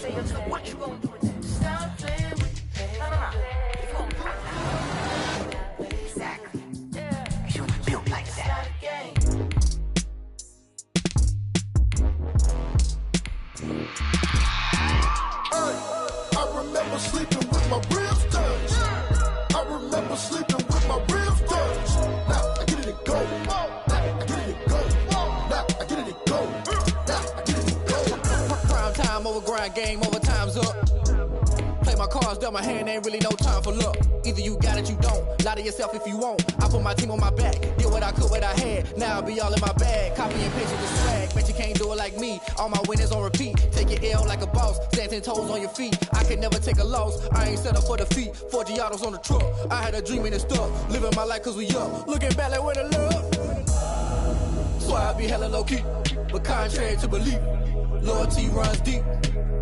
say it, so what you gonna do with it? Stop playing with me. No. If you gonna do it, exactly. Yeah. You built like that. I remember sleeping with my ribs touched. I remember sleeping with my ribs touched. Now I get it and go. Now I get it and go. Now I get it and go. Now I get it and go. Prime time over grind game, over time's up. Play my cards, dealt my hand, ain't really no time for luck. Either you got it, you don't. Lie to yourself if you won't. I put my team on my back, did what I could, what I had. Now I'll be all in my bag, copy and paste with the swag. Bet you can't do it like me, all my winners on repeat. Take your L like a boss, stand 10 toes on your feet. I can never take a loss, I ain't set up for defeat. 4 Giottos on the truck, I had a dream and it stuck. Living my life cause we up, looking back like where the love. So I be hella low key, but contrary to belief, loyalty runs deep.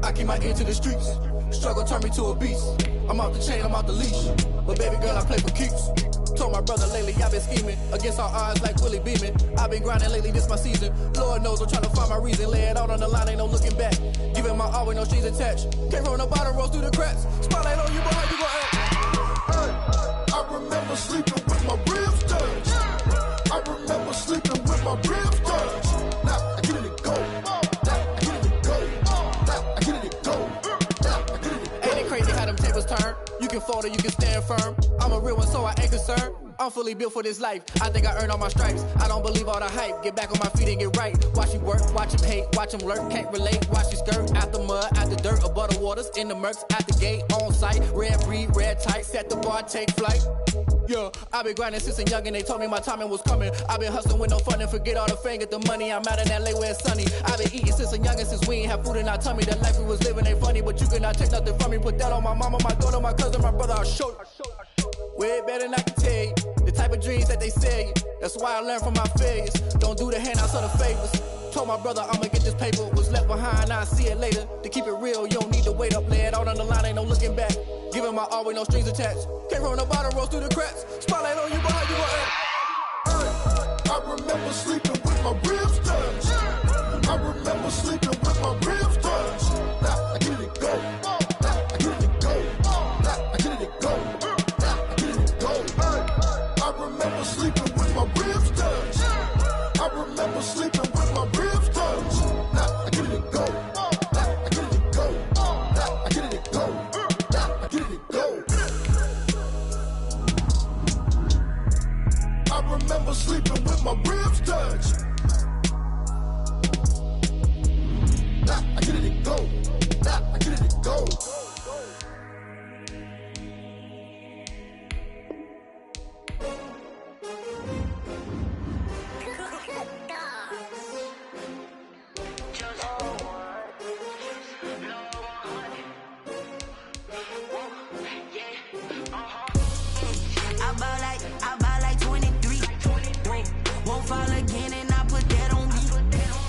I keep my ear to the streets. Struggle turned me to a beast. I'm off the chain, I'm off the leash. But baby girl, I play for keeps. Told my brother lately, I've been scheming against all odds like Willie Beeman. I've been grinding lately, this my season. Lord knows I'm trying to find my reason. Lay it out on the line, ain't no looking back. Giving my all with no strings attached. Came from the bottom, rose through the cracks. Spotlight on you, boy, how you gon' act? I remember sleeping with my ribs touched. I remember sleeping with my ribs touched. Now I get it and go. Now I get it and go. Now I get it and go. Ain't it crazy how them tables turn? You can fold or you can stand firm. I'm a real one, so I ain't concerned. I'm fully built for this life. I think I earned all my stripes. I don't believe all the hype. Get back on my feet and get right. Watch him work, watch him hate, watch him lurk. Can't relate, watch his skirt. Out the mud, out the dirt, above the waters, in the murks, at the gate, on site. Red breed, red tight, set the bar, take flight. Yeah, I been grinding since a youngin'. They told me my timing was coming. I been hustling with no fun and forget all the fame, get the money. I'm out in LA where it's sunny. I been eating since a youngin', since we ain't have food in our tummy. The life we was living ain't funny, but you cannot take nothing from me. Put that on my mama, my daughter, my cousin, my brother. I'll show you. Way better than I can tell you. The type of dreams that they sell you. That's why I learned from my failures. Don't do the handouts or the favors. Told my brother I'ma get this paper. Was left behind, I'll see it later. To keep it real, you don't need to wait up. Lay it out on the line, ain't no looking back. Giving my all with no strings attached. Came from the bottom, rose through the cracks. Spotlight on you, boy, how you gon' act? I remember sleeping with my ribs touched. I remember sleeping with my ribs touched. Now I get it and go. Now I get it and go. Now I get it and go. Now I get it and go. I remember sleeping with my ribs touched. I remember sleeping with my ribs touched. Now I get it and go. Now I get it and go. Now I get it and go. Now I get it and go. I remember sleeping with my ribs touched. Now I get it and go. Now I get it and go. I buy like 23. Won't fall again and I put that on me.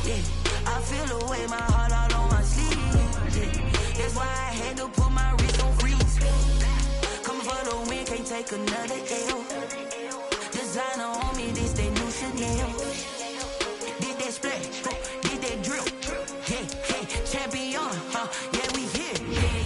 Yeah, I feel the way, my heart all on my sleeve. Yeah, that's why I had to put my wrist on freeze. Coming for the win, can't take another L. Designer on me, this that new Chanel. Did that splash, did that drill. Yeah, champion, yeah, we here.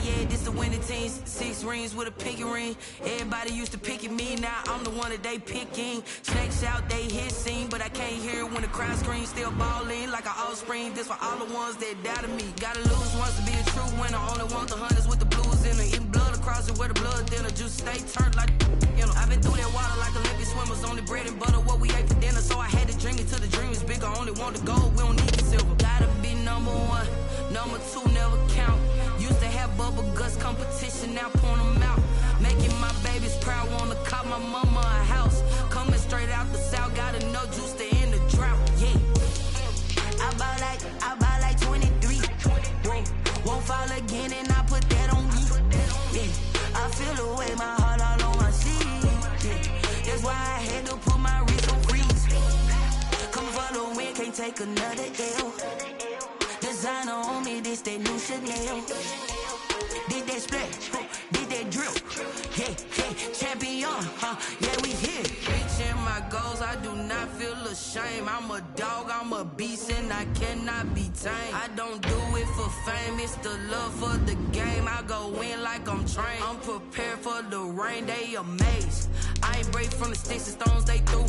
Yeah, this the winning team. 6 rings with a pinky ring. Everybody used to pick at me, now I'm the one that they picking. Snakes out, they hit scene, but I can't hear it when the crowd screams. Still ballin' like an offspring. This for all the ones that doubted me. Gotta lose once to be a true winner. Only want the hunters with the blues in it. Eating blood across it where the blood dinner. Juice stay turned like, you know. I've been through that water like Olympic swimmers. Only bread and butter, what we ate for dinner. So I had to dream it till the dream is bigger. Only want the gold, we don't need the silver. Gotta be number 1, number 2 never count. Used to have bubble guts competition, now point them out. Making my babies proud, wanna cop my mama a house. Coming straight out the south, gotta know juice to end the drought. Yeah, I buy like 23. Won't fall again and I put that on me. Yeah, I feel the way, my heart all on my sleeve. Yeah, that's why I had to put my wrist on freeze. Coming for the win, can't take another L. Designer on me, this that new Chanel. Did that splash, did that drill. Yeah, champion, yeah, we here. Reaching my goals, I do not feel ashamed. I'm a dog, I'm a beast, and I cannot be tamed. I don't do it for fame, it's the love for the game. I go in like I'm trained. I'm prepared for the rain, they amazed. I ain't break from the sticks and stones they threw.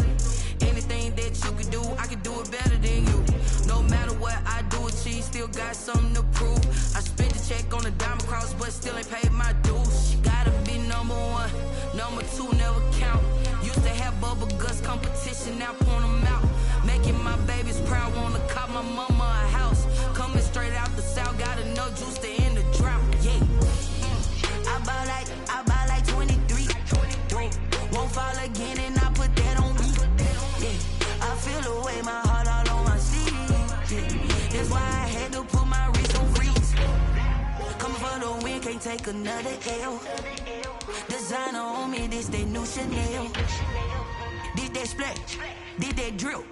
Anything that you can do, I can do it better than you. No matter what I do, achieve, still got something to prove. I spent the check on the diamond cross, but still ain't paid my dues. Gotta be number one, number two never count. Used to have bubble guts competition, now point them out. Making my babies proud, wanna cop my mama a house. Coming straight out the south, got enough juice to end the drought. Yeah, I buy like 23. Won't fall again, and I put that on me. Yeah, I feel the way, my heart all on my sleeve. Yeah, that's why I had to put my wrist on freeze. Coming for the win, can't take another L. Designer on me, this they new Chanel. Did that splash, did that drill.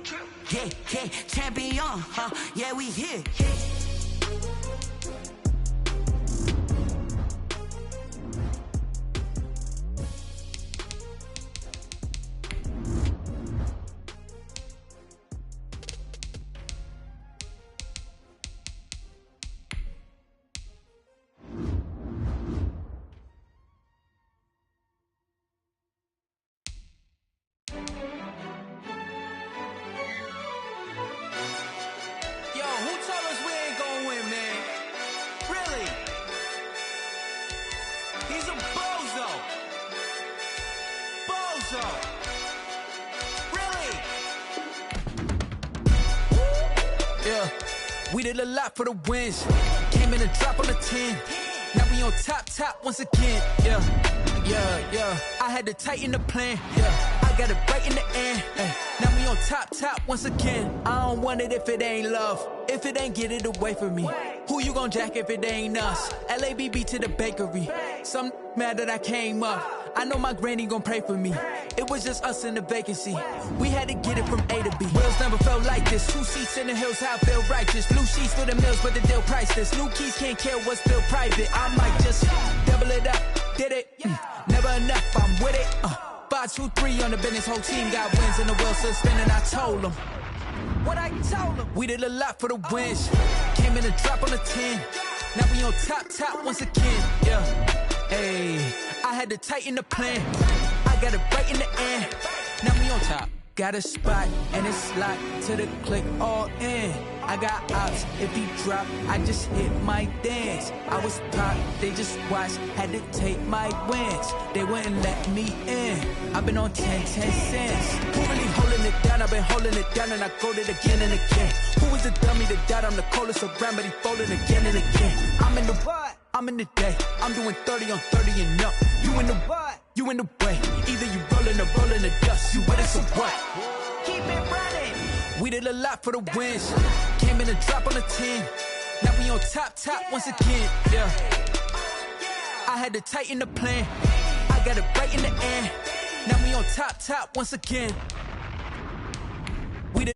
Yeah, yeah, champion, huh? Yeah, we here. We did a lot for the wins. Came in a drop on the 10. Now we on top once again. Yeah. I had to tighten the plan. Yeah, I got it right in the end. Now we on top once again. I don't want it if it ain't love. If it ain't, get it away from me. Who you gon' jack if it ain't us? LABB to the bakery. Some mad that I came up. I know my granny gon' pray for me. It was just us in the vacancy. We had to get it from A to B. Wheels never felt like this. 2 seats in the hills, how I feel righteous. Blue sheets for the mills, but the deal priceless. New keys can't care what's still private. I might just double it up. Did it? Never enough, I'm with it. 5, 2, 3 on the business. Whole team got wins and the wheels still spinning. I told them what I told them. We did a lot for the wins. Came in a drop on the 10. Now we on top once again. Yeah. Hey, I had to tighten the plan. I got it right in the end. Now we on top. Got a spot and it's locked to the click all in. I got ops, if he drop, I just hit my dance. I was top, they just watched, had to take my wins. They wouldn't let me in. I've been on 10 cents. Who really holding it down? I've been holding it down and I go it again and again. Who was the dummy that died? I'm the coldest around, but he folding again and again. I'm in the what? I'm in the day. I'm doing 30 on 30 and up. You in the what? You in the way. Either you rolling or rolling the dust. You with us or what? Keep it running. We did a lot for the wins. Came in a drop on the 10. Now we on top once again. Yeah. I had to tighten the plan. I got it right in the end. Now we on top once again. We did.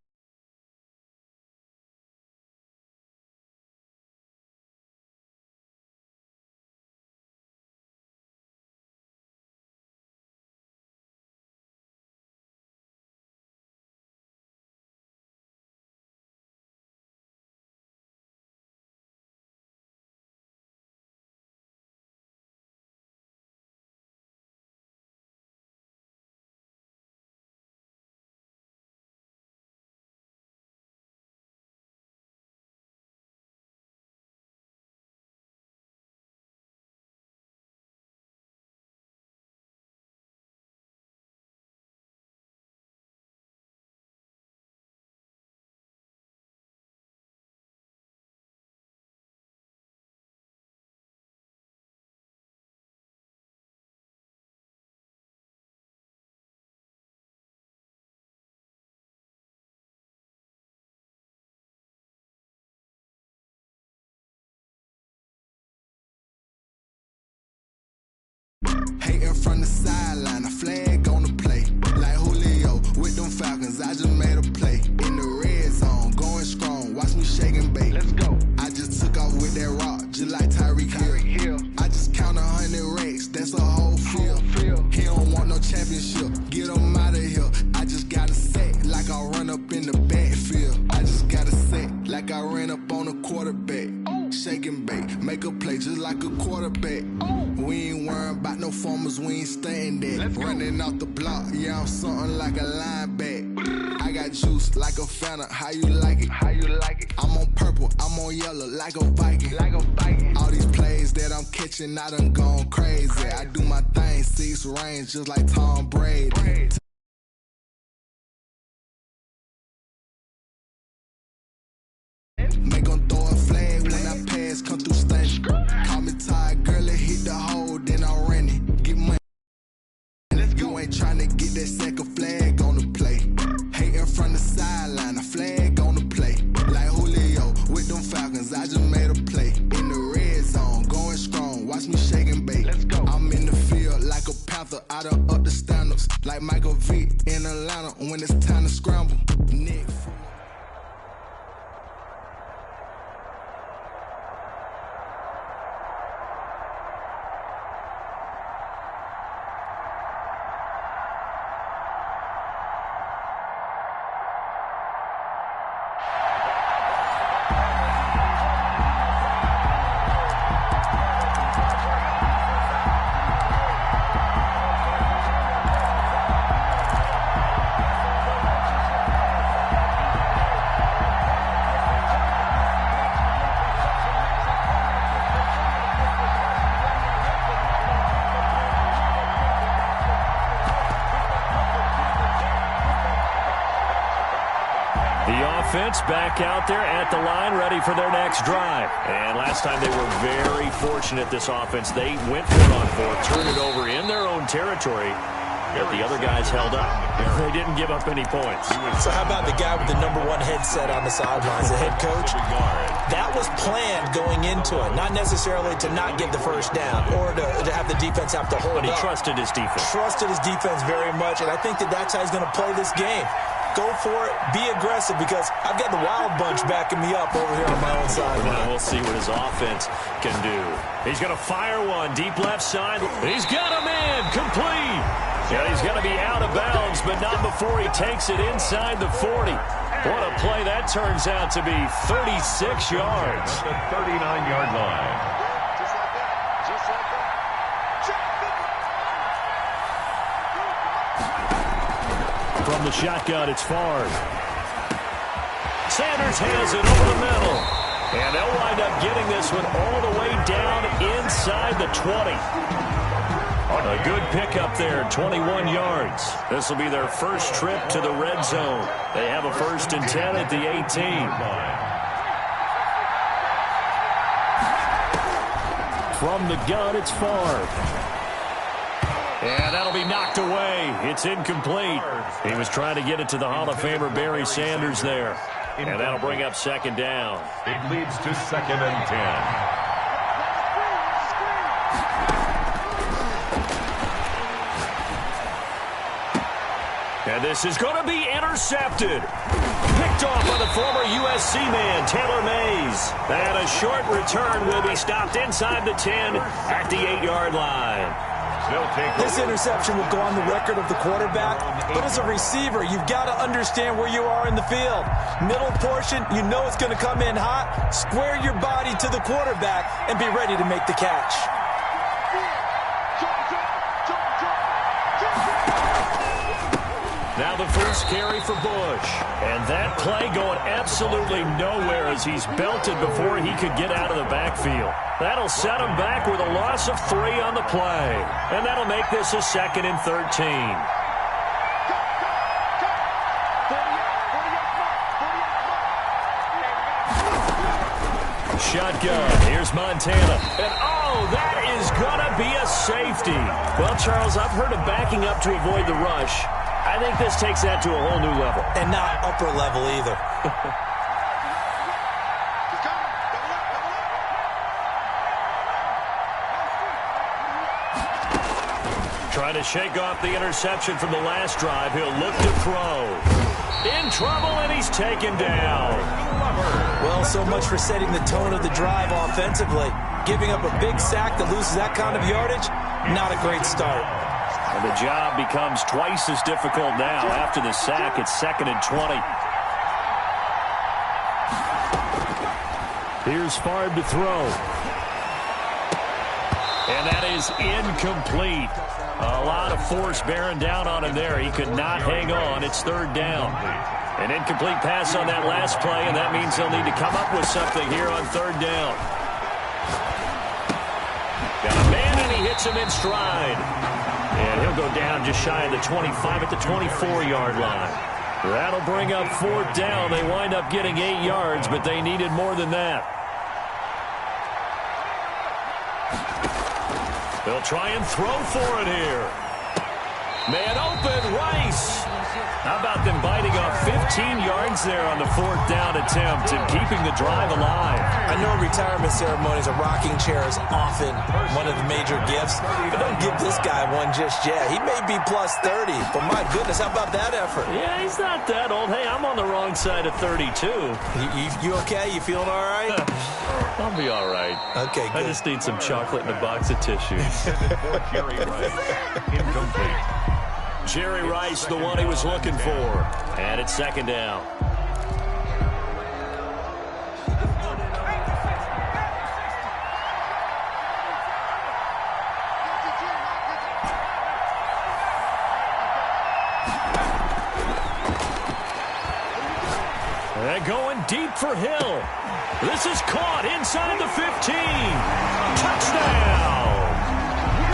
Hating from the sideline, a flag on the play. Like Julio with them Falcons, I just made a play. In the red zone, going strong, watch me shake and bake. Let's go. I just took off with that rock, just like Tyreek Hill. I just count 100 rakes, that's a whole field. He don't want no championship, get him out of here. I just got a set, like I run up in the backfield. I just got a set, like I ran up on a quarterback. Shake just like a quarterback. We ain't worrying about no formers, we ain't staying there. Running off the block, yeah, I'm something like a linebacker. I got juice like a Fanta, how you like it? How you like it? I'm on purple, I'm on yellow, like a Viking. Like a Viking. All these plays that I'm catching, I done gone crazy. I do my thing, 6 range, just like Tom Brady. Make 'em throw a flag when I pass, come through stunning. Call me tired, girl, it hit the hole, then I ran it. Get money. You ain't tryna get that second flag on the play. Hating from the sideline, a flag on the play. Like Julio with them Falcons, I just made a play. In the red zone, going strong, watch me shake and bake. Let's go. I'm in the field like a panther, I done up the standards. Like Michael Vick in Atlanta when it's time to scramble. Nick. Offense back out there at the line, ready for their next drive. And last time they were very fortunate, this offense. They went for it on 4, turned it over in their own territory, yet the other guys held up. They didn't give up any points. So how about the guy with the #1 headset on the sidelines, the head coach? That was planned going into it, not necessarily to not get the first down or to have the defense have to hold up. But he trusted his defense. Trusted his defense very much, and I think that's how he's going to play this game. Go for it, be aggressive, because I've got the wild bunch backing me up over here on my own side. Well, we'll see what his offense can do. He's going to fire one deep left side. He's got him in, complete. Yeah, he's going to be out of bounds, but not before he takes it inside the 40. What a play that turns out to be. 36 yards. The 39-yard line. From the shotgun, it's Favre. Sanders has it over the middle. And they'll wind up getting this one all the way down inside the 20. A good pickup there, 21 yards. This will be their first trip to the red zone. They have a 1st and 10 at the 18. From the gun, it's Favre. And that'll be knocked away. It's incomplete. He was trying to get it to the Hall of Famer Barry Sanders there. And that'll bring up 2nd down. It leads to 2nd and 10. And this is going to be intercepted. Picked off by the former USC man, Taylor Mays. And a short return will be stopped inside the 10 at the 8-yard line. This interception will go on the record of the quarterback, but as a receiver, you've got to understand where you are in the field. Middle portion, you know it's going to come in hot. Square your body to the quarterback and be ready to make the catch. Now the first carry for Bush. And that play going absolutely nowhere as he's belted before he could get out of the backfield. That'll set him back with a loss of 3 on the play. And that'll make this a 2nd and 13. Shotgun. Here's Montana. And oh, that is going to be a safety. Well, Charles, I've heard of backing up to avoid the rush. I think this takes that to a whole new level. And not upper level either. Trying to shake off the interception from the last drive. He'll look to throw. In trouble, and he's taken down. Well, so much for setting the tone of the drive offensively. Giving up a big sack that loses that kind of yardage, not a great start. And the job becomes twice as difficult now. After the sack, it's 2nd and 20. Here's Favre to throw. And that is incomplete. A lot of force bearing down on him there. He could not hang on. It's third down. An incomplete pass on that last play, and that means they'll need to come up with something here on third down. Got a man, and he hits him in stride. And he'll go down just shy of the 25 at the 24-yard line. That'll bring up fourth down. They wind up getting 8 yards, but they needed more than that. They'll try and throw for it here. Man open, Rice. How about them biting off 15 yards there on the fourth down attempt and keeping the drive alive? I know retirement ceremonies, a rocking chair is often one of the major gifts, but don't give this guy one just yet. He may be plus 30, but my goodness, how about that effort? Yeah, he's not that old. Hey, I'm on the wrong side of 32. You okay? You feeling all right? I'll be all right. Okay, good. I just need some chocolate and a box of tissues. Jerry Rice, incomplete. Jerry Rice, the one he was looking for. And it's second down. They're going deep for Hill. This is caught inside the 15. Touchdown!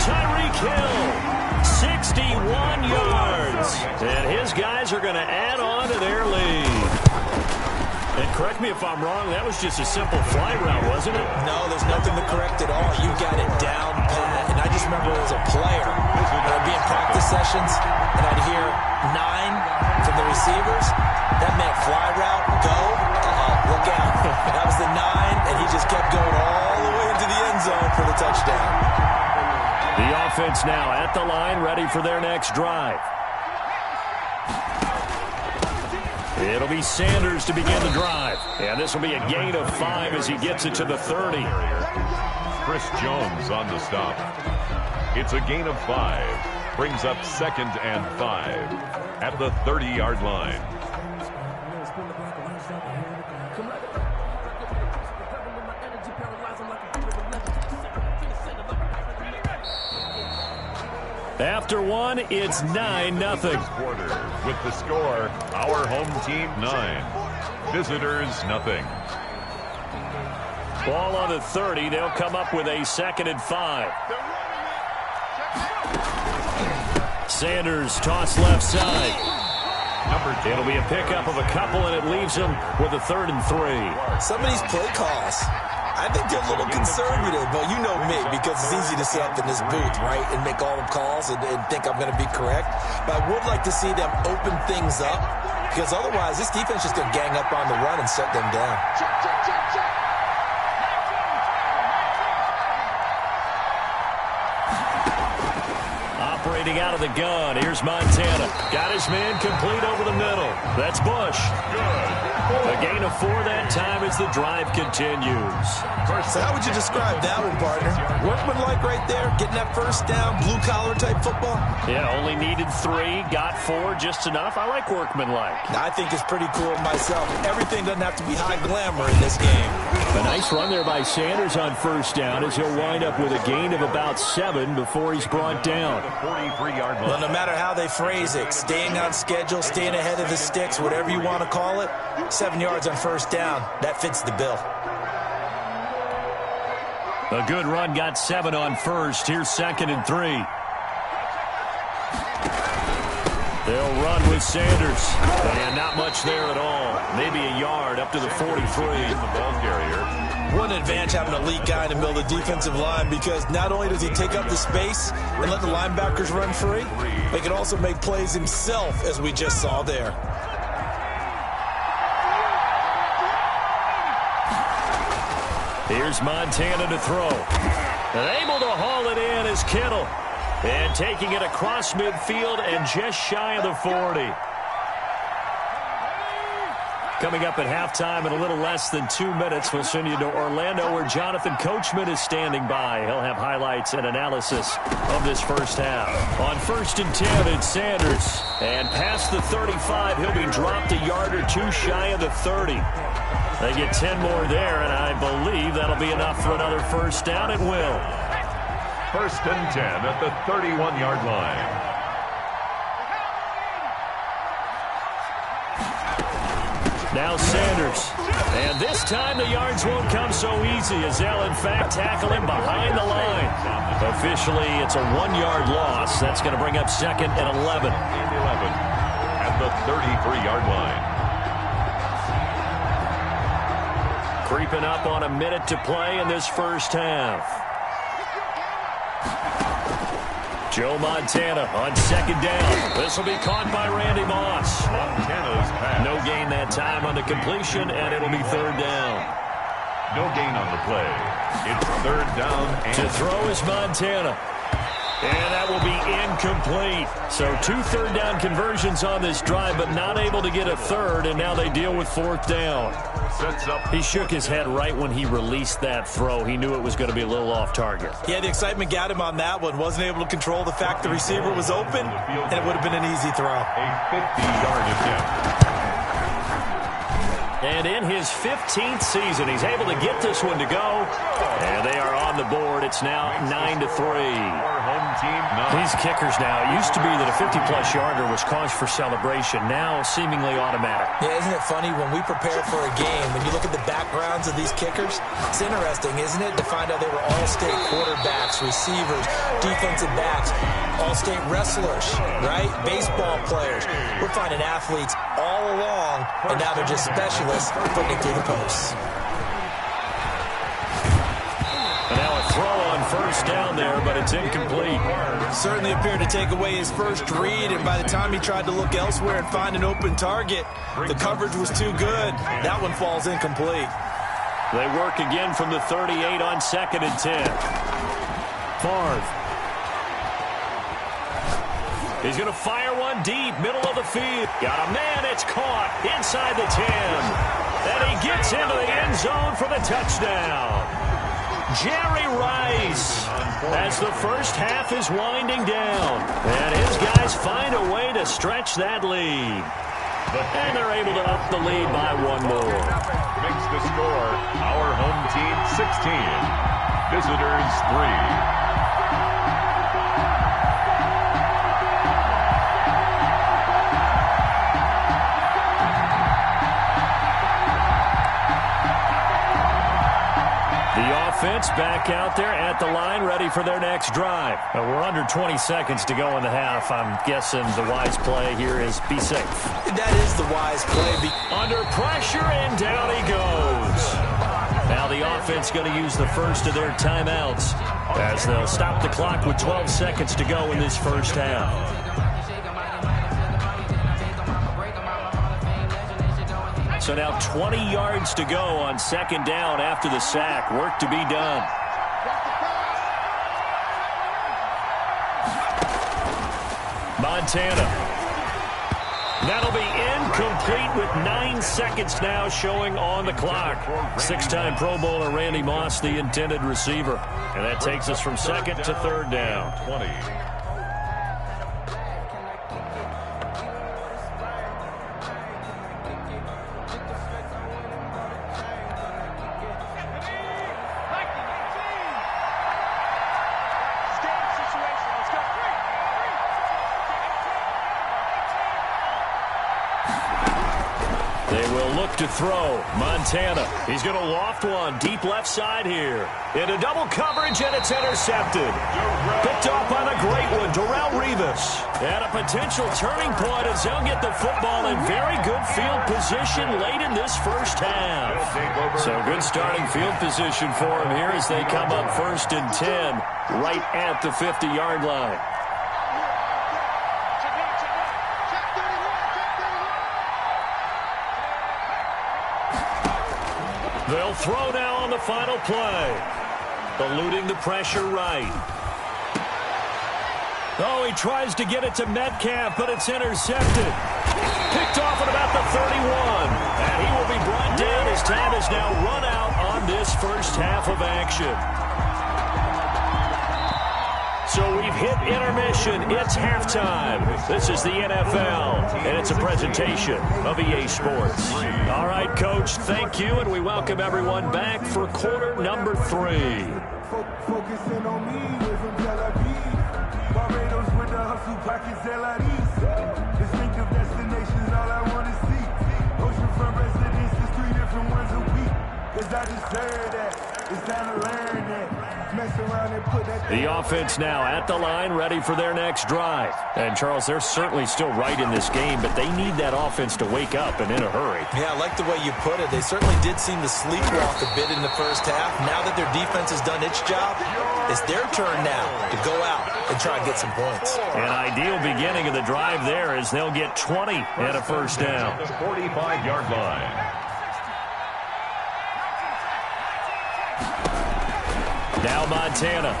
Tyreek Hill. 61 yards. And his guys are going to add on to their lead. And correct me if I'm wrong, that was just a simple fly route, wasn't it? No, there's nothing to correct at all. You got it down pat. And I just remember as a player, when I'd be in practice sessions, and I'd hear 9 from the receivers. That meant fly route, go, look out. That was the 9, and he just kept going all the way into the end zone for the touchdown. The offense now at the line, ready for their next drive. It'll be Sanders to begin the drive. And this will be a gain of 5 as he gets it to the 30. Chris Jones on the stop. It's a gain of 5. Brings up 2nd and 5 at the 30-yard line. After one, it's 9-0. Quarter with the score, our home team 9, visitors nothing. Ball on the 30. They'll come up with a 2nd and 5. Sanders toss left side. It'll be a pickup of a couple, and it leaves him with a 3rd and 3. Some of these play calls, I think they're a little conservative, but you know me, because it's easy to sit up in this booth, right, and make all the calls and think I'm going to be correct. But I would like to see them open things up, because otherwise this defense is going to gang up on the run and shut them down. Operating out of the gun, here's Montana. Got his man complete over the middle. That's Bush. Good. A gain of 4 that time as the drive continues. So how would you describe that one, partner? Workmanlike right there, getting that first down, blue-collar type football? Yeah, only needed 3, got 4, just enough. I like workmanlike. I think it's pretty cool myself. Everything doesn't have to be high glamour in this game. A nice run there by Sanders on first down as he'll wind up with a gain of about 7 before he's brought down. 43-yard line. Well, no matter how they phrase it, staying on schedule, staying ahead of the sticks, whatever you want to call it, 7 yards on first down, that fits the bill. A good run, got 7 on first. Here's 2nd and 3. They'll run with Sanders. And not much there at all. Maybe a yard up to the 43. The ball carrier. What an advantage having an elite guy in the middle of the defensive line, because not only does he take up the space and let the linebackers run free, but he can also make plays himself, as we just saw there. Here's Montana to throw. And able to haul it in is Kittle. And taking it across midfield and just shy of the 40. Coming up at halftime in a little less than 2 minutes, we'll send you to Orlando where Jonathan Coachman is standing by. He'll have highlights and analysis of this first half. On 1st and 10, it's Sanders. And past the 35, he'll be dropped a yard or 2 shy of the 30. They get 10 more there, and I believe that'll be enough for another first down. It will. First and 10 at the 31-yard line. Now Sanders. And this time the yards won't come so easy as they'll, in fact, tackle him behind the line. Officially, it's a 1-yard loss. That's going to bring up second and 11. At the 33-yard line. Creeping up on a minute to play in this first half. Joe Montana on second down. This will be caught by Randy Moss. Montana's pass. No gain that time on the completion, and it'll be third down. No gain on the play. It's third down. And to throw is Montana. And that will be incomplete. So 2 third-down conversions on this drive, but not able to get a third, and now they deal with fourth down. Sets up. He shook his head right when he released that throw. He knew it was going to be a little off target. Yeah, the excitement got him on that one. Wasn't able to control the fact the receiver was open, and it would have been an easy throw. A 50-yard attempt. And in his 15th season, he's able to get this one to go. And they are on the board. It's now 9-3. These kickers now, it used to be that a 50-plus yarder was cause for celebration. Now seemingly automatic. Yeah, isn't it funny when we prepare for a game, when you look at the backgrounds of these kickers, it's interesting, isn't it, to find out they were all-state quarterbacks, receivers, defensive backs, all-state wrestlers, right? Baseball players. We're finding athletes all along, and now they're just specialists putting it through the posts. And now a throw on first down there, but it's incomplete. Certainly appeared to take away his first read, and by the time he tried to look elsewhere and find an open target, the coverage was too good. That one falls incomplete. They work again from the 38 on second and 10. Favre. He's going to fire one deep, middle of the field. Got a man, it's caught inside the 10. And he gets into the end zone for the touchdown. Jerry Rice, as the first half is winding down. And his guys find a way to stretch that lead. And they're able to up the lead by one more. Makes the score our home team 16, visitors 3. Offense back out there at the line, ready for their next drive. We're under 20 seconds to go in the half. I'm guessing the wise play here is be safe. That is the wise play. Under pressure, and down he goes. Now the offense going to use the first of their timeouts as they'll stop the clock with 12 seconds to go in this first half. So now 20 yards to go on second down after the sack. Work to be done. Montana. That'll be incomplete with 9 seconds now showing on the clock. 6-time Pro Bowler Randy Moss, the intended receiver. And that takes us from second to third down. 20. To throw. Montana. He's going to loft one deep left side here. Into double coverage, and it's intercepted. Picked off by the great one, Darrelle Revis. And a potential turning point as they'll get the football in very good field position late in this first half. So good starting field position for him here as they come up first and 10 right at the 50-yard line. They'll throw now on the final play. Eluding the pressure right. Oh, he tries to get it to Metcalf, but it's intercepted. Picked off at about the 31. And he will be brought down as time has now run out on this first half of action. So we've hit intermission. It's halftime. This is the NFL, and it's a presentation of EA Sports. All right, Coach, thank you, and we welcome everyone back for quarter number 3. Focusing on me. Stella East. Distinctive destinations, all I want to see. Oceanfront residences, 3 different ones a week. Cause I deserve that. It's time to learn that. Mess around and put that. The offense now at the line, ready for their next drive. And, Charles, they're certainly still right in this game, but they need that offense to wake up and in a hurry. Yeah, I like the way you put it. They certainly did seem to sleepwalk a bit in the first half. Now that their defense has done its job, it's their turn now to go out and try and get some points. An ideal beginning of the drive there as they'll get 20 and a first down. The 45-yard line. Now Montana.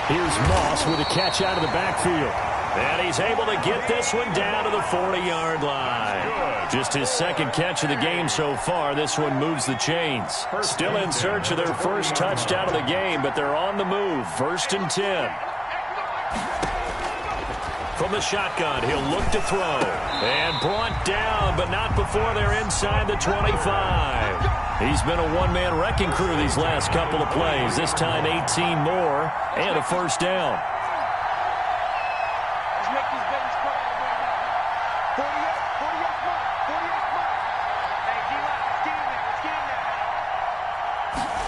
Here's Moss with a catch out of the backfield. And he's able to get this one down to the 40-yard line. Just his second catch of the game so far. This one moves the chains. Still in search of their first touchdown of the game, but they're on the move. 1st and 10. From the shotgun, he'll look to throw. And brought down, but not before they're inside the 25. He's been a one-man wrecking crew these last couple of plays. This time 18 more and a first down.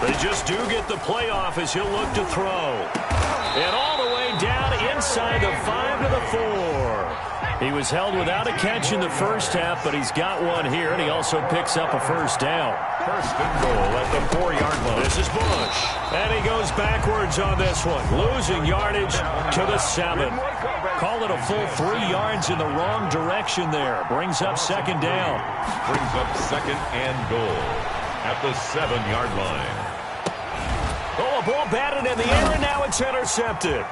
They just do get the playoff as he'll look to throw. And all the way down inside the 5 to the 4. He was held without a catch in the first half, but he's got one here, and he also picks up a first down. 1st and goal at the 4-yard line. This is Bush. And he goes backwards on this one, losing yardage to the 7. Call it a full 3 yards in the wrong direction there. Brings up 2nd down. Brings up 2nd and goal at the 7-yard line. Oh, a ball batted in the air, and now it's intercepted.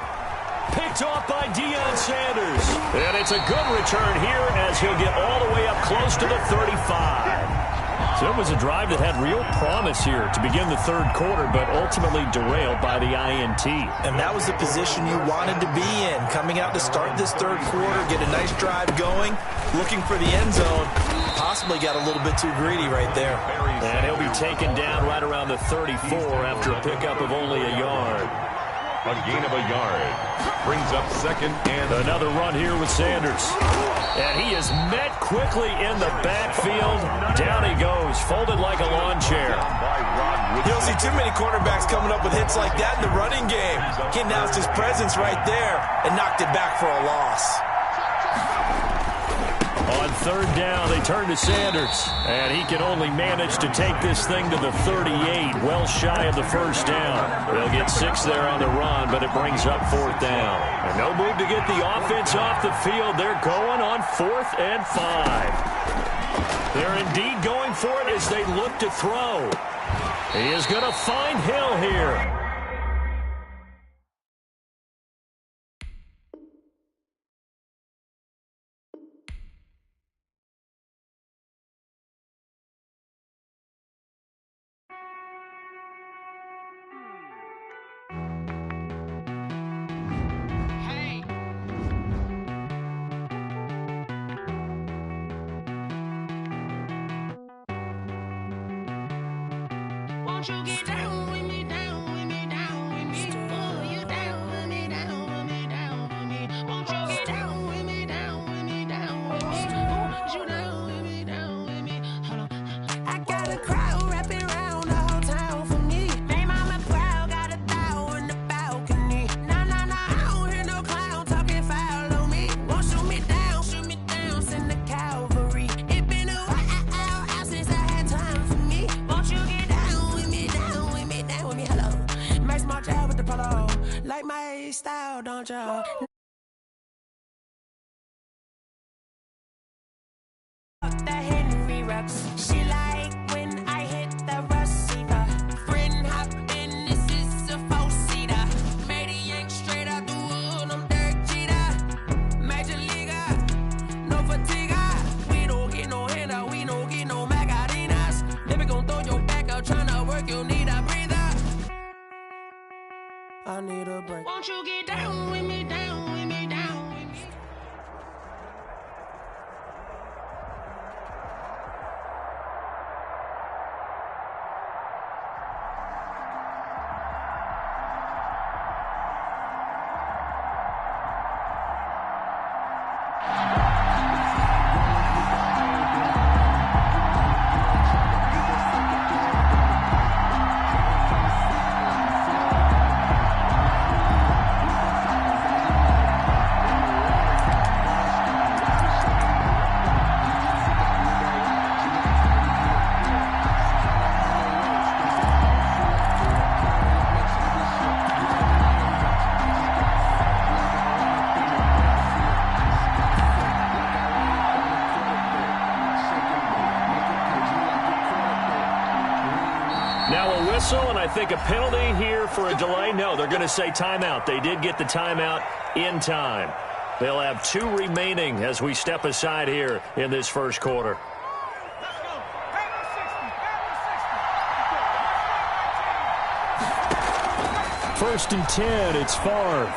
Picked off by Deion Sanders. And it's a good return here as he'll get all the way up close to the 35. So it was a drive that had real promise here to begin the 3rd quarter, but ultimately derailed by the INT. And that was the position you wanted to be in. Coming out to start this 3rd quarter, get a nice drive going, looking for the end zone. Possibly got a little bit too greedy right there. And he'll be taken down right around the 34 after a pickup of only a yard. A gain of a yard. Brings up 2nd and another run here with Sanders. And he is met quickly in the backfield. Down he goes, folded like a lawn chair. You don't see too many quarterbacks coming up with hits like that in the running game. He announced his presence right there and knocked it back for a loss. On 3rd down, they turn to Sanders. And he can only manage to take this thing to the 38, well shy of the first down. They'll get 6 there on the run, but it brings up 4th down. And no move to get the offense off the field. They're going on 4th and 5. They're indeed going for it as they look to throw. He is going to find Hill here. Won't you get down with me, down with me, down with me? Oh, you down with me, down with me, down with me. Won't you get down with me, down with me, down with me? Oh, you down with me, down with me? Hold on. I got a crowd wrapping around the whole town for me. Made mama proud, got a thou on the balcony. Nah, nah, nah, I don't hear no clown talking foul on me. Won't shoot me down, send the cavalry. It been a while since I had time for me. Won't you get down with me, down with me, down with me? Hello. Make small job with the polo. Like my style, don't you? The Henry rocks. She like when I hit the receiver. Friend hop in, this is a 4-seater. Made a yank straight out the wood, I'm Derek Jeter. Major leaguer, no fatigue. We don't get no handout, we don't get no Macarinas. Never gon' throw your back out, tryna work, you need a breather. I need a break. Won't you get down with me, down with me, down with me? whistle, and I think a penalty here for a delay. No, they're going to say timeout. They did get the timeout in time. They'll have 2 remaining as we step aside here in this first quarter. First and 10, it's Favre.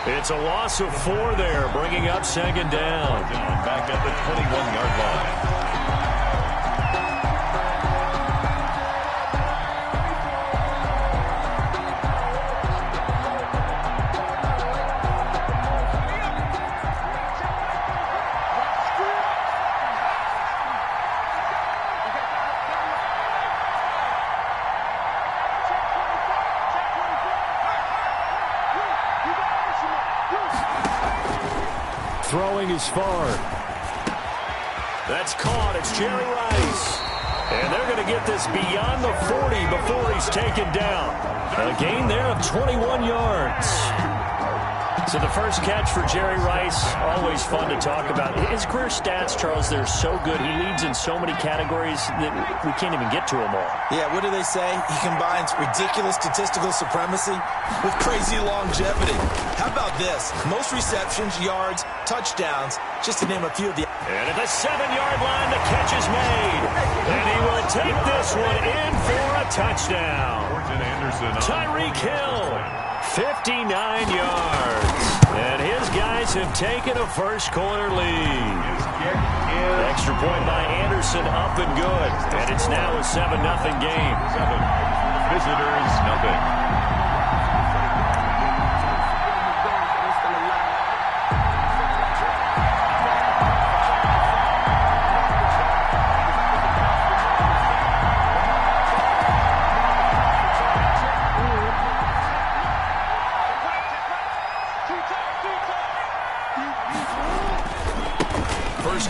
It's a loss of 4 there, bringing up second down. Back at the 21-yard line. Throwing is Favre. That's caught. It's Jerry Rice. And they're going to get this beyond the 40 before he's taken down. A gain there of 21 yards. So the first catch for Jerry Rice, always fun to talk about. His career stats, Charles, they're so good. He leads in so many categories that we can't even get to them all. Yeah, what do they say? He combines ridiculous statistical supremacy with crazy longevity. How about this? Most receptions, yards, touchdowns, just to name a few of the... And at the 7-yard line, the catch is made. And he will take this one in for a touchdown. Tyreek Hill, 59 yards. And his guys have taken a first quarter lead. Extra point by Anderson, up and good. And it's now a 7-0 game. Visitors, nothing.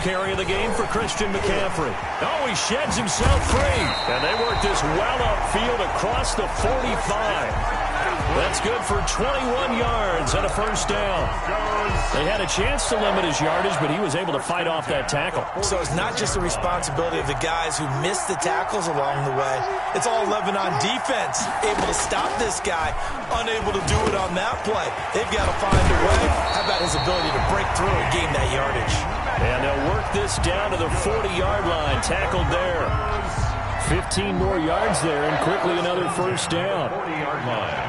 Carry of the game for Christian McCaffrey. Oh, he sheds himself free. And they work this well upfield across the 45. That's good for 21 yards and a first down. They had a chance to limit his yardage, but he was able to fight off that tackle. So it's not just the responsibility of the guys who missed the tackles along the way. It's all 11 on defense. Able to stop this guy, unable to do it on that play. They've got to find a way. How about his ability to break through and gain that yardage? And they'll work this down to the 40-yard line. Tackled there. 15 more yards there, and quickly another first down. 40-yard line.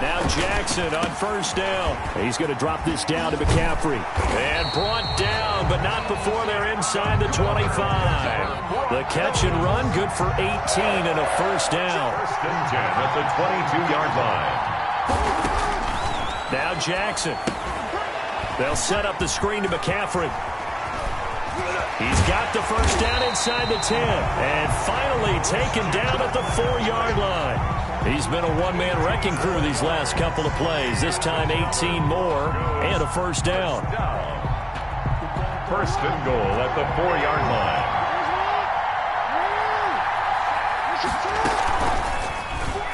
Now Jackson on first down. He's going to drop this down to McCaffrey. And brought down, but not before they're inside the 25. The catch and run, good for 18 and a first down. First and 10 at the 22-yard line. Now Jackson. They'll set up the screen to McCaffrey. He's got the first down inside the 10. And finally taken down at the 4-yard line. He's been a one-man wrecking crew these last couple of plays. This time 18 more and a first down. First and goal at the 4-yard line.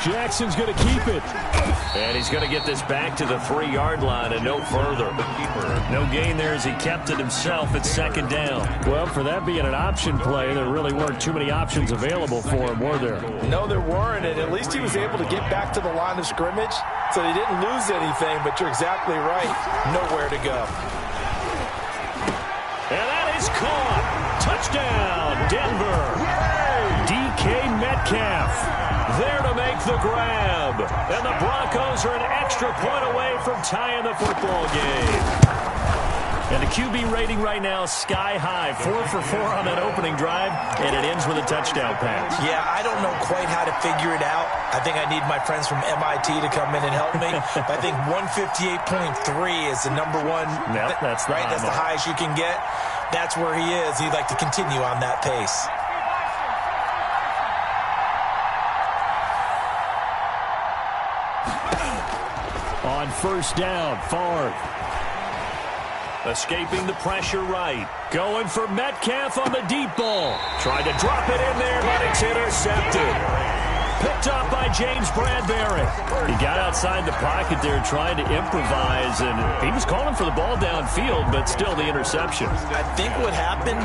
Jackson's going to keep it. And he's going to get this back to the 3-yard line and no further. No gain there as he kept it himself at second down. Well, for that being an option play, there really weren't too many options available for him, were there? No, there weren't, and at least he was able to get back to the line of scrimmage, so he didn't lose anything, but you're exactly right. Nowhere to go. And that is caught. Touchdown, Denver. DK Metcalf there to make the grab. And the Broncos are an extra point away from tying the football game. And the QB rating right now is sky high. 4 for 4 on that opening drive, and it ends with a touchdown pass. Yeah, I don't know quite how to figure it out. I think I need my friends from MIT to come in and help me. I think 158.3 is the number one. Yep, that's the right. That's the highest you can get. That's where he is. He'd like to continue on that pace. On first down, Favre. Escaping the pressure right. Going for Metcalf on the deep ball. Tried to drop it in there, but it's intercepted. Picked up by by James Bradbury. He got outside the pocket there trying to improvise, and he was calling for the ball downfield, but still the interception. I think what happened,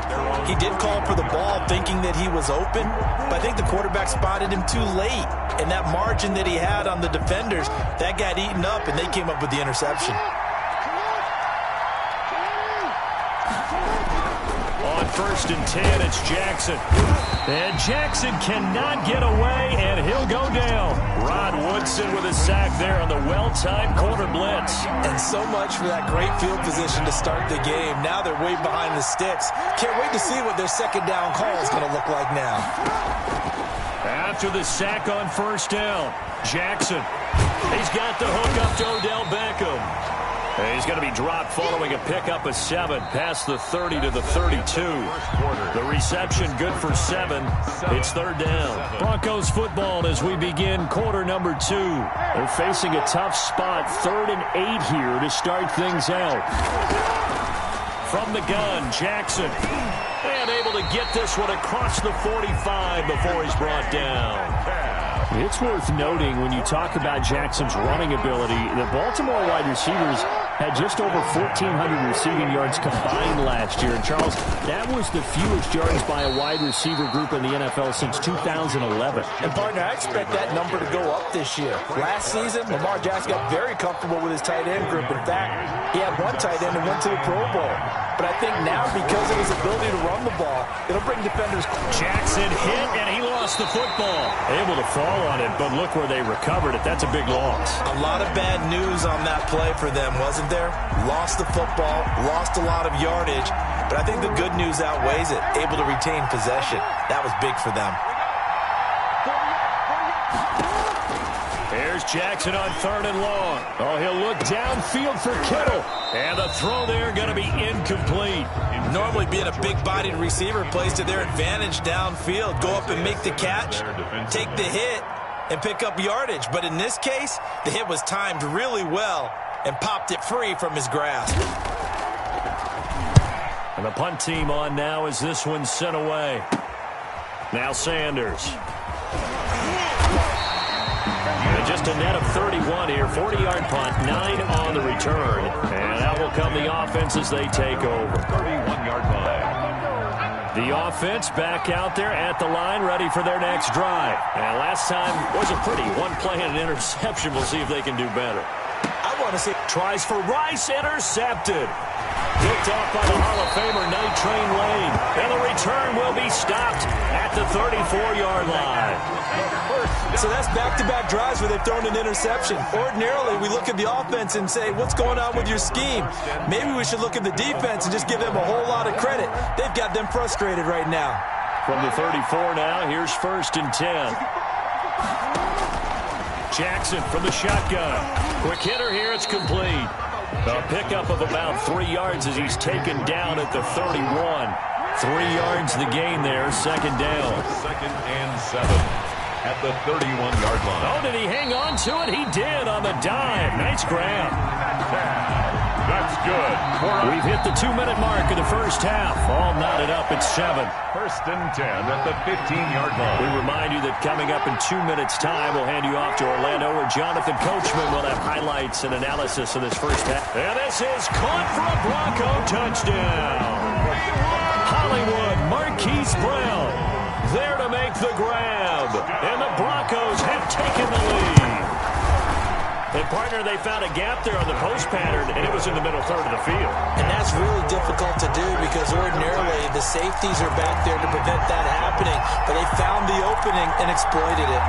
he did call for the ball thinking that he was open, but I think the quarterback spotted him too late. And that margin that he had on the defenders, that got eaten up, and they came up with the interception. On 1st and 10, it's Jackson. And Jackson cannot get away, and he'll go down. Rod Woodson with a sack there on the well-timed corner blitz. And so much for that great field position to start the game. Now they're way behind the sticks. Can't wait to see what their second down call is going to look like now. After the sack on 1st down, Jackson. He's got the hook up to Odell Beckham. And he's going to be dropped following a pickup of 7 past the 30 to the 32. The reception good for 7. It's 3rd down. Broncos football as we begin quarter number 2. They're facing a tough spot, 3rd and 8 here to start things out. From the gun, Jackson. And able to get this one across the 45 before he's brought down. It's worth noting when you talk about Jackson's running ability, the Baltimore wide receivers had just over 1,400 receiving yards combined last year. And Charles, that was the fewest yards by a wide receiver group in the NFL since 2011. And partner, I expect that number to go up this year. Last season, Lamar Jackson got very comfortable with his tight end group. In fact, he had one tight end and went to the Pro Bowl. But I think now, because of his ability to run the ball, it'll bring defenders. Jackson hit, and he lost the football. Able to fall on it, but look where they recovered it. That's a big loss. A lot of bad news on that play for them, wasn't there? Lost the football, lost a lot of yardage, but I think the good news outweighs it. Able to retain possession. That was big for them. Here's Jackson on 3rd and long. Oh, he'll look downfield for Kittle. And the throw there going to be incomplete. Normally being a big-bodied receiver plays to their advantage downfield. Go up and make the catch, take the hit, and pick up yardage. But in this case, the hit was timed really well and popped it free from his grasp. And the punt team on now as this one's sent away. Now Sanders. And just a net of 31 here. 40-yard punt, 9 on the return. And out will come the offense as they take over. 31-yard line. The offense back out there at the line, ready for their next drive. And last time was a pretty one play and an interception. We'll see if they can do better. I want to see. Tries for Rice, intercepted. Picked off by the Hall of Famer, Night Train Lane. And the return will be stopped at the 34-yard line. So that's back-to-back drives where they've thrown an interception. Ordinarily, we look at the offense and say, what's going on with your scheme? Maybe we should look at the defense and just give them a whole lot of credit. They've got them frustrated right now. From the 34 now, here's 1st and 10. Jackson from the shotgun. Quick hitter here, it's complete. A pickup of about 3 yards as he's taken down at the 31. 3 yards the gain there, 2nd down. 2nd and 7 at the 31-yard line. Oh, did he hang on to it? He did on the dive. Nice grab. That's good. We've hit the 2-minute mark of the first half. All knotted up at 7. 1st and 10 at the 15-yard line. We remind you that coming up in 2 minutes' time, we'll hand you off to Orlando, where Jonathan Coachman will have highlights and analysis of this first half. And this is caught for a Bronco touchdown. Hollywood, Marquise Brown there to make the grab. And the Broncos have taken the lead. And, partner, they found a gap there on the post pattern, and it was in the middle third of the field. And that's really difficult to do because ordinarily the safeties are back there to prevent that happening. But they found the opening and exploited it.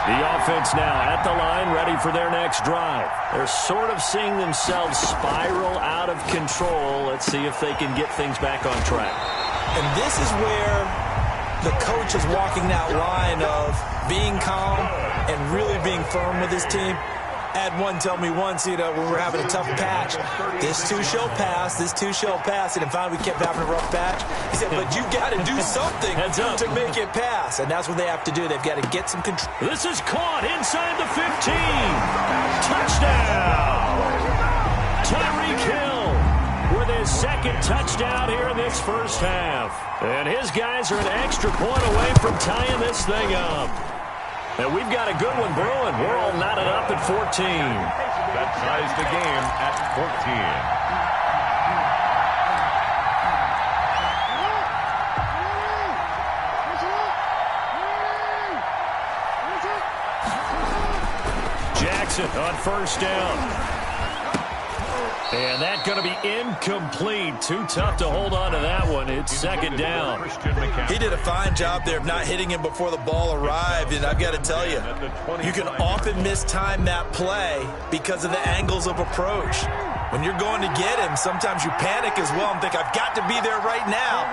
The offense now at the line, ready for their next drive. They're sort of seeing themselves spiral out of control. Let's see if they can get things back on track. And this is where the coach is walking that line of being calm and really being firm with his team. Had one tell me once, when we're having a tough patch, this too shall pass, this too shall pass. And finally we kept having a rough patch. He said, but you got to do something to make it pass. And that's what they have to do. They've got to get some control. This is caught inside the 15. Touchdown. Tyreek Hill with his his second touchdown here in this first half. And his guys are an extra point away from tying this thing up. And we've got a good one brewing. We're all knotted up at 14. That ties the game at 14. On first down. And that's going to be incomplete. Too tough to hold on to that one. It's second down. He did a fine job there of not hitting him before the ball arrived. And I've got to tell you, you can often mistime that play because of the angles of approach. When you're going to get him, sometimes you panic as well and think, I've got to be there right now.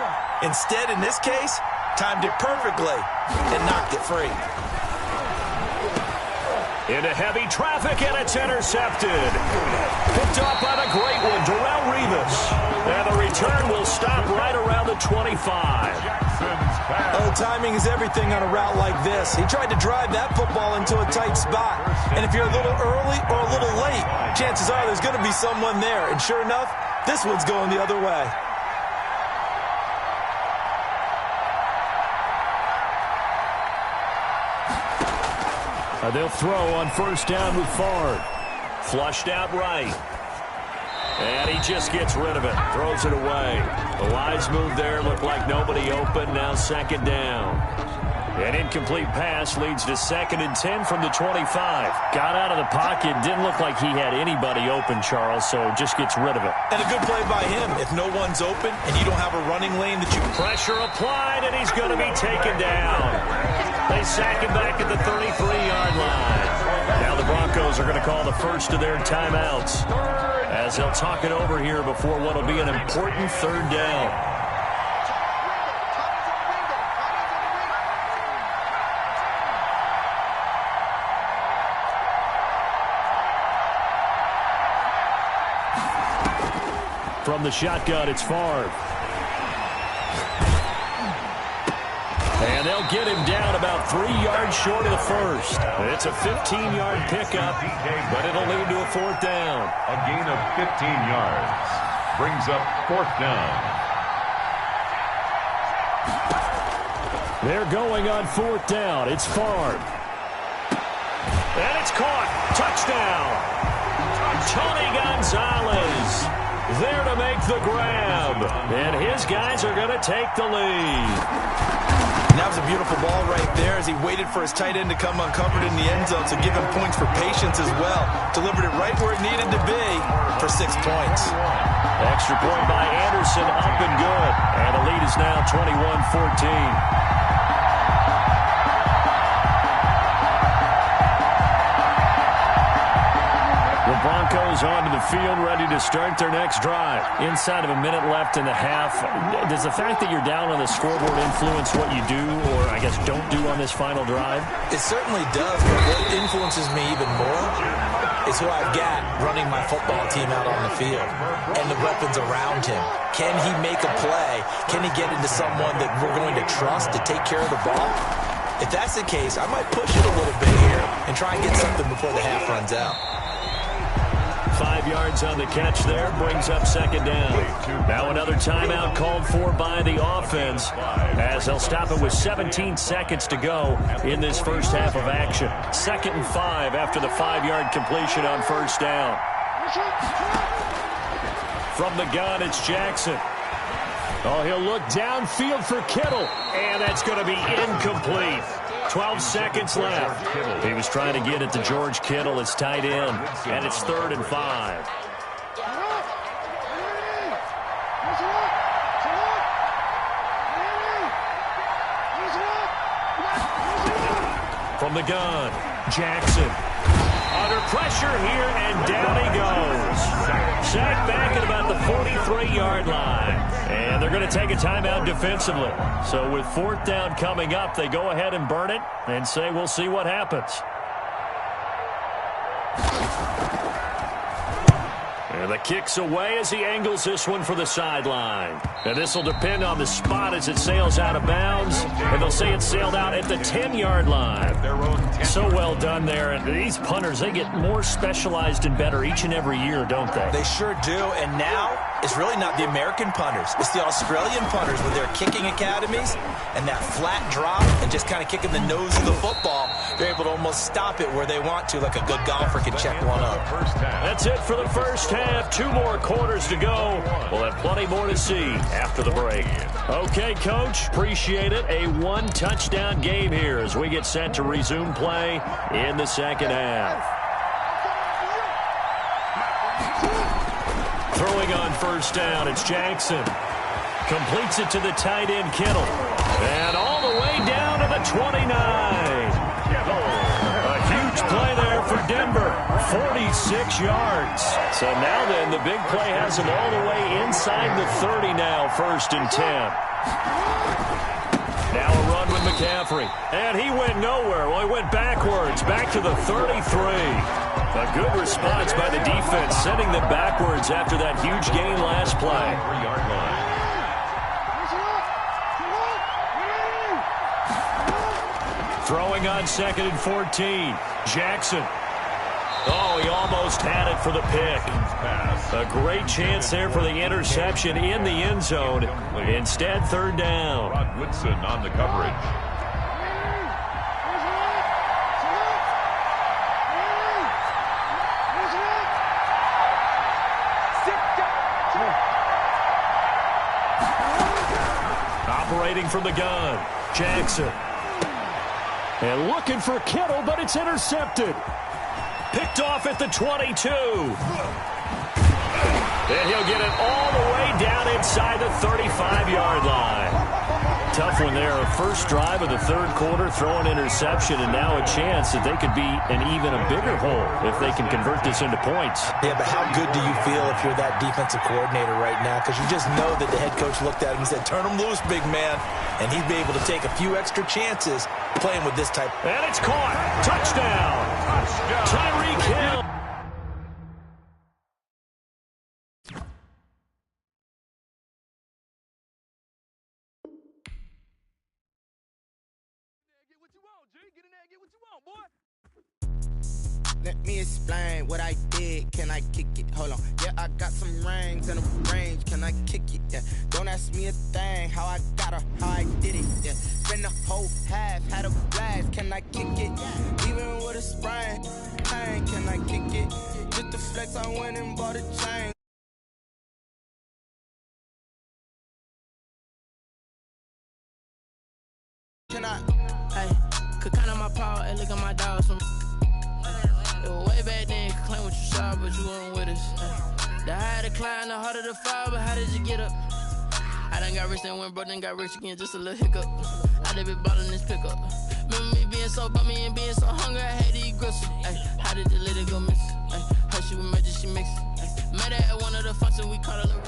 Instead, in this case, timed it perfectly and knocked it free. Into heavy traffic, and it's intercepted. Picked off by the great one, Darrelle Revis. And the return will stop right around the 25. Oh, timing is everything on a route like this. He tried to drive that football into a tight spot. And if you're a little early or a little late, chances are there's going to be someone there. And sure enough, this one's going the other way. They'll throw on first down with Favre. Flushed out right. And he just gets rid of it. Throws it away. The lines move there. Looked like nobody open. Now second down. An incomplete pass leads to 2nd and 10 from the 25. Got out of the pocket. Didn't look like he had anybody open, Charles, so just gets rid of it. And a good play by him. If no one's open and you don't have a running lane that you... Pressure applied, and he's going to be taken down. They sack him back at the 33-yard line. Now the Broncos are going to call the first of their timeouts as they'll talk it over here before what will be an important third down. From the shotgun, it's Favre. And they'll get him down about 3 yards short of the first. It's a 15-yard pickup, but it'll lead to a fourth down. A gain of 15 yards brings up fourth down. They're going on fourth down. It's Favre. And it's caught. Touchdown. Tony Gonzalez there to make the grab. And his guys are going to take the lead. And that was a beautiful ball right there as he waited for his tight end to come uncovered in the end zone, so give him points for patience as well. Delivered it right where it needed to be for 6 points. Extra point by Anderson, up and good. And the lead is now 21-14. The Broncos onto the field, ready to start their next drive. Inside of a minute left in the half, does the fact that you're down on the scoreboard influence what you do, or I guess don't do on this final drive? It certainly does, but what influences me even more is who I've got running my football team out on the field and the weapons around him. Can he make a play? Can he get into someone that we're going to trust to take care of the ball? If that's the case, I might push it a little bit here and try and get something before the half runs out. 5 yards on the catch there, brings up second down. Now another timeout called for by the offense as they'll stop it with 17 seconds to go in this first half of action. 2nd and 5 after the 5-yard completion on first down. From the gun, it's Jackson. Oh, he'll look downfield for Kittle, and that's going to be incomplete. 12 seconds left. He was trying to get it to George Kittle, his tight end, and it's 3rd and 5. From the gun, Jackson. Under pressure here, and down he goes. Sacked back at about the 43-yard line. And they're going to take a timeout defensively. So with 4th down coming up, they go ahead and burn it and say we'll see what happens. And the kick's away as he angles this one for the sideline. And this will depend on the spot as it sails out of bounds. And they'll say it's sailed out at the 10-yard line. So well done there. And these punters, they get more specialized and better each and every year, don't they? They sure do. And now it's really not the American punters. It's the Australian punters with their kicking academies and that flat drop and just kind of kicking the nose of the football. They're able to almost stop it where they want to, like a good golfer can check one up. That's it for the first half. 2 more quarters to go. We'll have plenty more to see after the break. Okay, Coach, appreciate it. A 1-touchdown game here as we get set to resume play in the second half. Throwing on first down, it's Jackson. Completes it to the tight end, Kittle. And all the way down to the 29. A huge play there for Denver. 46 yards. So now then, the big play has him all the way inside the 30 now, 1st and 10. Now a run with McCaffrey. And he went nowhere. Well, he went backwards, back to the 33. A good response by the defense, sending them backwards after that huge gain last play. 3-yard line. Throwing on 2nd and 14. Jackson. Oh, he almost had it for the pick. A great chance there for the interception in the end zone. Instead, 3rd down. Rod Woodson on the coverage. Operating from the gun, Jackson. And looking for Kittle, but it's intercepted. Picked off at the 22. And he'll get it all the way down inside the 35-yard line. Tough one there. First drive of the 3rd quarter, throw an interception, and now a chance that they could be an even a bigger hole if they can convert this into points. Yeah, but how good do you feel if you're that defensive coordinator right now? Because you just know that the head coach looked at him and said, turn him loose, big man. And he'd be able to take a few extra chances playing with this type. And it's caught. Touchdown. Tyreek Hill. Let me explain what I did. Can I kick it? Hold on. Yeah, I got some rings and a range. Can I kick it? Yeah. Don't ask me a thing. How I got her, how I did it. Yeah. Spend the whole half, had a blast. Can I kick it? Even with a sprain. Pain, can I kick it? Just the flex, I went and bought a chain. Can I? Hey, could count on my power and look at my dogs from. Way back then, you could claim what you saw, but you weren't with us. The higher the climb, the harder the fall, but how did you get up? I done got rich, then went broke, then got rich again, just a little hiccup. I done been ballin' this pickup. Remember me being so bummy and being so hungry, I had to eat gristle. Ay, how did the lady go miss? Ay, how she was magic, she mixed. Met her at one of the functions, we called her.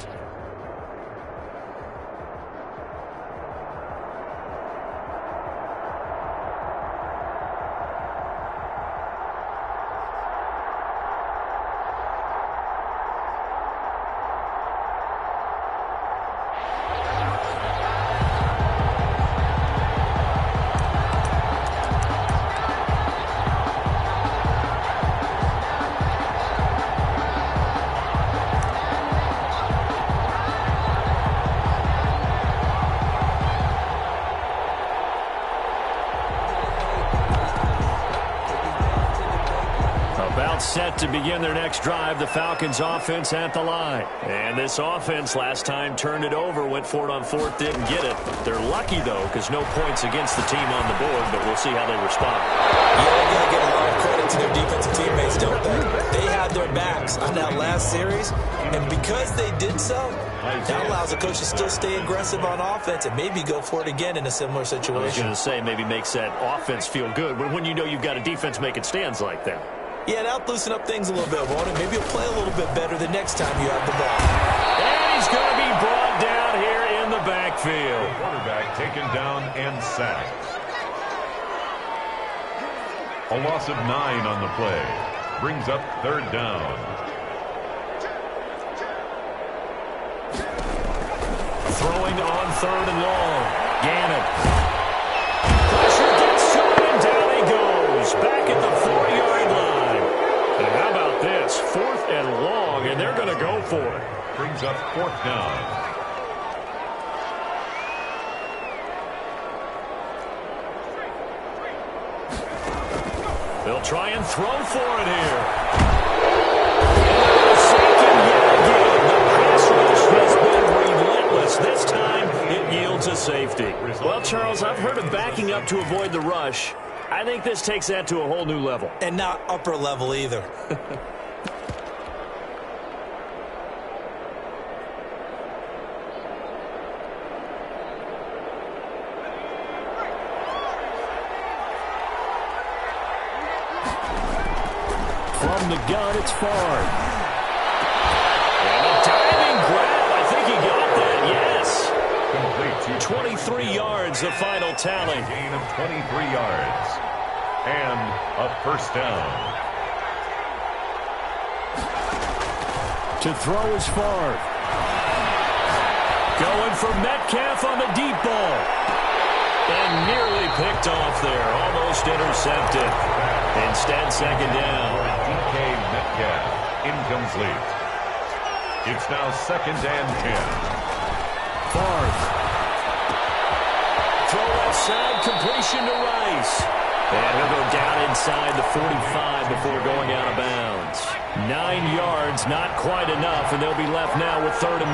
Set to begin their next drive, the Falcons offense at the line. And this offense last time turned it over, went for it on 4th, didn't get it. They're lucky, though, because no points against the team on the board, but we'll see how they respond. Yeah, they got to give a lot of credit to their defensive teammates, don't they? They had their backs on that last series, and because they did so, that allows the coach to still stay aggressive on offense and maybe go for it again in a similar situation. I was going to say, maybe makes that offense feel good, but when you know you've got a defense making stands like that. Yeah, now loosen up things a little bit, won't it? Maybe you'll play a little bit better the next time you have the ball. And he's going to be brought down here in the backfield. The quarterback taken down and sacked. A loss of 9 on the play. Brings up 3rd down. Throwing on 3rd and long. Gannon. for it. Brings up 4th down. They'll try and throw for it here. Intercepted yet again. The pass rush has been relentless. This time, it yields a safety. Well, Charles, I've heard of backing up to avoid the rush. I think this takes that to a whole new level. And not upper level either. From the gun, it's Favre. And a diving grab. I think he got that, yes. Complete to 23 yards, the final tally. Gain of 23 yards. And a 1st down. To throw is Favre. Going for Metcalf on the deep ball. And nearly picked off there. Almost intercepted. Instead, 2nd down. DK Metcalf. Incomplete. It's now 2nd and 10. Favre. Throw left side, completion to Rice. And he'll go down inside the 45 before going out of bounds. 9 yards, not quite enough, and they'll be left now with 3rd and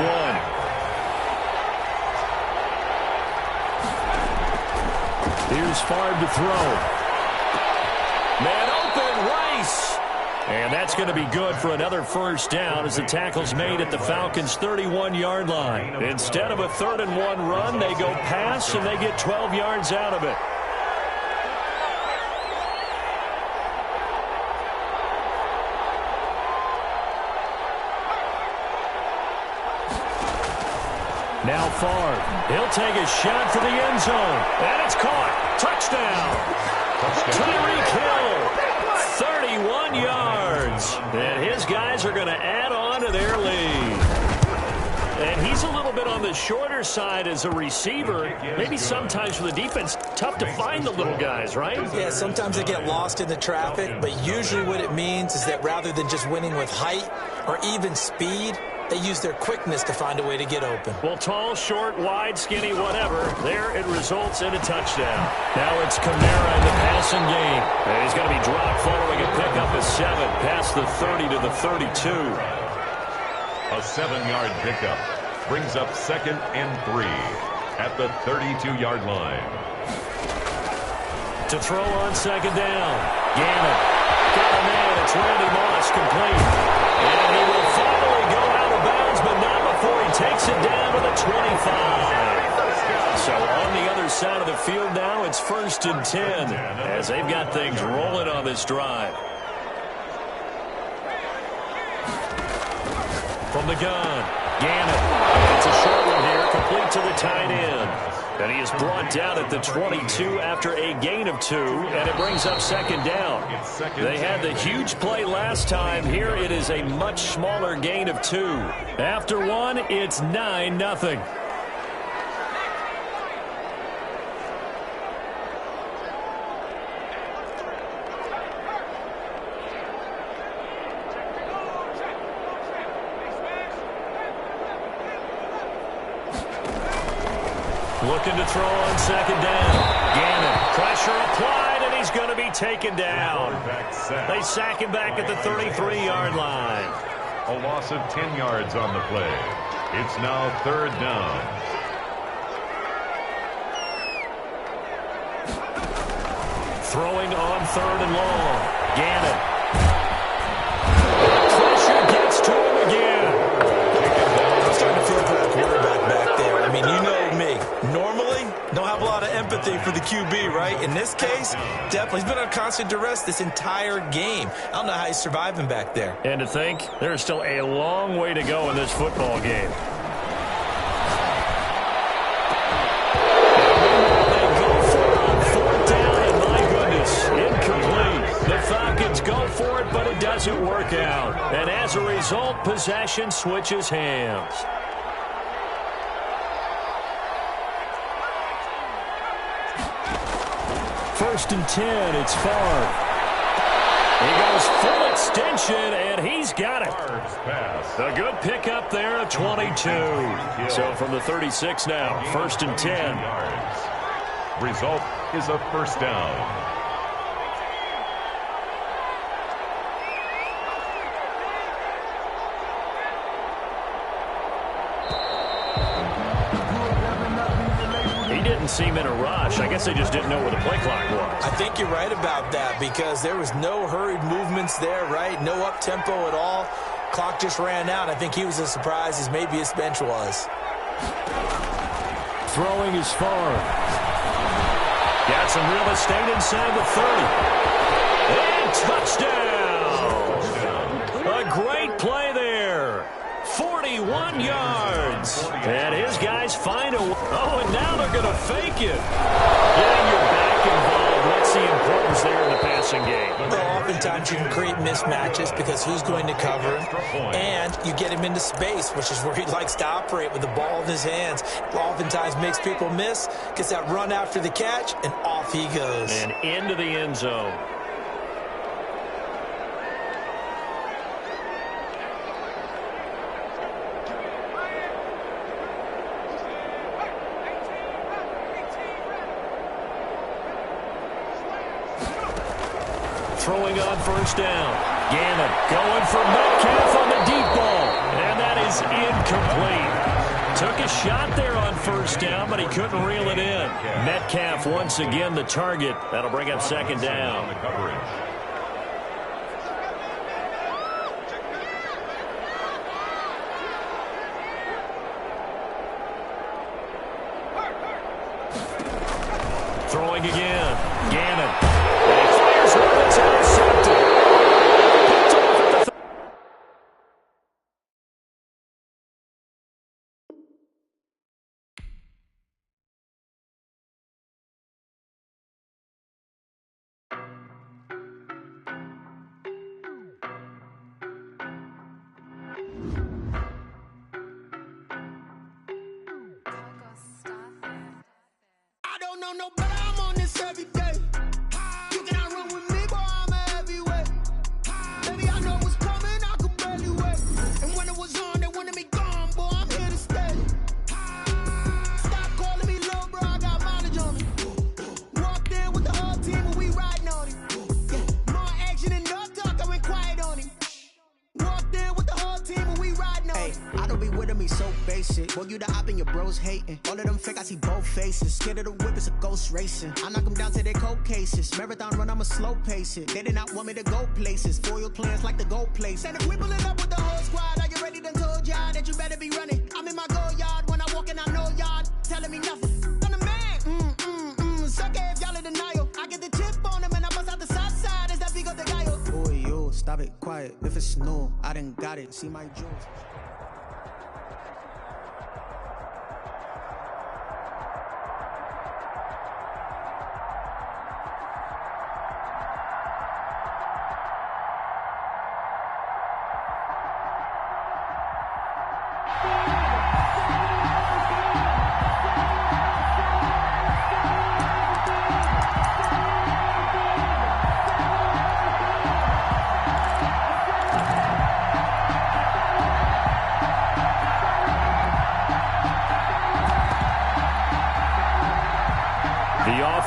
1. Here's Favre to throw. Man open, Rice. And that's going to be good for another 1st down as the tackle's made at the Falcons' 31-yard line. Instead of a 3rd and 1 run, they go pass, and they get 12 yards out of it. Now Favre. He'll take a shot for the end zone. And it's caught. Touchdown. Tyreek Hill. 31 yards. And his guys are going to add on to their lead. And he's a little bit on the shorter side as a receiver. Maybe sometimes for the defense, tough to find the little guys, right? Yeah, sometimes they get lost in the traffic, but usually what it means is that rather than just winning with height or even speed, they use their quickness to find a way to get open. Well, tall, short, wide, skinny, whatever. There it results in a touchdown. Now it's Kamara in the passing game. And he's going to be dropped following a pickup of 7 past the 30 to the 32. A 7-yard pickup brings up 2nd and 3 at the 32-yard line. To throw on 2nd down. Gannon. Got a man. It's Randy Moss complete. And he will finally go out of bounds, but not before he takes it down to the 25. So on the other side of the field now, it's 1st and 10 as they've got things rolling on this drive. From the gun, Gannon. It's a short one here, complete to the tight end. And he is brought down at the 22 after a gain of 2, and it brings up 2nd down. They had the huge play last time. Here it is a much smaller gain of 2. After 1, it's 9-0. Looking to throw on 2nd down. Gannon, pressure applied, and he's going to be taken down. They sack him back at the 33-yard line. A loss of 10 yards on the play. It's now 3rd down. Throwing on 3rd and long. Gannon. Pressure gets to him again. I'm starting to feel for that quarterback back there. I mean, you know me. Normally, don't have a lot of empathy for the QB, right? In this case, definitely. He's been under constant duress this entire game. I don't know how he's surviving back there. And to think, there's still a long way to go in this football game. They go for it on 4th down, and my goodness, incomplete. The Falcons go for it, but it doesn't work out. And as a result, possession switches hands. First and 10, it's Favre. He goes full extension, and he's got it. A good pickup there at 22. So from the 36 now, 1st and 10. Result is a first down. Didn't seem in a rush. I guess they just didn't know where the play clock was. I think you're right about that because there was no hurried movements there, right? No up-tempo at all. Clock just ran out. I think he was as surprised as maybe his bench was. Throwing is far. Got some real estate inside the 30. And touchdown! A great play there. 41 yards. And his guys find a... Oh, and now they're going to fake it. Getting your back involved. What's the importance there in the passing game? Well, oftentimes you can create mismatches because who's going to cover him? And you get him into space, which is where he likes to operate with the ball in his hands. Oftentimes makes people miss, gets that run after the catch, and off he goes. And into the end zone. Throwing on first down. Gannon going for Metcalf on the deep ball. And that is incomplete. Took a shot there on first down, but he couldn't reel it in. Metcalf once again the target. That'll bring up 2nd down. Throwing again. Gannon. It's intercepted. Picked off at the I don't know no better, I'm on this every day. You cannot run with me, boy, I'm a heavyweight. Baby, I know what's coming, I could barely wait. And when it was on, they wanted me gone, boy, I'm here to stay. Stop calling me little bro, I got mileage on me. Walked in with the whole team and we riding on him. More action and no talk, I went quiet on him. Walked in with the whole team and we riding on him. I don't be with him, he's so basic. Boy, you the op and your bros hating. All of them fake, I see both faces. Scared of the whip, it's a ghost racing. I knock them down to their cold cases. Marathon run, I'ma slow pace it. They did not want me to go places. Foil plans like the go place. And if we pulling up with the whole squad, are you ready? Done told y'all that you better be running. I'm in my go yard. When I walk in, I know y'all telling me nothing. I'm the man. Suck it if y'all in denial. I get the chip on them and I bust out the south side. Is that Vigo the guy? Oh, yo, stop it, quiet. If it's snow, I done got it. See my jewels.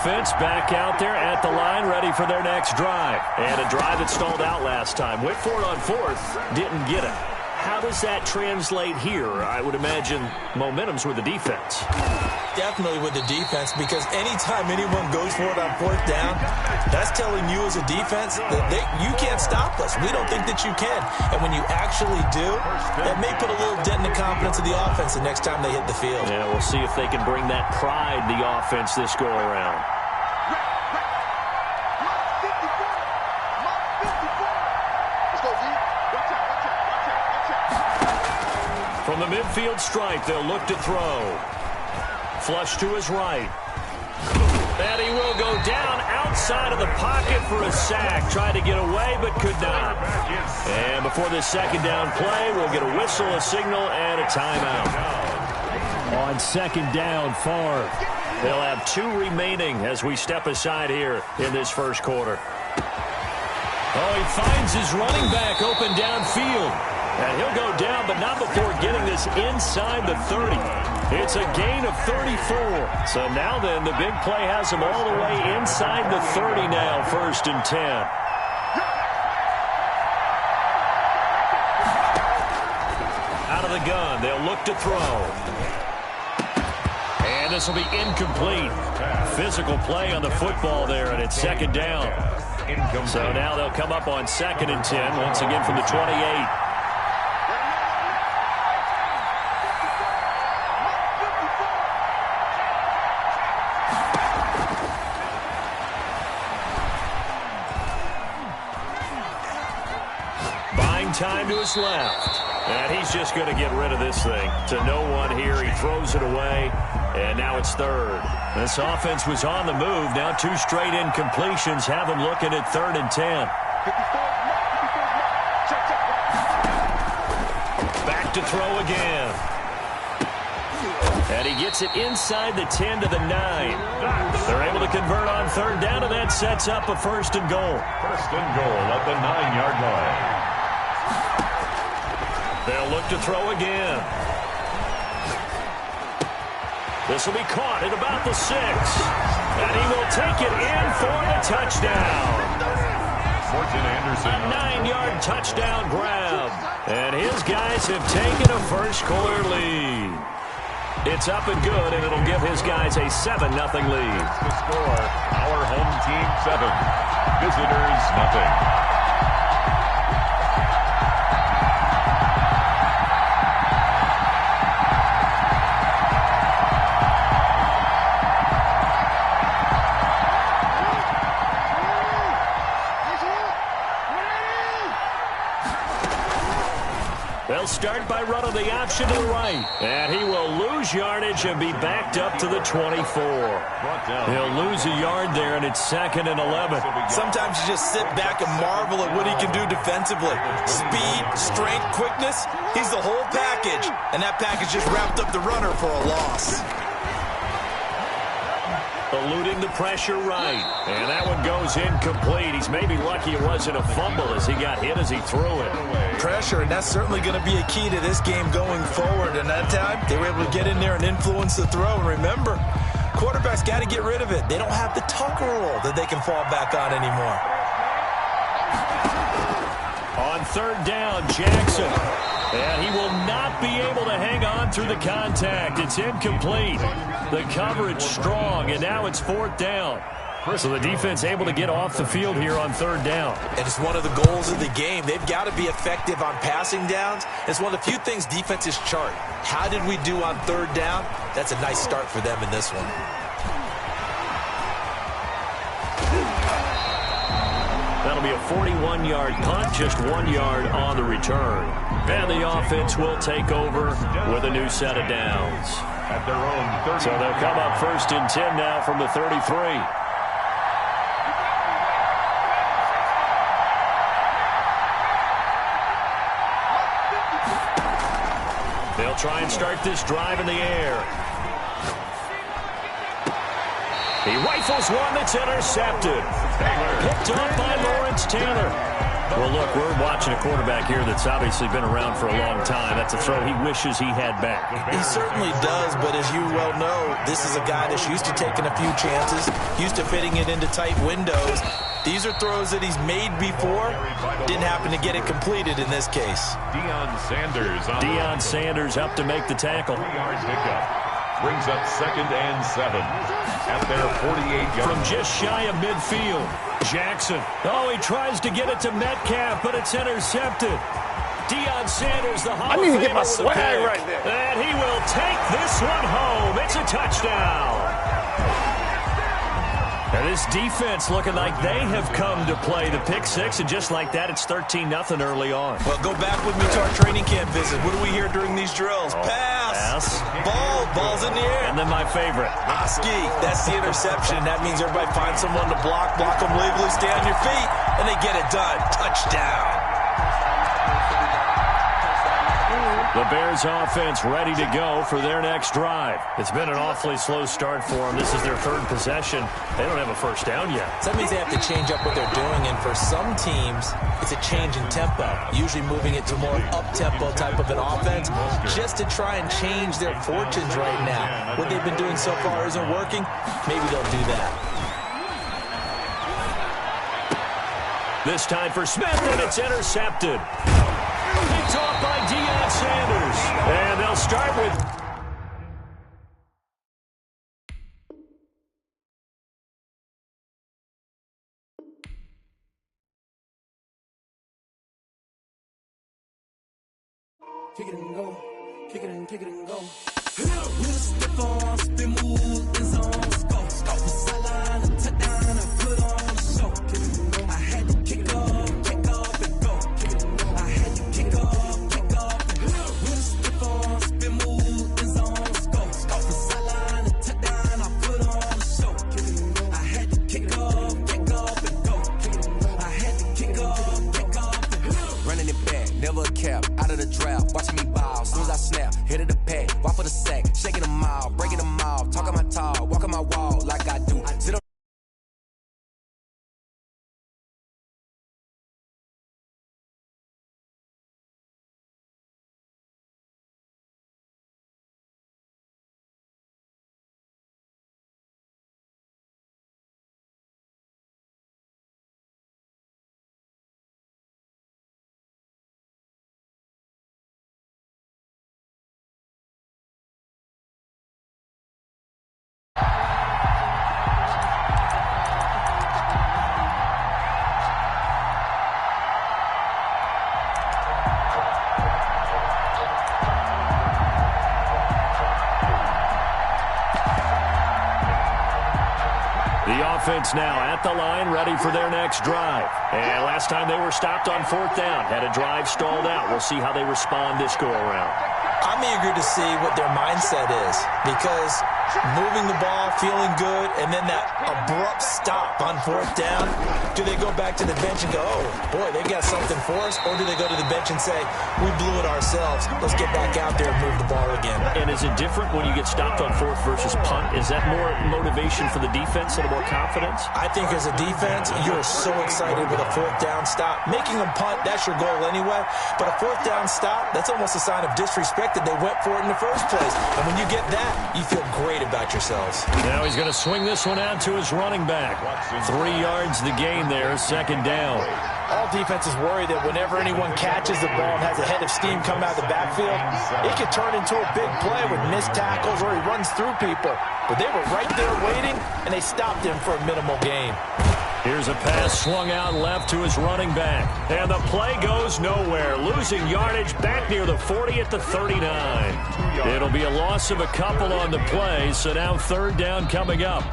Offense back out there at the line, ready for their next drive. And a drive that stalled out last time. Went for it on 4th, didn't get it. How does that translate here? I would imagine momentum's with the defense. Definitely with the defense, because anytime anyone goes for it on 4th down, that's telling you as a defense that you can't stop us. We don't think that you can. And when you actually do, that may put a little dent in the confidence of the offense the next time they hit the field. Yeah, we'll see if they can bring that pride in the offense this go around. From the midfield stripe, they'll look to throw. Flush to his right. And he will go down outside of the pocket for a sack. Tried to get away, but could not. And before this 2nd down play, we'll get a whistle, a signal, and a timeout. On 2nd down, Favre. They'll have 2 remaining as we step aside here in this 1st quarter. Oh, he finds his running back open downfield. And he'll go down, but not before getting this inside the 30. It's a gain of 34. So now then, the big play has him all the way inside the 30 now, 1st and 10. Out of the gun, they'll look to throw. And this will be incomplete. Physical play on the football there, and it's 2nd down. So now they'll come up on 2nd and 10, once again from the 28. Buying time to his left. And he's just going to get rid of this thing. To no one here. He throws it away. And now it's 3rd. This offense was on the move. Now 2 straight incompletions have him looking at 3rd and 10. Back to throw again. And he gets it inside the 10 to the 9. They're able to convert on 3rd down, and that sets up a 1st and goal. 1st and goal at the 9-yard line. They'll look to throw again. This will be caught at about the 6. And he will take it in for the touchdown. A 9-yard touchdown grab. And his guys have taken a first-quarter lead. It's up and good, and it'll give his guys a 7-0 lead. The score, our home team 7, visitors nothing. They'll start by running the option to the right. And he will lose yardage and be backed up to the 24. He'll lose a yard there, and it's 2nd and 11. Sometimes you just sit back and marvel at what he can do defensively. Speed, strength, quickness, he's the whole package. And that package just wrapped up the runner for a loss. Eluding the pressure right. And that one goes incomplete. He's maybe lucky it wasn't a fumble as he got hit as he threw it. Pressure, and that's certainly going to be a key to this game going forward. And that time, they were able to get in there and influence the throw. And remember, quarterbacks got to get rid of it. They don't have the Tucker rule that they can fall back on anymore. On 3rd down, Jackson. And he will not be able to hang on through the contact. It's incomplete. The coverage strong, and now it's 4th down. So the defense able to get off the field here on 3rd down. And it's one of the goals of the game. They've got to be effective on passing downs. It's one of the few things defenses chart. How did we do on 3rd down? That's a nice start for them in this one. That'll be a 41-yard punt, just 1 yard on the return. And the offense will take over with a new set of downs. At their own 30. So they'll come up 1st and 10 now from the 33. They'll try and start this drive in the air. He rifles one that's intercepted. Picked up by Lawrence Taylor. Well, look, we're watching a quarterback here that's obviously been around for a long time. That's a throw he wishes he had back. He certainly does, but as you well know, this is a guy that's used to taking a few chances, used to fitting it into tight windows. These are throws that he's made before. Didn't happen to get it completed in this case. Deion Sanders up to make the tackle. 3-yard pickup. Brings up 2nd and 7 at their 48-yard. From just shy of midfield, Jackson. Oh, he tries to get it to Metcalf, but it's intercepted. Deion Sanders, the Hall of Famer, I need to get my swag right there. And he will take this one home. It's a touchdown. And this defense looking like they have come to play the pick six, and just like that, it's 13-0 early on. Well, go back with me to our training camp visit. What do we hear during these drills? Pass. Ball's in the air. And then my favorite. Ski. That's the interception. That means everybody finds someone to block them legally, stay on your feet, and they get it done. Touchdown. The Bears offense ready to go for their next drive. It's been an awfully slow start for them. This is their third possession. They don't have a first down yet. So that means they have to change up what they're doing, and for some teams, it's a change in tempo, usually moving it to more up-tempo type of an offense just to try and change their fortunes right now. What they've been doing so far isn't working. Maybe they'll do that. This time for Smith, and it's intercepted. Picked off by Deion Sanders. And they'll start with... Kick it and go. Kick it and go. We'll step on, spin, move, in zone, scope. Stop the sideline, and touchdown, and put on a show. Kick it and go. I had to kick off and go. Kick it and go. I had to kick off and go. We'll step on, spin, move, in zone, scope. Stop the sideline, and touchdown, I put on a show. Kick it and go. I had to kick off and go. Kick it and go. I had to kick off and go. Running it back, never a cap, out of the draft, watching me ball, soon as I snap, hit of the pack, walk for the sack, shaking them all, breaking them all, talking my talk, walking my wall like I do, sit up. Offense now at the line, ready for their next drive. And last time they were stopped on fourth down, had a drive stalled out. We'll see how they respond this go-around. I'm eager to see what their mindset is, because moving the ball, feeling good, and then that abrupt stop on fourth down, do they go back to the bench and go, oh, boy, they got something for us, or do they go to the bench and say, we blew it ourselves, let's get back out there and move the ball again? And is it different when you get stopped on fourth versus punt? Is that more motivation for the defense, a little more confidence? I think as a defense, you're so excited with a fourth down stop. Making them punt, that's your goal anyway, but a fourth down stop, that's almost a sign of disrespect that they went for it in the first place. And when you get that, you feel great about yourselves. Now he's going to swing this one out to his running back. 3 yards the gain there, second down. All defenses worry that whenever anyone catches the ball and has a head of steam come out of the backfield, it could turn into a big play with missed tackles or he runs through people. But they were right there waiting, and they stopped him for a minimal gain. Here's a pass swung out left to his running back. And the play goes nowhere. Losing yardage back near the 40 at the 39. It'll be a loss of a couple on the play, so now third down coming up.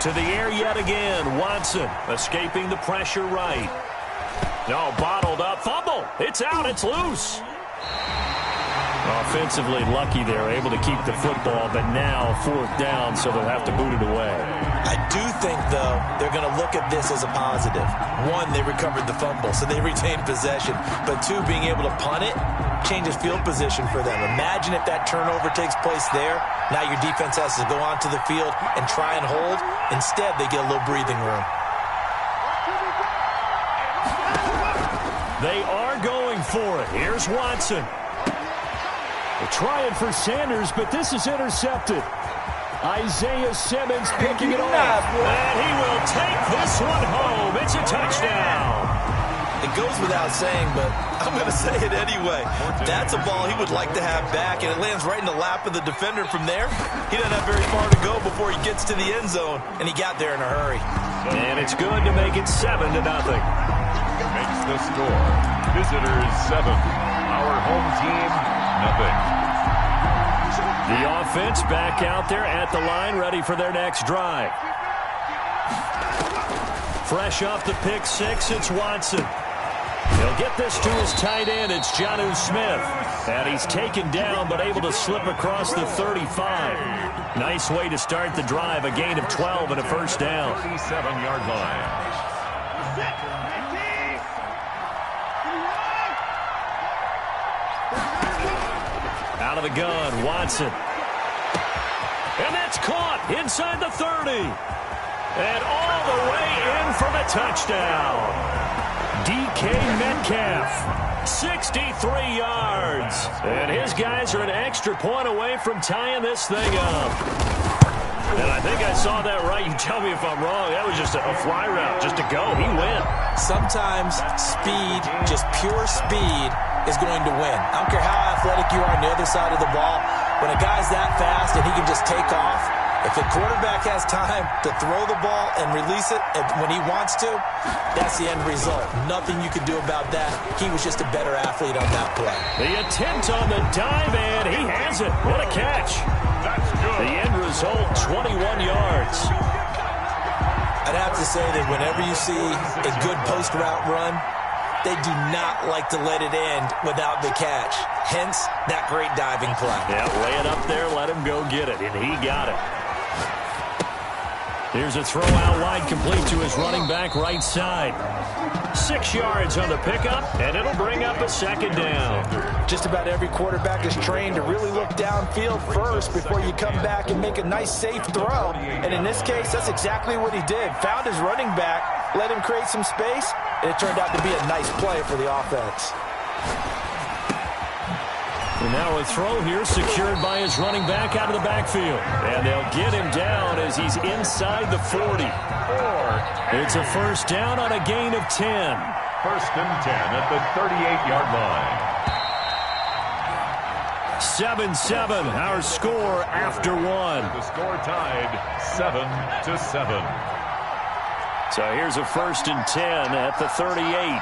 To the air yet again. Watson escaping the pressure right. No, bottled up. Fumble. It's out. It's loose. Offensively lucky they're able to keep the football, but now fourth down, so they'll have to boot it away. I do think, though, they're going to look at this as a positive. One, they recovered the fumble, so they retained possession. But two, being able to punt it changes field position for them. Imagine if that turnover takes place there. Now your defense has to go onto the field and try and hold. Instead, they get a little breathing room. They are going for it. Here's Watson. They're trying for Sanders, but this is intercepted. Isaiah Simmons picking it off. And he will take this one home. It's a touchdown. It goes without saying, but I'm going to say it anyway. That's a ball he would like to have back, and it lands right in the lap of the defender from there. He doesn't have very far to go before he gets to the end zone, and he got there in a hurry. And it's good to make it 7-0. Makes the score. Visitors 7. Our home team, nothing. The offense back out there at the line, ready for their next drive. Fresh off the pick six, it's Watson. He'll get this to his tight end. It's Jonnu Smith. And he's taken down but able to slip across the 35. Nice way to start the drive. A gain of 12 and a first down. 37-yard line. Out of the gun, Watson. And that's caught inside the 30. And all the way in for the touchdown. DK Metcalf, 63 yards. And his guys are an extra point away from tying this thing up. And I think I saw that right. You tell me if I'm wrong. That was just a fly route, just to go. He win. Sometimes speed, just pure speed, is going to win. I don't care how athletic you are on the other side of the ball. When a guy's that fast and he can just take off, if the quarterback has time to throw the ball and release it when he wants to, that's the end result. Nothing you can do about that. He was just a better athlete on that play. The attempt on the dive, and he has it. What a catch. That's good. The end result, 21 yards. I'd have to say that whenever you see a good post route run, they do not like to let it end without the catch. Hence, that great diving play. Yeah, lay it up there, let him go get it, and he got it. Here's a throw out wide, complete to his running back right side. 6 yards on the pickup, and it'll bring up a second down. Just about every quarterback is trained to really look downfield first before you come back and make a nice, safe throw. And in this case, that's exactly what he did. Found his running back, let him create some space, and it turned out to be a nice play for the offense. And now a throw here secured by his running back out of the backfield. And they'll get him down as he's inside the 40. It's a first down on a gain of 10. First and 10 at the 38-yard line. 7-7, our score after one. The score tied 7-7. So here's a first and 10 at the 38.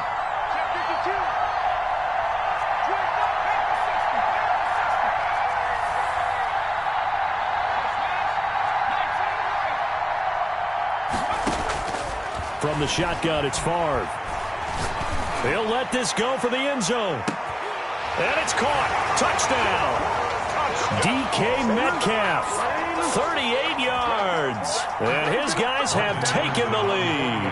From the shotgun, it's Favre. He'll let this go for the end zone. And it's caught. Touchdown. DK Metcalf, 38 yards. And his guys have taken the lead.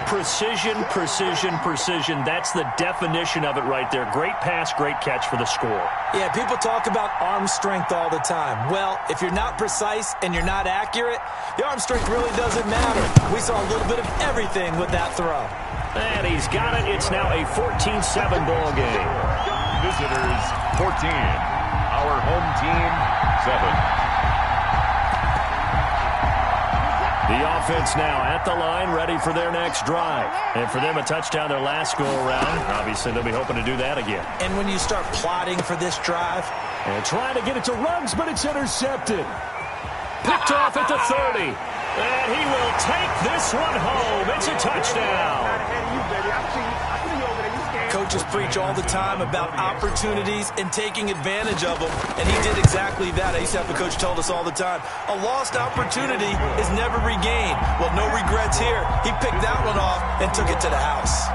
Precision, precision, precision. That's the definition of it right there. Great pass, great catch for the score. Yeah, people talk about arm strength all the time. Well, if you're not precise and you're not accurate, the arm strength really doesn't matter. We saw a little bit of everything with that throw. And he's got it. It's now a 14-7 ball game. Visitors 14. Our home team 7. The offense now at the line, ready for their next drive. And for them, a touchdown their last go-around. Obviously, they'll be hoping to do that again. And when you start plotting for this drive, and trying to get it to Ruggs, but it's intercepted. Picked off at the 30. And he will take this one home. It's a touchdown. Coaches preach all the time about opportunities and taking advantage of them, and he did exactly that. I used to have a coach told us all the time, a lost opportunity is never regained. Well, no regrets here. He picked that one off and took it to the house.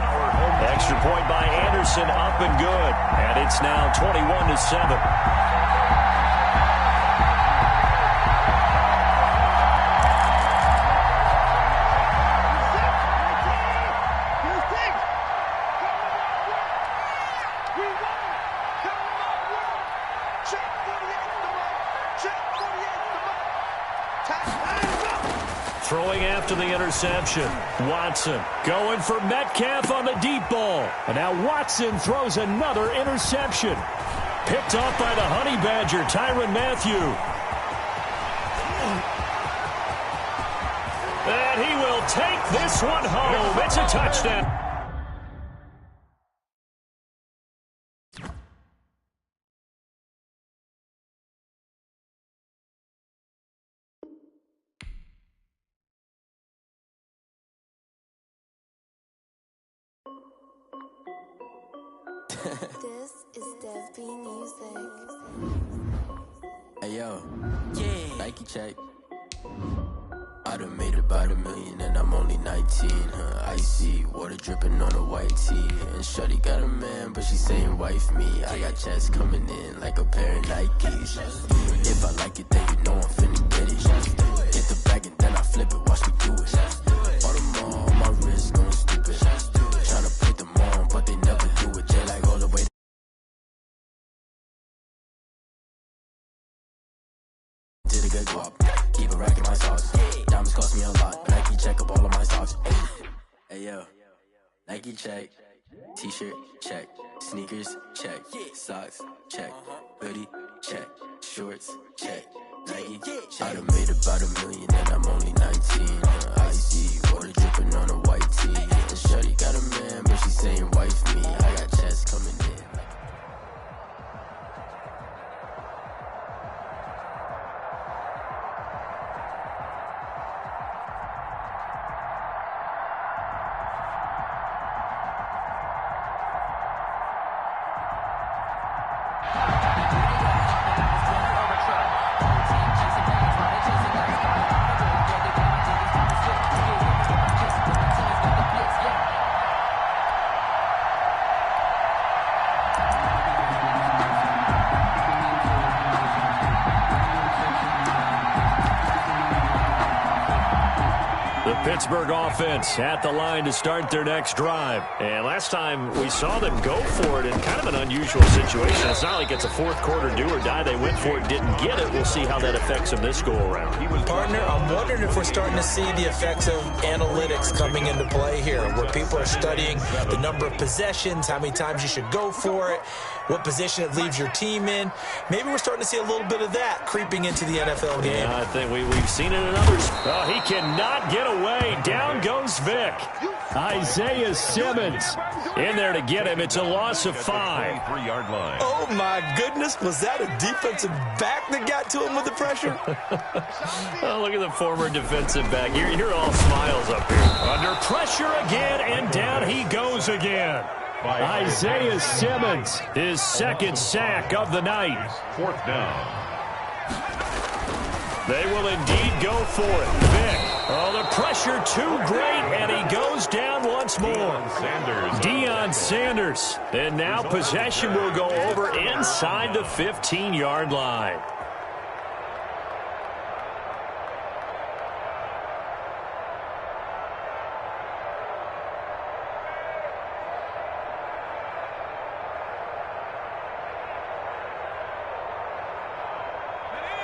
Extra point by Anderson, up and good. And it's now 21-7. Throwing after the interception. Watson going for Metcalf on the deep ball. And now Watson throws another interception. Picked off by the Honey Badger, Tyrann Mathieu. And he will take this one home. It's a touchdown. This is Dev B Music. Hey yo, yeah. Nike check. I done made about $1 million and I'm only 19. 19, icy, water dripping on a white tee. And shorty got a man, but she saying wife me. I got checks coming in like a pair of Nikes. If I like it, then you know I'm finna get it. Get the bag and then I flip it, watch me do it. Bought them all, on my wrist going stupid. Tryna put them on, but they never do it. They like all the way. Did a good job. Keep a rack in my socks. Diamonds cost me a lot. Nike check up all of my socks. Hey yo, Nike check. T-shirt check. Sneakers check. Socks check. Hoodie check. Shorts check. Nike check. I done made about $1 million and I'm only 19. Icy, water dripping on a white tee. And shorty got a man, but she saying wife me. I got checks coming in. Pittsburgh offense at the line to start their next drive. And last time we saw them go for it in kind of an unusual situation. It's not like it's a fourth quarter do or die. They went for it, didn't get it. We'll see how that affects them this go around. Partner, I'm wondering if we're starting to see the effects of analytics coming into play here, where people are studying the number of possessions, how many times you should go for it, what position it leaves your team in. Maybe we're starting to see a little bit of that creeping into the NFL game. Yeah, I think we've seen it in others. Oh, he cannot get away. Down goes Vic. Isaiah Simmons in there to get him. It's a loss of 5. 3-yard line. Oh, my goodness. Was that a defensive back that got to him with the pressure? Oh, look at the former defensive back. You're all smiles up here. Under pressure again, and down he goes again. Isaiah Simmons, his second sack of the night. 4th down. They will indeed go for it. Vic. Oh, the pressure too great, and he goes down once more. Deion Sanders. And now possession will go over inside the 15-yard line.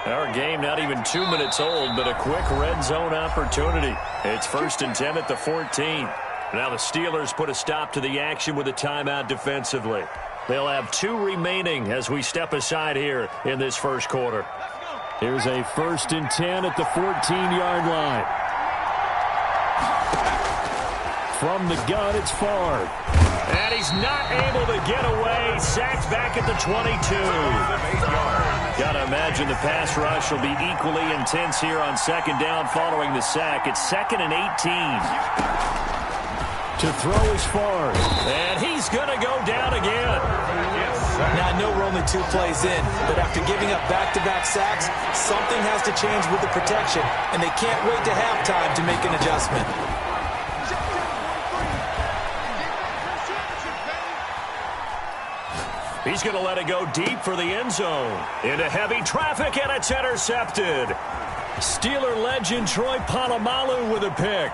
Our game not even 2 minutes old, but a quick red zone opportunity. It's 1st and 10 at the 14. Now the Steelers put a stop to the action with a timeout defensively. They'll have 2 remaining as we step aside here in this first quarter. Here's a 1st and 10 at the 14-yard line. From the gun, it's Favre. And he's not able to get away. Sacked back at the 22. Got to imagine the pass rush will be equally intense here on 2nd down following the sack. It's 2nd and 18. To throw is Favre. And he's going to go down again. Now, I know we're only 2 plays in, but after giving up back-to-back sacks, something has to change with the protection, and they can't wait to halftime to make an adjustment. He's going to let it go deep for the end zone. Into heavy traffic, and it's intercepted. Steeler legend Troy Polamalu with a pick.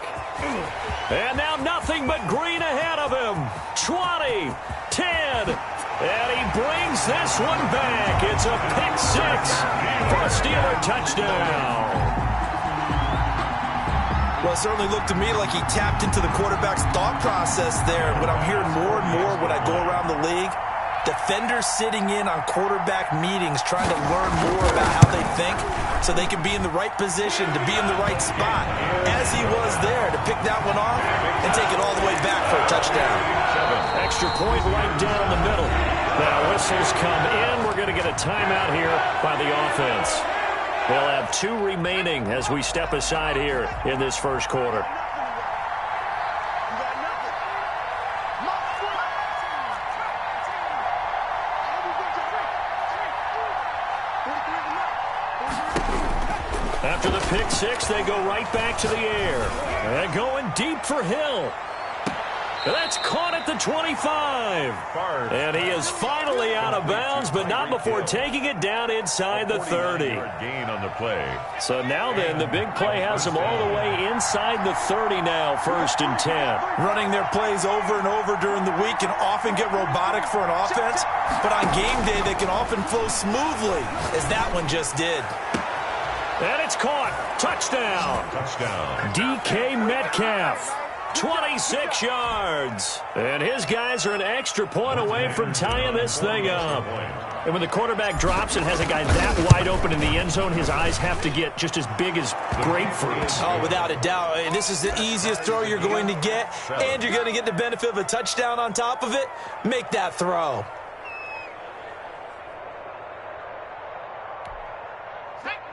And now nothing but green ahead of him. 20, 10, and he brings this one back. It's a pick 6 for a Steeler touchdown. Well, it certainly looked to me like he tapped into the quarterback's thought process there. What I'm hearing more and more when I go around the league, defenders sitting in on quarterback meetings trying to learn more about how they think so they can be in the right position to be in the right spot, as he was there to pick that one off and take it all the way back for a touchdown. Extra point right down the middle. Now whistles come in. We're going to get a timeout here by the offense. They'll have 2 remaining as we step aside here in this first quarter. After the pick six, they go right back to the air. And going deep for Hill. That's caught at the 25. And he is finally out of bounds, but not before taking it down inside the 30. Gain on the play. So now then, the big play has them all the way inside the 30 now, 1st and 10. Running their plays over and over during the week can often get robotic for an offense, but on game day, they can often flow smoothly, as that one just did. And it's caught. Touchdown. Touchdown. DK Metcalf. 26 yards. And his guys are an extra point away from tying this thing up. And when the quarterback drops and has a guy that wide open in the end zone, his eyes have to get just as big as grapefruits. Oh, without a doubt. And this is the easiest throw you're going to get, and you're going to get the benefit of a touchdown on top of it. Make that throw.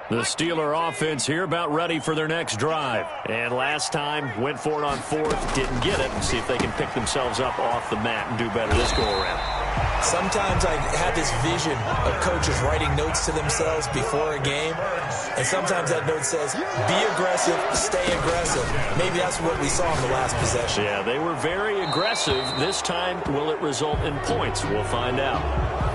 The Steeler offense here about ready for their next drive. And last time, went for it on 4th, didn't get it. See if they can pick themselves up off the mat and do better this go-around. Sometimes I have this vision of coaches writing notes to themselves before a game, and sometimes that note says, be aggressive, stay aggressive. Maybe that's what we saw in the last possession. Yeah, they were very aggressive. This time, will it result in points? We'll find out.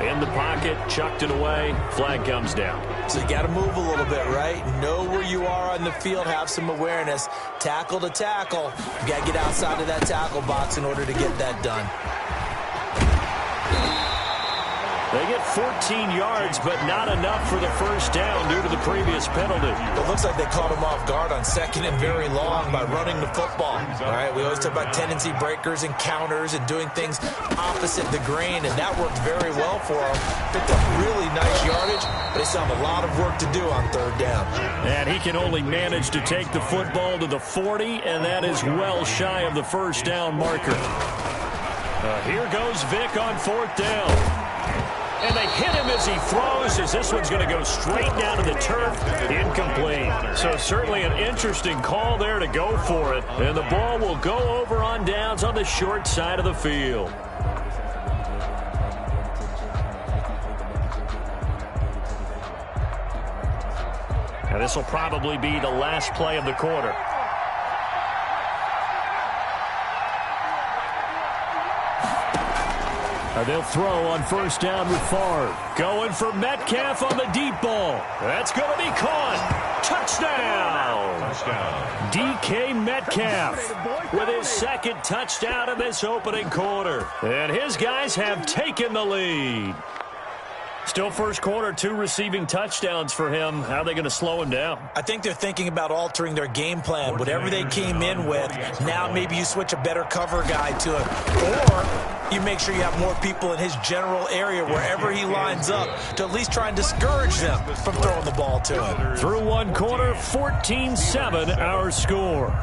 In the pocket, chucked it away, flag comes down. So you got to move a little bit, right? Know where you are on the field, have some awareness. Tackle to tackle. You got to get outside of that tackle box in order to get that done. They get 14 yards, but not enough for the first down due to the previous penalty. It looks like they caught him off guard on 2nd and very long by running the football. All right, we always talk about tendency breakers and counters and doing things opposite the grain, and that worked very well for them. Picked up really nice yardage, but they still have a lot of work to do on 3rd down. And he can only manage to take the football to the 40, and that is well shy of the first down marker. Here goes Vic on 4th down. And they hit him as he throws, as this one's going to go straight down to the turf. Incomplete. So certainly an interesting call there to go for it. And the ball will go over on downs on the short side of the field. And this will probably be the last play of the quarter. They'll throw on 1st down with Favre. Going for Metcalf on the deep ball. That's going to be caught. Touchdown. DK Metcalf with his 2nd touchdown in this opening quarter. And his guys have taken the lead. Still first quarter, 2 receiving touchdowns for him. How are they going to slow him down? I think they're thinking about altering their game plan. Whatever they came in with, now maybe you switch a better cover guy to him. Or you make sure you have more people in his general area wherever he lines up to at least try and discourage them from throwing the ball to him. Through 1 quarter, 14-7 our score.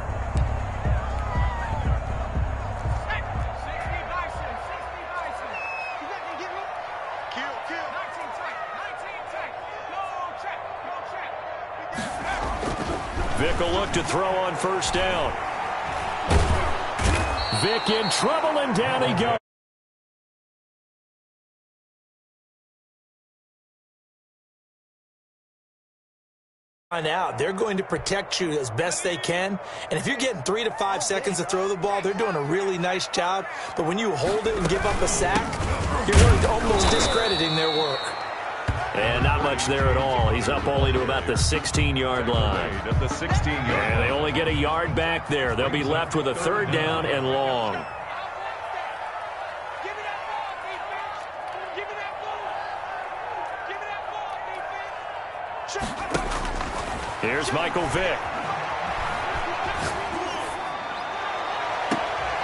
Vic will look to throw on 1st down. Vic in trouble, and down he goes. Out. They're going to protect you as best they can. And if you're getting 3 to 5 seconds to throw the ball, they're doing a really nice job. But when you hold it and give up a sack, you're really almost discrediting their work. And not much there at all. He's up only to about the 16-yard line. At the 16-yard line. And they only get a yard back there. They'll be left with a 3rd down and long. Here's Michael Vick.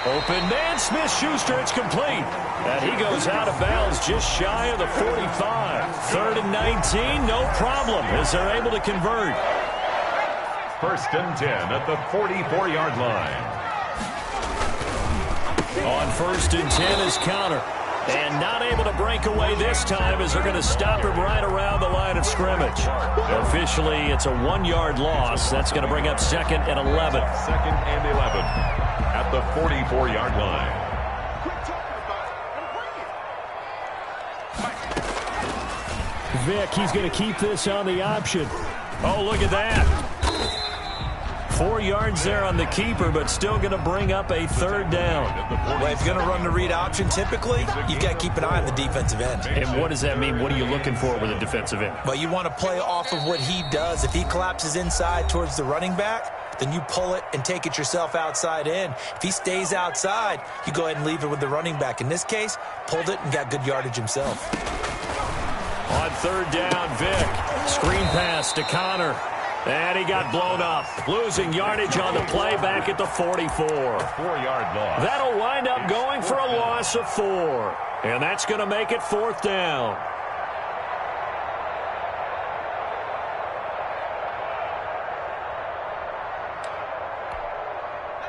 Open man, Smith-Schuster, it's complete. And he goes out of bounds just shy of the 45. 3rd and 19, no problem, as they're able to convert. 1st and 10 at the 44-yard line. On 1st and 10 is counter. And not able to break away this time as they're going to stop him right around the line of scrimmage. Officially, it's a 1-yard loss. That's going to bring up 2nd and 11. 2nd and 11 at the 44-yard line. Vic, he's going to keep this on the option. Oh, look at that. 4 yards there on the keeper, but still going to bring up a third down. Well, if you're going to run the read option, typically, you've got to keep an eye on the defensive end. And what does that mean? What are you looking for with a defensive end? Well, you want to play off of what he does. If he collapses inside towards the running back, then you pull it and take it yourself outside in. If he stays outside, you go ahead and leave it with the running back. In this case, pulled it and got good yardage himself. On third down, Vic. Screen pass to Connor. And he got blown up. Losing yardage on the play back at the 44. 4-yard loss. That'll wind up going for a loss of 4. And that's going to make it 4th down.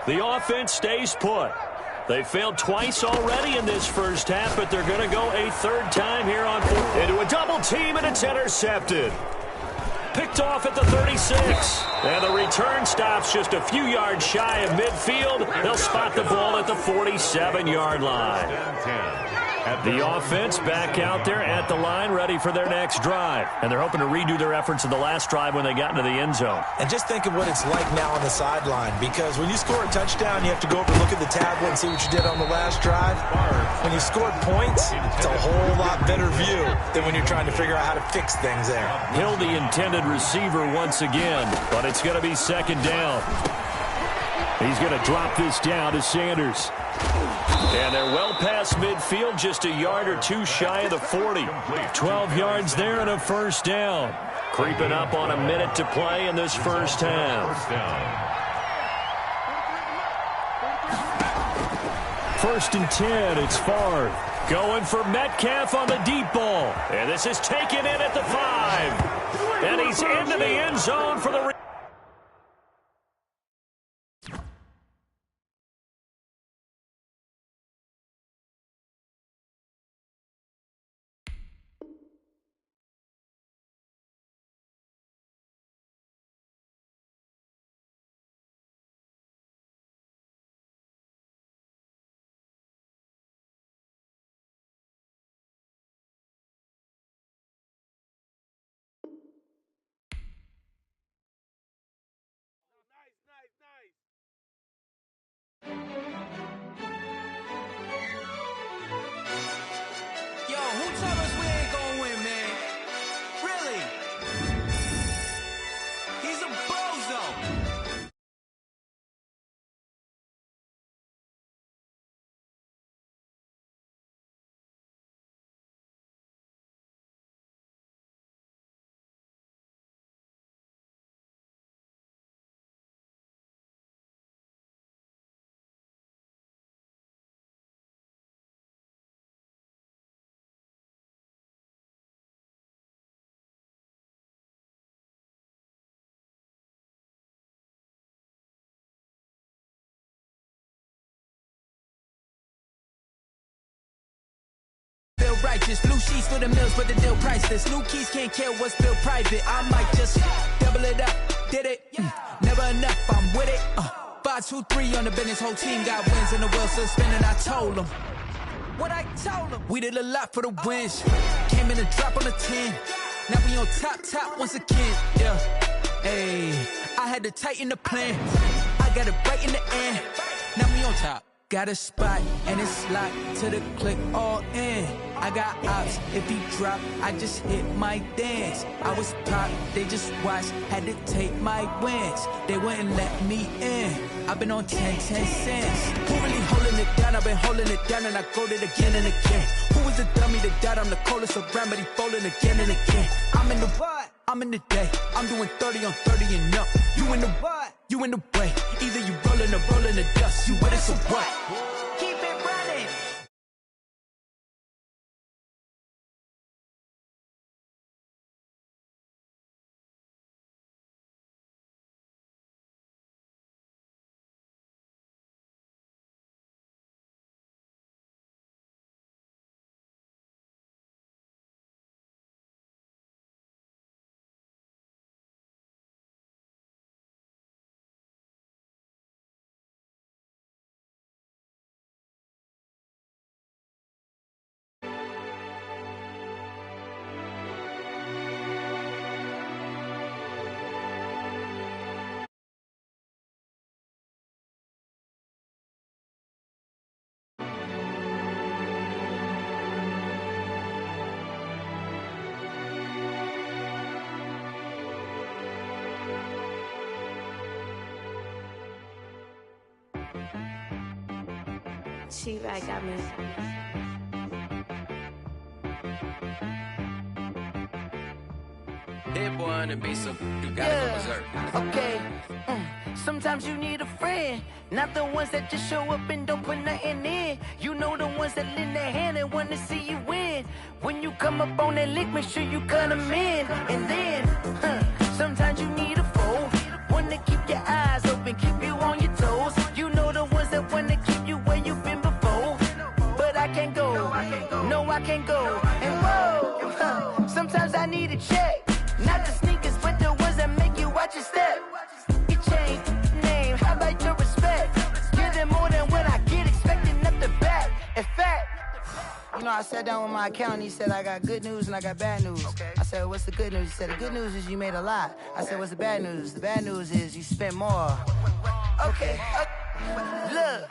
The offense stays put. They failed twice already in this first half, but they're going to go a third time here on 4th. Into a double team, and it's intercepted. Picked off at the 36. And the return stops just a few yards shy of midfield. They'll spot the ball at the 47-yard line. The offense back out there at the line, ready for their next drive. And they're hoping to redo their efforts in the last drive when they got into the end zone. And just think of what it's like now on the sideline, because when you score a touchdown, you have to go over and look at the tablet and see what you did on the last drive. When you scored points, it's a whole lot better view than when you're trying to figure out how to fix things there. Hill, the intended receiver once again, but it's going to be second down. He's going to drop this down to Sanders. And they're well past midfield, just a yard or two shy of the 40. 12 yards there and a first down. Creeping up on a minute to play in this first half. First and 10, it's Favre. Going for Metcalf on the deep ball. And this is taken in at the 5. And he's into the end zone for the... Yo, who told us we ain't gonna win, man? Really? He's a bozo. Feel righteous, blue sheets for the mills, but the deal priceless. New keys can't care what's built private. I might just double it up, did it? Never enough, I'm with it. 5, 2, 3 on the business, whole team got wins and the wheels still spinning. I told them what I told them. We did a lot for the wins. Came in and drop on the 10. Now we on top once again. Yeah, hey, I had to tighten the plan. I got it right in the end. Now we on top. Got a spot and it's locked to the click all in. I got ops, if he drop, I just hit my dance. I was top, they just watched, had to take my wins. They wouldn't let me in. I've been on 10 cents. Who really holding it down? I've been holding it down and I go it again and again. Who was the dummy that died? I'm the coldest around, but he folding again and again. I'm in the what? I'm in the day. I'm doing 30 on 30 and up. You in the what? You in the way. Either you rolling or rolling the dust. You with it, so what? She-Bag got me. Hit boy on the beat, so you gotta go berserk. Okay. Sometimes you need a friend, not the ones that just show up and don't put nothing in. You know the ones that lend their hand and want to see you win. When you come up on that lick, make sure you cut them in. And then, sometimes you need a foe, one to keep your eyes open, keep you on your toes. You know the ones that want to keep you where you've been before. But I can't go, no I can't go. And whoa, sometimes I need a check. Not the sneakers, but the ones that make you watch your step. You change name, how about your respect? Give them more than what I get, expecting nothing back. In fact, you know, I sat down with my accountant, he said, I got good news and I got bad news. I said, what's the good news? He said, the good news is you made a lot. I said, what's the bad news? The bad news is you spent more. Okay. Look,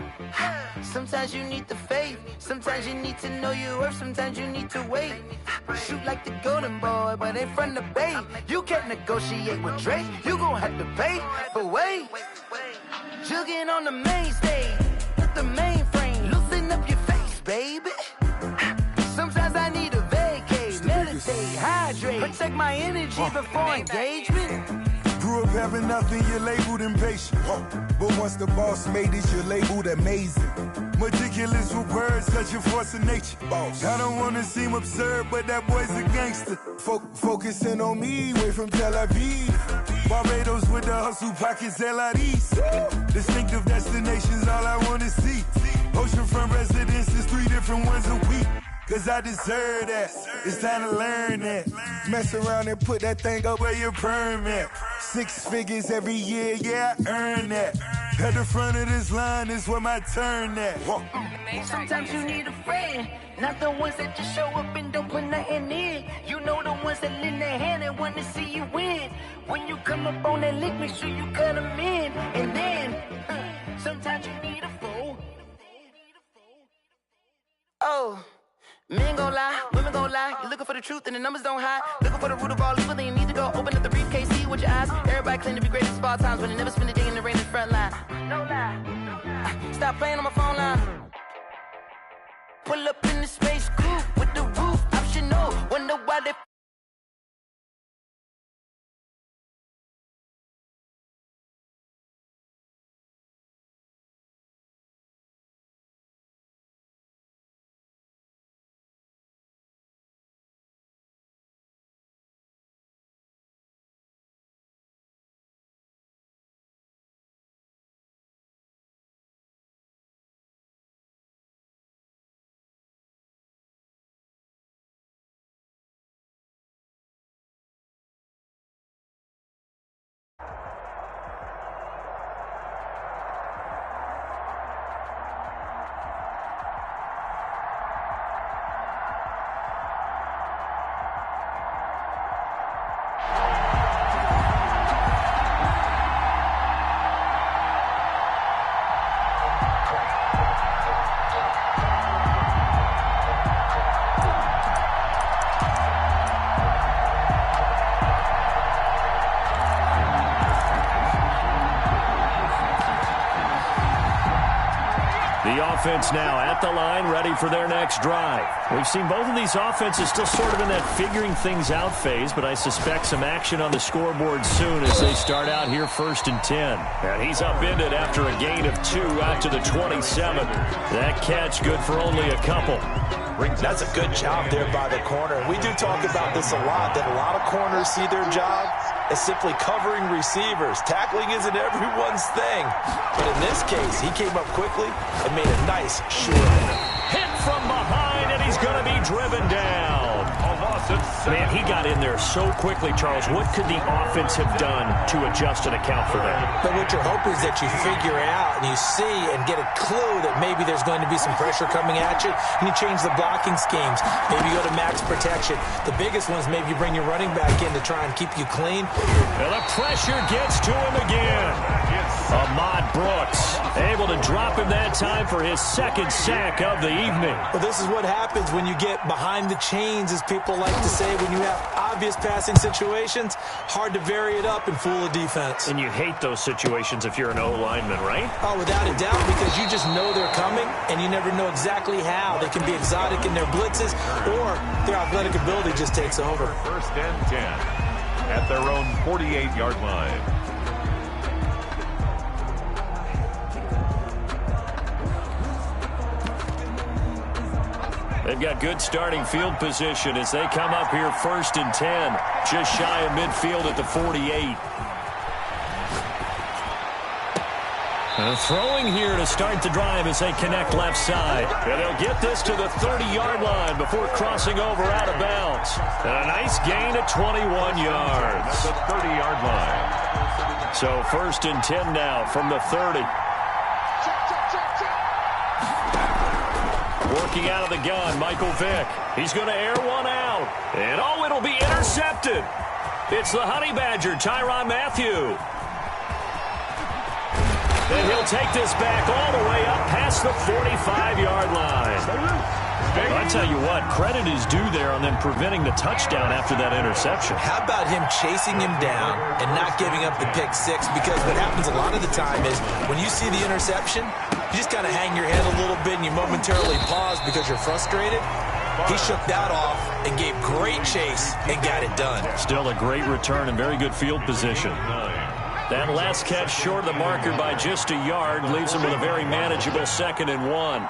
sometimes you need the faith, sometimes you need to know your worth, sometimes you need to wait. Shoot like the golden boy, but ain't from the bay. You can't negotiate with Drake, you gon' have to pay. But wait, jugging on the main stage, with the mainframe, loosen up your face, baby. Sometimes I need a vacate, meditate, hydrate, protect my energy before engagement. Grew up having nothing, you're labeled impatient. But once the boss made it, you're labeled amazing. Meticulous with words, such a force of nature. I don't wanna seem absurd, but that boy's a gangster. Focusing on me, way from Tel Aviv. Barbados with the hustle pockets, LIDs. Distinctive destinations, all I wanna see. Oceanfront residences, 3 different ones a week. Cause I deserve that, it's time to learn that. Mess around and put that thing up where your permit. 6 figures every year, yeah, I earn that. At the front of this line is where my turn at. Sometimes you need a friend, not the ones that just show up and don't put nothing in. You know the ones that lend their hand and want to see you win. When you come up on that lick, make sure you cut them in. And then, sometimes you need a foe. Oh. Men gon' lie, women gon' lie. You're looking for the truth and the numbers don't hide. Looking for the root of all evil, then you need to go open up the briefcase, see with your eyes. Everybody claim to be great at small times, but they never spend a day in the rain in the front line. No lie. Stop playing on my phone line. Pull up in the space coupe with the roof optional. Wonder why they Offense now at the line, ready for their next drive. We've seen both of these offenses still sort of in that figuring things out phase, but I suspect some action on the scoreboard soon as they start out here 1st and 10. And he's upended after a gain of 2 out to the 27. That catch good for only a couple. That's a good job there by the corner. We do talk about this a lot, that a lot of corners see their job as simply covering receivers. Tackling isn't everyone's thing. But in this case, he came up quickly and made a nice short. Hit from behind, and he's going to be driven down. Man, he got in there so quickly, Charles. What could the offense have done to adjust and account for that? But what you're hoping is that you figure out and you see and get a clue that maybe there's going to be some pressure coming at you, and you change the blocking schemes. Maybe you go to max protection. The biggest ones, maybe you bring your running back in to try and keep you clean. And the pressure gets to him again. Ahmad Brooks Able to drop him that time for his second sack of the evening. Well, this is what happens when you get behind the chains, as people like to say. When you have obvious passing situations, hard to vary it up and fool a defense. And you hate those situations if you're an O-lineman, right? Oh, without a doubt, because you just know they're coming, and you never know exactly how. They can be exotic in their blitzes, or their athletic ability just takes over. First and 10 at their own 48-yard line. They've got good starting field position as they come up here first and 10. Just shy of midfield at the 48. Throwing here to start the drive as they connect left side. And they'll get this to the 30-yard line before crossing over out of bounds. And a nice gain at 21 yards. The 30-yard line. So first and 10 now from the 30. Working out of the gun, Michael Vick. He's going to air one out. And, oh, it'll be intercepted. It's the Honey Badger, Tyrann Mathieu. And he'll take this back all the way up past the 45-yard line. I tell you what, credit is due there on them preventing the touchdown after that interception. How about him chasing him down and not giving up the pick six? Because what happens a lot of the time is when you see the interception, you just kind of hang your head a little bit and you momentarily pause because you're frustrated. He shook that off and gave great chase and got it done. Still a great return and very good field position. That last catch short of the marker by just a yard leaves him with a very manageable 2nd and 1.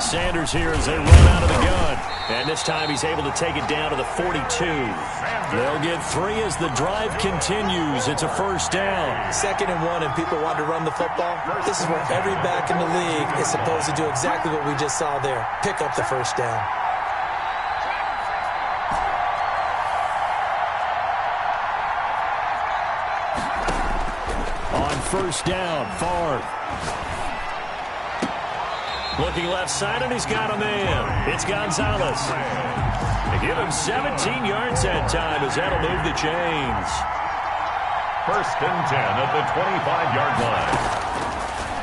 Sanders here as they run out of the gun. And this time he's able to take it down to the 42. They'll get 3 as the drive continues. It's a first down. 2nd and 1 and people want to run the football. This is where every back in the league is supposed to do exactly what we just saw there. Pick up the first down. On first down, Favre. Looking left side, and he's got a man. It's Gonzalez. They give him 17 yards that time as that'll move the chains. First and 10 at the 25-yard line.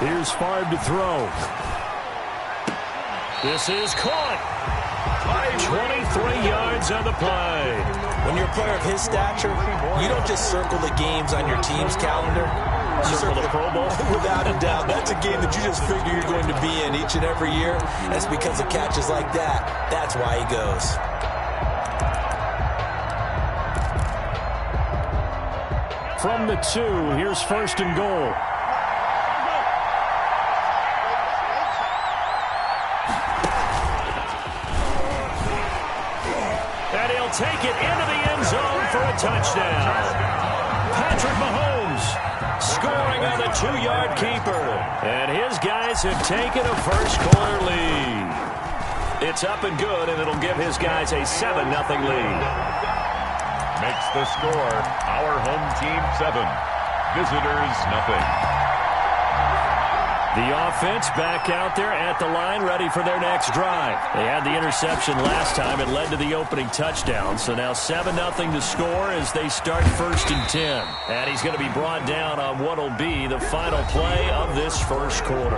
Here's Favre to throw. This is caught. 23 yards on the play. When you're a player of his stature, you don't just circle the games on your team's calendar. You circle the Pro Bowl? Without a doubt. That's a game that you just figure you're going to be in each and every year. That's because of catches like that. That's why he goes. From the 2, here's first and goal. And he'll take it into the end zone for a touchdown. Patrick Mahomes scoring on the 2-yard keeper. And his guys have taken a first-quarter lead. It's up and good, and it'll give his guys a 7-0 lead. Makes the score our home team 7, visitors nothing. The offense back out there at the line, ready for their next drive. They had the interception last time. It led to the opening touchdown. So now 7-0 to score as they start first and 10. And he's going to be brought down on what will be the final play of this first quarter.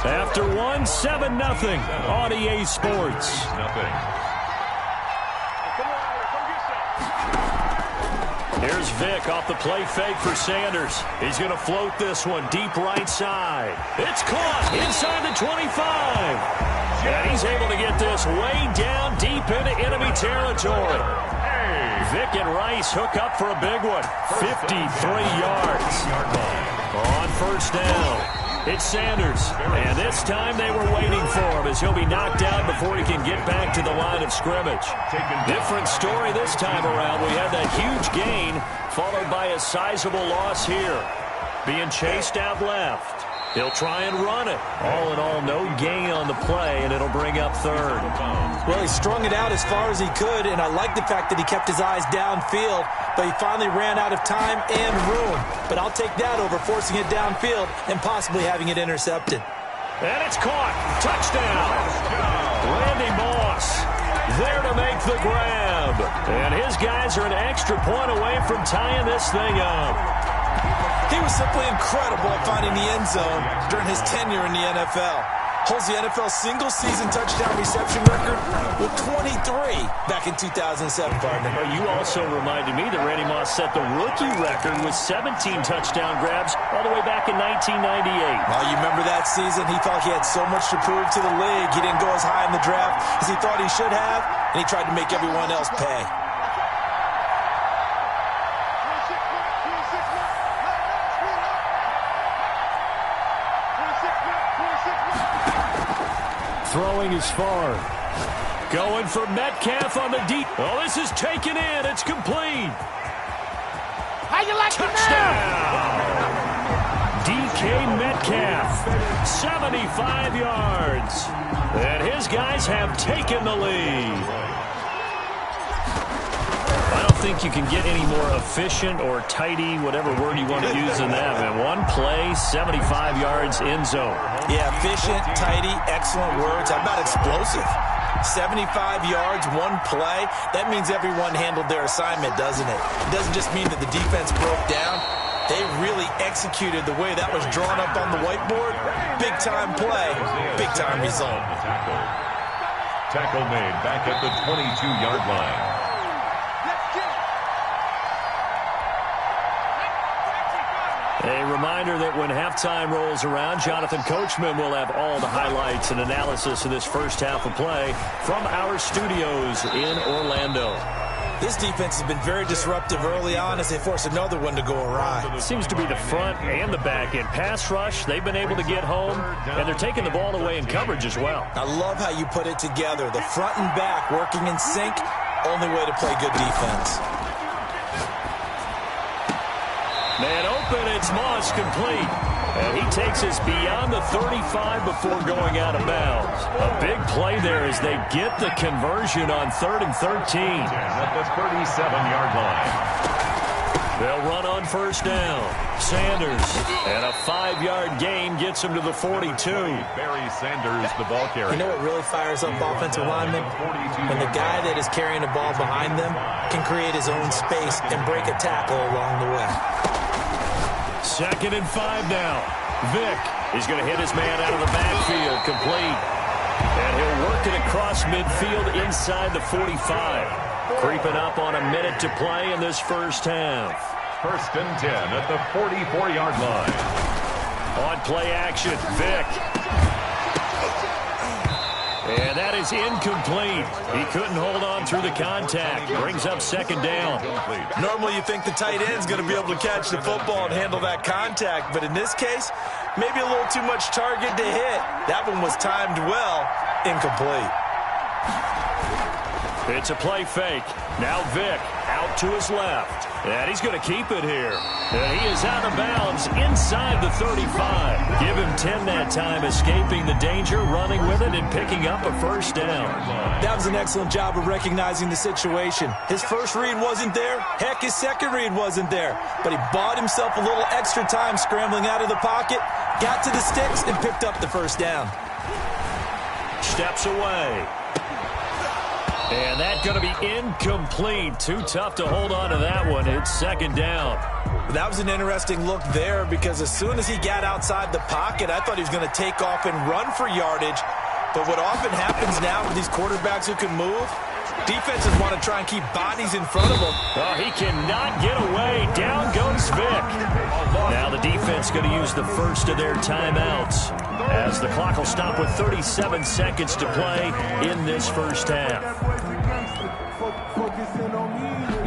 After 7-0 on EA Sports. Here's Vick off the play fake for Sanders. He's going to float this one deep right side. It's caught inside the 25. And he's able to get this way down deep into enemy territory. Vick and Rice hook up for a big one. 53 yards. On first down, it's Sanders. And this time they were waiting for him as he'll be knocked out before he can get back to the line of scrimmage. Different story this time around. We had that huge gain followed by a sizable loss here. Being chased out left. He'll try and run it. All in all, no gain on the play, and it'll bring up third. Well, he strung it out as far as he could, and I like the fact that he kept his eyes downfield, but he finally ran out of time and room. But I'll take that over forcing it downfield and possibly having it intercepted. And it's caught. Touchdown. Randy Moss. there to make the grab. And his guys are an extra point away from tying this thing up. He was simply incredible at finding the end zone during his tenure in the NFL. Holds the NFL single-season touchdown reception record with 23 back in 2007, partner. Well, you also reminded me that Randy Moss set the rookie record with 17 touchdown grabs all the way back in 1998. Well, you remember that season? He thought he had so much to prove to the league. He didn't go as high in the draft as he thought he should have, and he tried to make everyone else pay. Throwing is far. Going for Metcalf on the deep. Oh, this is taken in. It's complete. How you like touchdown! DK Metcalf, 75 yards. And his guys have taken the lead. I don't think you can get any more efficient or tidy, whatever word you want to use in that, man. One play, 75 yards, end zone. Yeah, efficient, tidy, excellent words. How about explosive? 75 yards, one play. That means everyone handled their assignment, doesn't it? It doesn't just mean that the defense broke down. They really executed the way that was drawn up on the whiteboard. Big-time play, big-time result. Tackle made back at the 22-yard line. A reminder that when halftime rolls around, Jonathan Coachman will have all the highlights and analysis of this first half of play from our studios in Orlando. This defense has been very disruptive early on as they force another one to go awry. It seems to be the front and the back end. Pass rush, they've been able to get home, and they're taking the ball away in coverage as well. I love how you put it together. The front and back working in sync, only way to play good defense. Man open, it's Moss complete. And he takes us beyond the 35 before going out of bounds. A big play there as they get the conversion on 3rd and 13. At the 37-yard line. They'll run on first down. Sanders, and a 5-yard gain gets him to the 42. Barry Sanders, the ball carrier. You know what really fires up offensive linemen? When the guy that is carrying the ball behind them can create his own space and break a tackle along the way. 2nd and 5 now. Vick is going to hit his man out of the backfield, complete. And he'll work it across midfield inside the 45. Creeping up on a minute to play in this first half. 1st and 10 at the 44-yard line. On play action, Vick. And that is incomplete. He couldn't hold on through the contact. Brings up 2nd down. Normally you think the tight end's going to be able to catch the football and handle that contact, but in this case, maybe a little too much target to hit. That one was timed well. Incomplete. It's a play fake. Now Vick out to his left. And he's going to keep it here. And he is out of bounds inside the 35. Give him 10 that time, escaping the danger, running with it, and picking up a first down. That was an excellent job of recognizing the situation. His first read wasn't there. Heck, his second read wasn't there. But he bought himself a little extra time scrambling out of the pocket, got to the sticks, and picked up the first down. Steps away. And that's going to be incomplete. Too tough to hold on to that one. It's 2nd down. That was an interesting look there because as soon as he got outside the pocket, I thought he was going to take off and run for yardage. But what often happens now with these quarterbacks who can move, defenses want to try and keep bodies in front of them. Oh, he cannot get away. Down goes Vick. Now the defense going to use the first of their timeouts as the clock will stop with 37 seconds to play in this first half.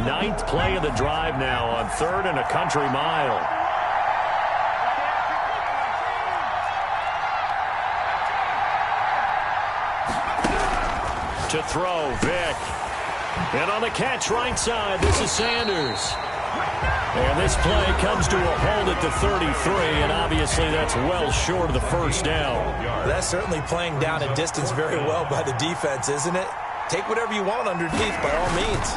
9th play of the drive now on 3rd and a country mile. To throw, Vick. And on the catch right side, this is Sanders. And this play comes to a halt at the 33, and obviously that's well short of the first down. That's certainly playing down a distance very well by the defense, isn't it? Take whatever you want underneath by all means.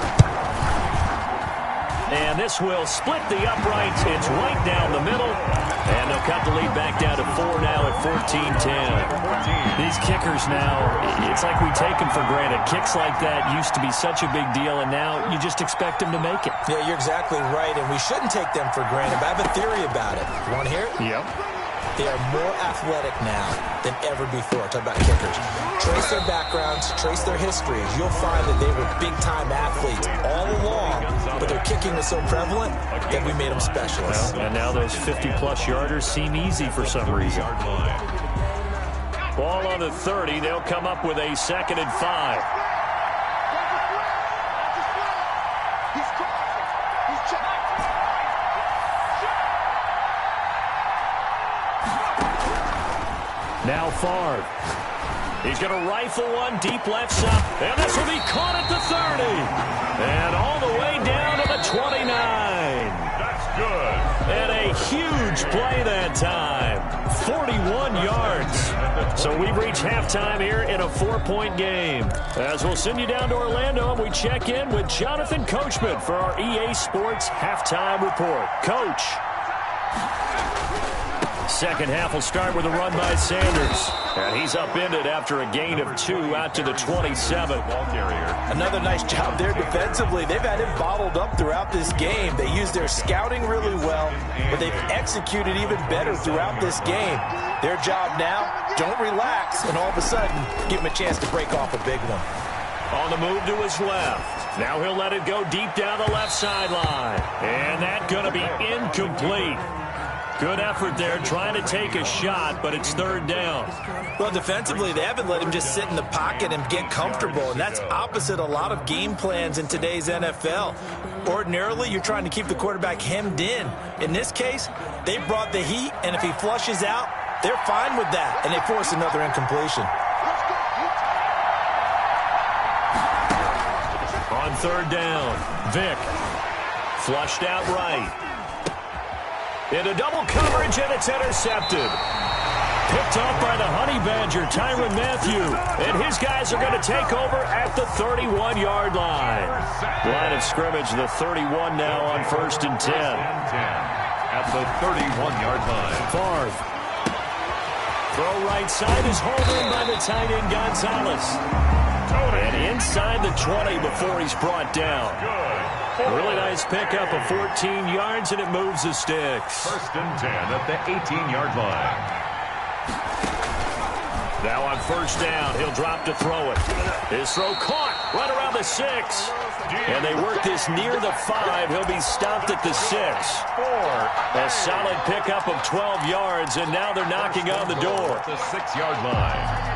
And this will split the uprights. It's right down the middle. And they'll cut the lead back down to 4 now at 14-10. These kickers now, it's like we take them for granted. Kicks like that used to be such a big deal, and now you just expect them to make it. Yeah, you're exactly right, and we shouldn't take them for granted. But I have a theory about it. You want to hear it? Yep. They are more athletic now than ever before. Talk about kickers. Trace their backgrounds, trace their histories. You'll find that they were big-time athletes all along, but their kicking was so prevalent that we made them specialists. And now those 50-plus yarders seem easy for some reason. Ball on the 30. They'll come up with a 2nd and 5. Now Favre. He's going to rifle one deep left side. And this will be caught at the 30. And all the way down to the 29. That's good. And a huge play that time. 41 yards. So we've reached halftime here in a 4-point game. As we'll send you down to Orlando, and we check in with Jonathan Coachman for our EA Sports Halftime Report. Coach. Second half will start with a run by Sanders. And he's upended after a gain of 2 out to the 27. Ball carrier. Another nice job there defensively. They've had him bottled up throughout this game. They used their scouting really well, but they've executed even better throughout this game. Their job now, don't relax, and all of a sudden, give him a chance to break off a big one. On the move to his left. Now he'll let it go deep down the left sideline. And that's going to be incomplete. Good effort there, trying to take a shot, but it's 3rd down. Well, defensively, they haven't let him just sit in the pocket and get comfortable, and that's opposite a lot of game plans in today's NFL. Ordinarily, you're trying to keep the quarterback hemmed in. In this case, they brought the heat, and if he flushes out, they're fine with that, and they force another incompletion. On 3rd down, Vick flushed out right. Into double coverage, and it's intercepted. Picked off by the Honey Badger, Tyrann Mathieu. And his guys are going to take over at the 31-yard line. Line of scrimmage, the 31 now on 1st and 10. At the 31-yard line. Favre. Throw right side is hauled in by the tight end, Gonzalez. And inside the 20 before he's brought down. A really nice pickup of 14 yards, and it moves the sticks. 1st and 10 at the 18-yard line. Now on 1st down, he'll drop to throw it. His throw caught right around the 6. And they work this near the 5. He'll be stopped at the 6. A solid pickup of 12 yards, and now they're knocking on the door. The 6-yard line.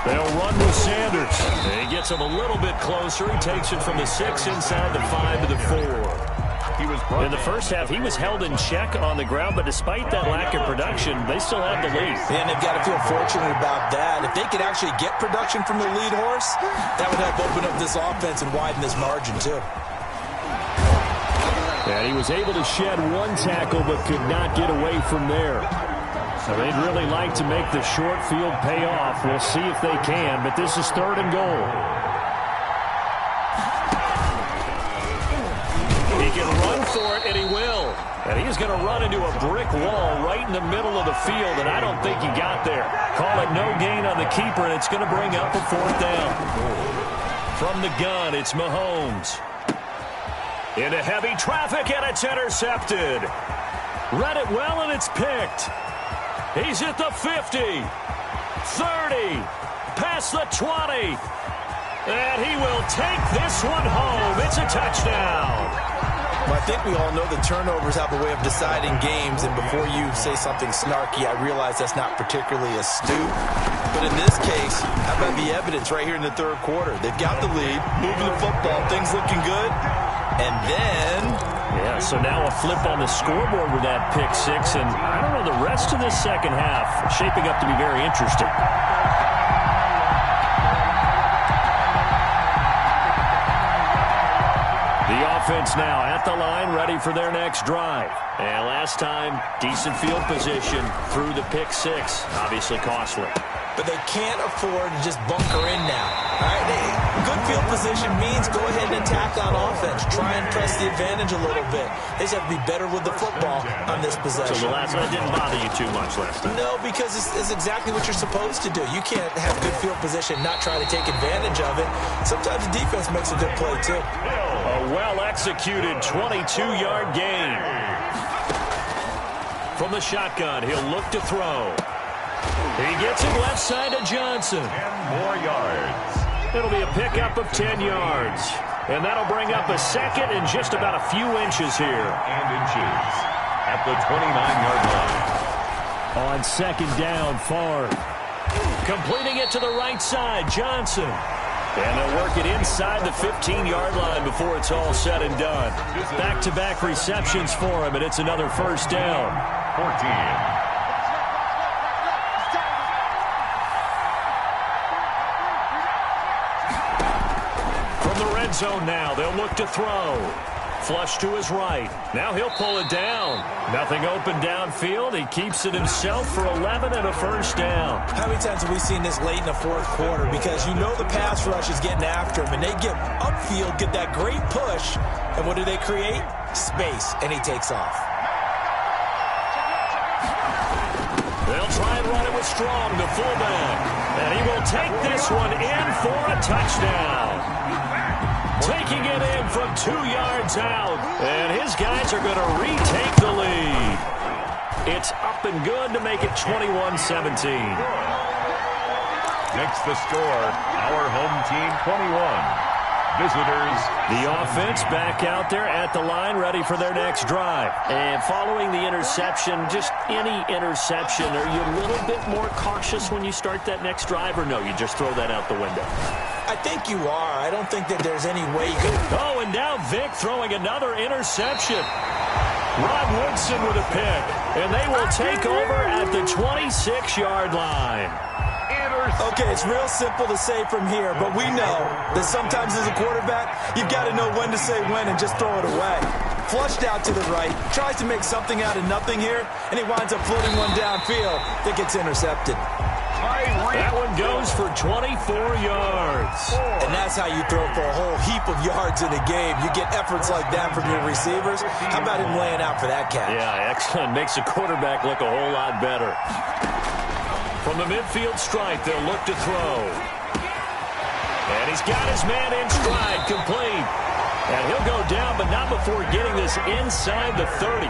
They'll run with Sanders. He gets him a little bit closer. He takes it from the 6 inside the 5 to the 4. In the first half, he was held in check on the ground, but despite that lack of production, they still have the lead. And they've got to feel fortunate about that. If they could actually get production from the lead horse, that would help open up this offense and widen this margin, too. And he was able to shed 1 tackle, but could not get away from there. So they'd really like to make the short field pay off. We'll see if they can, but this is 3rd and goal. He can run for it, and he will. And he's going to run into a brick wall right in the middle of the field, and I don't think he got there. Call it no gain on the keeper, and it's going to bring up a 4th down. From the gun, it's Mahomes. Into heavy traffic, and it's intercepted. Read it well, and it's picked. He's at the 50, 30, past the 20, and he will take this one home. It's a touchdown. Well, I think we all know the turnovers have a way of deciding games, and before you say something snarky, I realize that's not particularly astute. But in this case, how about the evidence right here in the 3rd quarter? They've got the lead, moving the football, things looking good, and then... Yeah, so now a flip on the scoreboard with that pick 6, and I don't know, the rest of this second half shaping up to be very interesting. The offense now at the line, ready for their next drive. And last time, decent field position through the pick six. Obviously costly. But they can't afford to just bunker in now. All right, good field position means go ahead and attack on offense. Try and press the advantage a little bit. They just have to be better with the football on this possession. So the last one didn't bother you too much last time? No, because it's exactly what you're supposed to do. You can't have good field position, not try to take advantage of it. Sometimes the defense makes a good play, too. A well-executed 22-yard gain. From the shotgun, he'll look to throw. He gets it left side to Johnson. 10 more yards. It'll be a pickup of 10 yards. And that'll bring up a second and just about a few inches here. And inches at the 29-yard line. On second down, Favre. Completing it to the right side, Johnson. And they'll work it inside the 15-yard line before it's all said and done. Back-to-back receptions for him, and it's another first down. 14. Zone now. They'll look to throw. Flush to his right. Now he'll pull it down. Nothing open downfield. He keeps it himself for 11 and a first down. How many times have we seen this late in the fourth quarter? Because you know the pass rush is getting after him, and they get upfield, get that great push, and what do they create? Space, and he takes off. They'll try and run it with Strong, the fullback. And he will take this one in for a touchdown. Taking it in from 2 yards out. And his guys are going to retake the lead. It's up and good to make it 21-17. Next the score, our home team 21. Visitors. The offense back out there at the line, ready for their next drive. And following the interception, just any interception, are you a little bit more cautious when you start that next drive, or no, you just throw that out the window? I think you are. I don't think that there's any way you can... Oh, and now Vic throwing another interception. Rod Woodson with a pick, and they will take over at the 26-yard line. Okay, it's real simple to say from here, but we know that sometimes as a quarterback, you've got to know when to say when and just throw it away. Flushed out to the right, tries to make something out of nothing here, and he winds up floating one downfield that gets intercepted. That one goes for 24 yards. And that's how you throw for a whole heap of yards in a game. You get efforts like that from your receivers. How about him laying out for that catch? Yeah, excellent. Makes a quarterback look a whole lot better. From the midfield stripe, they'll look to throw. And he's got his man in stride, complete. And he'll go down, but not before getting this inside the 30.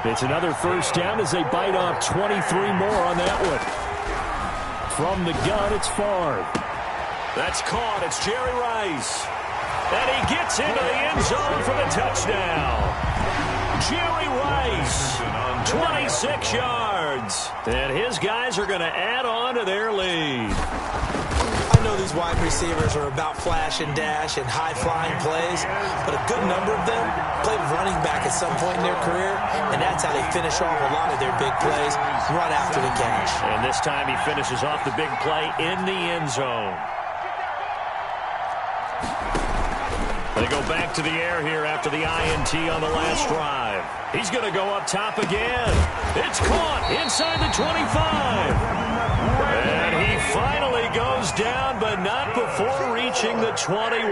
It's another first down as they bite off 23 more on that one. From the gun, it's Favre. That's caught. It's Jerry Rice. And he gets into the end zone for the touchdown. Jerry Rice, 26 yards. And his guys are going to add on to their lead. I know these wide receivers are about flash and dash and high-flying plays, but a good number of them played running back at some point in their career, and that's how they finish off a lot of their big plays, run after the catch. And this time he finishes off the big play in the end zone. They go back to the air here after the INT on the last drive. He's going to go up top again. It's caught inside the 25. And he finally goes down, but not before reaching the 21.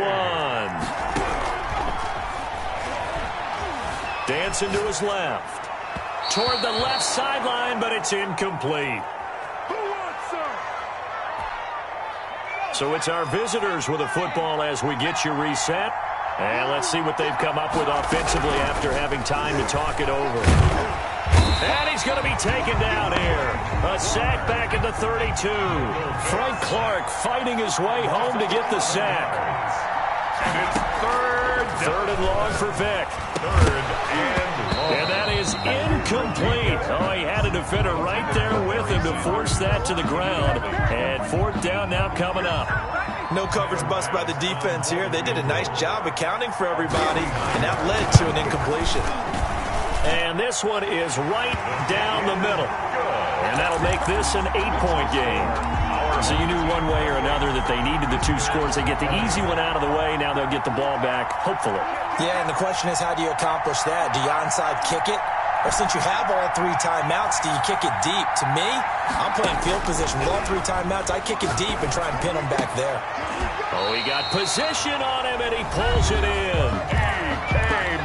Dancing to his left. Toward the left sideline, but it's incomplete. So it's our visitors with a football as we get you reset. And let's see what they've come up with offensively after having time to talk it over. And he's going to be taken down here. A sack back at the 32. Frank Clark fighting his way home to get the sack. And it's third and long for Vic. And that is incomplete. Oh, he had a defender right there with him to force that to the ground. And fourth down now coming up. No coverage bust by the defense here. They did a nice job accounting for everybody, and that led to an incompletion. And this one is right down the middle. And that'll make this an 8-point game. So you knew one way or another that they needed the two scores. They get the easy one out of the way. Now they'll get the ball back, hopefully. Yeah, and the question is, how do you accomplish that? Do you onside kick it? Or since you have all 3 timeouts, do you kick it deep? To me, I'm playing field position. With all 3 timeouts, I kick it deep and try and pin them back there. Oh, he got position on him, and he pulls it in.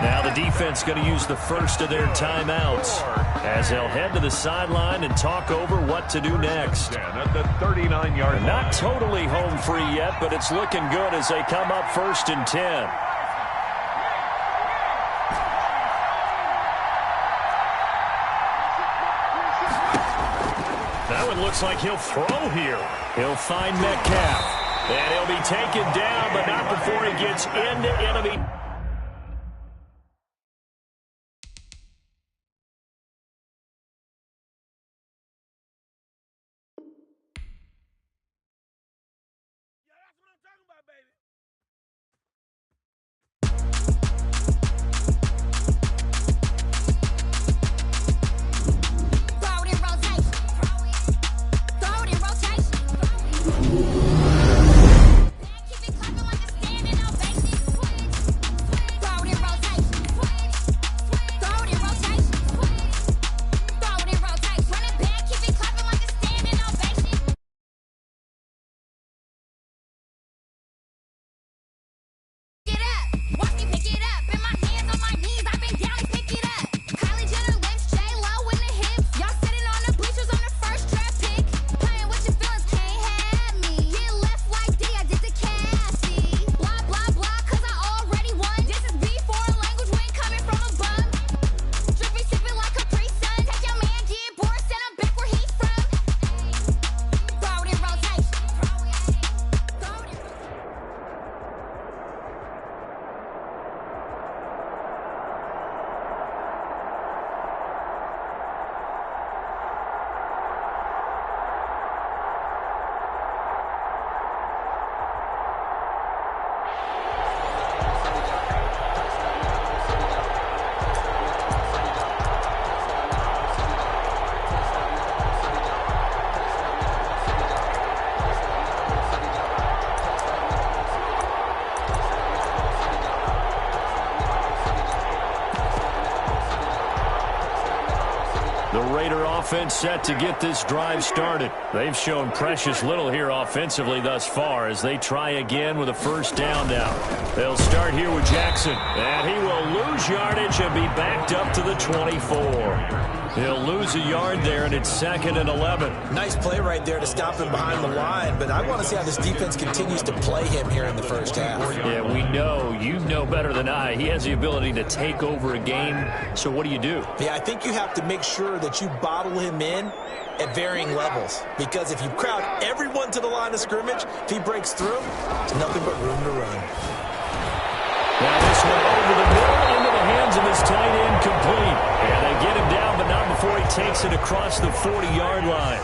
Now the defense going to use the first of their timeouts as they'll head to the sideline and talk over what to do next. At the 39-yard line. Not totally home free yet, but it's looking good as they come up 1st and 10. Now it looks like he'll throw here. He'll find Metcalf. And he'll be taken down, but not before he gets into enemy. The Raider offense set to get this drive started. They've shown precious little here offensively thus far as they try again with a first down now. They'll start here with Jackson, and he will lose yardage and be backed up to the 24. He'll lose a yard there, and it's 2nd and 11. Nice play right there to stop him behind the line, but I want to see how this defense continues to play him here in the first half. Yeah, we know. You know better than I. He has the ability to take over a game, so what do you do? Yeah, I think you have to make sure that you bottle him in at varying levels, because if you crowd everyone to the line of scrimmage, if he breaks through, there's nothing but room to run. Now this one over the middle into the hands of his tight end, complete. And they get him down, but not before he takes it across the 40-yard line.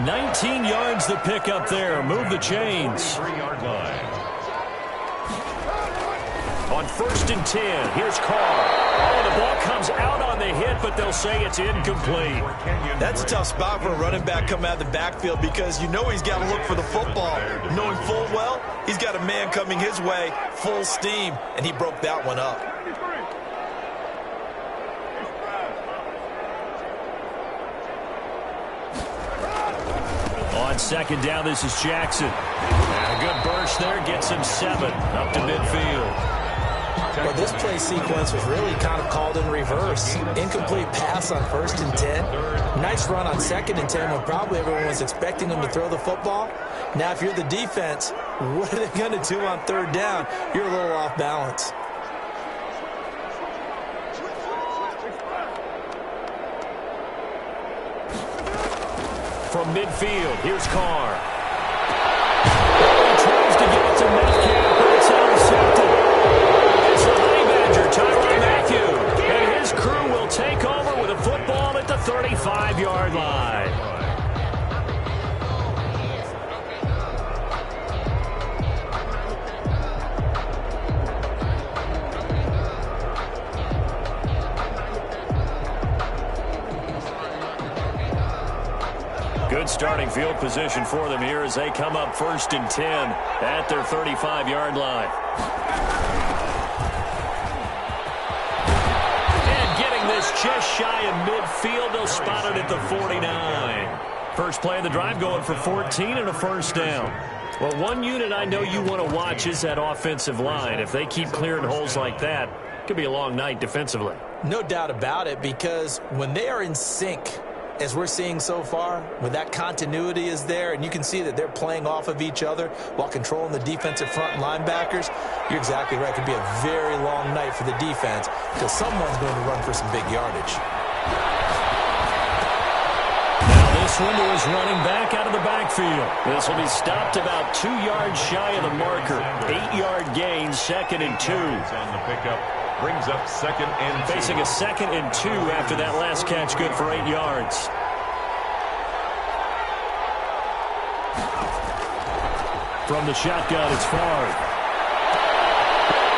19 yards the pick up there. Move the chains. 3-yard line. On 1st and 10, here's Carr. Oh, the ball comes out on the hit, but they'll say it's incomplete. That's a tough spot for a running back coming out of the backfield because you know he's got to look for the football. Knowing full well, he's got a man coming his way, full steam, and he broke that one up. On 2nd down, this is Jackson. And a good burst there, gets him 7 up to midfield. Well, this play sequence was really kind of called in reverse. Incomplete pass on 1st and 10. Nice run on 2nd and 10 when probably everyone was expecting him to throw the football. Now, if you're the defense, what are they going to do on 3rd down? You're a little off balance. From midfield, here's Carr. He tries to get it to Metcalf, but it's intercepted. It's the Honey Badger, Tyrann Mathieu. And his crew will take over with a football at the 35-yard line. Good starting field position for them here as they come up 1st and 10 at their 35-yard line. just shy of midfield. They'll spot it at the 49. First play of the drive going for 14 and a first down. Well, one unit I know you want to watch is that offensive line. If they keep clearing holes like that, it could be a long night defensively. No doubt about it, because when they are in sync, as we're seeing so far, when that continuity is there and you can see that they're playing off of each other while controlling the defensive front and linebackers, you're exactly right. It could be a very long night for the defense because someone's going to run for some big yardage. This one to his running back out of the backfield. This will be stopped about 2 yards shy of the marker. 8-yard gain, 2nd and 2. On the pickup, brings up 2nd and 2. Facing a 2nd and 2 after that last catch, good for 8 yards. From the shotgun, it's Favre.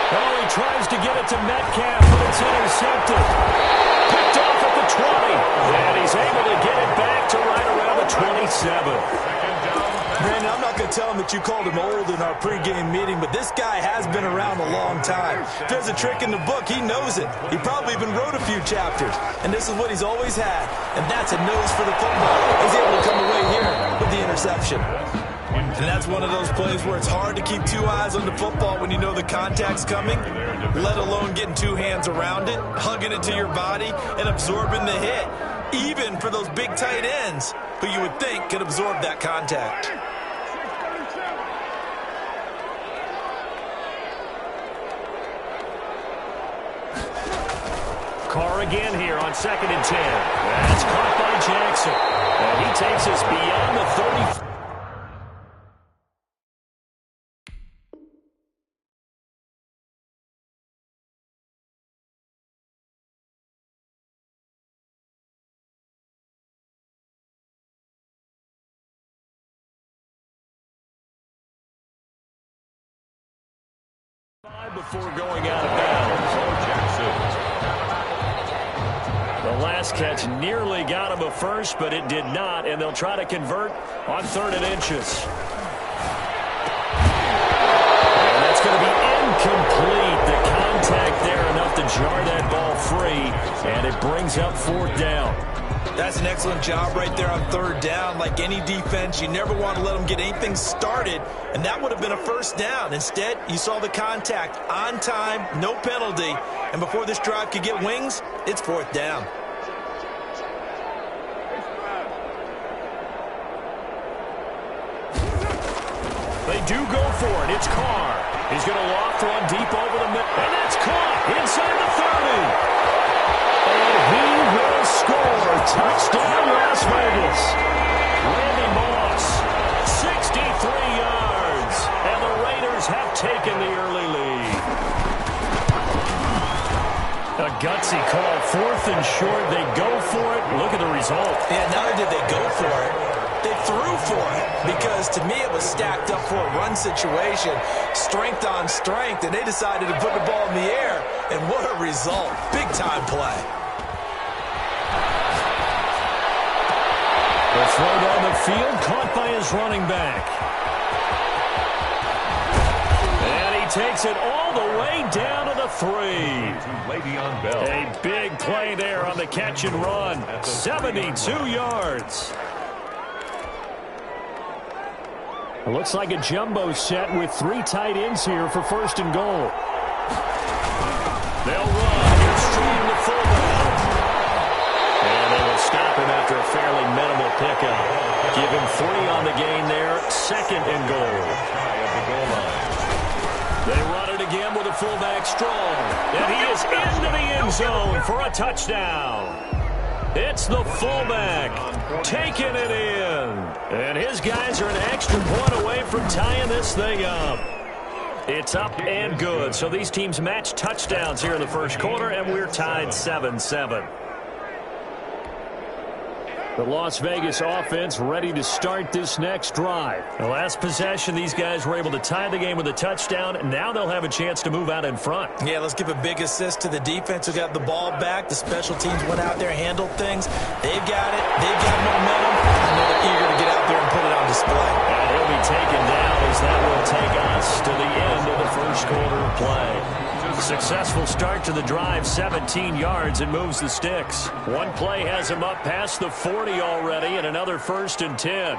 Oh, he tries to get it to Metcalf, but it's intercepted. Picked off at the 20, and he's able to get it back to right around the 27. Brandon, I'm not going to tell him that you called him old in our pregame meeting, but this guy has been around a long time. If there's a trick in the book, he knows it. He probably even wrote a few chapters, and this is what he's always had, and that's a nose for the football. He's able to come away here with the interception. And that's one of those plays where it's hard to keep 2 eyes on the football when you know the contact's coming, let alone getting 2 hands around it, hugging it to your body, and absorbing the hit, even for those big tight ends who you would think could absorb that contact. Carr again here on 2nd and 10. That's caught by Jackson. And he takes us beyond the 30. Before going out of bounds. The last catch nearly got him a first, but it did not, and they'll try to convert on 3rd and inches. And that's going to be incomplete. The contact there enough to jar that ball free, and it brings up 4th down. That's an excellent job right there on 3rd down. Like any defense, you never want to let them get anything started, and that would have been a first down. Instead, you saw the contact on time, no penalty, and before this drive could get wings, it's 4th down. They do go for it. It's Carr. He's going to loft one deep over the middle, and that's caught inside the 30. And he will score. Touchdown, Las Vegas. Randy Moss, 63 yards. And the Raiders have taken the early lead. A gutsy call, 4th and short. They go for it. Look at the result. Yeah, not only did they go for it, they threw for it, because to me it was stacked up for a run situation, strength on strength, and they decided to put the ball in the air, and what a result. Big-time play. The throw down the field, caught by his running back. And he takes it all the way down to the 3. Le'Veon Bell. A big play there on the catch and run. 72 yards. It looks like a jumbo set with 3 tight ends here for 1st and goal. They'll run. Here's Strong the fullback. And they will stop him after a fairly minimal pickup. Give him 3 on the gain there. 2nd and goal. They run it again with a fullback Strong. And he is into the end zone for a touchdown. It's the fullback taking it in. And his guys are an extra point away from tying this thing up. It's up and good. So these teams match touchdowns here in the first quarter, and we're tied 7-7. The Las Vegas offense ready to start this next drive. The last possession, these guys were able to tie the game with a touchdown, and now they'll have a chance to move out in front. Yeah, let's give a big assist to the defense who got the ball back. The special teams went out there, handled things. They've got it. They've got momentum. I know they're eager to get out there and put it on display. And he'll be taken down as that will take on to the end of the first quarter of play. Successful start to the drive, 17 yards, and moves the sticks. One play has him up past the 40 already, and another 1st and 10.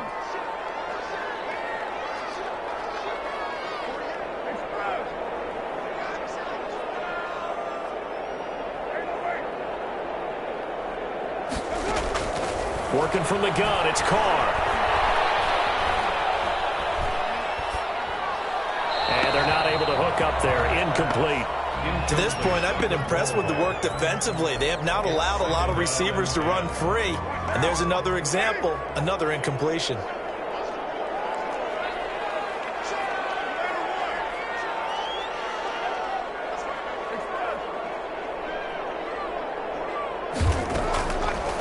Working from the gun, it's Carr. And they're not able to hook up there. Incomplete. To this point, I've been impressed with the work defensively. They have not allowed a lot of receivers to run free. And there's another example, another incompletion.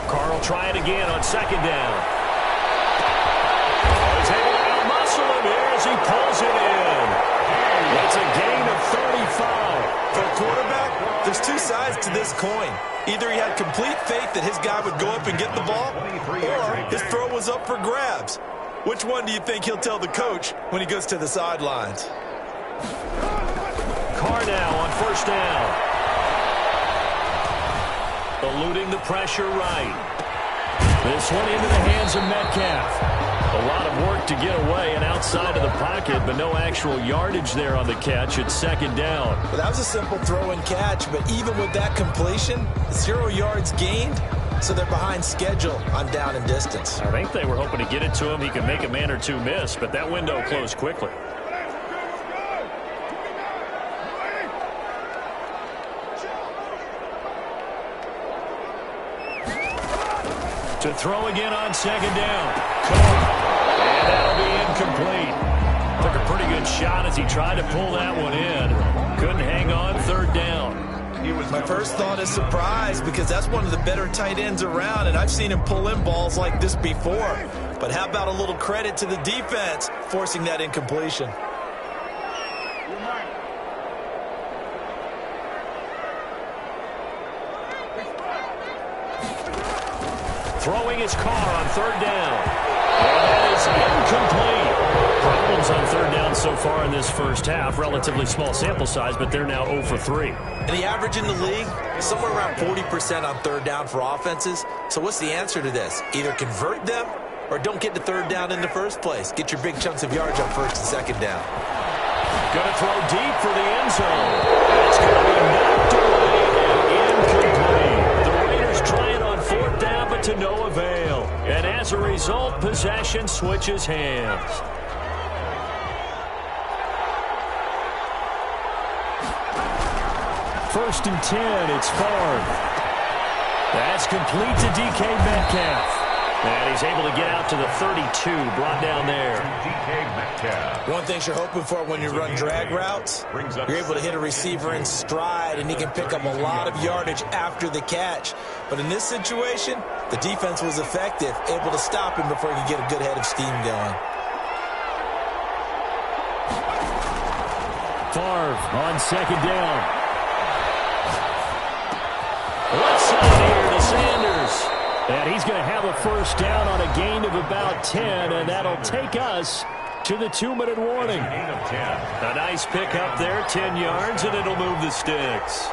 Carl try it again on 2nd down. Oh, he's able to out-muscle him here as he pulls it in. That's a gain of 35. For a quarterback, there's two sides to this coin. Either he had complete faith that his guy would go up and get the ball, or his throw was up for grabs. Which one do you think he'll tell the coach when he goes to the sidelines? Carr now on 1st down. Eluding the pressure right. This one into the hands of Metcalf. A lot of work to get away and outside of the pocket, but no actual yardage there on the catch. It's 2nd down. Well, that was a simple throw and catch, but even with that completion, 0 yards gained, so they're behind schedule on down and distance. I think they were hoping to get it to him. He could make a man or two miss, but that window closed quickly. To throw again on 2nd down. And that'll be incomplete. Took a pretty good shot as he tried to pull that one in. Couldn't hang on 3rd down. My first thought is surprise, because that's one of the better tight ends around, and I've seen him pull in balls like this before. But how about a little credit to the defense forcing that incompletion? Throwing his Carr on 3rd down. And that is incomplete. Problems on 3rd down so far in this first half. Relatively small sample size, but they're now 0 for 3. And the average in the league, somewhere around 40% on 3rd down for offenses. So what's the answer to this? Either convert them or don't get to 3rd down in the first place. Get your big chunks of yards on 1st and 2nd down. Going to throw deep for the end zone. It's going to be knocked away and incomplete. The Raiders trying on 4th down, but to no avail. And as a result, possession switches hands. First and 10, it's Favre. That's complete to DK Metcalf. And he's able to get out to the 32, brought down there. DK Metcalf. One thing you're hoping for when you run drag routes, you're able to hit a receiver in stride, and he can pick up a lot of yardage after the catch. But in this situation, the defense was effective, able to stop him before he could get a good head of steam going. Favre on 2nd down. Left side here to Sanders. And he's going to have a 1st down on a gain of about 10, and that'll take us to the 2-minute warning. A nice pick up there, 10 yards, and it'll move the sticks.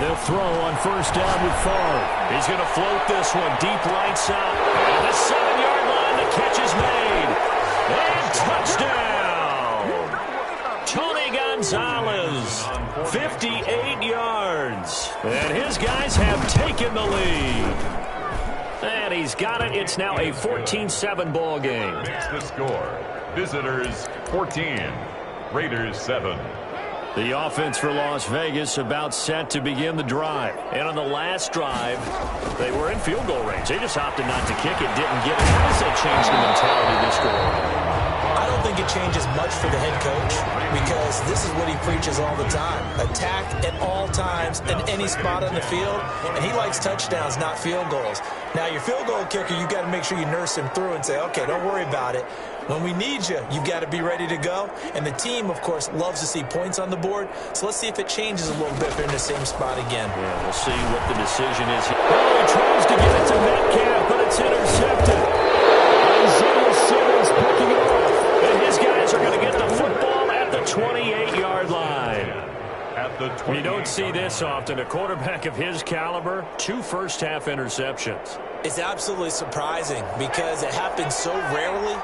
They'll throw on 1st down with Favre. He's going to float this one deep right side. And the 7-yard line, the catch is made. And touchdown! Tony Gonzalez, 58 yards. And his guys have taken the lead. And he's got it. It's now a 14-7 ball game. Makes the score. Visitors 14, Raiders 7. The offense for Las Vegas about set to begin the drive. And on the last drive, they were in field goal range. They just opted not to kick it, didn't get it. How does that change the mentality this go on? I don't think it changes much for the head coach, because this is what he preaches all the time. Attack at all times in any spot on the field, and he likes touchdowns, not field goals. Now, your field goal kicker, you've got to make sure you nurse him through and say, okay, don't worry about it. When we need you, you've got to be ready to go. And the team, of course, loves to see points on the board. So let's see if it changes a little bit if they're in the same spot again. Yeah, we'll see what the decision is. Oh, he tries to get it to Metcalf, but it's intercepted. Isaiah Simmons picking it off. the 20. You don't see this often. A quarterback of his caliber, 2 first-half interceptions. It's absolutely surprising because it happens so rarely.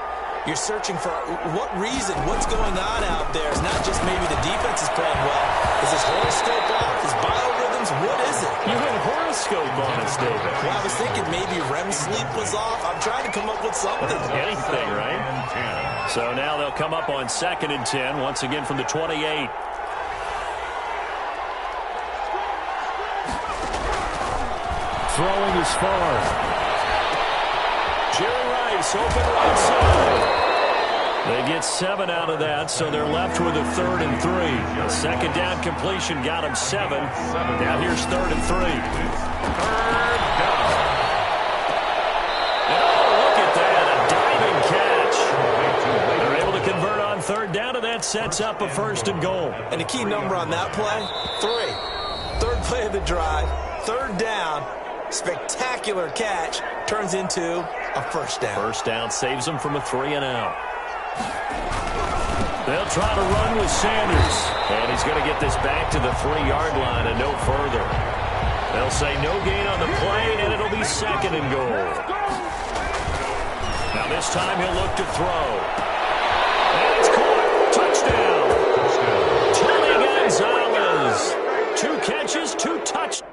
You're searching for what reason, what's going on out there. It's not just maybe the defense is playing well. Is his horoscope off? His biorhythms? What is it? You had a horoscope on us, David. Well, I was thinking maybe REM sleep was off. I'm trying to come up with something. Anything, right? So now they'll come up on 2nd and 10, once again from the 28. Throwing is far. Jerry Rice open right side. They get 7 out of that, so they're left with a 3rd and 3. A 2nd down completion got them 7. Now here's 3rd and 3. 3rd down. Oh, look at that, a diving catch. They're able to convert on 3rd down, and that sets up a 1st and goal. And the key number on that play, 3. 3rd play of the drive, 3rd down. Spectacular catch turns into a 1st down. 1st down saves them from a 3 and out. They'll try to run with Sanders. And he's going to get this back to the 3-yard line and no further. They'll say no gain on the play, and it'll be 2nd and goal. Now this time he'll look to throw. And it's caught. Touchdown. Tony Gonzalez. 2 catches, 2 touchdowns.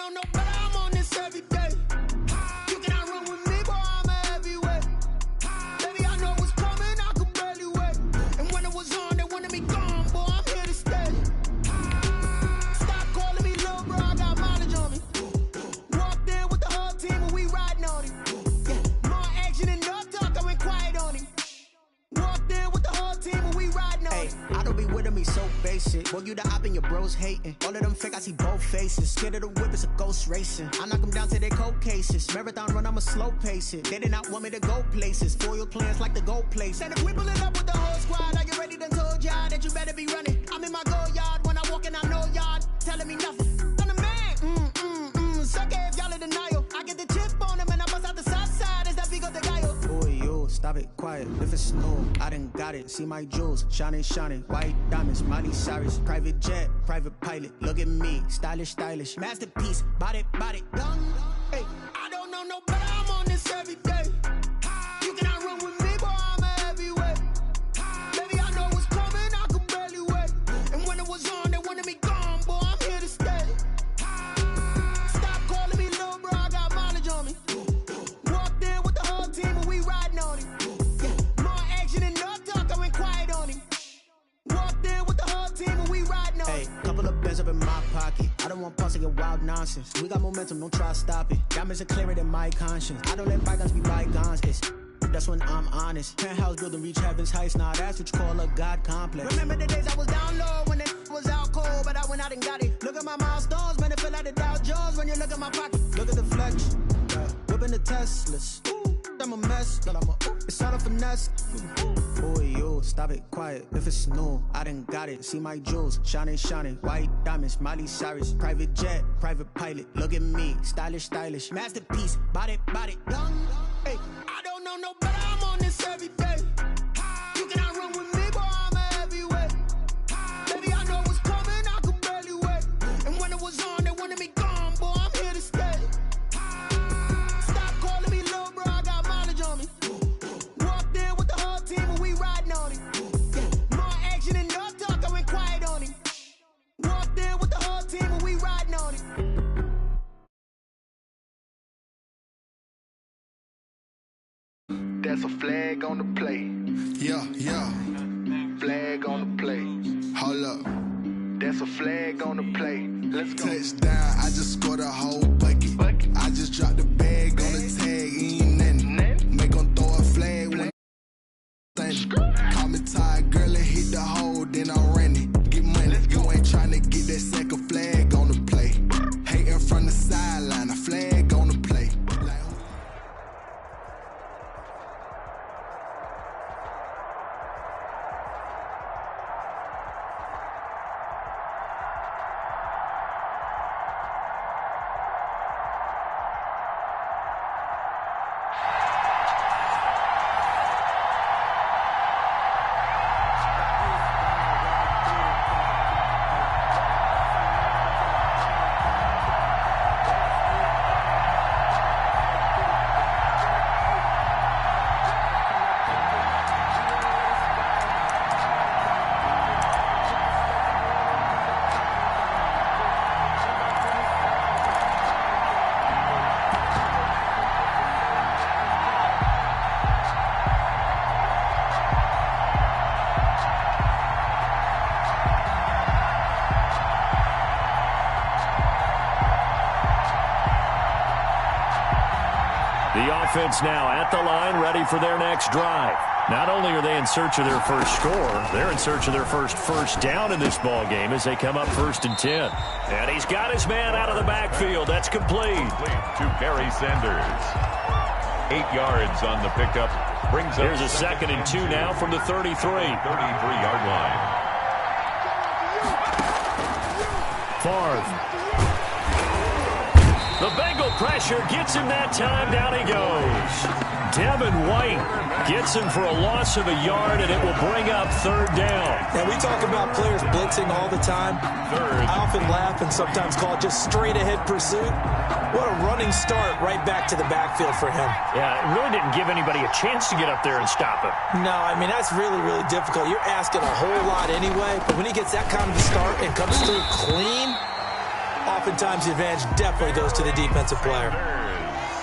don't know, but I'm on this every day. You cannot run with me, boy, I'm a heavyweight. Baby, I know what's coming, I could barely wait. And when it was on, they wanted me gone, boy, I'm here to stay. Stop calling me little bro, I got mileage on me. Walked in with the whole team and we riding on him. Yeah, more action and no talk, I went quiet on him. Walked in with the whole team and we riding on him. I don't be with him, he's so basic. Boy, you the op and your bros hating. All of them fake, I see both faces. Scared of the whip, it's a ghost racing. I knock them down to their cold cases. Marathon run, I'ma slow pace it. They did not want me to go places. Foil plans like the go place. And if we pulling up with the whole squad, are you ready? Done told y'all that you better be running. I'm in my go yard. When I walk in, I know y'all telling me nothing. I'm the man. Suck it if y'all in denial. I get the chip on them and I bust out the south side. Is that Vigo de Gallo? Boy, yo, stop it, quiet. If it's snow, I done got it. See my jewels, shining, shining. White diamonds, Miley Cyrus. Private jet, private pilot. Look at me, stylish, stylish. Masterpiece, body, done. Hey, I don't know no better. I'm on this every day. You cannot run with me, boy, I'm a heavyweight. Baby, I know what's coming, I could barely wait. And when it was on, they wanted me gone, boy, I'm here to stay. Stop calling me little bro, I got mileage on me. Walked in with the whole team and we riding on him. Yeah, more action and no talk, I went quiet on him. Walked in with the whole team and we riding on him. Hey, couple of bands up in my pocket. I don't want pulse to get wild nonsense. We got momentum, don't try to stop it. Diamonds are clearer than my conscience. I don't let bygones be bygones. That's when I'm honest. Penthouse building, reach heaven's heights. Now that's what you call a God complex. Remember the days I was down low when it was out cold, but I went out and got it. Look at my milestones, man, it feel like the Dow Jones when you look at my pocket. Look at the flex, whipping the Teslas. I'm a mess, but it's all a finesse. Boy, yo, stop it, quiet. If it's snow, I done got it. See my jewels, shining, shining. White diamonds, Miley Cyrus. Private jet, private pilot. Look at me, stylish, stylish. Masterpiece, body, done. Hey, I don't know no better. I'm on this every day. You cannot run with me, boy, I'm a heavyweight. Baby, I know what's coming, I could barely wait. And when it was on, they wanted me gone, boy, I'm here to stay. Stop calling me little bro, I got mileage on me. Walked in with the whole team and we riding on him. Yeah, more action and no talk, I went quiet on him. Walked in with the whole team and we riding on him. That's a flag on the play. Yeah. Flag on the play. Hold up. That's a flag on the play. Let's go. Touchdown, I just scored a whole bucket. I just dropped the bag on the tag, ain't nothing. Make 'em throw a flag when call me tired, girl, and hit the hole, then I'm running. Get money, you ain't tryna get that second flag on the play. Hating from the sideline, a flag on the play. The offense now at the line, ready for their next drive. Not only are they in search of their first score, they're in search of their first down in this ball game as they come up 1st and 10. And he's got his man out of the backfield. That's complete. To Barry Sanders. 8 yards on the pickup. Brings up Here's a 2nd and 2 now from the 33. 33-yard line. Favre. The Bengal pressure gets him that time. Down he goes. Devin White gets him for a loss of a yard, and it will bring up 3rd down. And we talk about players blitzing all the time. I often laugh and sometimes call it just straight-ahead pursuit. What a running start right back to the backfield for him. Yeah, it really didn't give anybody a chance to get up there and stop him. No, I mean, that's really, really difficult. You're asking a whole lot anyway, but when he gets that kind of a start and comes through clean, oftentimes the advantage definitely goes to the defensive player.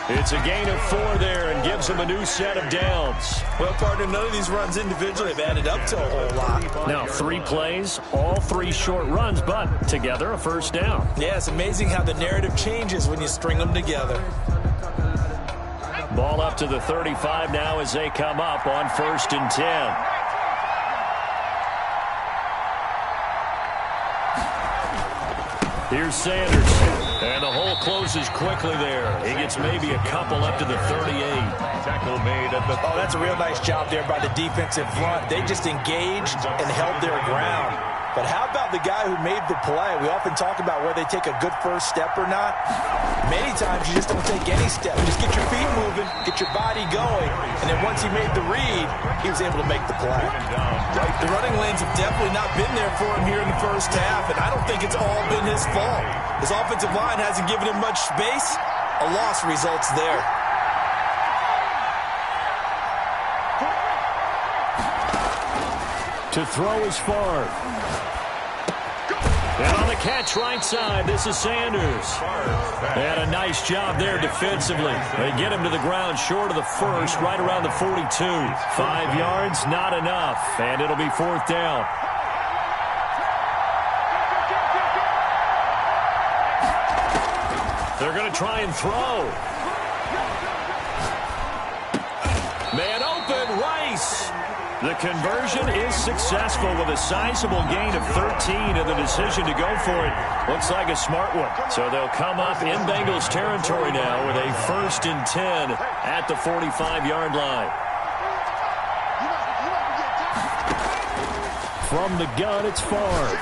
It's a gain of 4 there and gives them a new set of downs. Well, partner, none of these runs individually have added up to a whole lot. Now 3 plays, all 3 short runs, but together a first down. Yeah, it's amazing how the narrative changes when you string them together. Ball up to the 35 now as they come up on 1st and 10. Here's Sanders, and the hole closes quickly there. He gets maybe a couple up to the 38. Tackle made at the... Oh, that's a real nice job there by the defensive front. They just engaged and held their ground. But how about the guy who made the play? We often talk about whether they take a good first step or not. Many times you just don't take any step. You just get your feet moving, get your body going, and then once he made the read, he was able to make the play. The running lanes have definitely not been there for him here in the first half, and I don't think it's all been his fault. His offensive line hasn't given him much space. A loss results there. To throw is far. And on the catch right side, this is Sanders. And a nice job there defensively. They get him to the ground short of the first, right around the 42. 5 yards, not enough. And it'll be 4th down. They're going to try and throw. Man open, Rice. The conversion is successful with a sizable gain of 13 and the decision to go for it. Looks like a smart one. So they'll come up in Bengals territory now with a 1st and 10 at the 45-yard line. From the gun, it's Favre.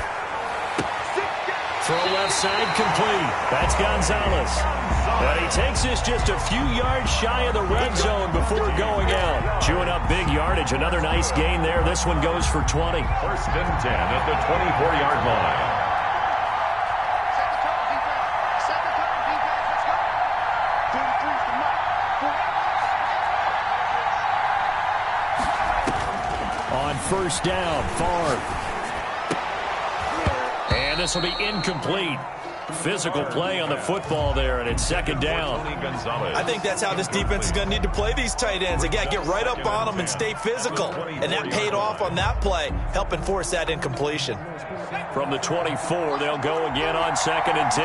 Throw left side complete. That's Gonzalez. And he takes this just a few yards shy of the red zone before going out. Chewing up big yardage. Another nice gain there. This one goes for 20. 1st and 10 at the 24-yard line. On 1st down, Favre. And this will be incomplete. Physical play on the football there, and it's 2nd down. I think that's how this defense is going to need to play these tight ends. Again, get right up on them and stay physical. And that paid off on that play, helping force that incompletion. From the 24, they'll go again on 2nd and 10.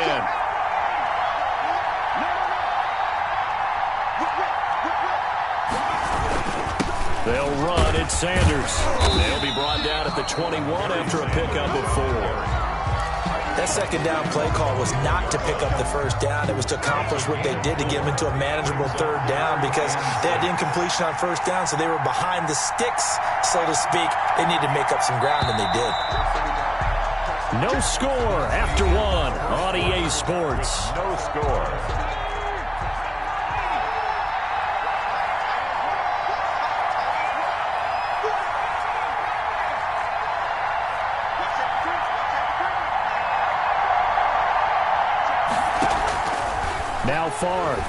They'll run. It's Sanders. They'll be brought down at the 21 after a pickup of 4. That 2nd down play call was not to pick up the 1st down. It was to accomplish what they did to get them into a manageable 3rd down because they had incompletion on 1st down, so they were behind the sticks, so to speak. They needed to make up some ground, and they did. No score after 1 on EA Sports. No score. Now Favre.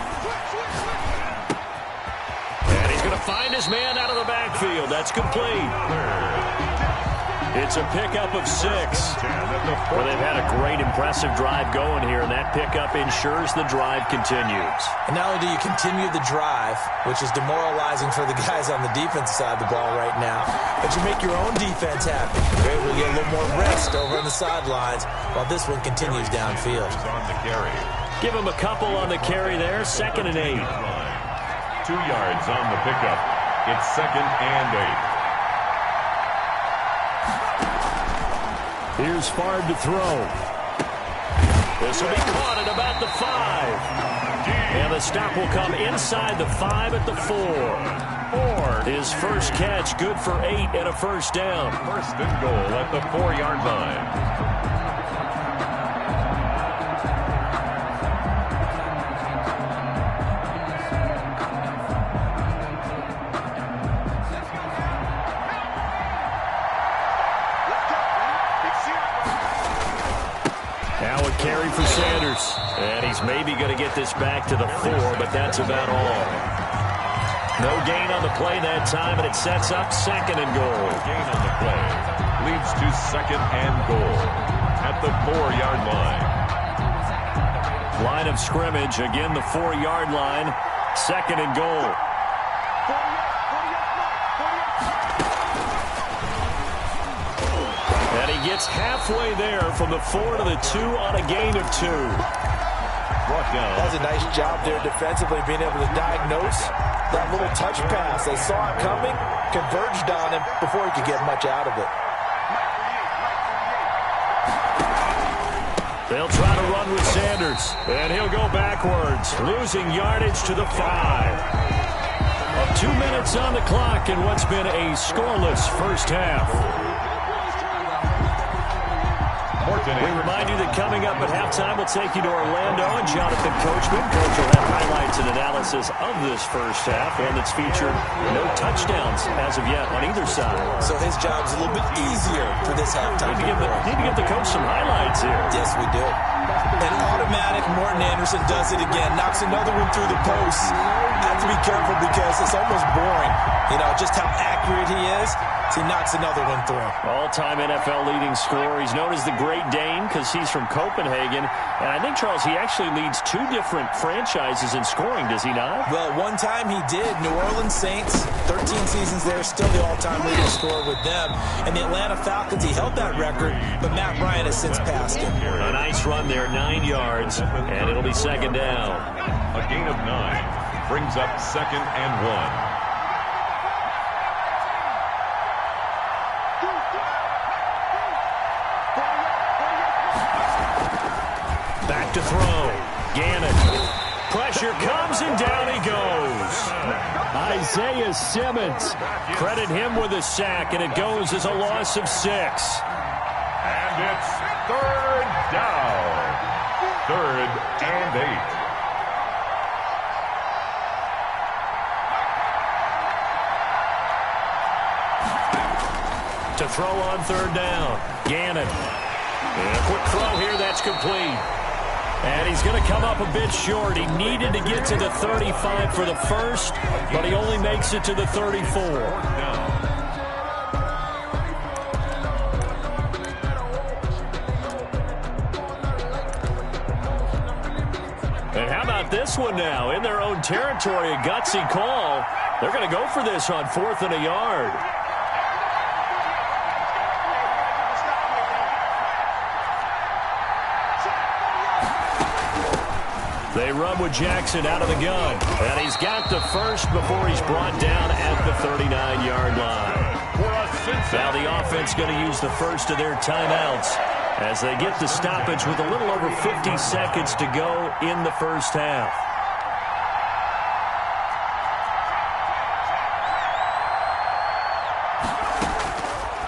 And he's going to find his man out of the backfield. That's complete. It's a pickup of 6. Well, they've had a great, impressive drive going here, and that pickup ensures the drive continues. And not only do you continue the drive, which is demoralizing for the guys on the defensive side of the ball right now, but you make your own defense happy. You're able to get a little more rest over on the sidelines while this one continues downfield. On the carry. Give him a couple on the carry there. 2nd and 8. 2 yards on the pickup. It's 2nd and 8. Here's Favre to throw. This will be caught at about the 5. And the stop will come inside the 5 at the 4. His first catch, good for 8 and a 1st down. 1st and goal at the 4-yard line. Carry for Sanders. And he's maybe going to get this back to the 4, but that's about all. No gain on the play that time, and it sets up 2nd and goal. No gain on the play. Leads to 2nd and goal at the 4-yard line. Line of scrimmage, again the 4-yard line. Second and goal. And he gets halfway there from the 4 to the 2 on a gain of 2. That's a nice job there defensively, being able to diagnose that little touch pass. They saw it coming, converged on him before he could get much out of it. They'll try to run with Sanders, and he'll go backwards, losing yardage to the 5. 2 minutes on the clock in what's been a scoreless first half. We remind you that coming up at halftime, we'll take you to Orlando and Jonathan Coachman. Coach will have highlights and analysis of this first half, one that's featured no touchdowns as of yet on either side. So his job's a little bit easier for this halftime. Need to give the coach some highlights here. Yes, we do. And automatic, Morton Anderson does it again. Knocks another one through the post. Have to be careful because it's almost boring. You know, just how accurate he is. He knocks another one through. All-time NFL leading scorer. He's known as the Great Dane because he's from Copenhagen. And I think, Charles, he actually leads 2 different franchises in scoring, does he not? Well, one time he did. New Orleans Saints, 13 seasons there, still the all-time leading scorer with them. And the Atlanta Falcons, he held that record, but Matt Ryan has since passed him. A nice run there, 9 yards, and it'll be second down. A gain of 9 brings up second and 1. Back to throw. Gannon. Pressure comes and down he goes. Isaiah Simmons. Credit him with a sack, and it goes as a loss of 6. And it's third down. 3rd and 8. To throw on 3rd down. Gannon. And a quick throw here, that's complete. And he's going to come up a bit short. He needed to get to the 35 for the first, but he only makes it to the 34. And how about this one now? In their own territory, a gutsy call. They're going to go for this on 4th and a yard. They run with Jackson out of the gun. And he's got the first before he's brought down at the 39-yard line. Now the offense going to use the first of their timeouts as they get the stoppage with a little over 50 seconds to go in the first half.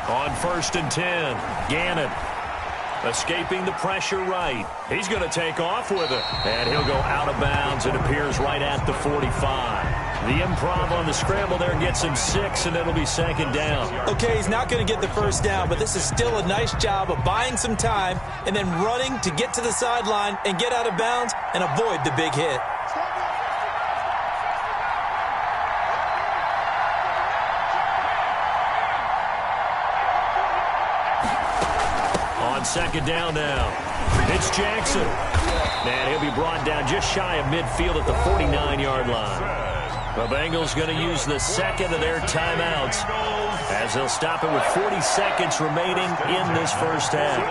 On 1st and 10, Gannon. Escaping the pressure right. He's going to take off with it. And he'll go out of bounds. It appears right at the 45. The improv on the scramble there gets him 6, and it'll be second down. Okay, he's not going to get the first down, but this is still a nice job of buying some time and then running to get to the sideline and get out of bounds and avoid the big hit. Second down now. It's Jackson. And he'll be brought down just shy of midfield at the 49-yard line. The Bengals going to use the second of their timeouts as they'll stop it with 40 seconds remaining in this first half.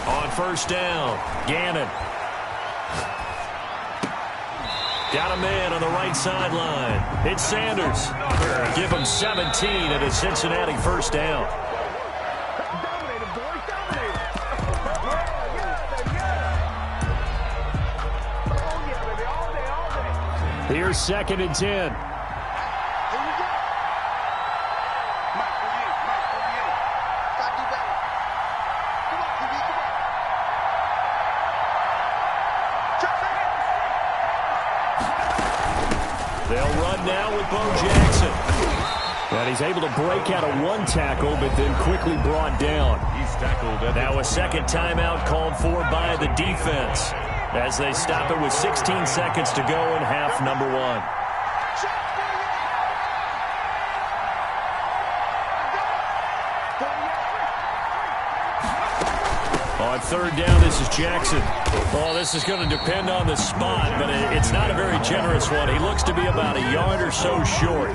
On 1st down, Gannon. Got a man on the right sideline. It's Sanders. Give him 17 at a Cincinnati first down. Here's 2nd and 10. They'll run now with Bo Jackson. And he's able to break out of one tackle, but then quickly brought down. He's tackled. Now a second timeout called for by the defense as they stop it with 16 seconds to go in half number 1. On third down, this is Jackson. Oh, this is going to depend on the spot, but it's not a very generous one. He looks to be about a yard or so short.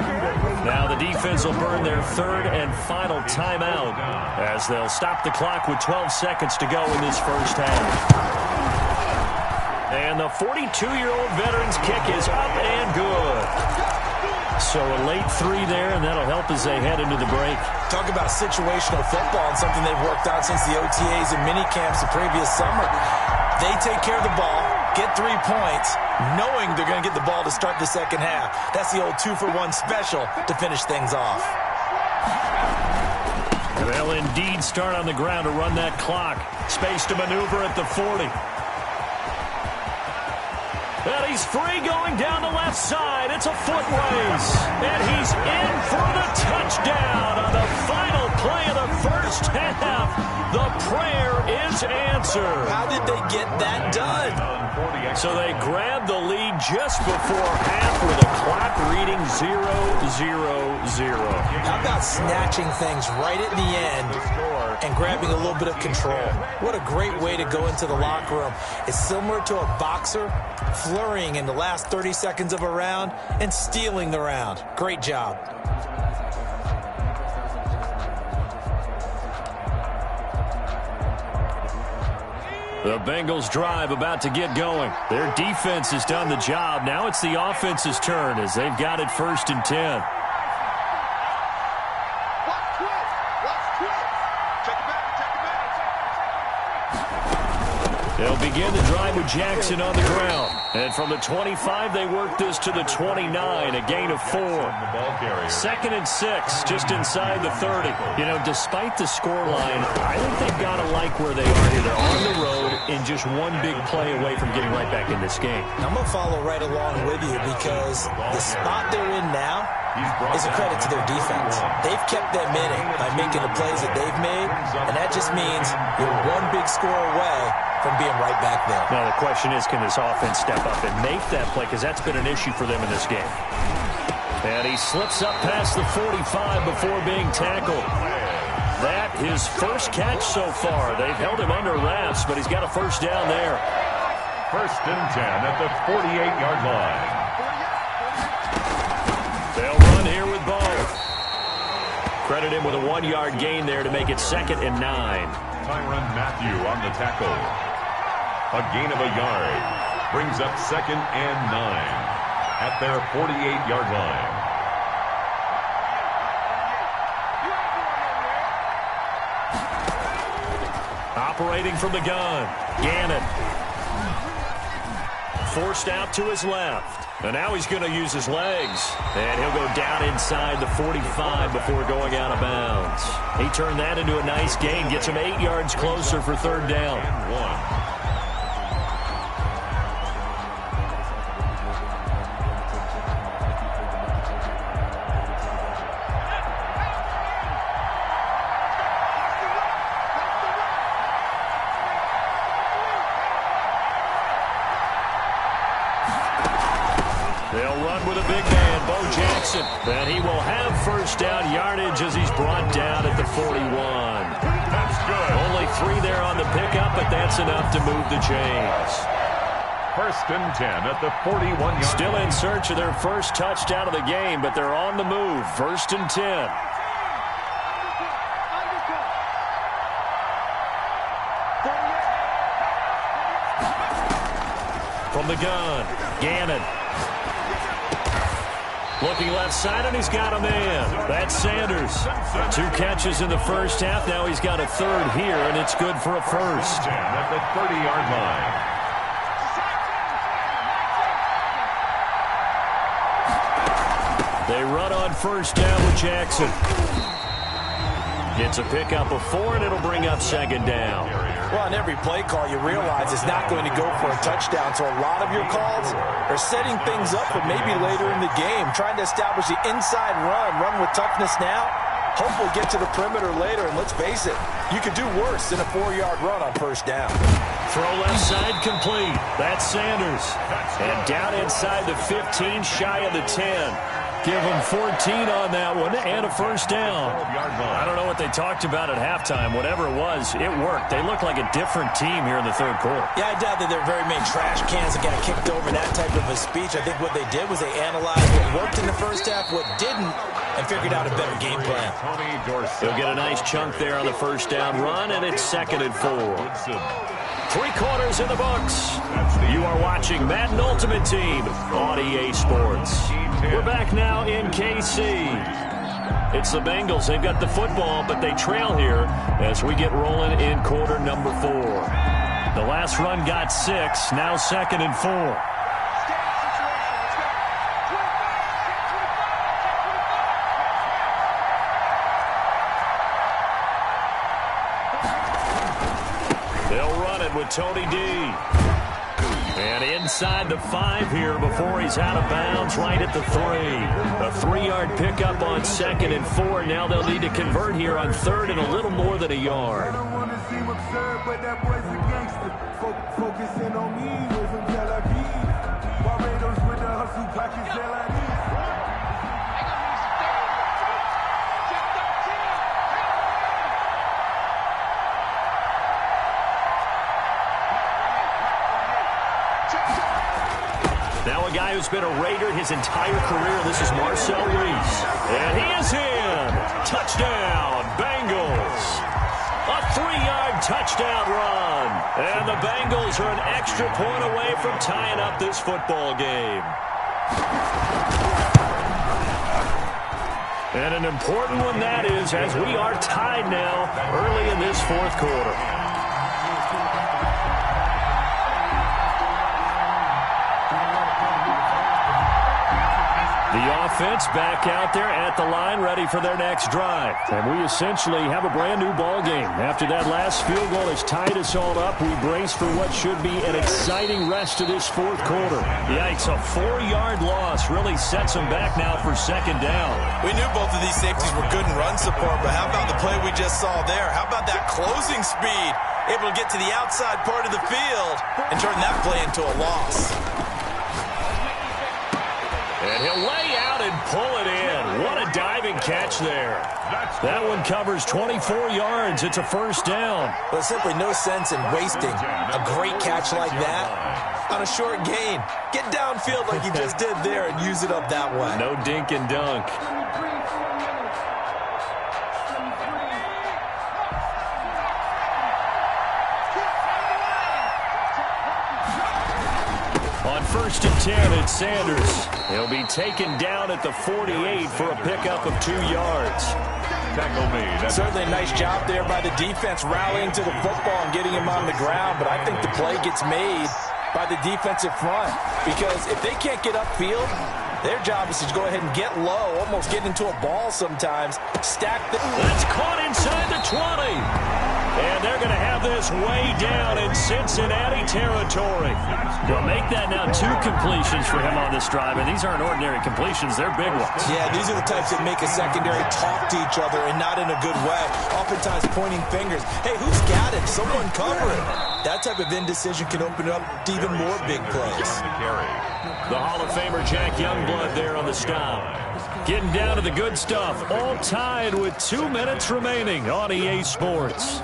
Now the defense will burn their third and final timeout as they'll stop the clock with 12 seconds to go in this first half. And the 42-year-old veteran's kick is up and good. So a late three there, and that'll help as they head into the break. Talk about situational football and something they've worked on since the OTAs and mini camps the previous summer. They take care of the ball, get 3 points, knowing they're going to get the ball to start the second half. That's the old 2-for-1 special to finish things off. They'll indeed start on the ground to run that clock. Space to maneuver at the 40. And he's free going down the left side. It's a foot race. And he's in for the touchdown on the final play of the first half. The prayer is answered. How did they get that done? So they grabbed the lead just before half with a clock reading 0-0-0. How about snatching things right at the end and grabbing a little bit of control? What a great way to go into the locker room. It's similar to a boxer flurrying in the last 30 seconds of a round and stealing the round. Great job. The Bengals drive about to get going. Their defense has done the job. Now it's the offense's turn as they've got it 1st and 10. They'll begin the drive with Jackson on the ground. And from the 25, they work this to the 29, a gain of 4. 2nd and 6, just inside the 30. You know, despite the scoreline, I think they've got to like where they are here. They're on the road and just one big play away from getting right back in this game. I'm going to follow right along with you because the spot they're in now is a credit to their defense. They've kept them in it by making the plays that they've made, and that just means you're one big score away from being right back there. Now the question is, can this offense step up and make that play? Because that's been an issue for them in this game. And he slips up past the 45 before being tackled. That his first catch so far. They've held him under wraps, but he's got a first down there. 1st and 10 at the 48-yard line. They'll run here with both. Credit him with a 1-yard gain there to make it 2nd and 9. Tyrann Mathieu on the tackle. A gain of a yard. Brings up 2nd and 9 at their 48-yard line. Operating from the gun, Gannon. Forced out to his left. And now he's going to use his legs. And he'll go down inside the 45 before going out of bounds. He turned that into a nice gain. Gets him 8 yards closer for 3rd down. And 1. They'll run with a big man, Bo Jackson. And he will have first down yardage as he's brought down at the 41. That's good. Only 3 there on the pickup, but that's enough to move the chains. 1st and 10 at the 41-yard. Still in search of their first touchdown of the game, but they're on the move. 1st and 10. From the gun, Gannon. Looking left side, and he's got a man. That's Sanders. 2 catches in the first half. Now he's got a 3rd here, and it's good for a first. At the 30-yard line. They run on first down with Jackson. Gets a pickup of 4, and it'll bring up 2nd down. Well, on every play call, you realize it's not going to go for a touchdown. So a lot of your calls are setting things up for maybe later in the game, trying to establish the inside run with toughness now. Hopefully get to the perimeter later, and let's face it, you could do worse than a 4-yard run on first down. Throw left side complete. That's Sanders. And down inside the 15, shy of the 10. Give them 14 on that one and a first down. I don't know what they talked about at halftime. Whatever it was, it worked. They look like a different team here in the third quarter. Yeah, I doubt that there are very many trash cans that got kicked over that type of a speech. I think what they did was they analyzed what worked in the first half, what didn't, and figured out a better game plan. They'll get a nice chunk there on the first down run, and it's 2nd and 4. 3 quarters in the books. You are watching Madden Ultimate Team on EA Sports. We're back now in KC. It's the Bengals. They've got the football, but they trail here as we get rolling in quarter number 4. The last run got 6, now 2nd and 4. With Tony D. And inside the 5 here before he's out of bounds, right at the 3. A 3-yard pickup on 2nd and 4. Now they'll need to convert here on 3rd and a little more than a yard. I don't want to seem absurd, but that boy's a gangster. Focusing on me, way from Tel Aviv. Barbados with the hustle pockets, Now a guy who's been a Raider his entire career. This is Marcel Reese. And he is in. Touchdown, Bengals. A 3-yard touchdown run. And the Bengals are an extra point away from tying up this football game. And an important one that is, as we are tied now early in this 4th quarter. The offense back out there at the line, ready for their next drive. And we essentially have a brand-new ball game. After that last field goal has tied us all up, we brace for what should be an exciting rest of this 4th quarter. Yikes, a 4-yard loss really sets them back now for 2nd down. We knew both of these safeties were good in run support, but how about the play we just saw there? How about that closing speed? Able to get to the outside part of the field and turn that play into a loss. And he'll lay out and pull it in. What a diving catch there. That one covers 24 yards. It's a first down. There's simply no sense in wasting a great catch like that on a short gain. Get downfield like you just did there and use it up that way. No dink and dunk. On 1st and 10, it's Sanders. He'll be taken down at the 48 for a pickup of 2 yards. Tackle made. Certainly a nice job there by the defense rallying to the football and getting him on the ground, but I think the play gets made by the defensive front because if they can't get upfield, their job is to go ahead and get low, almost get into a ball sometimes, stack the... That's caught inside the 20. And they're going to have this way down in Cincinnati territory. They'll make that now 2 completions for him on this drive, and these aren't ordinary completions. They're big ones. Yeah, these are the types that make a secondary talk to each other and not in a good way. Oftentimes pointing fingers. Hey, who's got it? Someone cover it. That type of indecision can open up to even more big plays. The Hall of Famer Jack Youngblood there on the stop. Getting down to the good stuff. All tied with 2 minutes remaining on EA Sports.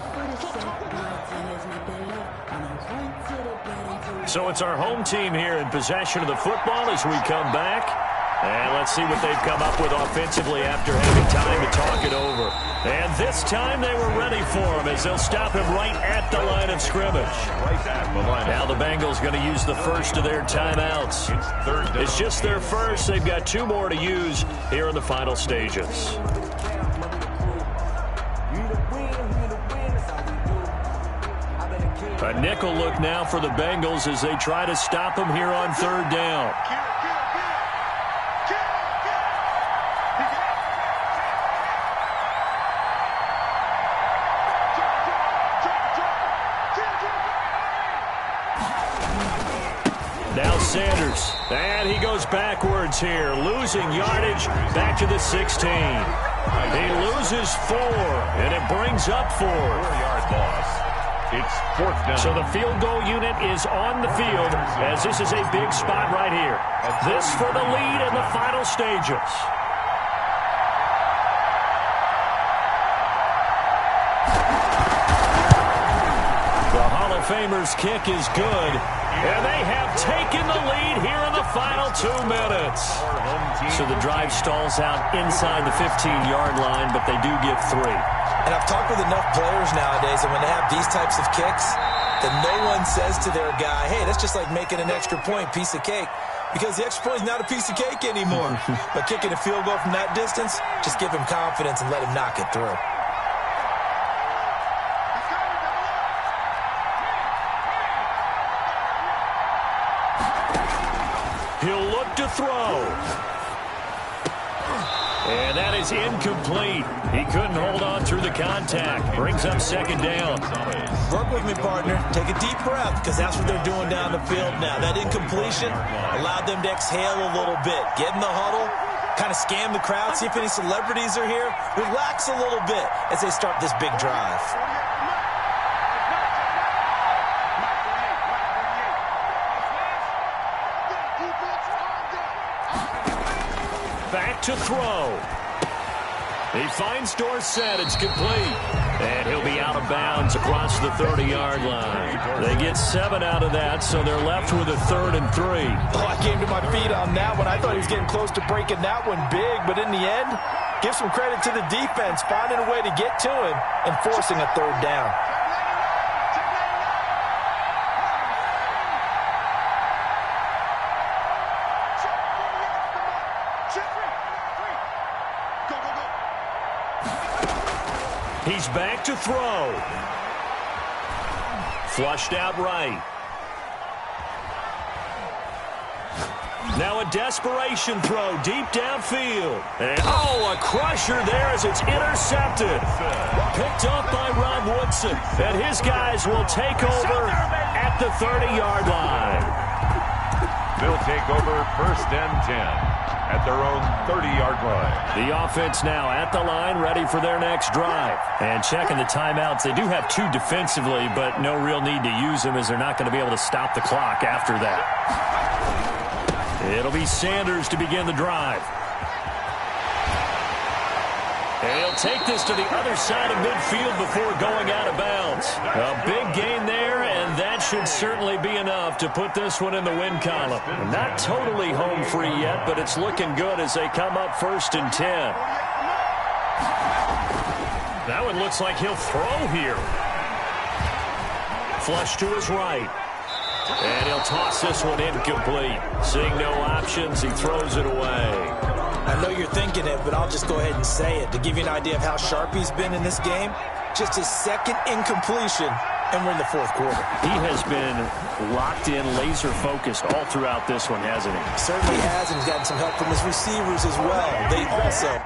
So it's our home team here in possession of the football as we come back. And let's see what they've come up with offensively after having time to talk it over. And this time they were ready for him as they'll stop him right at the line of scrimmage. Now the Bengals going to use the first of their timeouts. It's just their first. They've got 2 more to use here in the final stages. A nickel look now for the Bengals as they try to stop him here on 3rd down. Now Sanders, and he goes backwards here, losing yardage back to the 16. He loses 4, and it brings up 4. 4-yard loss. It's 4th down. So the field goal unit is on the field as this is a big spot right here. This for the lead in the final stages. The Hall of Famer's kick is good, and they have taken the lead here in the final 2 minutes. So the drive stalls out inside the 15-yard line, but they do get 3. And I've talked with enough players nowadays, and when they have these types of kicks, that no one says to their guy, hey, that's just like making an extra point, piece of cake. Because the extra point is not a piece of cake anymore. But kicking a field goal from that distance, just give him confidence and let him knock it through. He'll look to throw. And that is incomplete. He couldn't hold on through the contact. Brings up 2nd down. Work with me, partner. Take a deep breath, because that's what they're doing down the field now. That incompletion allowed them to exhale a little bit. Get in the huddle, kind of scan the crowd, see if any celebrities are here. Relax a little bit as they start this big drive. Back to throw. He finds Dorsett. It's complete. And he'll be out of bounds across the 30-yard line. They get 7 out of that, so they're left with a 3rd and 3. Oh, I came to my feet on that one. I thought he was getting close to breaking that one big, but in the end, give some credit to the defense, finding a way to get to him and forcing a 3rd down. He's back to throw. Flushed out right. Now a desperation throw deep downfield. And a crusher there as it's intercepted. Picked up by Rob Woodson. And his guys will take over at the 30-yard line. They'll take over 1st and 10. At their own 30-yard line. The offense now at the line, ready for their next drive. And checking the timeouts. They do have 2 defensively, but no real need to use them as they're not going to be able to stop the clock after that. It'll be Sanders to begin the drive. And he'll take this to the other side of midfield before going out of bounds. A big gain there, and that should certainly be enough to put this one in the win column. Not totally home free yet, but it's looking good as they come up 1st and 10. That one looks like he'll throw here. Flush to his right. And he'll toss this one incomplete. Seeing no options, he throws it away. I know you're thinking it, but I'll just go ahead and say it. To give you an idea of how sharp he's been in this game, just his 2nd incompletion, and we're in the 4th quarter. He has been locked in, laser-focused all throughout this one, hasn't he? Certainly has, and he's gotten some help from his receivers as well. They also...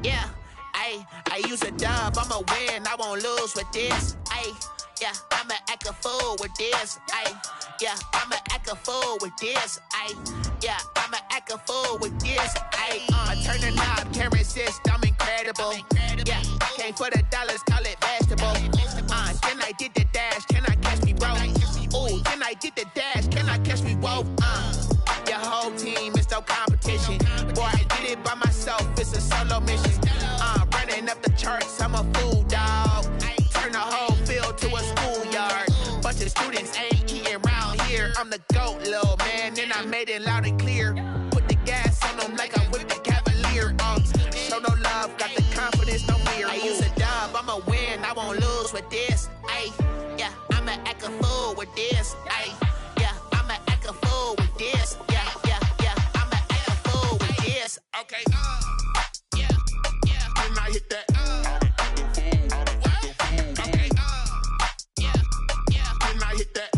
Yeah, I use a dub, I'ma win, I won't lose with this. Yeah, I'ma act a fool with this. Yeah, I'ma act a fool with this. Yeah, I'ma act a fool with this. I turn the knob, camera assist, I'm incredible. Yeah, came for the dollars, call it vegetable. Then I did the dash, can I catch me, bro? Ooh, then I did the dash, can I catch me, whoa? Your whole team is no competition. Boy, I did it by myself, it's a solo mission. Running up the charts, I'm a fool, dog. Turn the whole field to a schoolyard. Bunch of students ain't eating round here. I'm the GOAT, little man, and I made it loud and clear. Put the gas on them like I'm with the Cavalier. Show no love, got the confidence, no fear. I use a dub, I'ma win, I won't lose with this. Yeah, I'ma act a fool with this. Yeah, I'ma act a fool with this. Yeah, I'ma act a fool with this. Okay, yeah, can I hit that? Okay, yeah, can I hit that?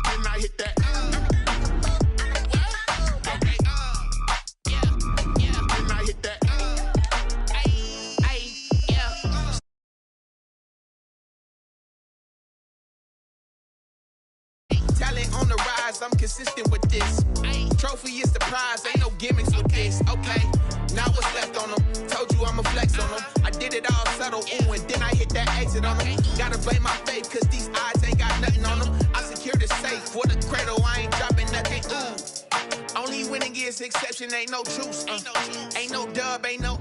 Can I hit that? I'm consistent with this. Trophy is the prize, ain't no gimmicks with this. Okay, now what's left on them? Told you I'ma flex on them. I did it all subtle, ooh, and then I hit that exit on them. Gotta blame my faith, cause these eyes ain't got nothing on them. I secured the safe for the cradle, I ain't dropping nothing, ooh. Only winning is exception, ain't no truce. Ain't no dub, ain't no...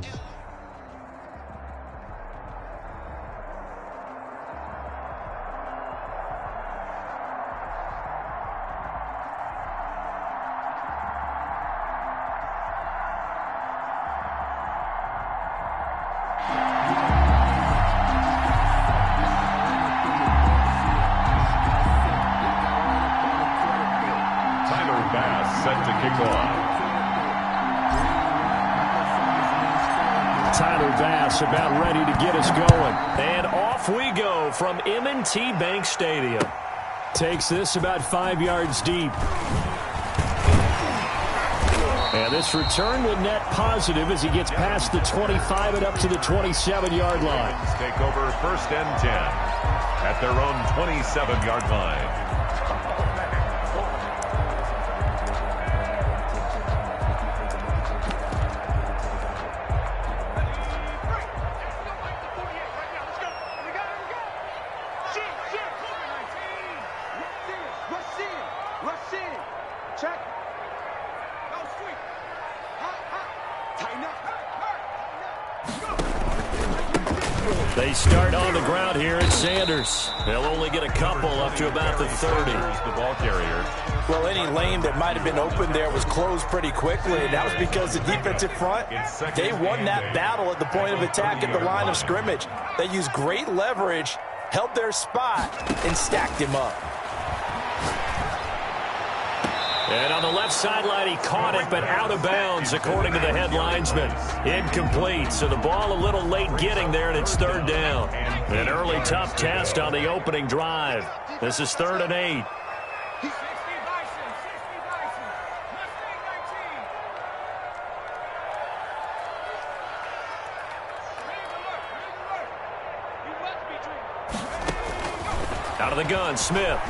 Set to kick off. Tyler Bass about ready to get us going. And off we go from M&T Bank Stadium. Takes this about 5 yards deep. And this return will net positive as he gets past the 25 and up to the 27-yard line. Take over 1st and 10 at their own 27-yard line. They start on the ground here at Sanders. They'll only get a couple up to about the 30. The ball carrier. Well, any lane that might have been open there was closed pretty quickly, and that was because the defensive front, they won that battle at the point of attack at the line of scrimmage. They used great leverage, held their spot, and stacked him up. And on the left sideline, he caught it, but out of bounds, according to the head linesman. Incomplete, so the ball a little late getting there, and it's 3rd down. An early tough test on the opening drive. This is 3rd and 8. Out of the gun, Smith.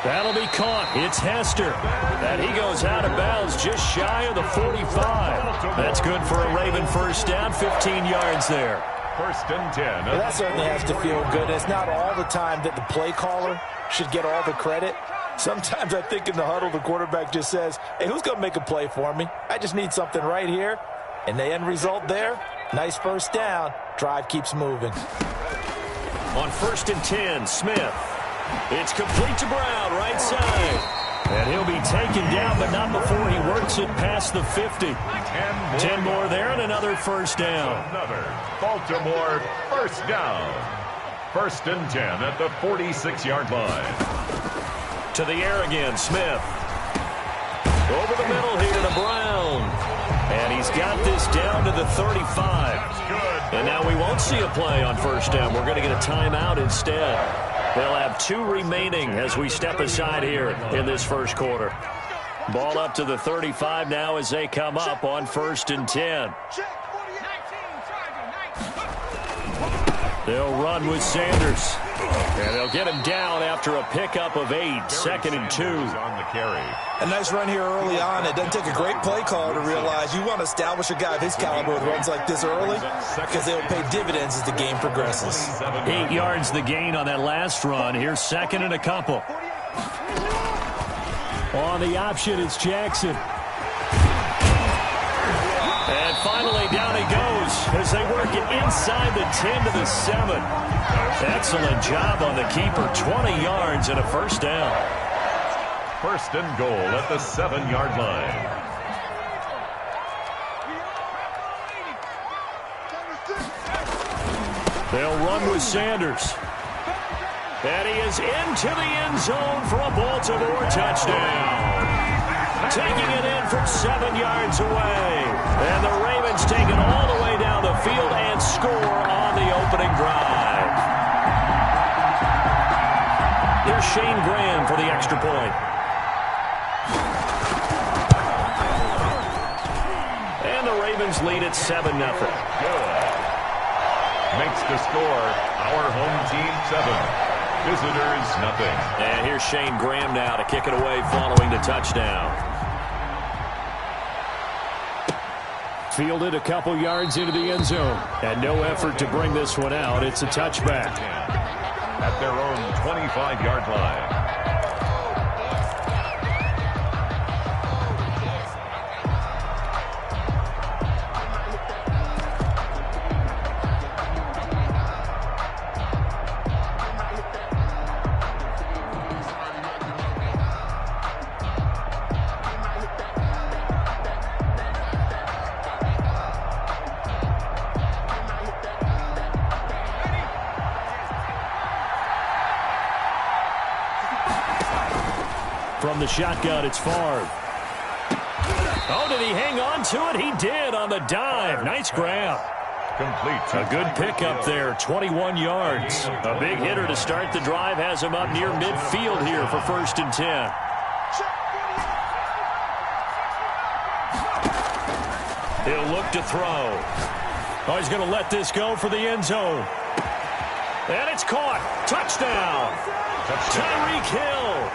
That'll be caught. It's Hester. And he goes out of bounds just shy of the 45. That's good for a Raven first down, 15 yards there. 1st and 10. Well, that certainly has to feel good. It's not all the time that the play caller should get all the credit. Sometimes I think in the huddle, the quarterback just says, hey, who's going to make a play for me? I just need something right here. And the end result there, nice first down. Drive keeps moving. On 1st and 10, Smith. It's complete to Brown, right side. And he'll be taken down, but not before he works it past the 50. 10 more there and another first down. Another Baltimore first down. 1st and 10 at the 46-yard line. To the air again, Smith. Over the middle here to Brown. And he's got this down to the 35. And now we won't see a play on first down. We're going to get a timeout instead. They'll have 2 remaining as we step aside here in this first quarter. Ball up to the 35 now as they come up on 1st and 10. They'll run with Sanders. And they'll get him down after a pickup of 8, 2nd and 2. On the carry. A nice run here early on. It doesn't take a great play caller to realize you want to establish a guy of his caliber with runs like this early because they'll pay dividends as the game progresses. 8 yards the gain on that last run. Here's 2nd and a couple. On the option, it's Jackson. And finally, down he goes as they work it inside the 10 to the 7. Excellent job on the keeper. 20 yards and a first down. 1st and goal at the 7-yard line. They'll run with Sanders. And he is into the end zone for a Baltimore touchdown. Taking it in from 7 yards away. And the Ravens take it all the way down the field and score on the opening drive. Here's Shane Graham for the extra point. And the Ravens lead at 7-0. Good. Makes the score our home team 7. Visitors, nothing. And here's Shane Graham now to kick it away following the touchdown. Fielded a couple yards into the end zone. And no effort to bring this one out. It's a touchback. At their own 25-yard line. From the shotgun, it's Favre. Oh, did he hang on to it? He did on the dive. Nice grab. Complete. A good pickup there, 21 yards. A big hitter to start the drive has him up near midfield here for 1st and 10. He'll look to throw. Oh, he's going to let this go for the end zone. And it's caught. Touchdown. Tyreek Hill,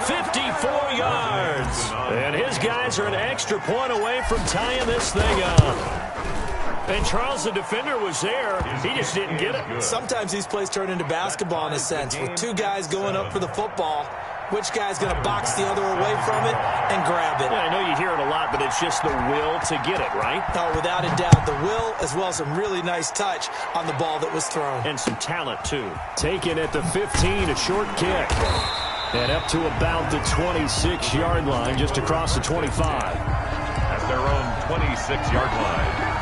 54 yards. And his guys are an extra point away from tying this thing up. And Charles, the defender, was there. He just didn't get it. Sometimes these plays turn into basketball in a sense, with two guys going up for the football. Which guy's going to box the other away from it and grab it? Yeah, I know you hear it a lot, but it's just the will to get it, right? Oh, without a doubt. The will, as well as some really nice touch on the ball that was thrown. And some talent, too. Taken at the 15, a short kick. And up to about the 26-yard line, just across the 25. At their own 26-yard line.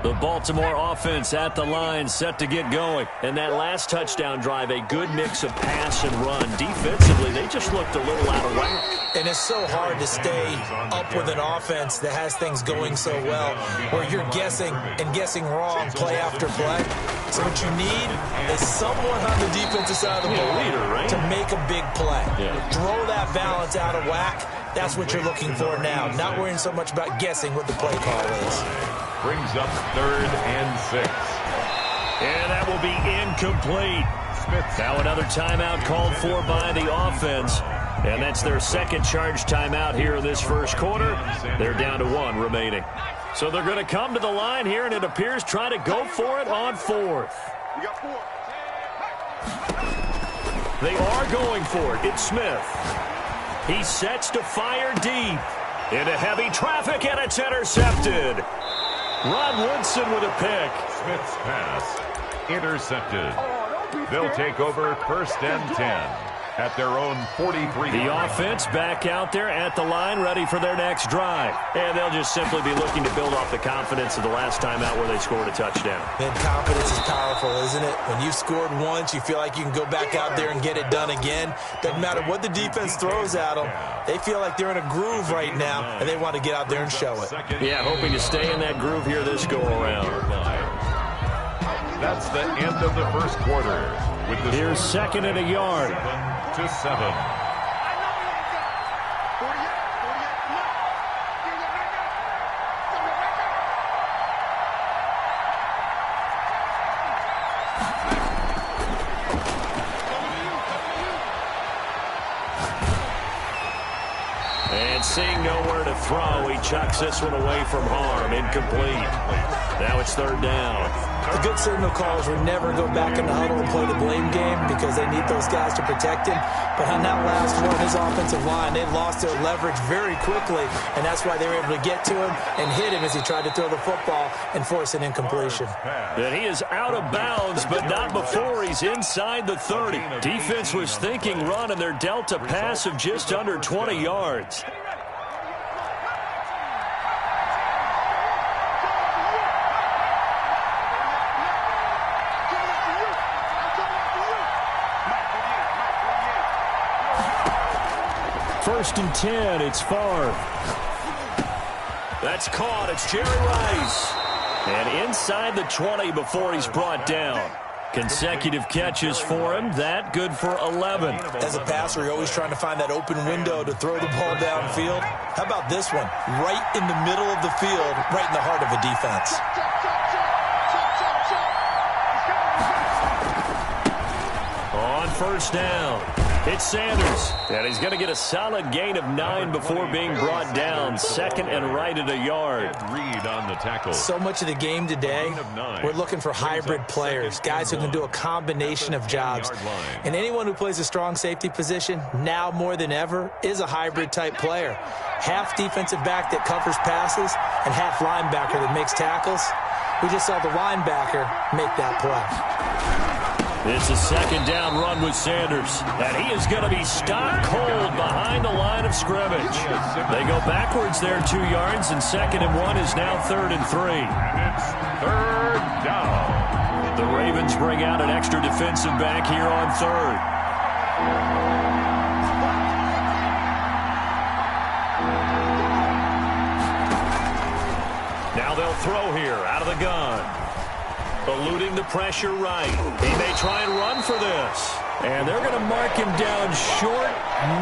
The Baltimore offense at the line, set to get going. And that last touchdown drive, a good mix of pass and run. Defensively, they just looked a little out of whack. And it's so hard to stay up with an offense that has things going so well, where you're guessing and guessing wrong play after play. So what you need is someone on the defensive side of the ball to make a big play. Throw that balance out of whack. That's what you're looking for now. Not worrying so much about guessing what the play call is. Brings up 3rd and 6. And that will be incomplete. Now another timeout called for by the offense. And that's their second charge timeout here in this first quarter. They're down to 1 remaining. So they're going to come to the line here, and it appears try to go for it on 4th. They are going for it. It's Smith. He sets to fire deep. Into heavy traffic, and it's intercepted. Rod Woodson with a pick. Smith's pass intercepted. They'll take over 1st and 10 at their own 43. The offense back out there at the line, ready for their next drive. And they'll just simply be looking to build off the confidence of the last time out where they scored a touchdown. And confidence is powerful, isn't it? When you've scored once, you feel like you can go back out there and get it done again. Doesn't matter what the defense throws at them. They feel like they're in a groove right now, and they want to get out there and show it. Yeah, hoping to stay in that groove here this go-around. That's the end of the first quarter. With the Here's 2nd and a yard. 7-7. And seeing nowhere to throw, he chucks this one away from harm. Incomplete. Now it's 3rd down. The good signal calls were never go back in the huddle and play the blame game because they need those guys to protect him. But on that last one, his offensive line, they lost their leverage very quickly, and that's why they were able to get to him and hit him as he tried to throw the football and force an incompletion. And he is out of bounds, but not before he's inside the 30. Defense was thinking run, and they're dealt a pass of just under 20 yards. First and 10, it's Favre. That's caught. It's Jerry Rice. And inside the 20 before he's brought down. Consecutive catches for him. That good for 11. As a passer, you're always trying to find that open window to throw the ball downfield. How about this one? Right in the middle of the field, right in the heart of a defense. On first down, it's Sanders. And he's going to get a solid gain of 9 before being brought down. Second and right at a yard. Reed on the tackle. So much of the game today, we're looking for hybrid players, guys who can do a combination of jobs. And anyone who plays a strong safety position, now more than ever, is a hybrid-type player. Half defensive back that covers passes and half linebacker that makes tackles. We just saw the linebacker make that play. It's a second down run with Sanders, and he is going to be stopped cold behind the line of scrimmage. They go backwards there 2 yards, and 2nd and 1 is now 3rd and 3. And it's 3rd down. The Ravens bring out an extra defensive back here on 3rd. Now they'll throw here out of the gun. Eluding the pressure right. He may try and run for this. And they're going to mark him down short,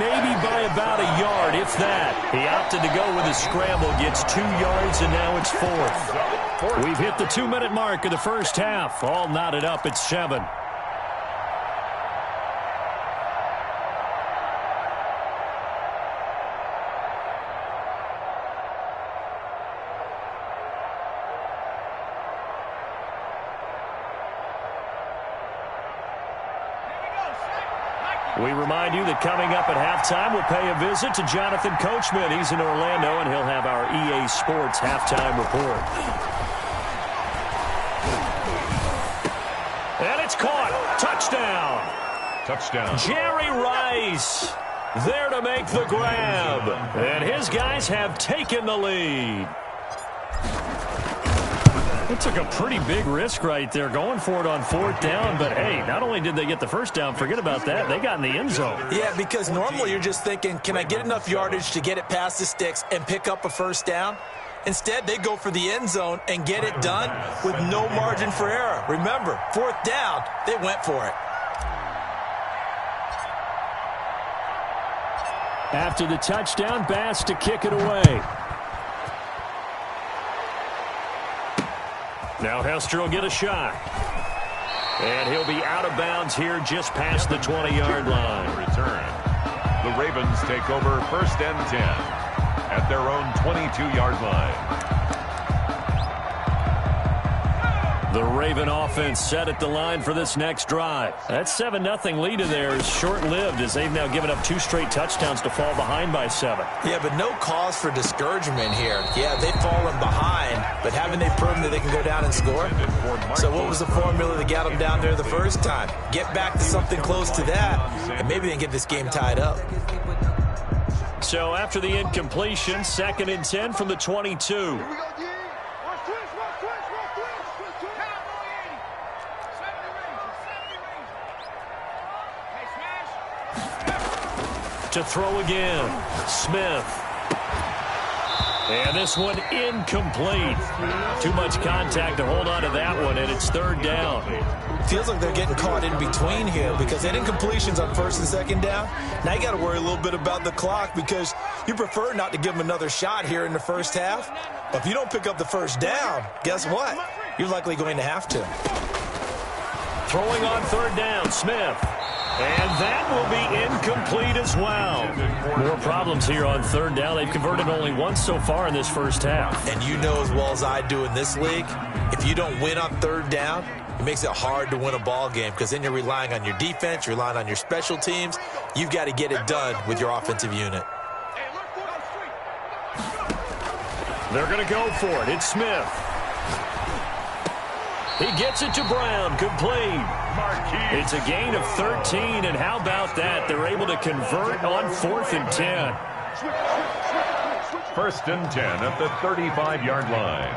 maybe by about a yard, if that. He opted to go with a scramble, gets 2 yards, and now it's 4th. We've hit the 2-minute mark of the first half. All knotted up at 7. We remind you that coming up at halftime, we'll pay a visit to Jonathan Coachman. He's in Orlando, and he'll have our EA Sports halftime report. And it's caught. Touchdown. Touchdown. Jerry Rice there to make the grab. And his guys have taken the lead. It took a pretty big risk right there going for it on 4th down. But, hey, not only did they get the first down, forget about that, they got in the end zone. Yeah, because normally you're just thinking, can I get enough yardage to get it past the sticks and pick up a first down? Instead, they go for the end zone and get it done with no margin for error. Remember, 4th down, they went for it. After the touchdown, Bass to kick it away. Now Hester will get a shot. And he'll be out of bounds here just past the 20-yard line. Return. The Ravens take over 1st and 10 at their own 22-yard line. The Raven offense set at the line for this next drive. That 7-0 lead of theirs short-lived as they've now given up 2 straight touchdowns to fall behind by 7. Yeah, but no cause for discouragement here. Yeah, they've fallen behind, but haven't they proven that they can go down and score? So what was the formula that got them down there the first time? Get back to something close to that, and maybe they can get this game tied up. So after the incompletion, 2nd and 10 from the 22. To throw again, Smith. And this one incomplete. Too much contact to hold on to that one, and it's 3rd down. Feels like they're getting caught in between here because that incompletion's on 1st and 2nd down. Now you got to worry a little bit about the clock because you prefer not to give them another shot here in the first half. But if you don't pick up the first down, guess what? You're likely going to have to. Throwing on 3rd down, Smith. And that will be incomplete as well. More problems here on 3rd down. They've converted only once so far in this first half. And you know as well as I do in this league, if you don't win on 3rd down, it makes it hard to win a ball game because then you're relying on your defense, you're relying on your special teams. You've got to get it done with your offensive unit. They're going to go for it. It's Smith. He gets it to Brown, complete. It's a gain of 13, and how about that? They're able to convert on 4th and 10. 1st and 10 at the 35-yard line.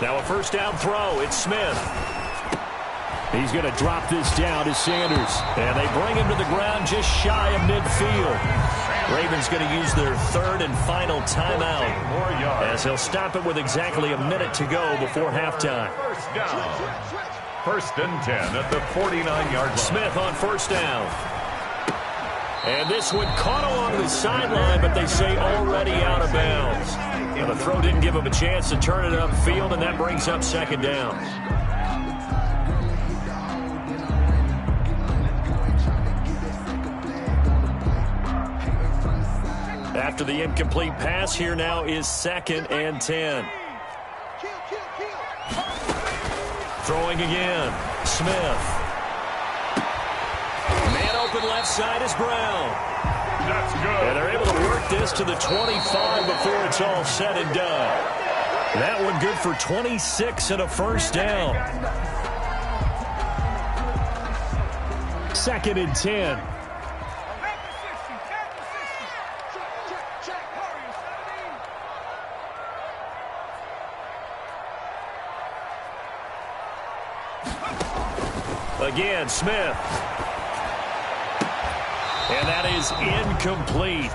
Now a 1st down throw. It's Smith. He's going to drop this down to Sanders. And they bring him to the ground just shy of midfield. Ravens going to use their third and final timeout as they'll stop it with exactly a minute to go before halftime. First down. First and 10 at the 49-yard line. Smith on first down. And this one caught along the sideline, but they say already out of bounds. And the throw didn't give him a chance to turn it upfield, and that brings up second down. After the incomplete pass, here now is second and 10. Throwing again. Smith. Man open left side is Brown. That's good. And they're able to work this to the 25 before it's all said and done. That one good for 26 and a first down. Second and 10. Again, Smith. And that is incomplete.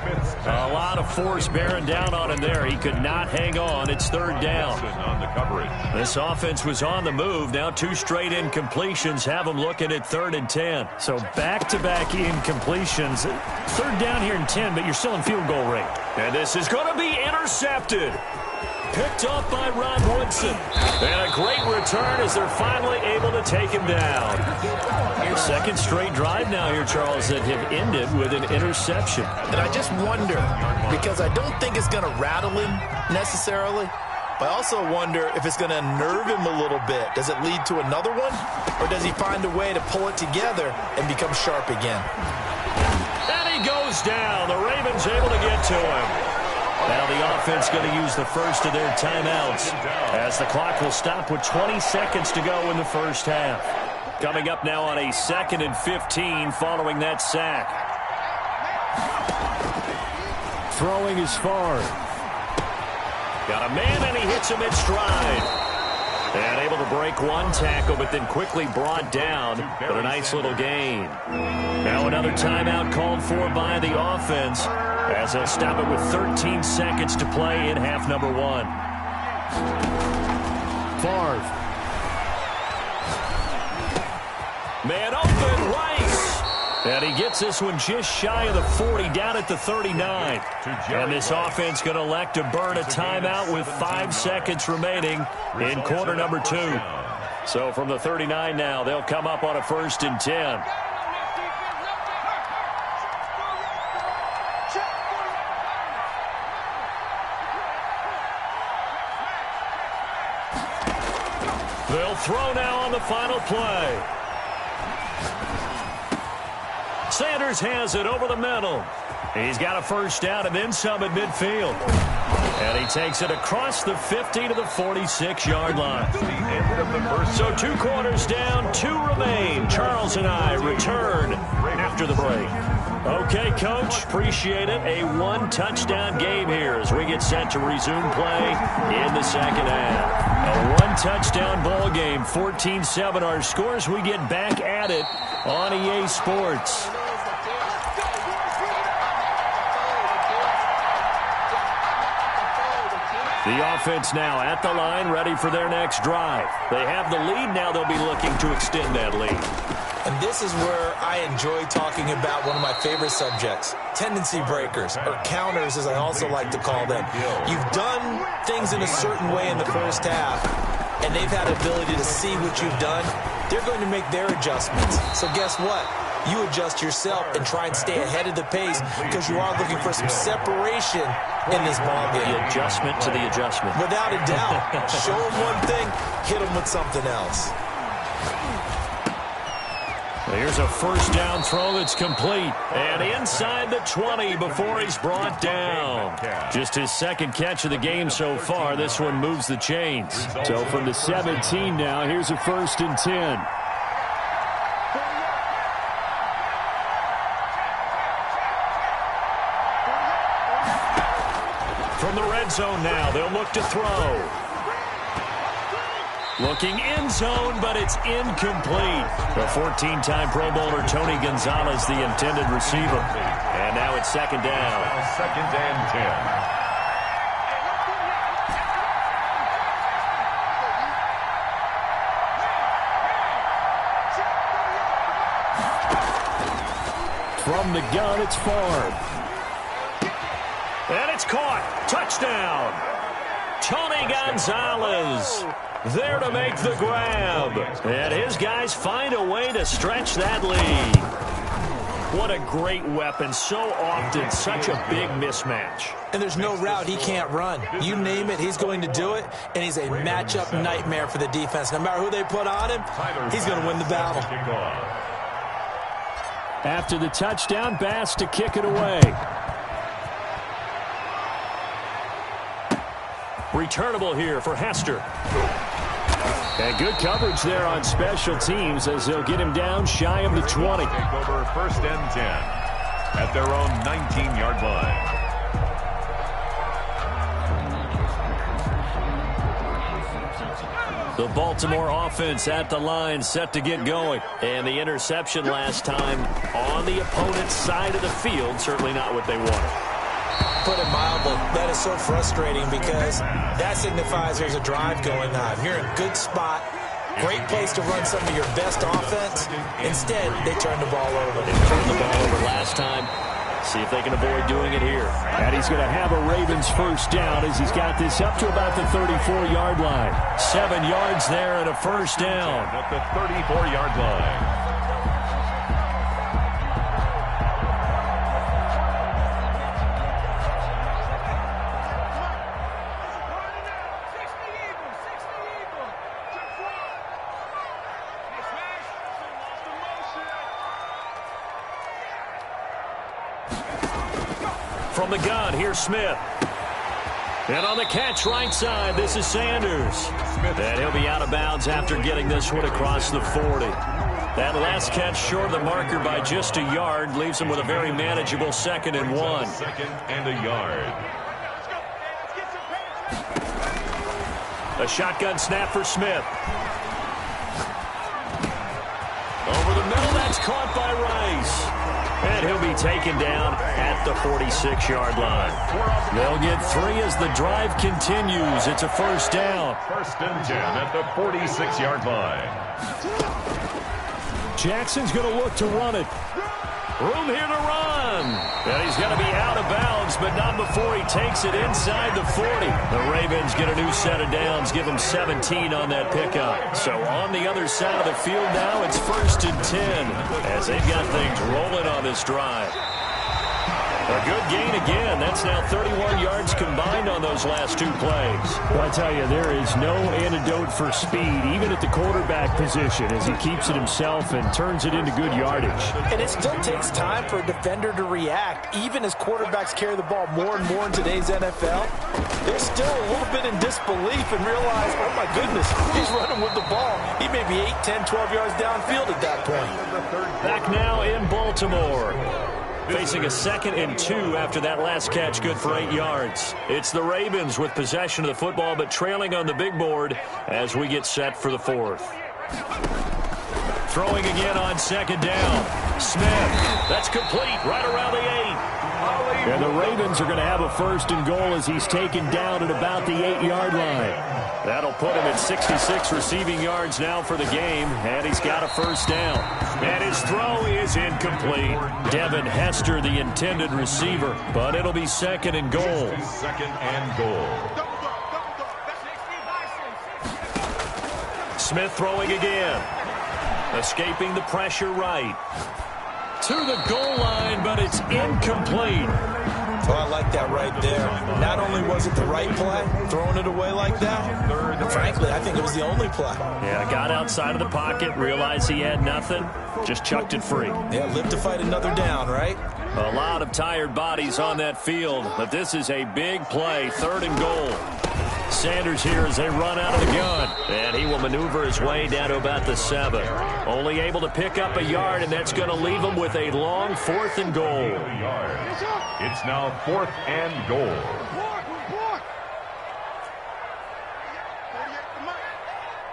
A lot of force bearing down on him there. He could not hang on. It's third down. On the coverage. This offense was on the move. Now 2 straight incompletions have them looking at third and 10. So back-to-back incompletions. Third down here in 10, but you're still in field goal range. And this is going to be intercepted. Picked off by Ron Woodson. And a great return as they're finally able to take him down. Your second straight drive now here, Charles, that have ended with an interception. And I just wonder, because I don't think it's going to rattle him necessarily, but I also wonder if it's going to unnerve him a little bit. Does it lead to another one? Or does he find a way to pull it together and become sharp again? And he goes down. The Ravens able to get to him. Now the offense going to use the first of their timeouts as the clock will stop with 20 seconds to go in the first half. Coming up now on a 2nd and 15 following that sack. Throwing is far. Got a man, and he hits him in stride. And able to break one tackle, but then quickly brought down. But a nice little gain. Now another timeout called for by the offense as they'll stop it with 13 seconds to play in half number 1. Favre. Man open, Rice. And he gets this one just shy of the 40, down at the 39. And this offense going to elect to burn a timeout with 5 seconds remaining in quarter number 2. So from the 39 now, they'll come up on a 1st and 10. They'll throw now on the final play. Sanders has it over the middle. He's got a first down and then some at midfield. And he takes it across the 50 to the 46-yard line. So 2 quarters down, 2 remain. Charles and I return after the break. Okay, Coach, appreciate it. A 1-touchdown game here as we get set to resume play in the second half. A 1-touchdown ball game, 14-7 our scores. We get back at it on EA Sports. The offense now at the line, ready for their next drive. They have the lead. Now they'll be looking to extend that lead. And this is where I enjoy talking about one of my favorite subjects, tendency breakers, or counters as I also like to call them. You've done things in a certain way in the first half, and they've had ability to see what you've done. They're going to make their adjustments. So guess what? You adjust yourself and try and stay ahead of the pace because you are looking for some separation in this ballgame. The adjustment to the adjustment. Without a doubt. Show them one thing, hit them with something else. Here's a first down throw that's complete. And inside the 20 before he's brought down. Just his second catch of the game so far. This one moves the chains. So from the 17 now, here's a 1st and 10. From the red zone now, they'll look to throw. Looking end zone, but it's incomplete. The 14-time Pro Bowler Tony Gonzalez, the intended receiver. And now it's second down. Now second and 10. From the gun, it's Favre. And it's caught. Touchdown. Tony Gonzalez there to make the grab. And his guys find a way to stretch that lead. What a great weapon. So often, such a big mismatch. And there's no route he can't run. You name it, he's going to do it. And he's a matchup nightmare for the defense. No matter who they put on him, he's going to win the battle. After the touchdown, Bass to kick it away. Returnable here for Hester. And good coverage there on special teams as they'll get him down shy of the 20. Take over first and 10 at their own 19-yard line. The Baltimore offense at the line, set to get going. And the interception last time on the opponent's side of the field, certainly not what they wanted. Put it mildly, that is so frustrating because that signifies there's a drive going on. You're in a good spot, great place to run some of your best offense. Instead, they turn the ball over. They turned the ball over last time. See if they can avoid doing it here. And he's going to have a Ravens first down as he's got this up to about the 34-yard line. 7 yards there and a first down. At the 34-yard line. From the gun, here's Smith. And on the catch right side, this is Sanders. And he'll be out of bounds after getting this one across the 40. That last catch short of the marker by just a yard leaves him with a very manageable 2nd and 1. Second and a yard. A shotgun snap for Smith. Over the middle, that's caught by Rice. And he'll be taken down at the 46-yard line. They'll get 3 as the drive continues. It's a first down. First and 10 at the 46-yard line. Jackson's going to look to run it. Room here to run. And he's going to be out of bounds, but not before he takes it inside the 40. The Ravens get a new set of downs, give them 17 on that pickup. So on the other side of the field now, it's first and 10 as they've got things rolling on this drive. A good gain again. That's now 31 yards combined on those last 2 plays. Well, I tell you, there is no antidote for speed, even at the quarterback position, as he keeps it himself and turns it into good yardage. And it still takes time for a defender to react. Even as quarterbacks carry the ball more and more in today's NFL, they're still a little bit in disbelief and realize, oh my goodness, he's running with the ball. He may be 8, 10, 12 yards downfield at that point. Back now in Baltimore. Facing a 2nd and 2 after that last catch, good for 8 yards. It's the Ravens with possession of the football, but trailing on the big board as we get set for the 4th. Throwing again on 2nd down. Smith, that's complete right around the 8. And the Ravens are going to have a first and goal as he's taken down at about the 8-yard line. That'll put him at 66 receiving yards now for the game, and he's got a first down. And his throw is incomplete. Devin Hester, the intended receiver, but it'll be 2nd and goal. 2nd and goal. Smith throwing again. Escaping the pressure right. To the goal line, but it's incomplete. Oh, I like that right there. Not only was it the right play, throwing it away like that, frankly, I think it was the only play. Yeah, got outside of the pocket, realized he had nothing, just chucked it free. Yeah, live to fight another down, right? A lot of tired bodies on that field, but this is a big play, 3rd and goal. Sanders here as they run out of the gun. And he will maneuver his way down to about the 7. Only able to pick up a yard, and that's going to leave him with a long 4th and goal. It's now 4th and goal.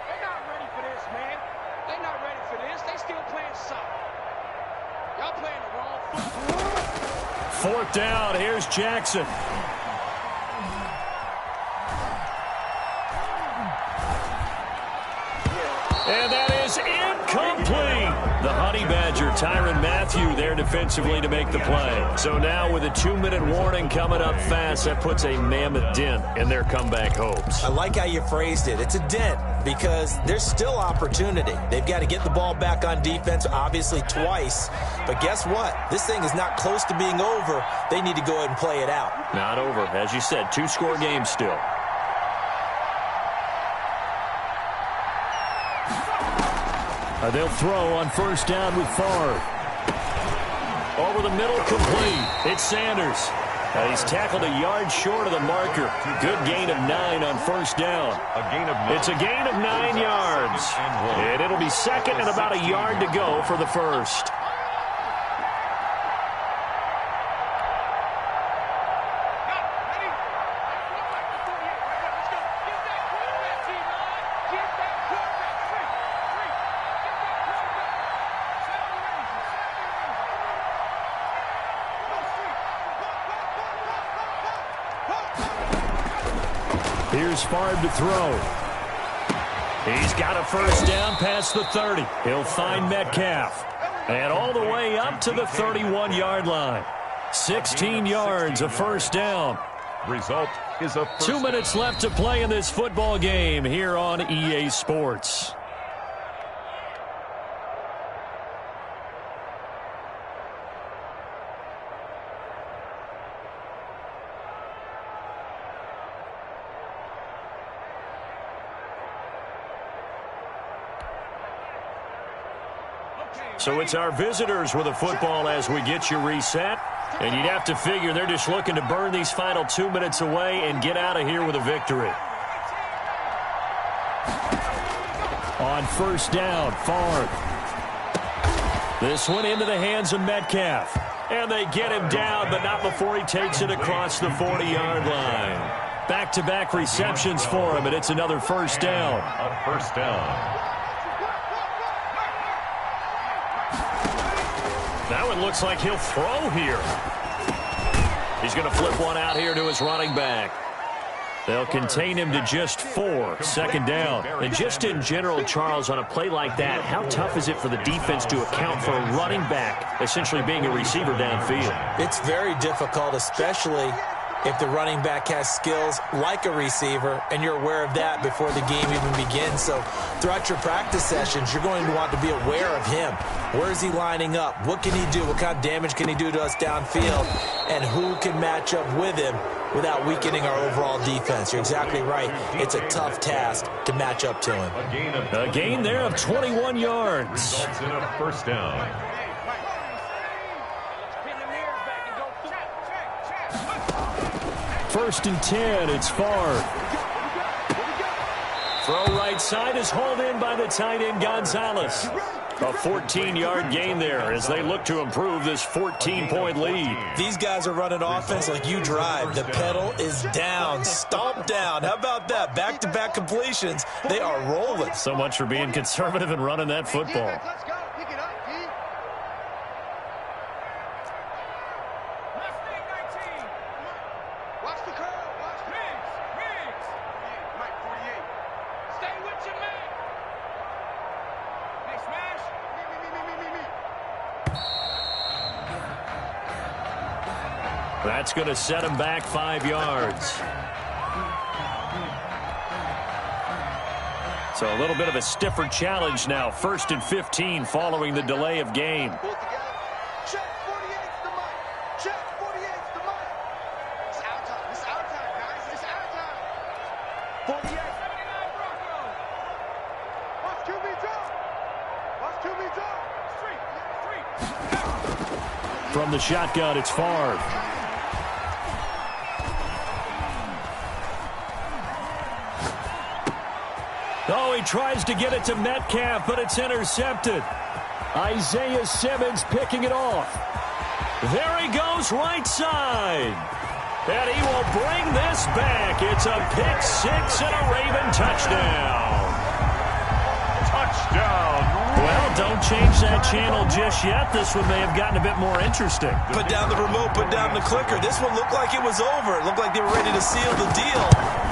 They're not ready for this, man. They're not ready for this. They still playing soccer. Y'all playing the wrong football. 4th 4th down. Here's Jackson. And that is incomplete. The Honey Badger, Tyrann Mathieu, there defensively to make the play. So now with a 2-minute warning coming up fast, that puts a mammoth dent in their comeback hopes. I like how you phrased it. It's a dent because there's still opportunity. They've got to get the ball back on defense, obviously twice. But guess what? This thing is not close to being over. They need to go ahead and play it out. Not over. As you said, 2-score game still. They'll throw on 1st down with Favre. Over the middle, complete. It's Sanders. He's tackled a yard short of the marker. Good gain of 9 on 1st down. It's a gain of 9 yards. And it'll be 2nd and about a yard to go for the 1st. Here's Favre to throw. He's got a 1st down past the 30. He'll find Metcalf. And all the way up to the 31-yard line. 16 yards, a 1st down. Result is a 2 minutes left to play in this football game here on EA Sports. So it's our visitors with the football as we get you reset. And you'd have to figure they're just looking to burn these final 2 minutes away and get out of here with a victory. On 1st down, Favre. This one into the hands of Metcalf. And they get him down, but not before he takes it across the 40-yard line. Back-to-back receptions for him, and it's another 1st down. A 1st down. Now it looks like he'll throw here. He's going to flip one out here to his running back. They'll contain him to just 4, 2nd down. And just in general, Charles, on a play like that, how tough is it for the defense to account for a running back essentially being a receiver downfield? It's very difficult, especially if the running back has skills like a receiver, and you're aware of that before the game even begins. So throughout your practice sessions, you're going to want to be aware of him. Where is he lining up? What can he do? What kind of damage can he do to us downfield? And who can match up with him without weakening our overall defense? You're exactly right. It's a tough task to match up to him. A gain there of 21 yards. Results in a 1st down. 1st and 10, it's Favre. Throw right side is hauled in by the tight end Gonzalez. A 14-yard gain there as they look to improve this 14-point lead. These guys are running offense like you drive. The pedal is down, stomp down. How about that? Back-to-back completions. They are rolling. So much for being conservative and running that football. That's going to set him back 5 yards. So a little bit of a stiffer challenge now. 1st and 15 following the delay of game. Check 48's the mic. Check 48's the mic. It's our time. It's our time, guys. It's our time. 48. 79 Broncos. Watch QB drop. Watch QB drop. Street. From the shotgun, it's Favre. Oh, he tries to get it to Metcalf, but it's intercepted. Isaiah Simmons picking it off. There he goes right side. And he will bring this back. It's a pick 6 and a Raven touchdown. Touchdown. Well, don't change that channel just yet. This one may have gotten a bit more interesting. Put down the remote, put down the clicker. This one looked like it was over. It looked like they were ready to seal the deal.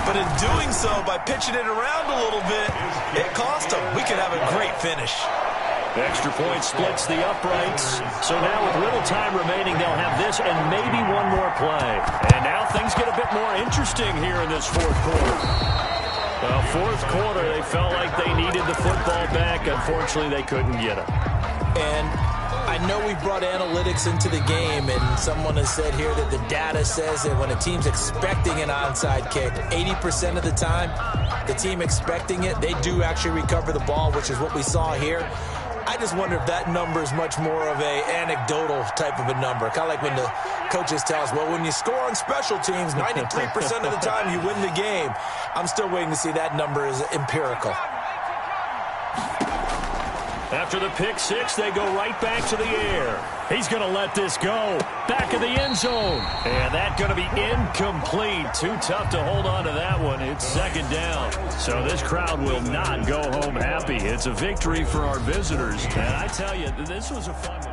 But in doing so, by pitching it around a little bit, it cost them. We could have a great finish. Extra point splits the uprights. So now with little time remaining, they'll have this and maybe one more play. And now things get a bit more interesting here in this fourth quarter. Fourth quarter, they felt like they needed the football back. Unfortunately, they couldn't get it. And I know we brought analytics into the game, and someone has said here that the data says that when a team's expecting an onside kick, 80% of the time, the team expecting it, they do actually recover the ball, which is what we saw here. I just wonder if that number is much more of a anecdotal type of a number. Kind of like when the coaches tell us, well, when you score on special teams, 93% of the time you win the game. I'm still waiting to see that number is empirical. After the pick six, they go right back to the air. He's going to let this go. Back of the end zone. And that's going to be incomplete. Too tough to hold on to that one. It's second down. So this crowd will not go home happy. It's a victory for our visitors. And I tell you, this was a fun one.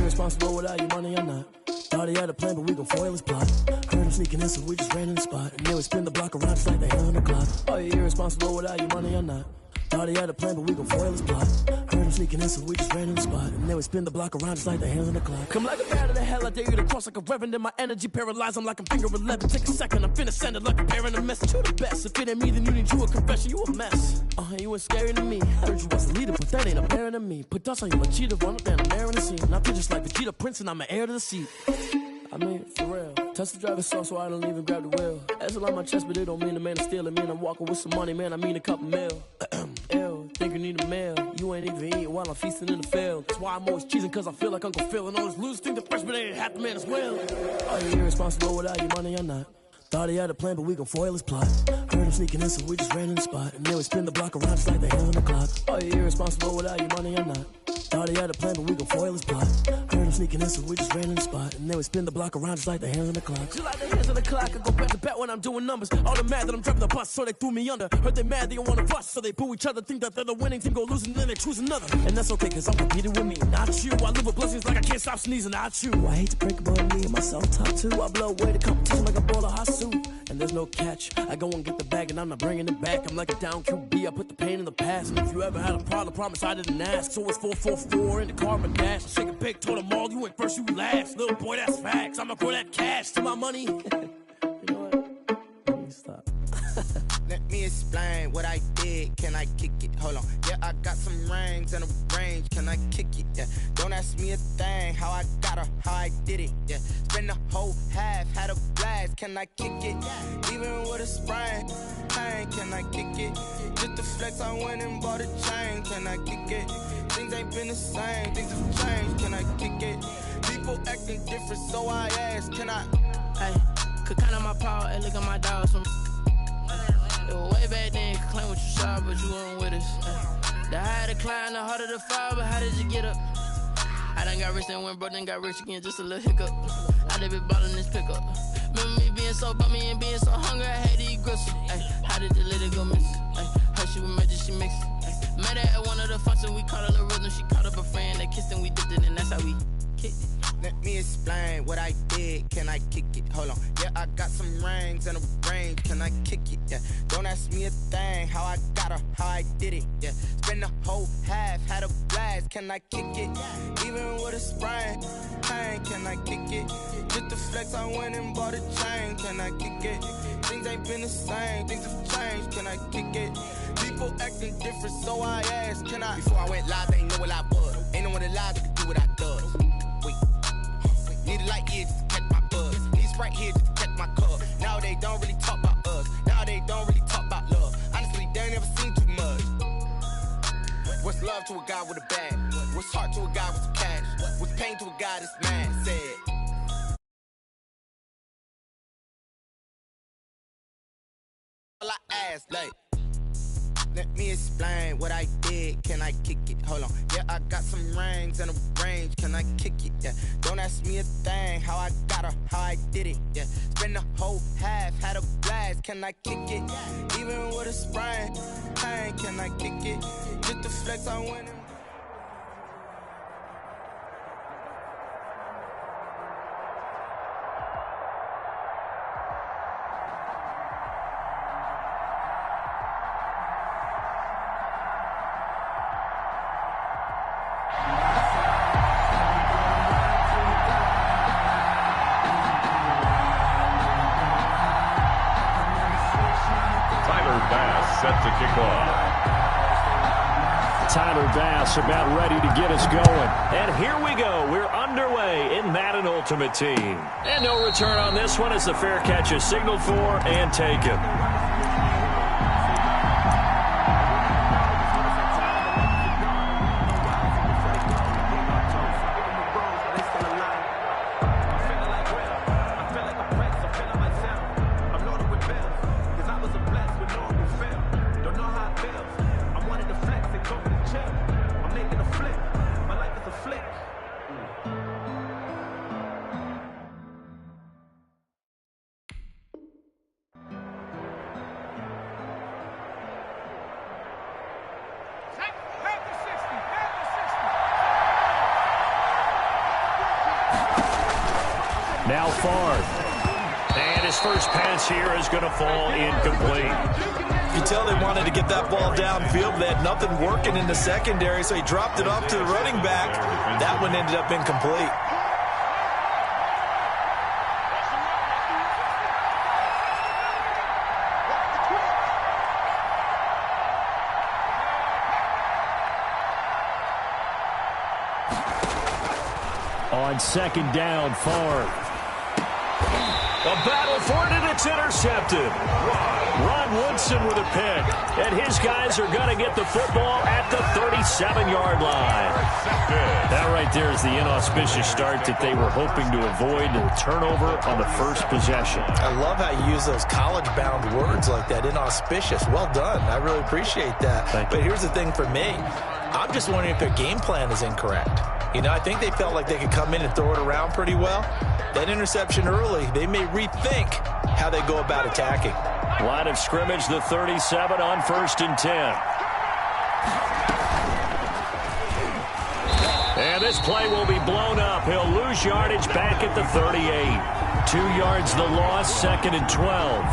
Responsible without your money or not. Thought he had a plan, but we gon' foil his plot. Heard him sneaking in, so we just ran in the spot. And then we spin the block around just like the hell on the clock. Are you irresponsible without your money or not? Thought he had a plan, but we gon' foil his plot. Heard him sneaking in, so we just ran in the spot. And then we spin the block around just like the hands on the clock. Come like a bat of the hell, I dare you to cross like a reverend. And my energy paralyzed, I'm like I'm finger 11. Take a second, I'm finna send it like a parent a message. You the best, if it ain't me, then you need you a confession. You a mess, you ain't scary to me. Heard you was a leader, but that ain't a parent of me. Put dust on you, a cheater, run up and I'm airing the scene. Now I just like Vegeta Prince and I'm an heir to the seat. I mean, for real. Touch the driver's sauce so I don't even grab the wheel. That's on my chest, but it don't mean the man is stealing. Man, I'm walking with some money, man, I mean a couple mil. Ew, think you need a meal. You ain't even eating while I'm feasting in the field. That's why I'm always cheesing, cause I feel like Uncle Phil. And all those losers think the freshman ain't half the man as well. Are you irresponsible without your money or not? Thought he had a plan, but we gon' foil his plot. Heard him sneaking in, so we just ran in the spot. And then we spin the block around just like the hell on the clock. Are you irresponsible without your money or not? Thought he had a plan, but we gon' foil his plot. Heard him sneaking in, so we just ran in the spot. And then we spin the block around just like the hands on the clock. Just like the hands on the clock, I go back to back when I'm doing numbers. All the mad that I'm driving the bus, so they threw me under. Heard they mad, they don't wanna bust, so they boo each other. Think that they're the winning team, go losing, then they choose another. And that's okay, cause I'm competing with me, not you. I live with blessings like I can't stop sneezing, not you. I hate to break about me and myself top two. I blow away the competition like a ball of hot soup. And there's no catch. I go and get the bag and I'm not bringing it back. I'm like a down QB, I put the pain in the past. And if you ever had a problem, promise I didn't ask. So it's 444 in the car, my dash. Shake a big, told them all, you ain't first, you last. Little boy, that's facts. I'ma throw that cash to my money. You know what? Let me stop. Let me explain what I did. Can I kick it? Hold on. Yeah, I got some rings and a range. Can I kick it? Yeah. Don't ask me a thing. How I got her, how I did it. Yeah. Spend the whole half, had a blast. Can I kick it? Even with a sprain, pain. Can I kick it? Just to flex, I went and bought a chain. Can I kick it? Things ain't been the same. Things have changed. Can I kick it? People acting different, so I asked. Can I? Hey, could count on my power and look at my dogs from. It was way back then, could claim what you saw, but you weren't with us. The higher the climb, the harder the fall, but how did you get up? I done got rich and went broke, then got rich again, just a little hiccup. I done been ballin' this pickup. Remember me being so bummy and being so hungry, I had to eat gristle. How did the lady go miss? Her she was magic, she mixed. Met her at one of the functions, we caught her the rhythm, she caught up a friend, they kissed and we dipped it, and that's how we kicked it. Let me explain what I did. Can I kick it? Hold on. Yeah, I got some rings and a range. Can I kick it? Yeah. Don't ask me a thing. How I got her, how I did it. Yeah. Spend the whole half, had a blast. Can I kick it? Even with a sprain, pain. Can I kick it? Just to flex, I went and bought a chain. Can I kick it? Things ain't been the same. Things have changed. Can I kick it? People acting different, so I asked. Can I? Before I went live, they ain't know what I was. Ain't no one alive that could do what I does. Need a light here just to catch my buzz. Need Sprite here just to catch my cup. Now they don't really talk about us. Now they don't really talk about love. Honestly, they ain't never seen too much. What's love to a guy with a bag? What's heart to a guy with some cash? What's pain to a guy that's mad? Said all I ask, like. Let me explain what I did. Can I kick it? Hold on. Yeah, I got some rings and a range. Can I kick it? Yeah. Don't ask me a thing. How I got her, how I did it. Yeah. Spend the whole half, had a blast. Can I kick it? Even with a sprain. Pain, can I kick it? Just to flex on winning. Set to kick off. Tyler Bass about ready to get us going. And here we go. We're underway in Madden Ultimate Team. And no return on this one as the fair catch is signaled for and taken. Now Favre. And his first pass here is going to fall incomplete. You can tell they wanted to get that ball downfield. They had nothing working in the secondary, so he dropped it off to the running back. That one ended up incomplete. On second down, Favre. A battle for it, and it's intercepted. Ron Woodson with a pick. And his guys are going to get the football at the 37-yard line. That right there is the inauspicious start that they were hoping to avoid, and turnover on the first possession. I love how you use those college-bound words like that, inauspicious. Well done. I really appreciate that. But here's the thing for me. I'm just wondering if their game plan is incorrect. You know, I think they felt like they could come in and throw it around pretty well. That interception early, they may rethink how they go about attacking. Line of scrimmage, the 37 on 1st and 10. And this play will be blown up. He'll lose yardage back at the 38. 2 yards the loss, 2nd and 12.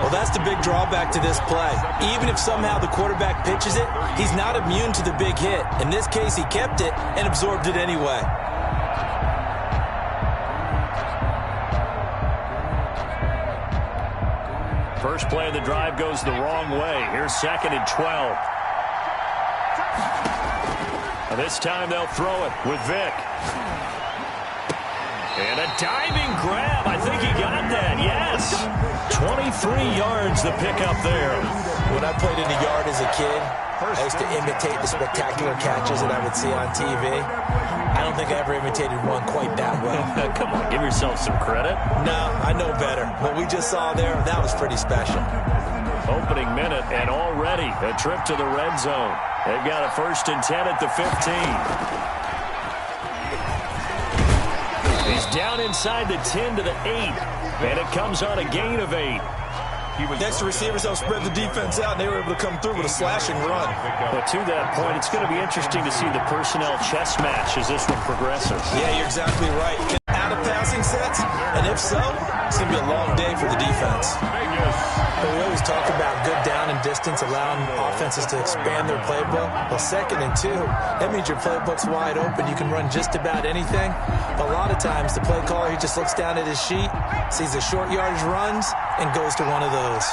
Well, that's the big drawback to this play. Even if somehow the quarterback pitches it, he's not immune to the big hit. In this case, he kept it and absorbed it anyway. First play of the drive goes the wrong way. Here's 2nd and 12. And this time they'll throw it with Vic. And a diving grab. I think he got that. Yes. 23 yards the pickup there. When I played in the yard as a kid, I used to imitate the spectacular catches that I would see on TV. I don't think I ever imitated one quite that well. Come on, give yourself some credit. No, I know better. What we just saw there, that was pretty special. Opening minute, and already a trip to the red zone. They've got a 1st and 10 at the 15. He's down inside the 10 to the 8, and it comes on a gain of 8. Next, the receivers helped spread the defense out, and they were able to come through with a slashing run. But to that point, it's going to be interesting to see the personnel chess match as this one progresses. Yeah, you're exactly right. Out of passing sets, and if so, it's going to be a long day for the defense. But we always talk about good down and distance, allowing offenses to expand their playbook. Well, 2nd and 2, that means your playbook's wide open. You can run just about anything. But a lot of times, the play caller, he just looks down at his sheet, sees the short yardage runs, and goes to one of those.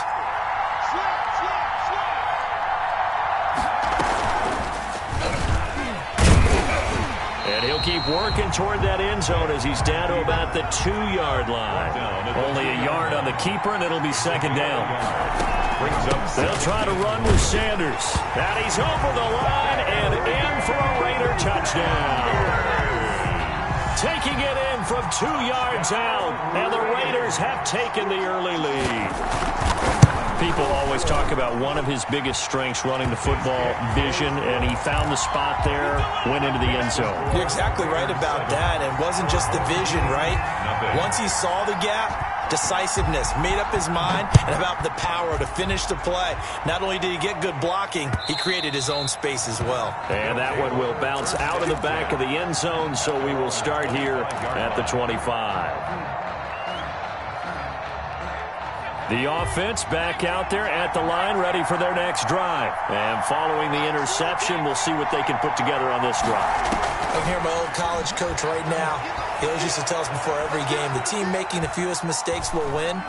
And he'll keep working toward that end zone as he's down to about the 2-yard line. Only a yard on the keeper, and it'll be 2nd down. They'll try to run with Sanders. And he's over the line and in for a Raider touchdown. Taking it in from 2 yards out, and the Raiders have taken the early lead. People always talk about one of his biggest strengths running the football, vision, and he found the spot there, went into the end zone. You're exactly right about that. It wasn't just the vision, right? Once he saw the gap, decisiveness, made up his mind, and about the power to finish the play. Not only did he get good blocking, he created his own space as well. And that one will bounce out of the back of the end zone, so we will start here at the 25. The offense back out there at the line, ready for their next drive. And following the interception, we'll see what they can put together on this drive. I'm here, my old college coach right now. He always used to tell us before every game, the team making the fewest mistakes will win.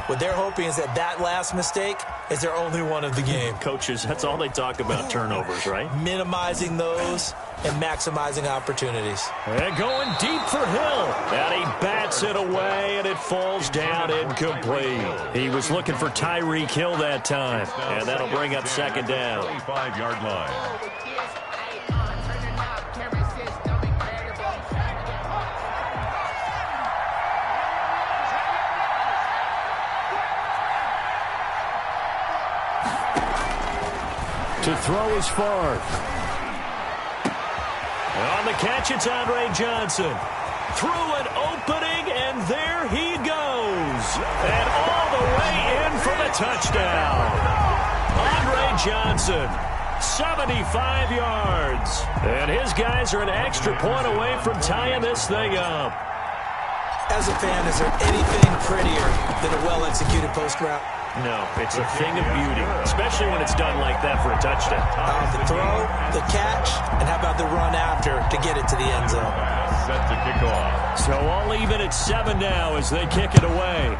What they're hoping is that last mistake is their only one of the game. Coaches, that's all they talk about, turnovers, right? Minimizing those and maximizing opportunities. And going deep for Hill. And he bats it away, and it falls down incomplete. He was looking for Tyreek Hill that time, and that'll bring up second down. 25-yard line. To throw is Favre. On the catch, it's Andre Johnson. Through an opening, and there he goes. And all the way in for the touchdown. Andre Johnson, 75 yards. And his guys are an extra point away from tying this thing up. As a fan, is there anything prettier than a well-executed post route? No, it's a thing of beauty, especially when it's done like that for a touchdown. The throw, the catch, and how about the run after to get it to the end zone? Set to kick off. So all even at 7 now as they kick it away.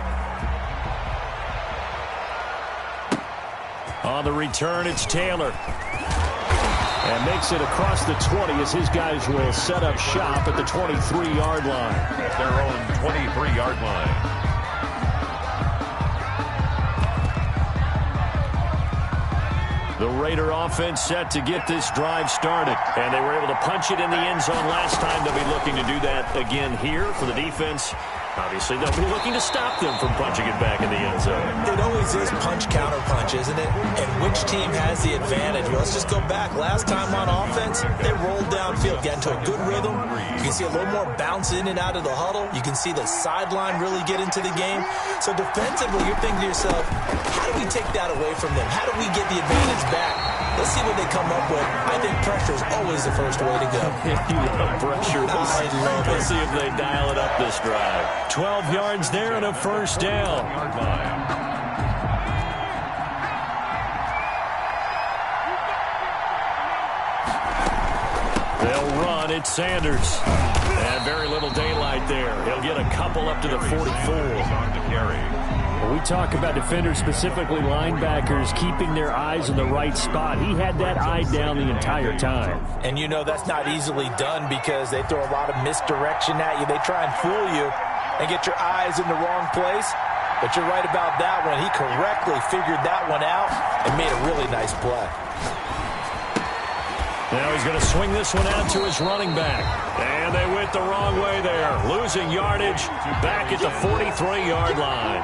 On the return, it's Taylor. And makes it across the 20 as his guys will set up shop at the 23-yard line. At their own 23-yard line. The Raider offense set to get this drive started. And they were able to punch it in the end zone last time. They'll be looking to do that again here for the defense. Obviously, they'll be looking to stop them from punching it back in the end zone. It always is punch-counter-punch, isn't it? And which team has the advantage? Well, let's just go back. Last time on offense, they rolled downfield, got into a good rhythm. You can see a little more bounce in and out of the huddle. You can see the sideline really get into the game. So defensively, you're thinking to yourself, how do we take that away from them? How do we get the advantage back? Let's see what they come up with. I think pressure is always the first way to go. You love pressure. We'll see if they dial it up this drive. 12 yards there and a first down. They'll run. It's Sanders. And very little daylight there. He'll get a couple up to the 44. On to carry. We talk about defenders, specifically linebackers, keeping their eyes in the right spot. He had that eye down the entire time. And you know that's not easily done because they throw a lot of misdirection at you. They try and fool you and get your eyes in the wrong place. But you're right about that one. He correctly figured that one out and made a really nice play. Now he's going to swing this one out to his running back. And they went the wrong way there. Losing yardage back at the 43-yard line.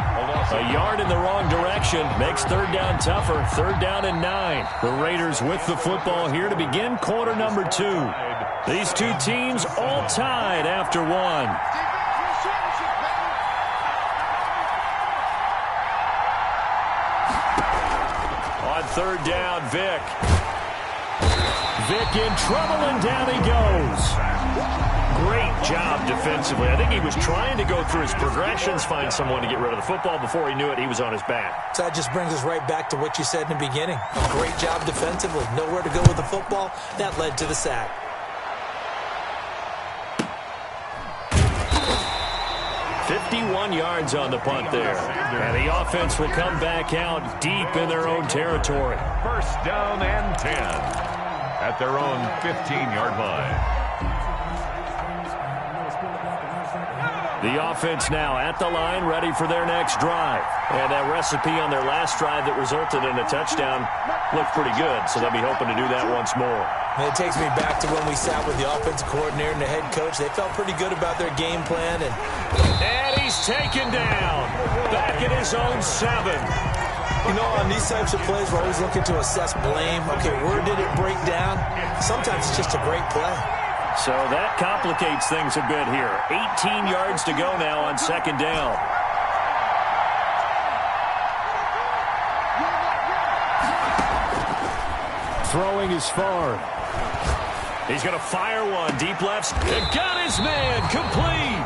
A yard in the wrong direction makes third down tougher. Third down and 9. The Raiders with the football here to begin quarter number 2. These two teams all tied after 1. On third down, Vic. Vic in trouble, and down he goes. Great job defensively. I think he was trying to go through his progressions, find someone to get rid of the football. Before he knew it, he was on his back. So that just brings us right back to what you said in the beginning. A great job defensively. Nowhere to go with the football. That led to the sack. $51 yards on the punt there. And the offense will come back out deep in their own territory. First down and 10 at their own 15-yard line. The offense now at the line, ready for their next drive. And that recipe on their last drive that resulted in a touchdown looked pretty good, so they'll be hoping to do that once more. And it takes me back to when we sat with the offensive coordinator and the head coach. They felt pretty good about their game plan. And he's taken down. Back at his own 7. You know, on these types of plays, we're always looking to assess blame. Okay, where did it break down? Sometimes it's just a great play. So that complicates things a bit here. 18 yards to go now on second down. Throwing is far. He's going to fire one deep left. And got his man complete.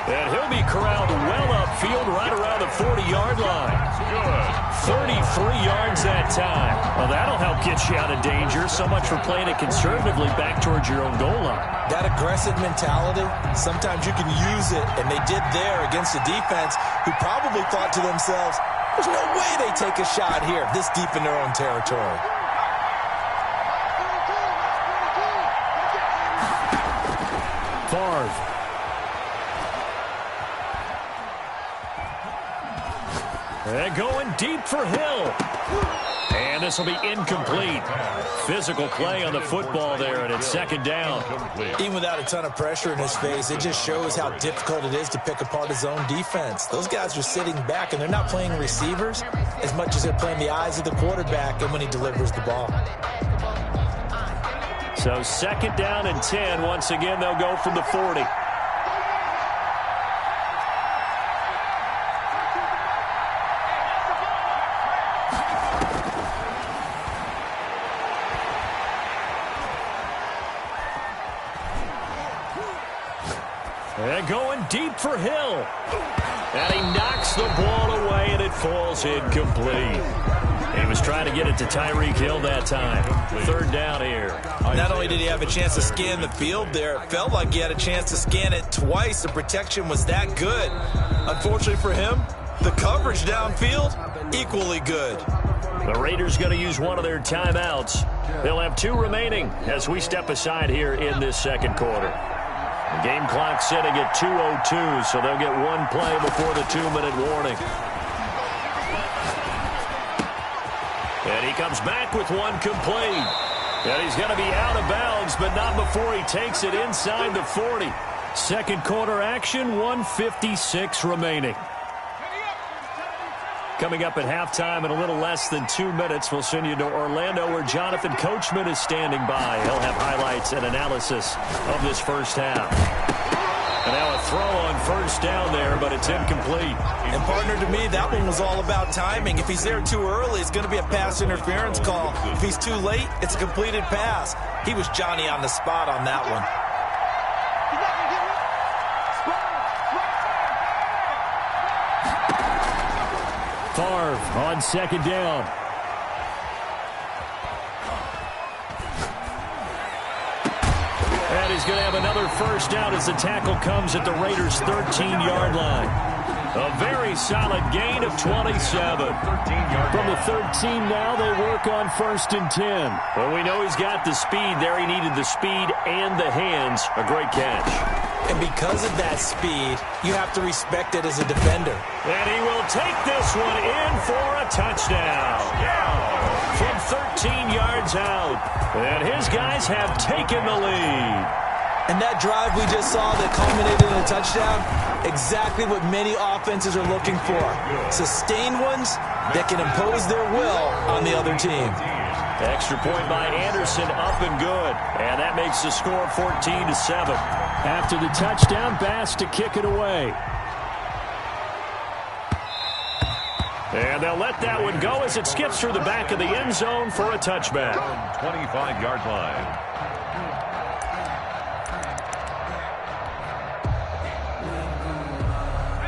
And he'll be corralled well upfield right around the 40-yard line. Good. 33 yards that time. Well, that'll help get you out of danger. So much for playing it conservatively back towards your own goal line. That aggressive mentality, sometimes you can use it, and they did there against a defense who probably thought to themselves, there's no way they take a shot here this deep in their own territory. Favre. And going deep for Hill. And this will be incomplete. Physical play on the football there, and it's second down. Even without a ton of pressure in his face, it just shows how difficult it is to pick apart his own defense. Those guys are sitting back, and they're not playing receivers as much as they're playing the eyes of the quarterback and when he delivers the ball. So second down and 10. Once again, they'll go from the 40. And going deep for Hill. And he knocks the ball away, and it falls incomplete. He was trying to get it to Tyreek Hill that time. Third down here. Not only did he have a chance to scan the field there, it felt like he had a chance to scan it twice. The protection was that good. Unfortunately for him, the coverage downfield, equally good. The Raiders going to use one of their timeouts. They'll have 2 remaining as we step aside here in this second quarter. The game clock sitting at 2:02, so they'll get one play before the 2-minute warning. And he comes back with one complete. And he's going to be out of bounds, but not before he takes it inside the 40. Second quarter action, 1:56 remaining. Coming up at halftime in a little less than 2 minutes, we'll send you to Orlando where Jonathan Coachman is standing by. He'll have highlights and analysis of this first half. And now a throw on first down there, but it's incomplete. And partner, to me, that one was all about timing. If he's there too early, it's going to be a pass interference call. If he's too late, it's a completed pass. He was Johnny on the spot on that one. Favre on second down. And he's going to have another first down as the tackle comes at the Raiders' 13-yard line. A very solid gain of 27. From the 13 now, they work on first and 10. Well, we know he's got the speed there. He needed the speed and the hands. A great catch. And because of that speed, you have to respect it as a defender. And he will take this one in for a touchdown. From 13 yards out. And his guys have taken the lead. And that drive we just saw that culminated in a touchdown, exactly what many offenses are looking for. Sustained ones that can impose their will on the other team. Extra point by Anderson, up and good. And that makes the score 14-7. After the touchdown, Bass to kick it away. And they'll let that one go as it skips through the back of the end zone for a touchback. 25-yard line.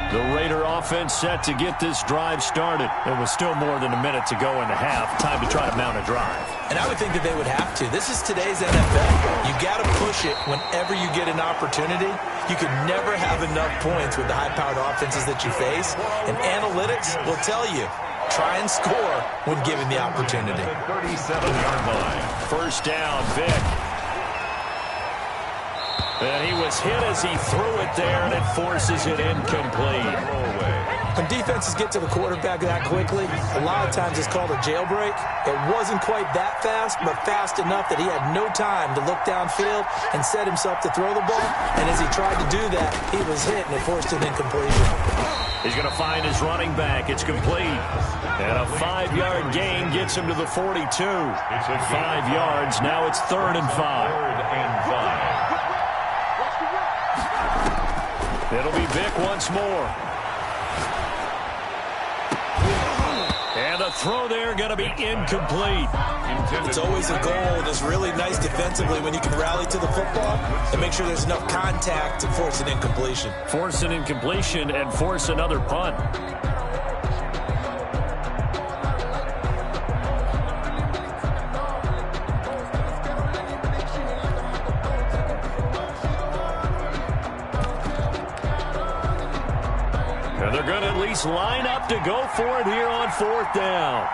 The Raider offense set to get this drive started. There was still more than a minute to go in the half. Time to try to mount a drive. And I would think that they would have to. This is today's NFL. You got to push it whenever you get an opportunity. You can never have enough points with the high-powered offenses that you face. And analytics will tell you, try and score when given the opportunity. 37-yard line. First down, Vic. And he was hit as he threw it there, and it forces it incomplete. When defenses get to the quarterback that quickly, a lot of times it's called a jailbreak. It wasn't quite that fast, but fast enough that he had no time to look downfield and set himself to throw the ball. And as he tried to do that, he was hit, and it forced an incompletion. He's going to find his running back. It's complete. And a 5-yard gain gets him to the 42. 5 yards. Now it's 3rd and 5. It'll be Vic once more. And the throw there going to be incomplete. It's always a goal, and it's really nice defensively when you can rally to the football and make sure there's enough contact to force an incompletion. Force an incompletion and force another punt. And they're going to at least line up to go for it here on 4th down.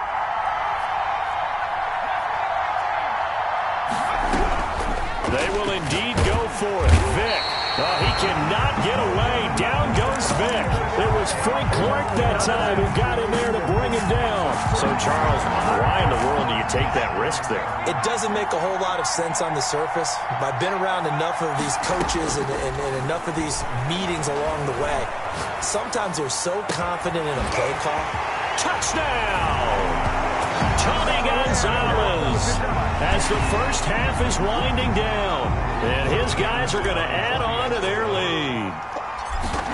They will indeed go for it. Vic. He cannot get away. Down goes Vic. It was Frank Clark that time who got in there to bring him down. So, Charles, why in the world do you take that risk there? It doesn't make a whole lot of sense on the surface. I've been around enough of these coaches and enough of these meetings along the way. Sometimes they're so confident in a play call. Touchdown! Tony Gonzalez as the first half is winding down. And his guys are going to add on to their lead.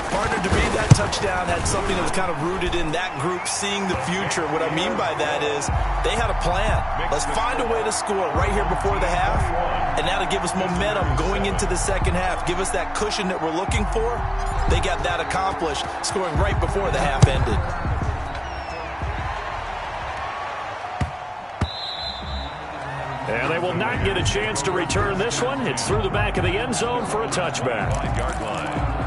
Partner, to me, that touchdown had something that was kind of rooted in that group seeing the future. What I mean by that is they had a plan. Let's find a way to score right here before the half, and that'll give us momentum going into the second half. Give us that cushion that we're looking for. They got that accomplished, scoring right before the half ended. And they will not get a chance to return this one. It's through the back of the end zone for a touchback. 5-yard line.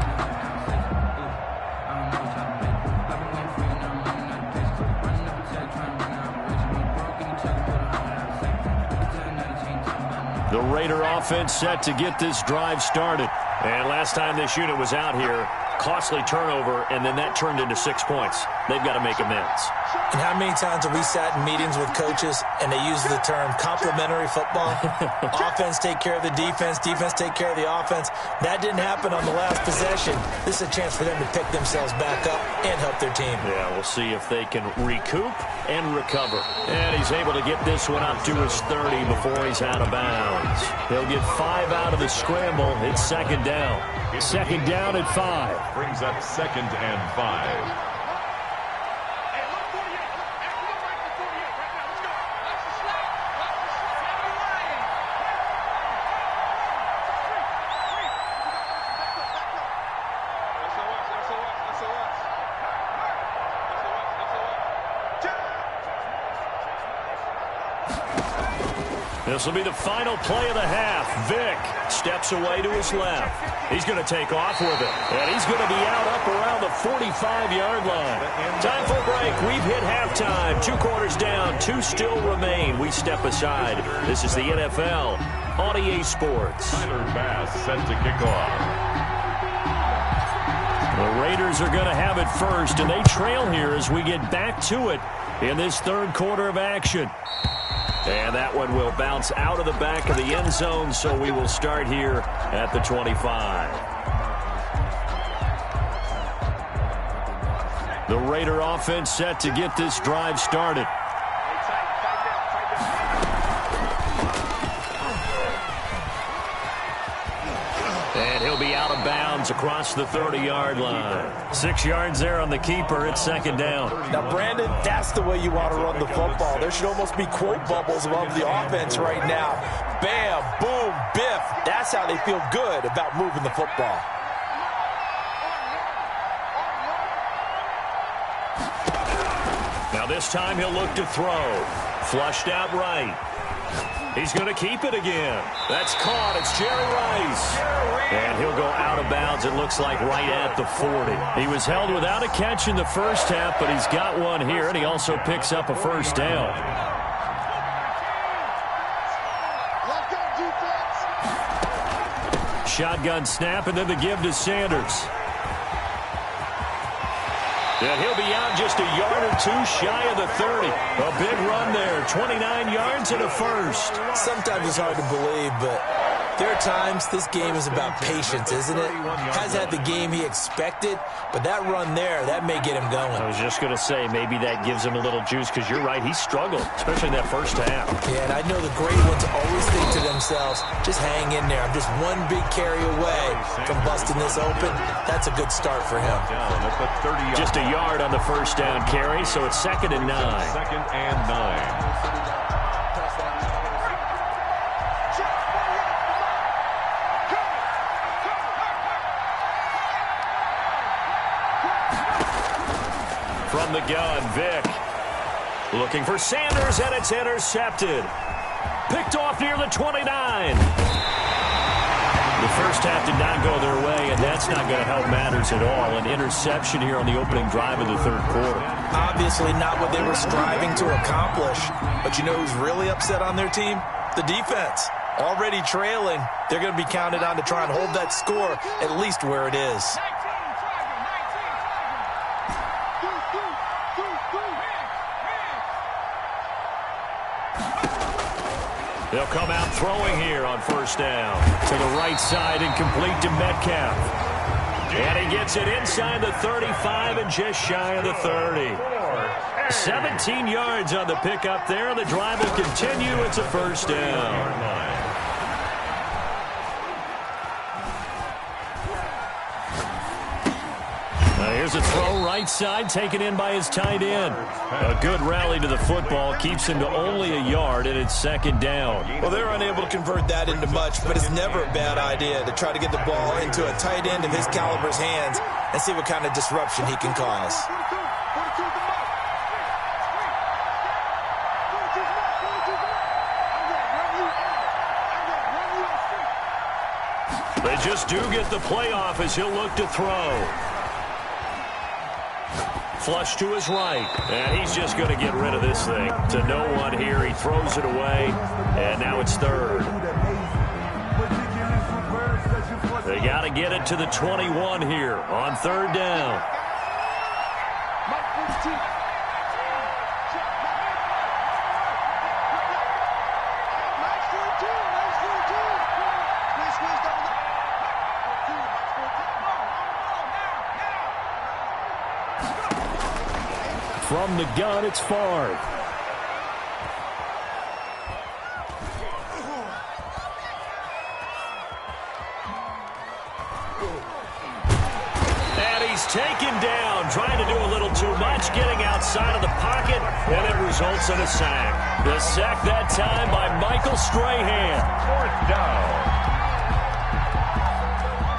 The Raider offense set to get this drive started. And last time this unit was out here, costly turnover, and then that turned into 6 points. They've got to make amends. And how many times have we sat in meetings with coaches and they use the term complementary football? Offense take care of the defense, defense take care of the offense. That didn't happen on the last possession. This is a chance for them to pick themselves back up and help their team. Yeah, we'll see if they can recoup and recover. And he's able to get this one up to his 30 before he's out of bounds. He'll get 5 out of the scramble. It's 2nd down. 2nd down at 5. Brings up 2nd and 5. This will be the final play of the half. Vic steps away to his left. He's going to take off with it. And he's going to be out up around the 45-yard line. Time for a break. We've hit halftime. 2 quarters down. 2 still remain. We step aside. This is the NFL on EA Sports. Tyler Bass set to kick off. The Raiders are going to have it first, and they trail here as we get back to it in this 3rd quarter of action. And that one will bounce out of the back of the end zone, so we will start here at the 25. The Raider offense set to get this drive started. And he'll be out of bounds across the 30-yard line. 6 yards there on the keeper. It's 2nd down. Now, Brandon, that's the way you want to run the football. There should almost be quote bubbles above the offense right now. Bam, boom, biff. That's how they feel good about moving the football. Now this time he'll look to throw. Flushed out right. He's going to keep it again. That's caught. It's Jerry Rice. And he'll go out of bounds, it looks like, right at the 40. He was held without a catch in the first half, but he's got one here, and he also picks up a 1st down. Shotgun snap, and then the give to Sanders. And he'll be out just a yard or two shy of the 30. A big run there, 29 yards and a first. Sometimes it's hard to believe, but there are times this game is about patience, isn't it? Has had the game he expected, but that run there, that may get him going. I was just going to say, maybe that gives him a little juice, because you're right, he struggled, especially in that first half. Yeah, and I know the great ones always think to themselves, just hang in there. I'm just one big carry away from busting this open. That's a good start for him. Just a yard on the first down carry, so it's 2nd and 9. 2nd and 9. From the gun, Vick looking for Sanders, and it's intercepted. Picked off near the 29. The first half did not go their way, and that's not going to help matters at all. An interception here on the opening drive of the third quarter. Obviously not what they were striving to accomplish. But you know who's really upset on their team? The defense. Already trailing, they're going to be counted on to try and hold that score at least where it is. They'll come out throwing here on first down. To the right side and complete to Metcalf. And he gets it inside the 35 and just shy of the 30. 17 yards on the pickup there. The drive will continue. It's a first down. Here's a throw right side, taken in by his tight end. A good rally to the football, keeps him to only a yard, and it's 2nd down. Well, they're unable to convert that into much, but it's never a bad idea to try to get the ball into a tight end of his caliber's hands and see what kind of disruption he can cause. They just do get the playoff as he'll look to throw. Flush to his right, and he's just going to get rid of this thing. To no one here, he throws it away, and now it's 3rd. They got to get it to the 21 here on 3rd down. From the gun, it's Favre. And he's taken down, trying to do a little too much, getting outside of the pocket, and it results in a sack. The sack that time by Michael Strahan. 4th down.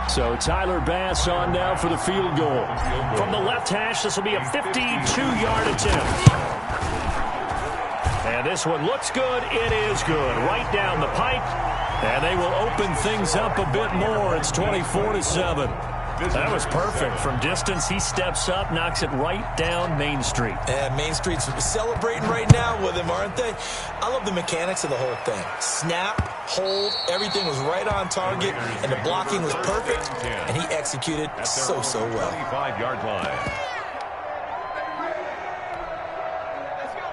So Tyler Bass on now for the field goal. From the left hash, this will be a 52-yard attempt. And this one looks good. It is good. Right down the pipe. And they will open things up a bit more. It's 24-7. That was perfect. From distance, he steps up, knocks it right down Main Street. And Main Street's celebrating right now with him, aren't they? I love the mechanics of the whole thing. Snap, hold, everything was right on target, and the blocking was perfect, and he executed so well. 25-yard line.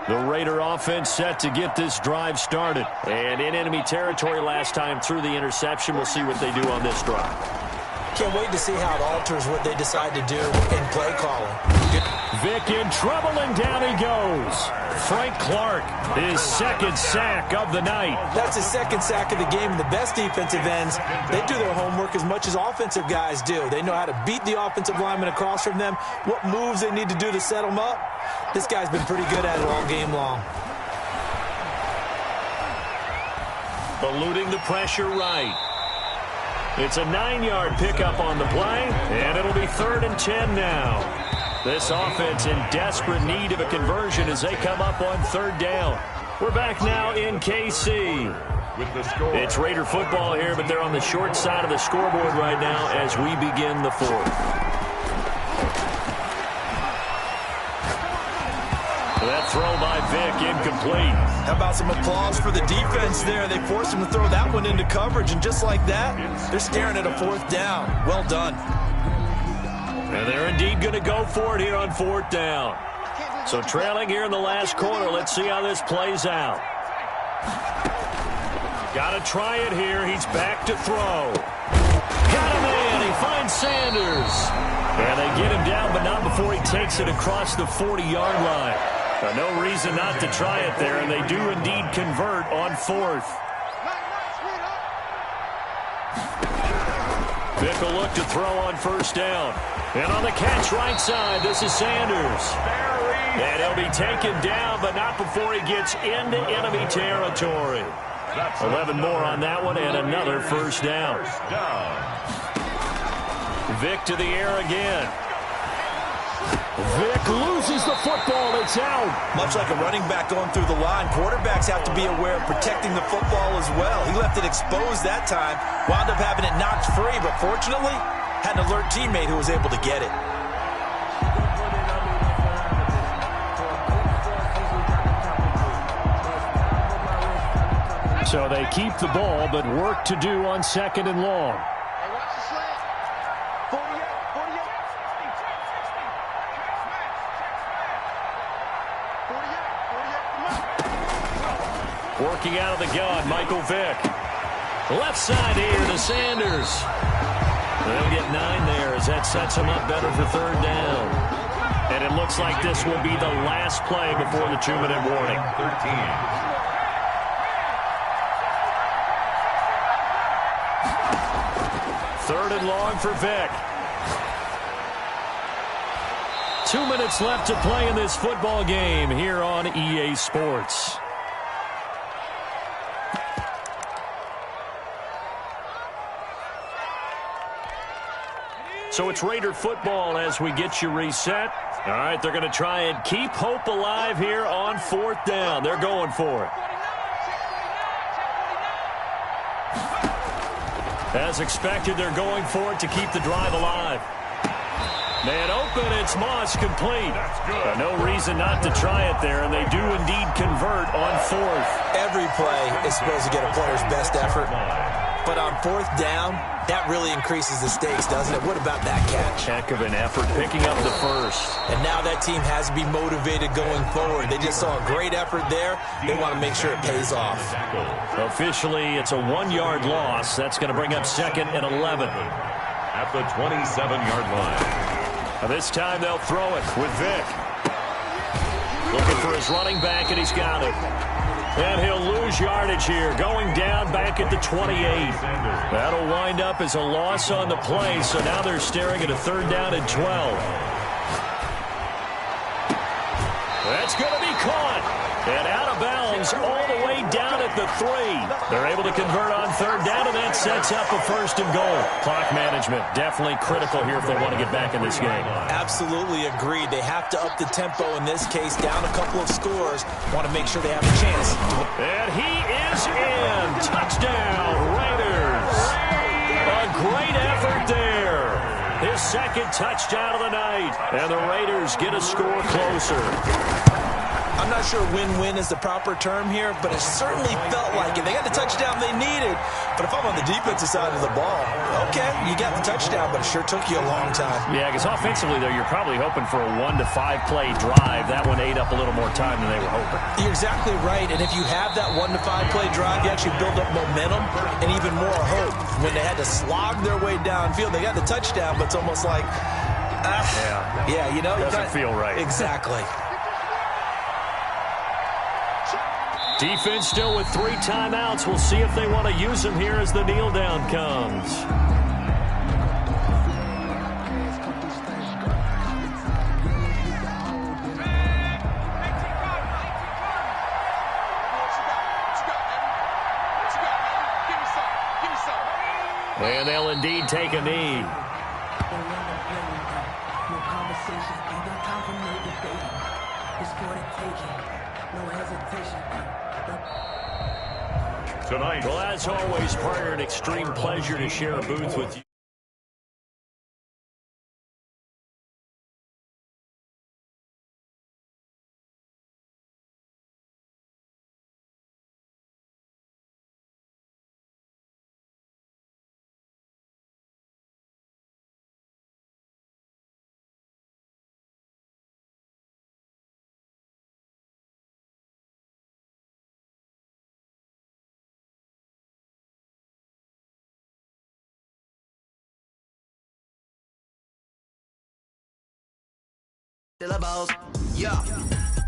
The Raider offense set to get this drive started. And in enemy territory last time through the interception. We'll see what they do on this drive. Can't wait to see how it alters what they decide to do in play calling. Vick in trouble, and down he goes. Frank Clark, his 2nd sack of the night. That's his 2nd sack of the game. The best defensive ends, they do their homework as much as offensive guys do. They know how to beat the offensive lineman across from them, what moves they need to do to set them up. This guy's been pretty good at it all game long. Eluding the pressure right. It's a 9-yard pickup on the play, and it'll be 3rd and 10 now. This offense in desperate need of a conversion as they come up on 3rd down. We're back now in KC. With the score. It's Raider football here, but they're on the short side of the scoreboard right now as we begin the 4th. That throw by Vick incomplete. How about some applause for the defense there? They forced him to throw that one into coverage, and just like that, they're staring at a 4th down. Well done. And they're indeed going to go for it here on 4th down. So trailing here in the last quarter. Let's see how this plays out. Got to try it here. He's back to throw. Got him in. He finds Sanders. And they get him down, but not before he takes it across the 40-yard line. No reason not to try it there, and they do indeed convert on 4th. Vick will look to throw on 1st down. And on the catch right side, this is Sanders. And he'll be taken down, but not before he gets into enemy territory. 11 more on that one, and another 1st down. Vick to the air again. Vick loses the football. It's out. Much like a running back going through the line, quarterbacks have to be aware of protecting the football as well. He left it exposed that time, wound up having it knocked free, but fortunately, had an alert teammate who was able to get it. So they keep the ball, but work to do on 2nd and long. Working out of the gun, Michael Vick. Left side here to Sanders. They'll get 9 there as that sets him up better for 3rd down. And it looks like this will be the last play before the 2-minute warning. 3rd and long for Vick. 2 minutes left to play in this football game here on EA Sports. So it's Raider football as we get you reset. All right, they're going to try and keep hope alive here on 4th down. They're going for it. As expected, they're going for it to keep the drive alive. Man open, it's Moss complete. No reason not to try it there, and they do indeed convert on 4th. Every play is supposed to get a player's best effort. But on 4th down, that really increases the stakes, doesn't it? What about that catch? Heck of an effort picking up the 1st. And now that team has to be motivated going forward. They just saw a great effort there. They want to make sure it pays off. Officially, it's a 1-yard loss. That's going to bring up 2nd and 11. At the 27-yard line. Now this time they'll throw it with Vick. Looking for his running back, and he's got it. And he'll lose yardage here, going down back at the 28. That'll wind up as a loss on the play, so now they're staring at a 3rd down and 12. That's going to be caught. And out of bounds all the way down at the 3. They're able to convert on 3rd down, and that sets up a 1st and goal. Clock management definitely critical here if they want to get back in this game. Absolutely agreed. They have to up the tempo in this case, down a couple of scores. Want to make sure they have a chance. And he is in. Touchdown, Raiders. A great effort there. His 2nd touchdown of the night. And the Raiders get a score closer. I'm not sure win-win is the proper term here, but it certainly felt like it. They got the touchdown they needed. But if I'm on the defensive side of the ball, okay, you got the touchdown, but it sure took you a long time. Yeah, because offensively, though, you're probably hoping for a 1 to 5 play drive. That one ate up a little more time than they were hoping. You're exactly right. And if you have that 1 to 5 play drive, you actually build up momentum and even more hope. When they had to slog their way downfield, they got the touchdown, but it's almost like, yeah, you know. Doesn't feel right. Exactly. Defense still with 3 timeouts. We'll see if they want to use them here as the kneel down comes. And they'll indeed take a knee. Tonight. Well, as always, partner, an extreme pleasure to share a booth with you. syllables. Yeah,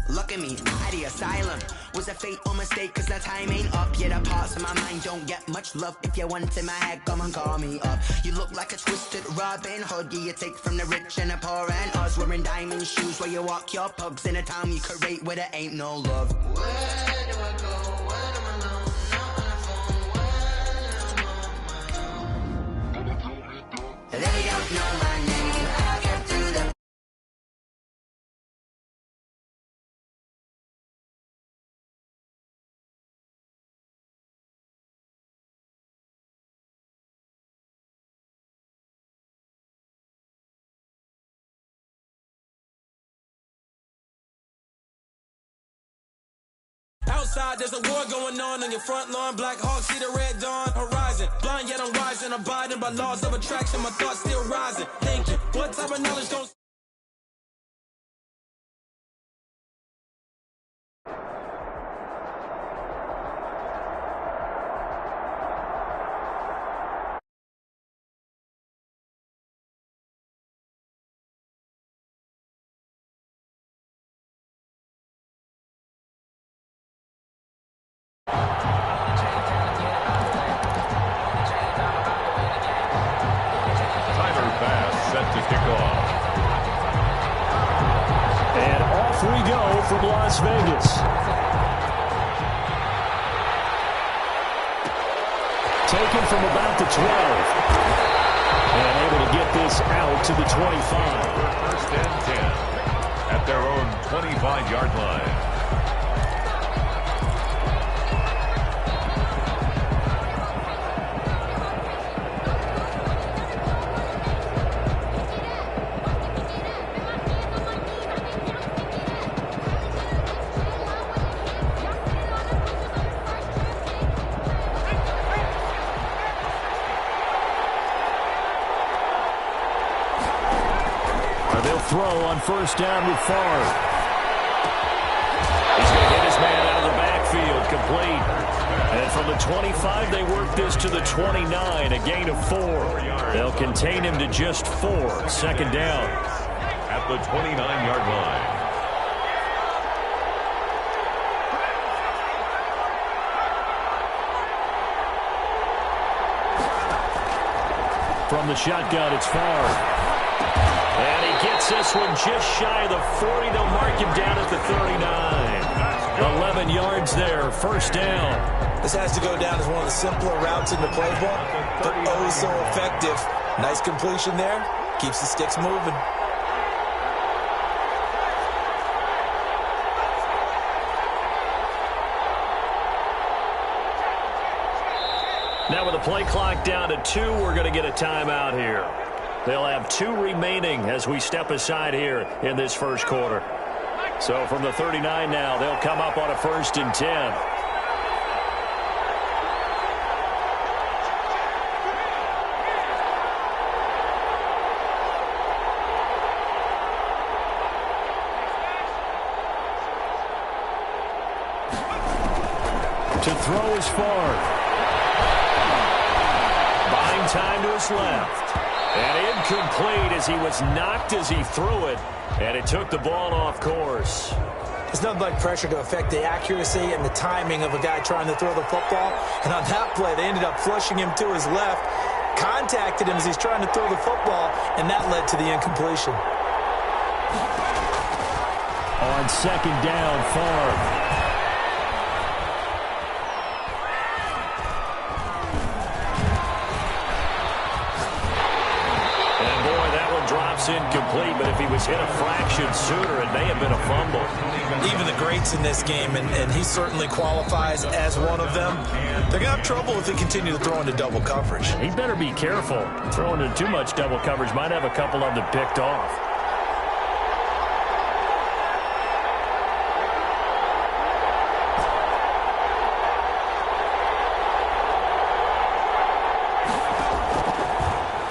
look at me, at the asylum. Was a fate or mistake, cause the time ain't up. Yeah, the parts of my mind don't get much love. If you want in my head, come and call me up. You look like a twisted Robin Hood. Yeah, you take from the rich and the poor and us. Wearing diamond shoes where you walk your pugs in a town you create where there ain't no love. Where do I go? Where am I alone? Not on the phone. Where am I alone? They don't know my name. I'll get through the outside, there's a war going on your front lawn. Black Hawk, see the red dawn horizon. Blind yet I'm rising, abiding by laws of attraction. My thoughts still rising. Thinking, what type of knowledge don't... From Las Vegas. Taken from about the 12. And able to get this out to the 25. First and 10 at their own 25-yard line. Throw on first down with Favre. He's going to hit his man out of the backfield, complete. And from the 25, they work this to the 29, a gain of 4. They'll contain him to just 4. Second down. At the 29-yard line. From the shotgun, it's Favre. And he gets this one just shy of the 40. They'll mark him down at the 39. 11 yards there, first down. This has to go down as one of the simpler routes in the playbook, but oh so effective. Nice completion there. Keeps the sticks moving. Now with the play clock down to 2, we're going to get a timeout here. They'll have 2 remaining as we step aside here in this first quarter. So from the 39 now, they'll come up on a 1st and 10. To throw is Favre. Buying time to his left. And incomplete as he was knocked as he threw it. And it took the ball off course. There's nothing like pressure to affect the accuracy and the timing of a guy trying to throw the football. And on that play, they ended up flushing him to his left, contacted him as he's trying to throw the football, and that led to the incompletion. On second down, Favre. Drops incomplete, but if he was hit a fraction sooner, it may have been a fumble. Even the greats in this game, and he certainly qualifies as one of them, they're going to have trouble if they continue to throw into double coverage. He better be careful. Throwing into too much double coverage might have a couple of them picked off.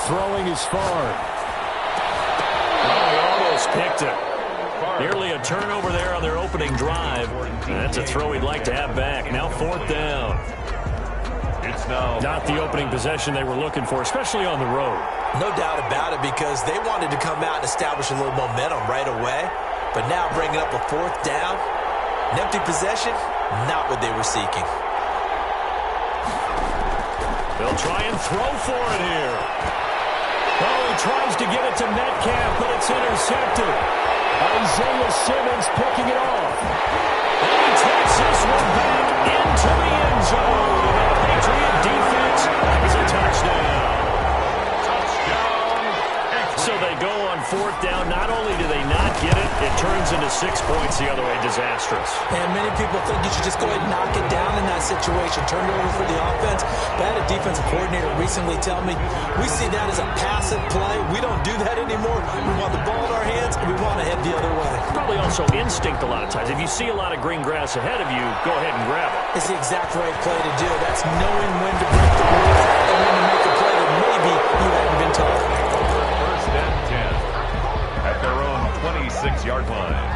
Throwing is Favre. Picked it. Nearly a turnover there on their opening drive. That's a throw he'd like to have back. Now 4th down. It's now not the opening possession they were looking for, especially on the road. No doubt about it, because they wanted to come out and establish a little momentum right away. But now bringing up a 4th down, an empty possession, not what they were seeking. They'll try and throw for it here. Oh, he tries to get it to Metcalf, but it's intercepted. Isaiah Simmons picking it off. And he takes this one back into the end zone. And the Patriot defense has a touchdown. So they go on 4th down. Not only do they not get it, it turns into 6 points the other way. Disastrous. And many people think you should just go ahead and knock it down in that situation. Turn it over for the offense. But I had a defensive coordinator recently tell me, we see that as a passive play. We don't do that anymore. We want the ball in our hands, and we want to head the other way. Probably also instinct a lot of times. If you see a lot of green grass ahead of you, go ahead and grab it. It's the exact right play to do. That's knowing when to break the rules and when to make a play that maybe you hadn't been taught. First and 10 at their own 26-yard line.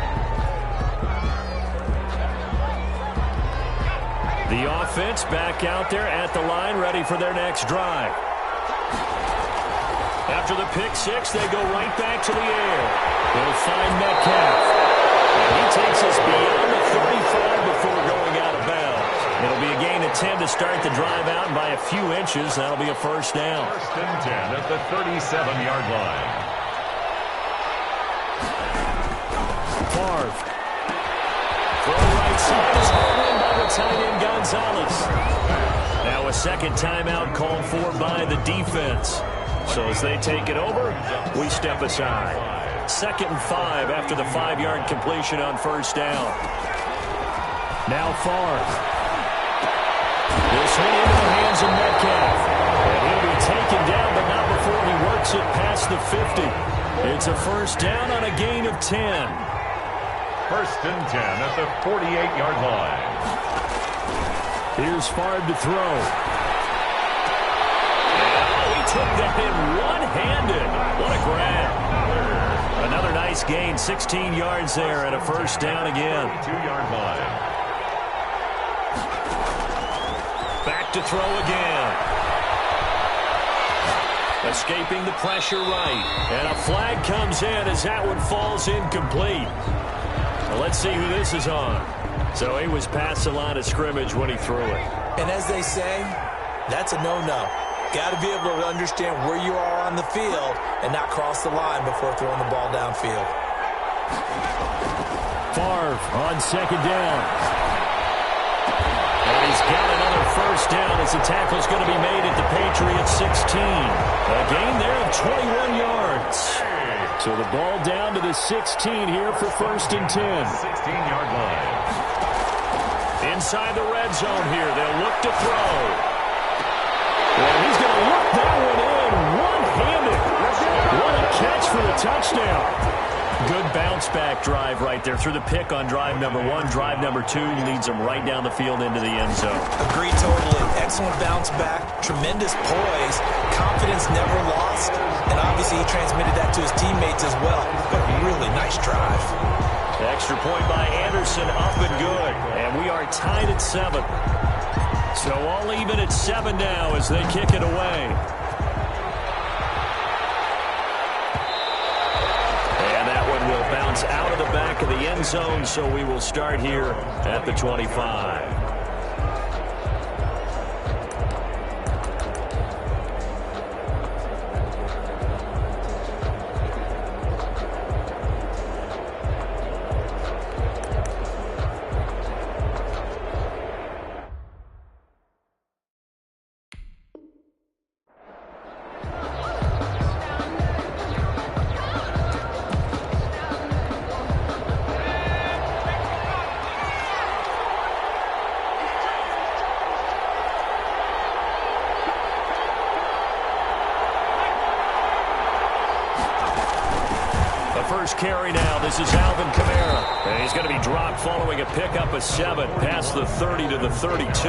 The offense back out there at the line, ready for their next drive. After the pick 6, they go right back to the air. They'll find Metcalf. And he takes us beyond the 35 before going out of bounds. It'll be a gain of 10 to start the drive out by a few inches. That'll be a first down. First and 10 at the 37-yard line. Favre. From the right side is hauled in by the tight end Gonzalez. Now a second timeout called for by the defense. So as they take it over, we step aside. 2nd and 5 after the 5-yard completion on first down. Now Favre. This one into the hands of Metcalf. And he'll be taken down, but not before he works it past the 50. It's a first down on a gain of 10. First and 10 at the 48-yard line. Here's Favre to throw. He took that in one-handed. What a grab. Another nice gain, 16 yards there, and a first down again. 2-yard line. Back to throw again. Escaping the pressure right. And a flag comes in as that one falls incomplete. Well, let's see who this is on. So he was past the line of scrimmage when he threw it. And as they say, that's a no-no. Got to be able to understand where you are on the field and not cross the line before throwing the ball downfield. Favre on second down. And he's got another first down as the tackle's going to be made at the Patriots 16. A gain there of 21 yards. So the ball down to the 16 here for first and 10. 16-yard line. Inside the red zone here. They'll look to throw. And he's going to look that one in one-handed. What a catch for the touchdown. Good bounce-back drive right there through the pick on drive number 1. Drive number 2 leads them right down the field into the end zone. Agreed totally. Excellent bounce back. Tremendous poise. Confidence never lost. And obviously he transmitted that to his teammates as well. But a really nice drive. Extra point by Anderson, up and good. And we are tied at 7. So all even at 7 now as they kick it away. And that one will bounce out of the back of the end zone, so we will start here at the 25. Carry now. This is Alvin Kamara. And he's going to be dropped following a pickup of 7 past the 30 to the 32.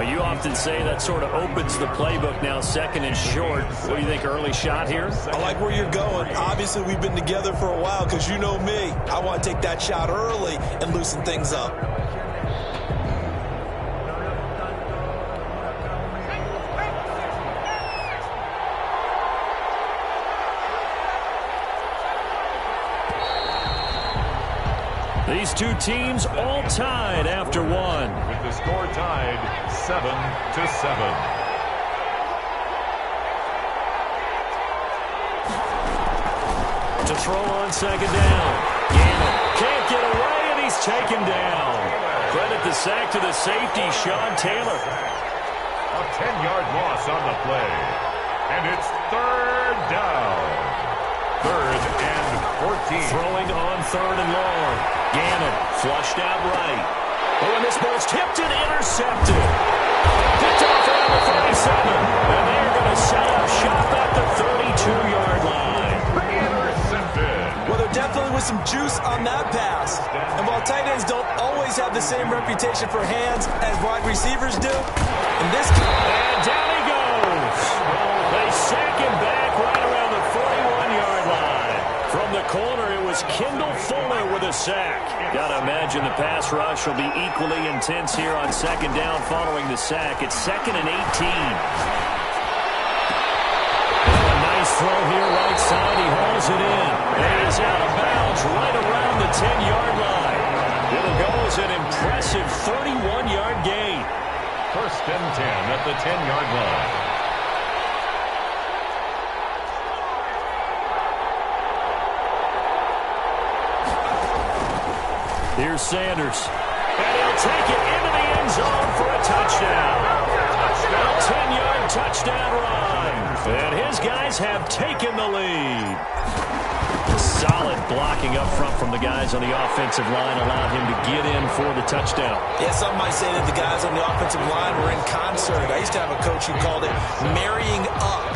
You often say that sort of opens the playbook now, 2nd and short. What do you think, early shot here? I like where you're going. Obviously, we've been together for a while because you know me. I want to take that shot early and loosen things up. These two teams all tied after one. With the score tied 7-7. To throw on second down. Gannon can't get away, and he's taken down. Credit the sack to the safety, Sean Taylor. A 10-yard loss on the play. And it's third down. 3rd and 14. Throwing on 3rd and long. Gannon flushed out right. Oh, and this ball's tipped and intercepted. Picked off around the 37. And they're going to set up shop at the 32-yard line. Well, there definitely was some juice on that pass. And while tight ends don't always have the same reputation for hands as wide receivers do, in this case... And down he goes. They sack him back right around the 41-yard line. From the corner, it was Kendall Fuller with a sack. Gotta imagine the pass rush will be equally intense here on second down following the sack. It's 2nd and 18. Throw here right side. He hauls it in. And he's out of bounds right around the 10-yard line. It'll go as an impressive 31-yard gain. 1st and 10 at the 10-yard line. Here's Sanders. And he'll take it into the end zone for a touchdown. A 10-yard touchdown run. And his guys have taken the lead. Solid blocking up front from the guys on the offensive line allowed him to get in for the touchdown. Yeah, some might say that the guys on the offensive line were in concert. I used to have a coach who called it marrying up,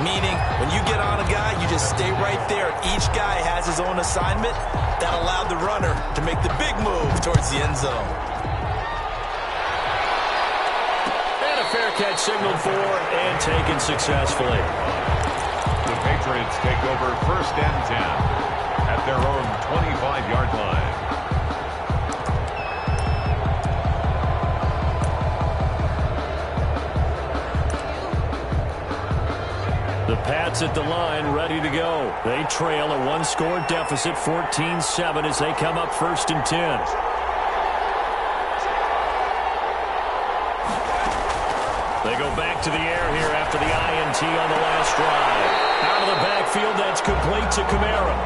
meaning when you get on a guy, you just stay right there. Each guy has his own assignment. That allowed the runner to make the big move towards the end zone. Fair catch signaled for and taken successfully. The Patriots take over 1st and 10 at their own 25-yard line. The Pats at the line, ready to go. They trail a 1-score deficit, 14-7, as they come up 1st and 10. They go back to the air here after the INT on the last drive. Out of the backfield, that's complete to Kamara.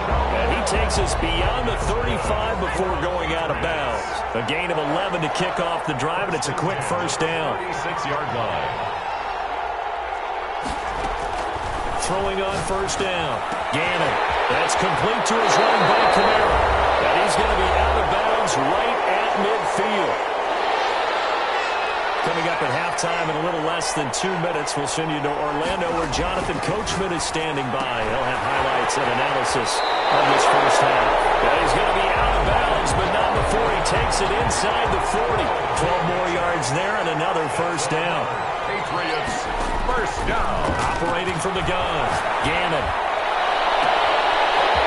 And he takes us beyond the 35 before going out of bounds. A gain of 11 to kick off the drive, and it's a quick 1st down. 36-yard line. Throwing on 1st down. Gannon. That's complete to his running back, Kamara. And he's going to be out of bounds right at midfield. Coming up at halftime in a little less than 2 minutes, we'll send you to Orlando where Jonathan Coachman is standing by. He'll have highlights and analysis of this first half. Yeah, he's going to be out of bounds, but not before he takes it inside the 40. 12 more yards there and another 1st down. Patriots, 1st down. Operating from the gun. Gannon.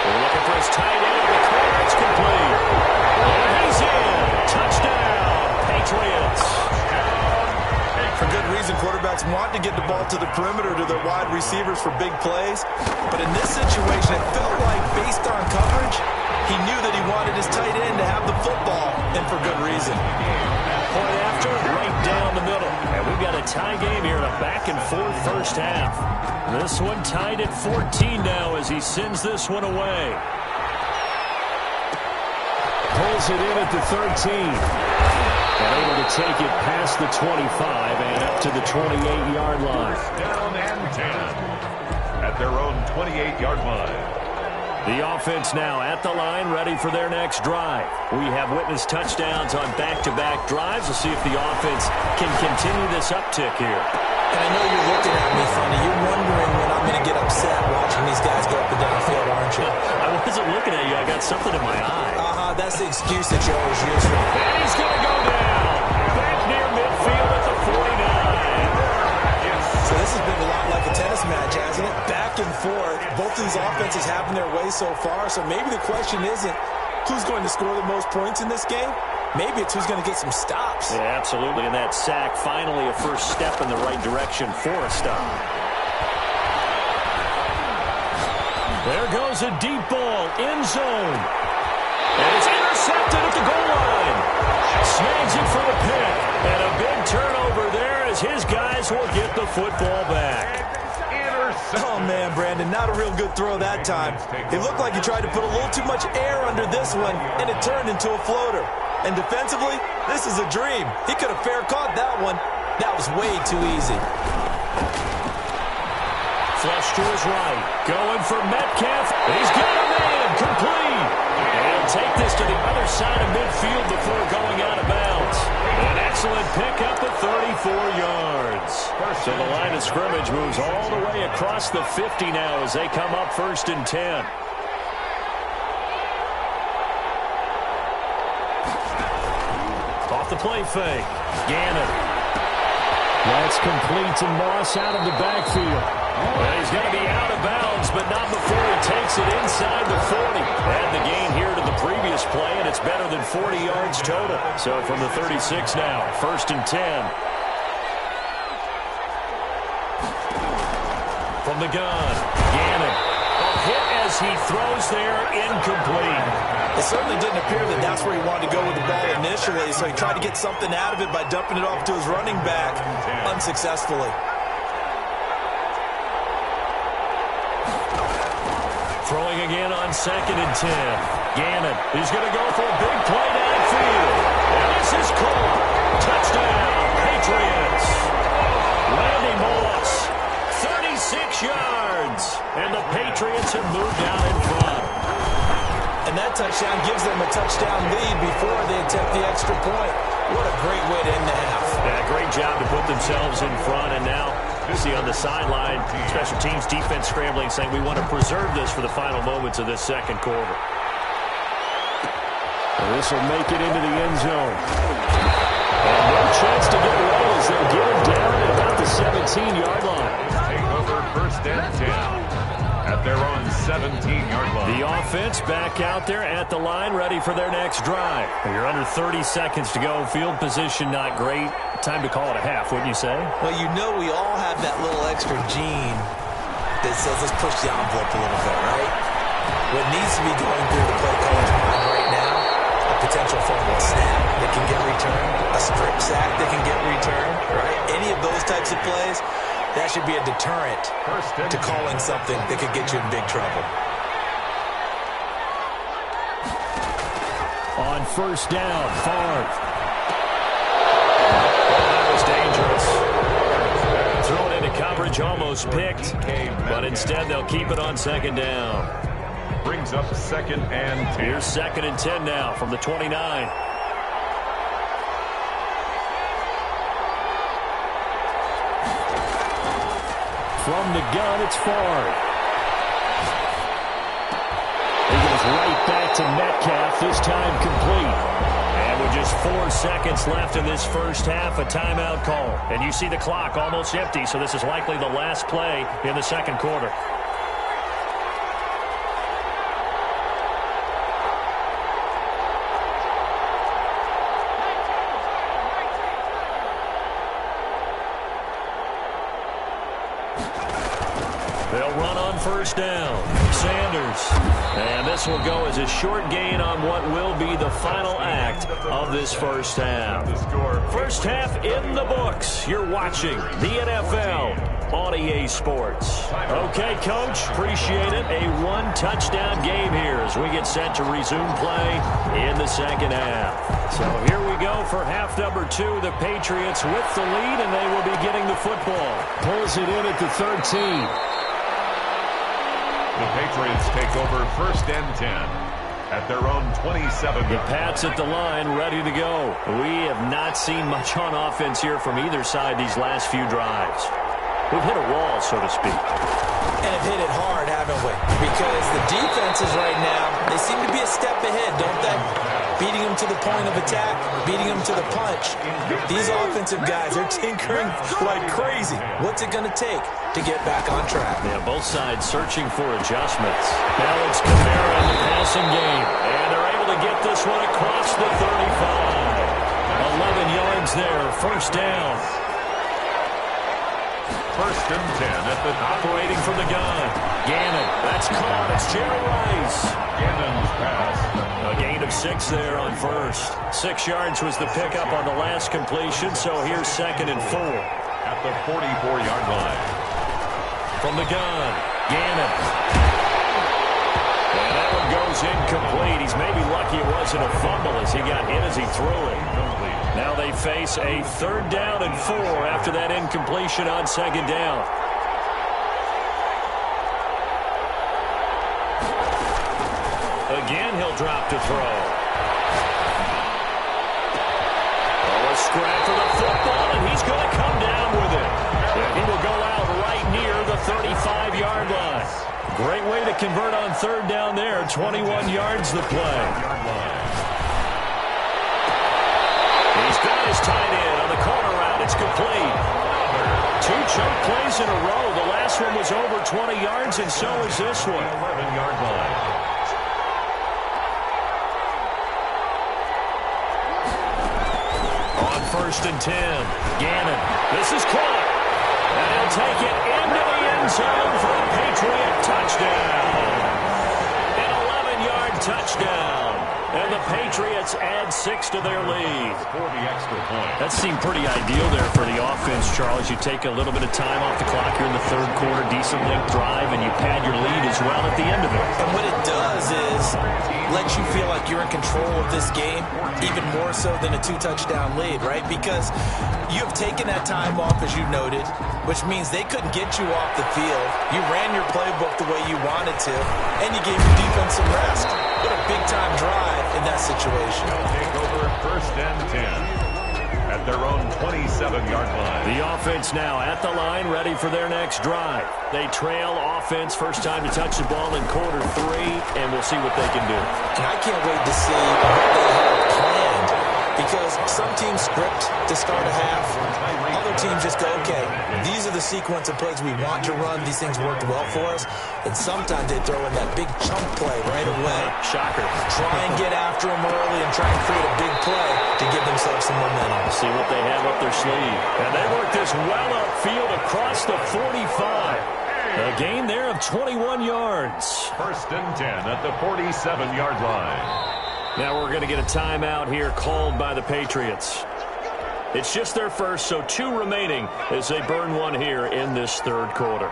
We're looking for his tight end in the corner. It's complete. And he's in. Touchdown, Patriots. For good reason, quarterbacks want to get the ball to the perimeter to their wide receivers for big plays. But in this situation, it felt like based on coverage, he knew that he wanted his tight end to have the football, and for good reason. Point after, right down the middle. And we've got a tie game here in a back-and-forth 1st half. This one tied at 14 now as he sends this one away. Pulls it in at the 13. And able to take it past the 25 and up to the 28-yard line. Down and 10 at their own 28-yard line. The offense now at the line, ready for their next drive. We have witnessed touchdowns on back-to-back drives. We'll see if the offense can continue this uptick here. And I know you're looking at me funny. You're wondering when I'm going to get upset watching these guys go up and down the field, aren't you? I wasn't looking at you. I got something in my eye. That's the excuse that you always use. And he's going to go down. Back near midfield at the 49. So this has been a lot like a tennis match, hasn't it? Back and forth. Both of these offenses having their way so far. So maybe the question isn't who's going to score the most points in this game. Maybe it's who's going to get some stops. Yeah, absolutely. And that sack, finally a first step in the right direction for a stop. There goes a deep ball, end zone. And it's intercepted. intercepted at the goal line. Snags it for the pick. And a big turnover there as his guys will get the football back. Oh, man, Brandon, not a real good throw that time. It looked like he tried to put a little too much air under this one, and it turned into a floater. And defensively, this is a dream. He could have fair caught that one. That was way too easy. Flush to his right. Going for Metcalf. He's got a man. Complete. And take this to the other side of midfield before going out of bounds. An excellent pickup of 34 yards. So the line of scrimmage moves all the way across the 50 now as they come up 1st and 10. Off the play fake. Gannon. That's complete to Moss out of the backfield. Well, he's going to be out of bounds, but not before he takes it inside the 40. Add the gain here to the previous play, and it's better than 40 yards total. So from the 36 now, 1st and 10. From the gun, Gannon. A hit as he throws there, incomplete. It certainly didn't appear that that's where he wanted to go with the ball initially, so he tried to get something out of it by dumping it off to his running back unsuccessfully. Throwing again on 2nd and 10. Gannon, he's going to go for a big play downfield. And this is caught. Touchdown, Patriots. Randy Moss, 36 yards. And the Patriots have moved out in front. And that touchdown gives them a touchdown lead before they attempt the extra point. What a great way to end the half. Yeah, great job to put themselves in front. And now you see on the sideline, special teams defense scrambling, saying we want to preserve this for the final moments of this second quarter. And this will make it into the end zone. And no chance to get away as they'll get him down at about the 17-yard line. Take over 1st and 10 at their own 17-yard line. The offense back out there at the line, ready for their next drive. You're under 30 seconds to go. Field position not great. Time to call it a half, wouldn't you say? Well, you know we all have that little extra gene that says let's push the envelope a little bit, right? What needs to be going through the play caller's mind right now, a potential fumble snap that can get returned, a strip sack that can get returned, right? Any of those types of plays, that should be a deterrent to calling something that could get you in big trouble. On 1st down, Favre. That was dangerous. Thrown into coverage, almost picked, but instead they'll keep it on 2nd down. Brings up 2nd and 10. Here's 2nd and 10 now from the 29. From the gun, it's Favre. He goes right back to Metcalf, this time complete. And with just 4 seconds left in this first half, a timeout call. And you see the clock almost empty, so this is likely the last play in the second quarter. They'll run on 1st down. Sanders. And this will go as a short gain on what will be the final act of this first half. First half in the books. You're watching the NFL on EA Sports. Okay, Coach, appreciate it. A 1-touchdown game here as we get set to resume play in the second half. So here we go for half number 2. The Patriots with the lead, and they will be getting the football. Pulls it in at the 13. The Patriots take over 1st and 10 at their own 27. The Pats at the line, ready to go. We have not seen much on offense here from either side these last few drives. We've hit a wall, so to speak. And have hit it hard, haven't we? Because the defenses right now, they seem to be a step ahead, don't they? Beating them to the point of attack, beating them to the punch. These offensive guys are tinkering like crazy. What's it going to take to get back on track? Yeah, both sides searching for adjustments. Now it's Kamara in the passing game. And they're able to get this one across the 35. 11 yards there, 1st down. 1st and 10 at the operating from the gun. Gannon, that's caught. It's Jerry Rice. Gannon's pass A gain of 6 there on first. 6 yards was the pickup on the last completion, so here's 2nd and 4. At the 44-yard line. From the gun, Gannon. And that one goes incomplete. He's maybe lucky it wasn't a fumble as he got hit as he threw it. Now they face a 3rd down and 4 after that incompletion on 2nd down. Again, he'll drop to throw. Oh, a scrap for the football, and he's going to come down with it. And he will go out right near the 35-yard line. Great way to convert on 3rd down there. 21 yards the play. He's got his tight end on the corner route. It's complete. 2 choke plays in a row. The last one was over 20 yards, and so is this one. 11-yard line. On 1st and 10, Gannon. This is caught. And he'll take it into the end zone for a Patriot touchdown. An 11-yard touchdown. And the Patriots add 6 to their lead. For the extra point. That seemed pretty ideal there for the offense, Charles. You take a little bit of time off the clock here in the 3rd quarter, decent length drive, and you pad your lead as well at the end of it. And what it does is let you feel like you're in control of this game, even more so than a 2-touchdown lead, right? Because you've taken that time off, as you noted, which means they couldn't get you off the field. You ran your playbook the way you wanted to, and you gave your defense some rest. What a big-time drive in that situation. They'll take over 1st and 10 at their own 27-yard line. The offense now at the line, ready for their next drive. They trail offense, first time to touch the ball in quarter 3, and we'll see what they can do. And I can't wait to see what they have planned, because some teams script to start a half. Other teams just go, okay, these are the sequence of plays we want to run. These things worked well for us. And sometimes they throw in that big chunk play right away. Shocker. Try and get after them early and try and create a big play to give themselves some momentum. See what they have up their sleeve. And they work this well upfield across the 45. A gain there of 21 yards. 1st and 10 at the 47-yard line. Now we're going to get a timeout here called by the Patriots. It's just their first, so 2 remaining as they burn one here in this 3rd quarter.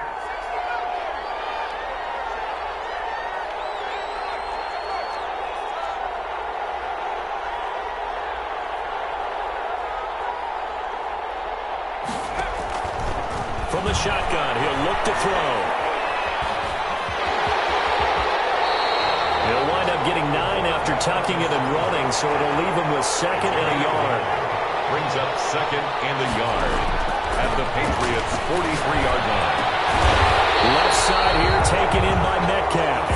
From the shotgun, he'll look to throw. He'll wind up getting 9 after tucking it and running, so it'll leave him with 2nd and a yard. Brings up 2nd and a yard at the Patriots' 43-yard line. Left side here taken in by Metcalf.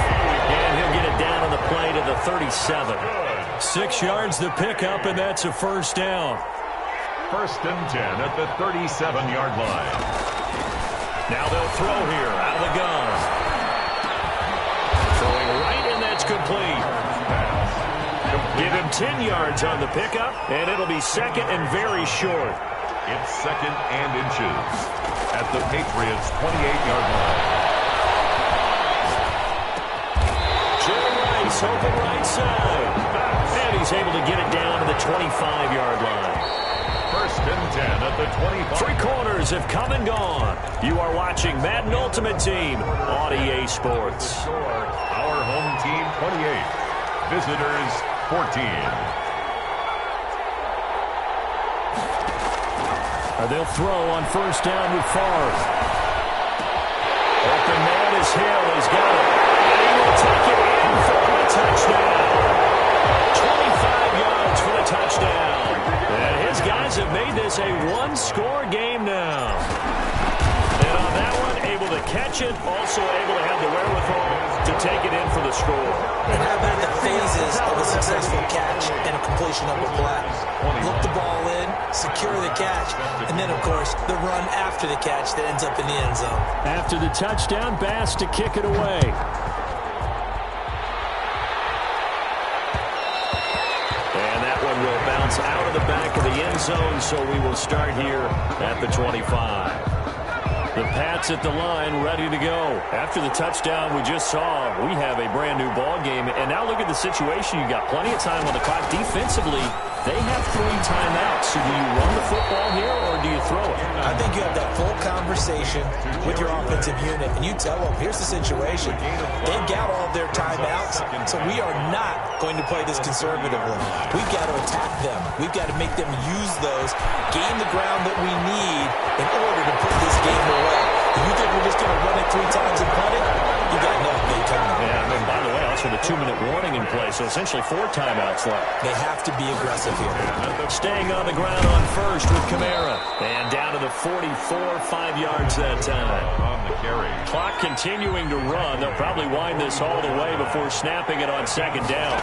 And he'll get it down on the play to the 37. 6 yards the pickup, and that's a 1st down. 1st and 10 at the 37-yard line. Now they'll throw here out of the gun. Throwing right, and that's complete. Give him 10 yards on the pickup, and it'll be 2nd and very short. It's 2nd and inches at the Patriots' 28-yard line. Jerry Rice open right side. And he's able to get it down to the 25-yard line. 1st and 10 at the 25. 3 quarters have come and gone. You are watching Madden Ultimate Team on EA Sports. Our home team 28. Visitors 14. They'll throw on 1st down with Favre. Open man is Hill. He's got it. And he will take it in for a touchdown. 25 yards for the touchdown. And his guys have made this a 1-score game now. And on that one, able to catch it, also able to have the wherewithal to take it in for the score. And how about the phases of a successful catch and a completion of a play? Look the ball in, secure the catch, and then, of course, the run after the catch that ends up in the end zone. After the touchdown, Bass to kick it away. And that one will bounce out of the back of the end zone, so we will start here at the 25. The Pats at the line, ready to go. After the touchdown we just saw, we have a brand-new ball game. And now look at the situation. You got plenty of time on the clock. Defensively, they have 3 timeouts. So do you run the football here or do you throw it? I think you have that full conversation with your offensive unit, and you tell them, here's the situation. They've got all their timeouts, so we are not going to play this conservatively. We've got to attack them. We've got to make them use those, gain the ground that we need in order to put this game away. If you think we're just going to run it 3 times and punt it, you got nothing coming. Yeah, and by the way, also the 2-minute warning in play, so essentially 4 timeouts left. They have to be aggressive here. Staying on the ground on first with Kamara. And down to the 44, 5 yards that time. On the carry. Clock continuing to run. They'll probably wind this all the way before snapping it on second down.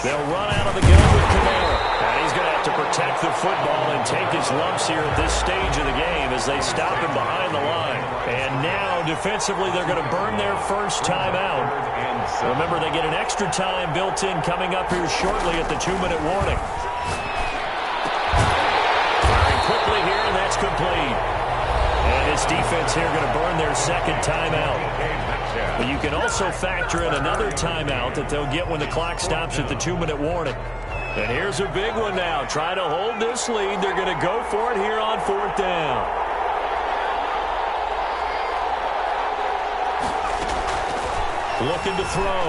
They'll run out of the gun with Kamara. And he's going to have to protect the football and take his lumps here at this stage of the game as they stop him behind the line. And now, defensively, they're going to burn their first timeout. Remember, they get an extra time built in coming up here shortly at the 2-minute warning. Firing quickly here, and that's complete. And this defense here going to burn their second timeout. But you can also factor in another timeout that they'll get when the clock stops at the 2-minute warning. And here's a big one now. Trying to hold this lead. They're going to go for it here on 4th down. Looking to throw.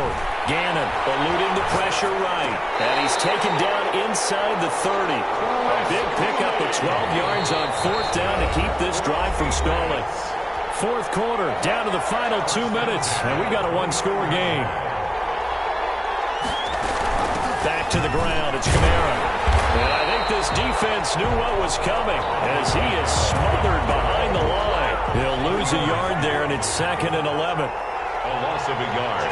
Gannon eluding the pressure right. And he's taken down inside the 30. A big pickup of 12 yards on 4th down to keep this drive from stalling. 4th quarter, down to the final 2 minutes. And we've got a 1-score game. Back to the ground. It's Kamara. And I think this defense knew what was coming as he is smothered behind the line. He'll lose a yard there, and it's 2nd and 11. A loss of a yard.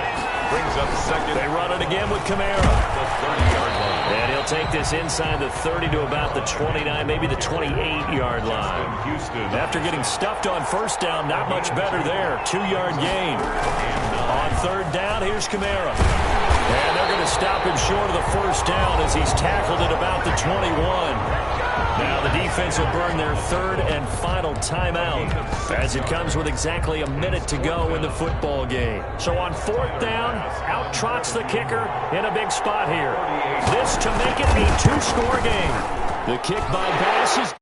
Brings up second. They run it again with Kamara. The 30-yard line. And he'll take this inside the 30 to about the 29, maybe the 28-yard line. Houston. After getting stuffed on 1st down, not much better there. 2-yard gain. On 3rd down, here's Kamara. And they're going to stop him short of the 1st down as he's tackled at about the 21. Now the defense will burn their 3rd and final timeout as it comes with exactly a minute to go in the football game. So on 4th down, out trots the kicker in a big spot here. This to make it a 2-score game. The kick by Bass is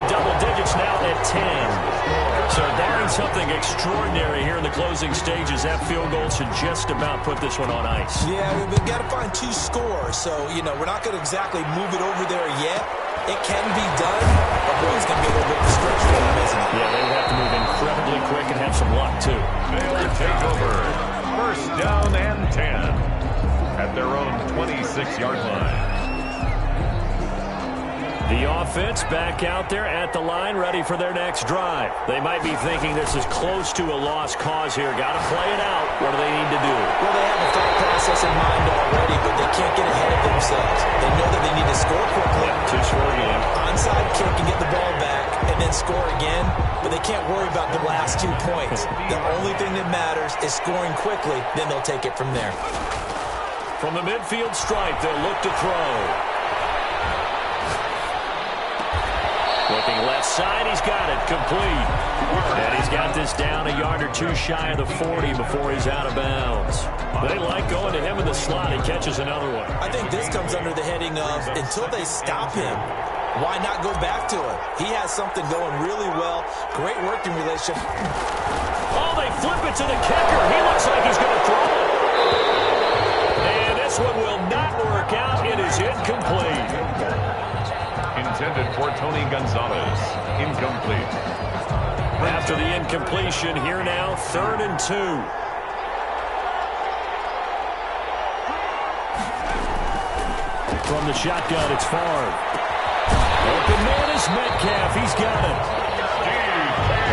double digits now at 10. So barring something extraordinary here in the closing stages, that field goal should just about put this one on ice. Yeah, we've got to find 2 scores. So, we're not going to exactly move it over there yet. It can be done, but boy, it's going to be a little bit of a stretch for them, isn't it? Yeah, they would have to move incredibly quick and have some luck, too. They'll take over. 1st down and 10 at their own 26-yard line. The offense back out there at the line, ready for their next drive. They might be thinking this is close to a lost cause here. Got to play it out. What do they need to do? Well, they have a thought process in mind already, but they can't get ahead of themselves. They know that they need to score quickly. Yeah, 2-score game. Onside kick and get the ball back and then score again, but they can't worry about the last 2 points. The only thing that matters is scoring quickly, then they'll take it from there. From the midfield stripe, they'll look to throw. Looking left side, he's got it, complete. And he's got this down a yard or 2 shy of the 40 before he's out of bounds. They like going to him in the slot. He catches another one. I think this comes under the heading of, until they stop him, why not go back to him? He has something going really well. Great working relationship. Oh, they flip it to the kicker. He looks like he's going to throw it. And this one will not work out. It is incomplete. Intended for Tony Gonzalez. Incomplete. After the incompletion, here now, 3rd and 2. From the shotgun, it's Favre. Open man is Metcalf. He's got it.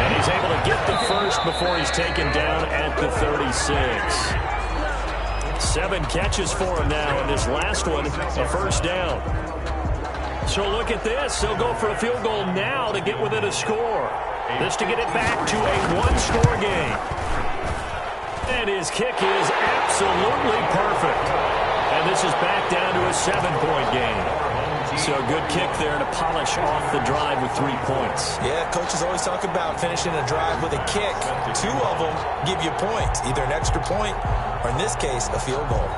And he's able to get the first before he's taken down at the 36. 7 catches for him now, and this last one, a 1st down. So look at this. They'll go for a field goal now to get within a score. This to get it back to a 1-score game. And his kick is absolutely perfect. And this is back down to a 7-point game. So a good kick there to polish off the drive with 3 points. Yeah, coaches always talk about finishing a drive with a kick. 2 of them give you points, either an extra point or, in this case, a field goal.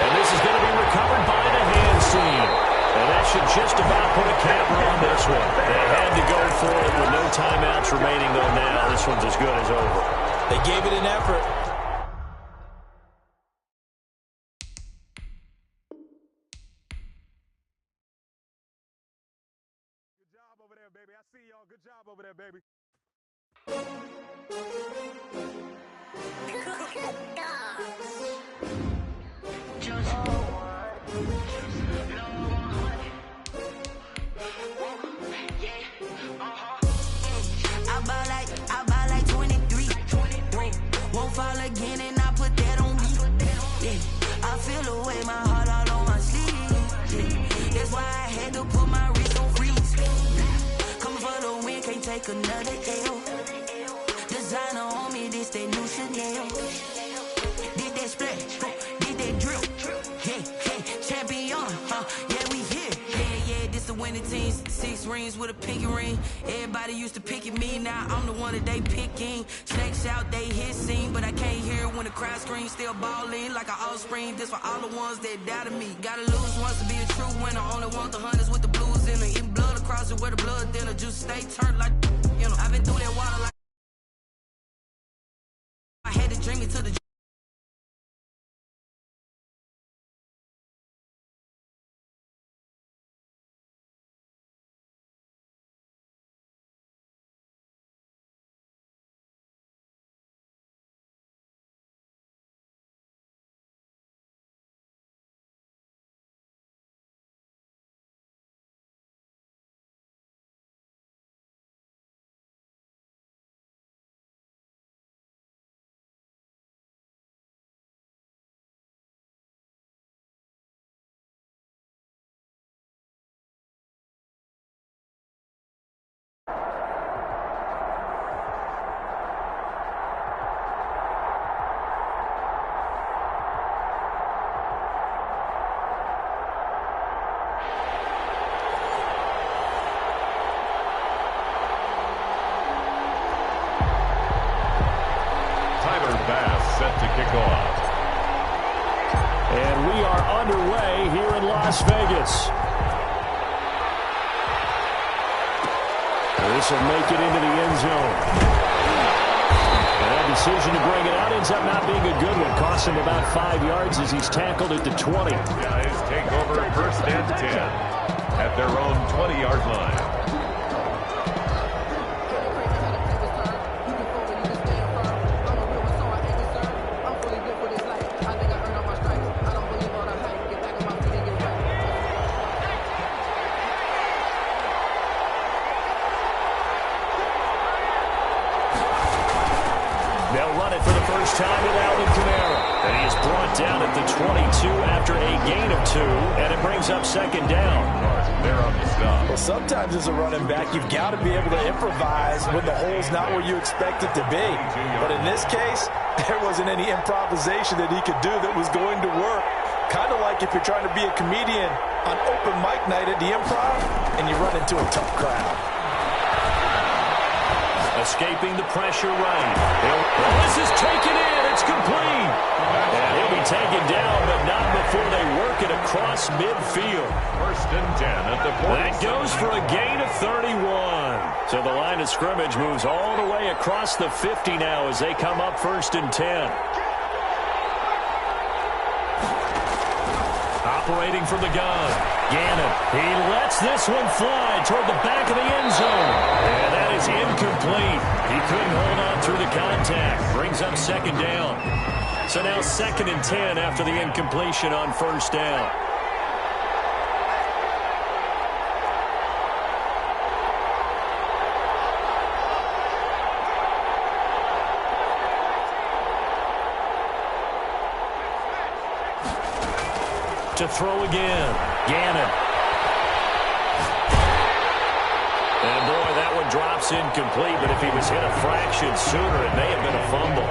And this is going to be recovered by the hands team. And that should just about put a capper on this one. They had to go for it with no timeouts remaining, though now this one's as good as over. They gave it an effort. Good job over there, baby. I buy like 23. Won't fall again and I put that on me. Yeah, I feel the way my heart all on my sleeve. Yeah, that's why I had to put my wrist on freeze. Coming for the win, can't take another L. Designer on me, this that new Chanel. Did that splash, did that drip. Yeah, champion, yeah, we here. Yeah, this the winning team. 6 rings with a pinky ring. Everybody used to pick at me, now I'm the one that they picking. Snakes out, they hit scene, but I can't hear when the crowd screams. Still balling like an offspring. This for all the ones that doubted me. Gotta lose once to be a true winner. Only want the hunters with the blues in it. Even blood across it where the blood thinner. Just stay turned like, you know. I've been through that water like I had to drink it to the set to kick off. And we are underway here in Las Vegas. This will make it into the end zone. And that decision to bring it out ends up not being a good one. Cost him about 5 yards as he's tackled at the 20. Guys take over 1st and 10 at their own 20-yard line. Time with Alvin Kamara. And he is brought down at the 22 after a gain of 2, and it brings up 2nd down. They're on the stop. Well, sometimes as a running back, you've got to be able to improvise when the hole's not where you expect it to be. But in this case, there wasn't any improvisation that he could do that was going to work. Kind of like if you're trying to be a comedian on open mic night at the Improv, and you run into a tough crowd. Escaping the pressure right. This is taken in. It's complete. And he'll be taken down, but not before they work it across midfield. 1st and 10 at the 40. That goes for a gain of 31. So the line of scrimmage moves all the way across the 50 now as they come up 1st and 10. Operating from the gun. Gannon. He lets this one fly toward the back of the end zone. And that is incomplete. He couldn't hold on through the contact. Brings up 2nd down. So now 2nd and 10 after the incompletion on 1st down. To throw again. Gannon. And boy, that one drops incomplete, but if he was hit a fraction sooner, it may have been a fumble.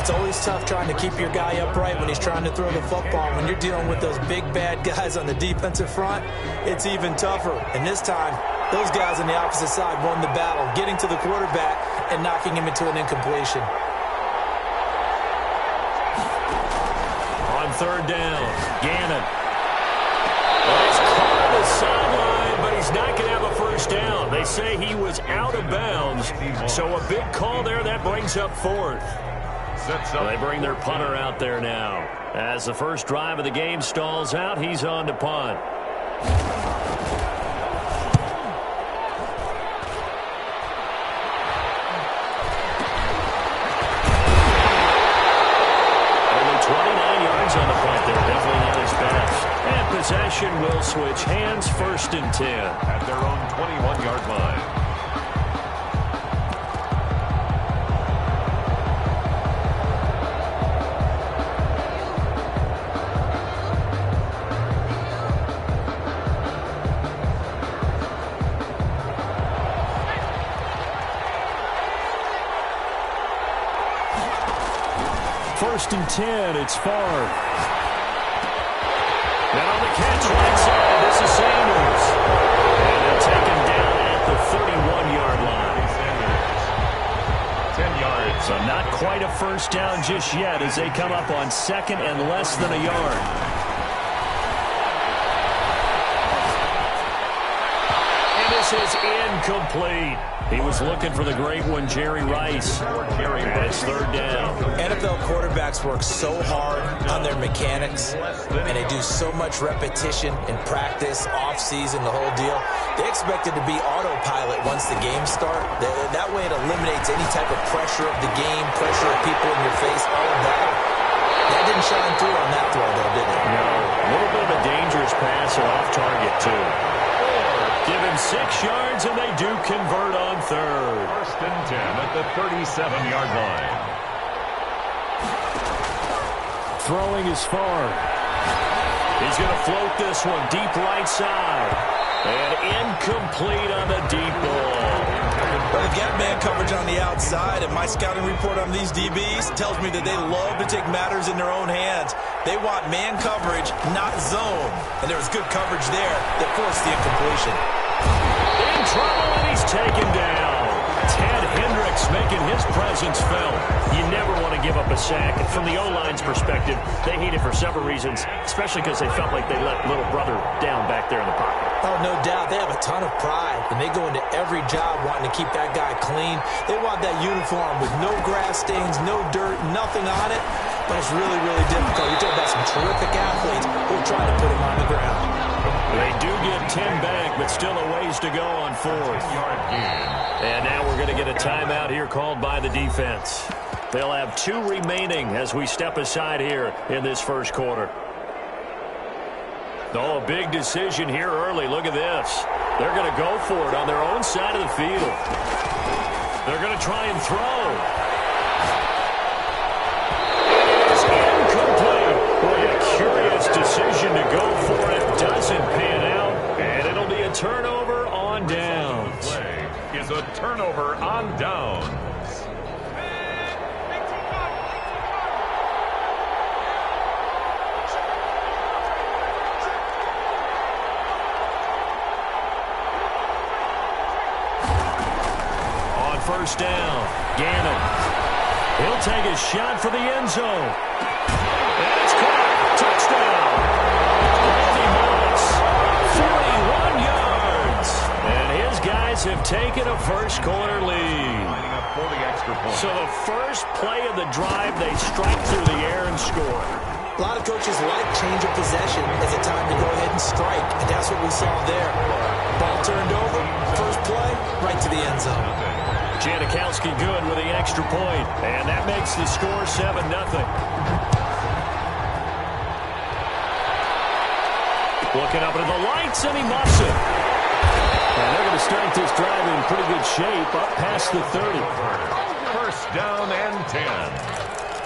It's always tough trying to keep your guy upright when he's trying to throw the football. When you're dealing with those big, bad guys on the defensive front, it's even tougher. And this time, those guys on the opposite side won the battle, getting to the quarterback and knocking him into an incompletion. On third down, Gannon. Well, he's caught on the sideline, but he's not going to have a first down. They say he was out of bounds, so a big call there. That brings up fourth. So they bring their punter out there now. As the first drive of the game stalls out, he's on to punt. Only 29 yards on the punt there. Definitely not his best. And possession will switch hands, 1st and 10. At their own 21-yard line. First and 10, it's Favre. And on the catch right side, this is Sanders. And they'll take him down at the 31-yard line. 10 yards. So not quite a first down just yet as they come up on 2nd and less than a yard. And this is incomplete. He was looking for the great one, Jerry Rice. And it's 3rd down. NFL quarterbacks work so hard on their mechanics, and they do so much repetition in practice, off-season, the whole deal. They expect it to be autopilot once the games start. That way it eliminates any type of pressure of the game, pressure of people in your face, all of that. That didn't shine through on that throw, though, did it? No. A little bit of a dangerous pass and off target, too. Give him 6 yards, and they do convert on 3rd. 1st and 10 at the 37-yard line. Throwing is Favre. He's going to float this one deep right side. And incomplete on the deep ball. Well, they've got man coverage on the outside, and my scouting report on these DBs tells me that they love to take matters in their own hands. They want man coverage, not zone. And there was good coverage there that forced the incompletion. In trouble, and he's taken down. Ted Hendricks making his presence felt. You never want to give up a sack. And from the O-line's perspective, they hate it for several reasons, especially because they felt like they let little brother down back there in the pocket. Oh, no doubt. They have a ton of pride, and they go into every job wanting to keep that guy clean. They want that uniform with no grass stains, no dirt, nothing on it. But it's really, really difficult. You're talking about some terrific athletes who are trying to put him on the ground. They do get 10 back, but still a ways to go on 4th. And now we're going to get a timeout here called by the defense. They'll have 2 remaining as we step aside here in this first quarter. Oh, a big decision here early. Look at this. They're going to go for it on their own side of the field. They're going to try and throw. It's incomplete. Boy, a curious decision to go for it. Doesn't pan out, and it'll be a turnover on downs. Play is a turnover on downs. On 1st down, Gannon. He'll take a shot for the end zone. And it's caught. Touchdown. 41 yards. And his guys have taken a first quarter lead. For the extra point. So the first play of the drive, they strike through the air and score. A lot of coaches like change of possession as a time to go ahead and strike, and that's what we saw there. Ball turned over, first play, right to the end zone. Janikowski good with the extra point, and that makes the score 7-0. Looking up into the lights, and he muffs it. And they're going to start this drive in pretty good shape, up past the 30. 1st down and 10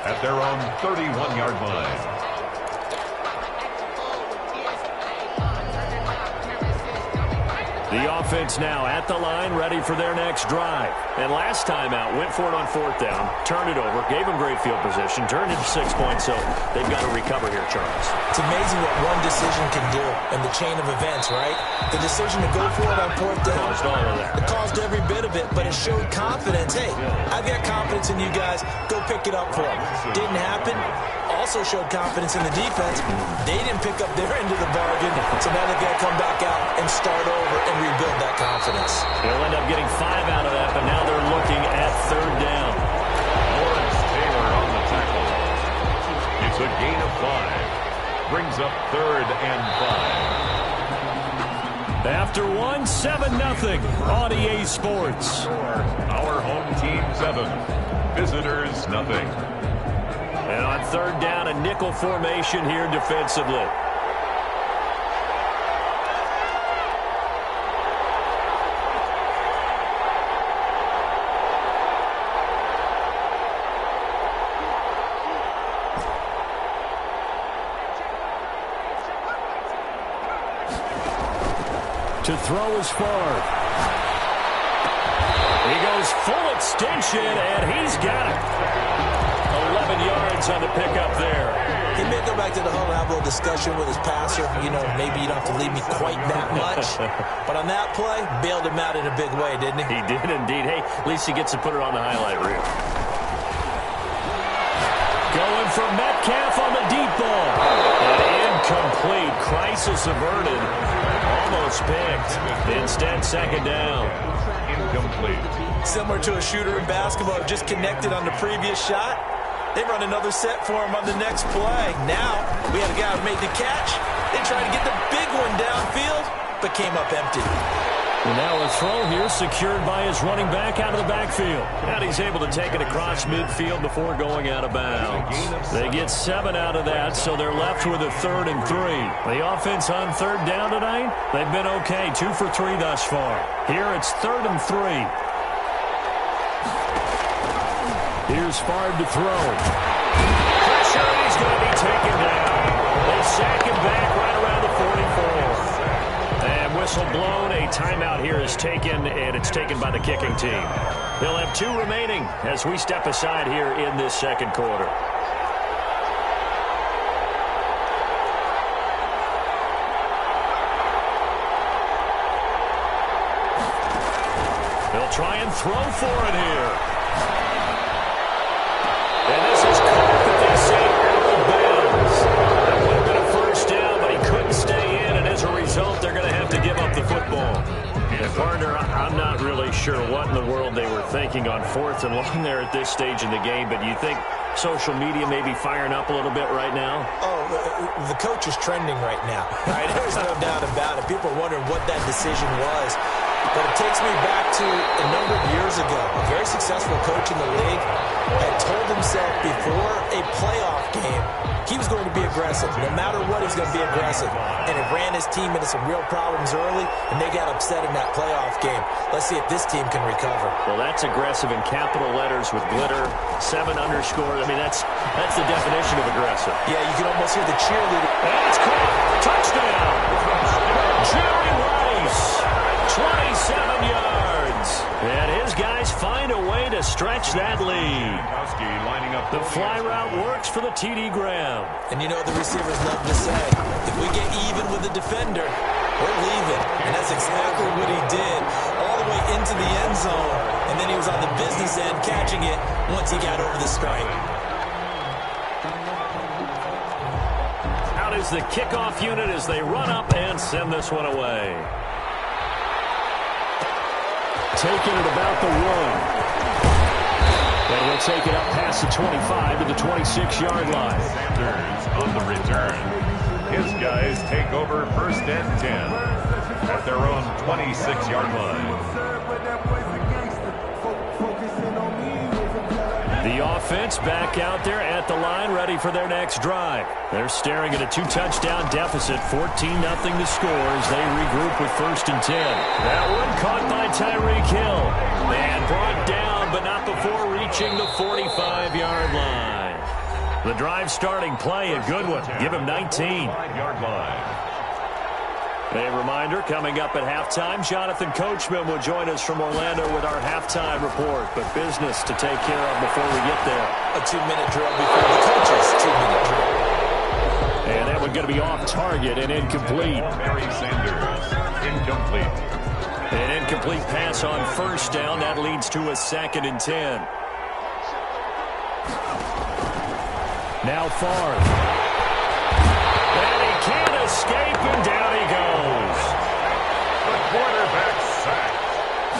at their own 31-yard line. The offense now at the line, ready for their next drive. And last time out, went for it on 4th down, turned it over, gave them great field position, turned into 6 points, so they've got to recover here, Charles. It's amazing what one decision can do in the chain of events, right? The decision to go for it on 4th down. Caused all of that. It caused every bit of it, but it showed confidence. Hey, I've got confidence in you guys. Go pick it up for them. Didn't happen. Also showed confidence in the defense. They didn't pick up their end of the bargain, so now they've got to come back out and start over and rebuild that confidence. They'll end up getting 5 out of that, but now they're looking at 3rd down. Lawrence Taylor on the tackle. It's a gain of 5. Brings up 3rd and 5. After 7-0 on EA Sports. Our home team 7, visitors nothing. And on 3rd down, a nickel formation here defensively. To throw is far. He goes full extension, and he's got it. 11 yards on the pickup there. He may go back to the huddle and have a little discussion with his passer. You know, maybe you don't have to leave me quite that much. But on that play, bailed him out in a big way, didn't he? He did indeed. Hey, at least he gets to put it on the highlight reel. Going for Metcalf on the deep ball. And incomplete. Crisis averted. Almost picked. Instead, 2nd down. Incomplete. Similar to a shooter in basketball, just connected on the previous shot. They run another set for him on the next play. Now, we had a guy who made the catch. They tried to get the big one downfield, but came up empty. And now a throw here secured by his running back out of the backfield. And he's able to take it across midfield before going out of bounds. They get 7 out of that, so they're left with a 3rd and 3. The offense on 3rd down tonight, they've been okay. 2 for 3 thus far. Here it's 3rd and 3. Here's Favre to throw. Pressure, he's going to be taken down. They sack him back right around the 44. And whistle blown. A timeout here is taken, and it's taken by the kicking team. They'll have 2 remaining as we step aside here in this 2nd quarter. They'll try and throw for it here. And this is caught, but they say out of bounds. That would have been a 1st down, but he couldn't stay in, and as a result, they're going to have to give up the football. And partner, I'm not really sure what in the world they were thinking on 4th and long there at this stage in the game, but you think social media may be firing up a little bit right now? Oh, the coach is trending right now. Right? There's no doubt about it. People are wondering what that decision was. But it takes me back to a number of years ago. A very successful coach in the league had told himself before a playoff game he was going to be aggressive. No matter what, he's going to be aggressive. And it ran his team into some real problems early, and they got upset in that playoff game. Let's see if this team can recover. Well, that's aggressive in capital letters with glitter, 7 underscore. I mean, that's the definition of aggressive. Yeah, you can almost hear the cheerleader. That's caught. Touchdown. Jerry Rice. 27 yards. And his guys find a way to stretch that lead. The fly route works for the TD Graham. And you know what the receivers love to say? If we get even with the defender, we're leaving. And that's exactly what he did. All the way into the end zone. And then he was on the business end catching it once he got over the stripe. Out is the kickoff unit as they run up and send this one away. Taking it about the 1. And he'll take it up past the 25 to the 26-yard line. Sanders on the return. His guys take over 1st and 10 at their own 26-yard line. The offense back out there at the line, ready for their next drive. They're staring at a 2-touchdown deficit, 14-0 to score as they regroup with 1st and 10. That one caught by Tyreek Hill. And brought down, but not before reaching the 45-yard line. The drive starting play, a good one. Give him 19. 5-yard line. A reminder, coming up at halftime, Jonathan Coachman will join us from Orlando with our halftime report. But business to take care of before we get there. A 2-minute drill before the coaches' 2-minute drill. And that one's going to be off target and incomplete. Barry Sanders, incomplete. An incomplete pass on first down. That leads to a 2nd and 10. Now Favre. And he can't escape, and down he goes. The quarterback sacked.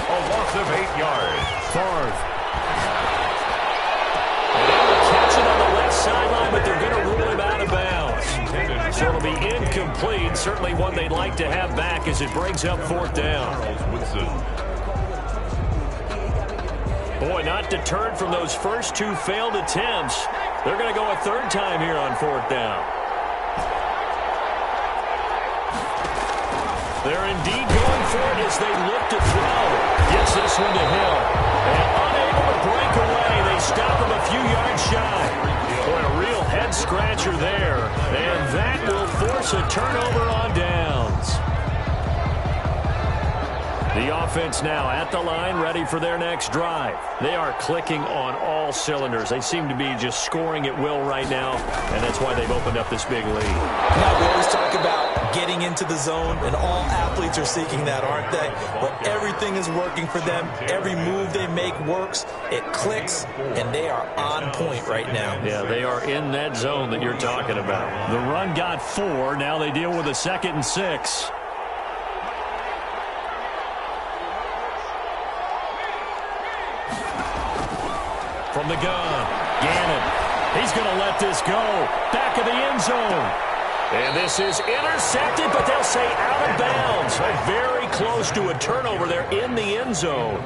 A loss of 8 yards. Favre. And they will catch it on the left sideline, but they're going to rule him out of bounds. So it'll be incomplete. Certainly one they'd like to have back as it brings up 4th down. Boy, not deterred from those first 2 failed attempts. They're going to go a 3rd time here on 4th down. They're indeed going for it as they look to throw. Gets this one to Hill. And unable to break away. They stop him a few yards shy. Boy, a real head-scratcher there. And that will force a turnover on downs. The offense now at the line, ready for their next drive. They are clicking on all cylinders. They seem to be just scoring at will right now, and that's why they've opened up this big lead. Now, we always talk about getting into the zone, and all athletes are seeking that, aren't they? Well, everything is working for them. Every move they make works. It clicks, and they are on point right now. Yeah, they are in that zone that you're talking about. The run got 4. Now they deal with a 2nd and 6. From the gun, Gannon. He's going to let this go. Back of the end zone. And this is intercepted, but they'll say out of bounds. Very close to a turnover there in the end zone.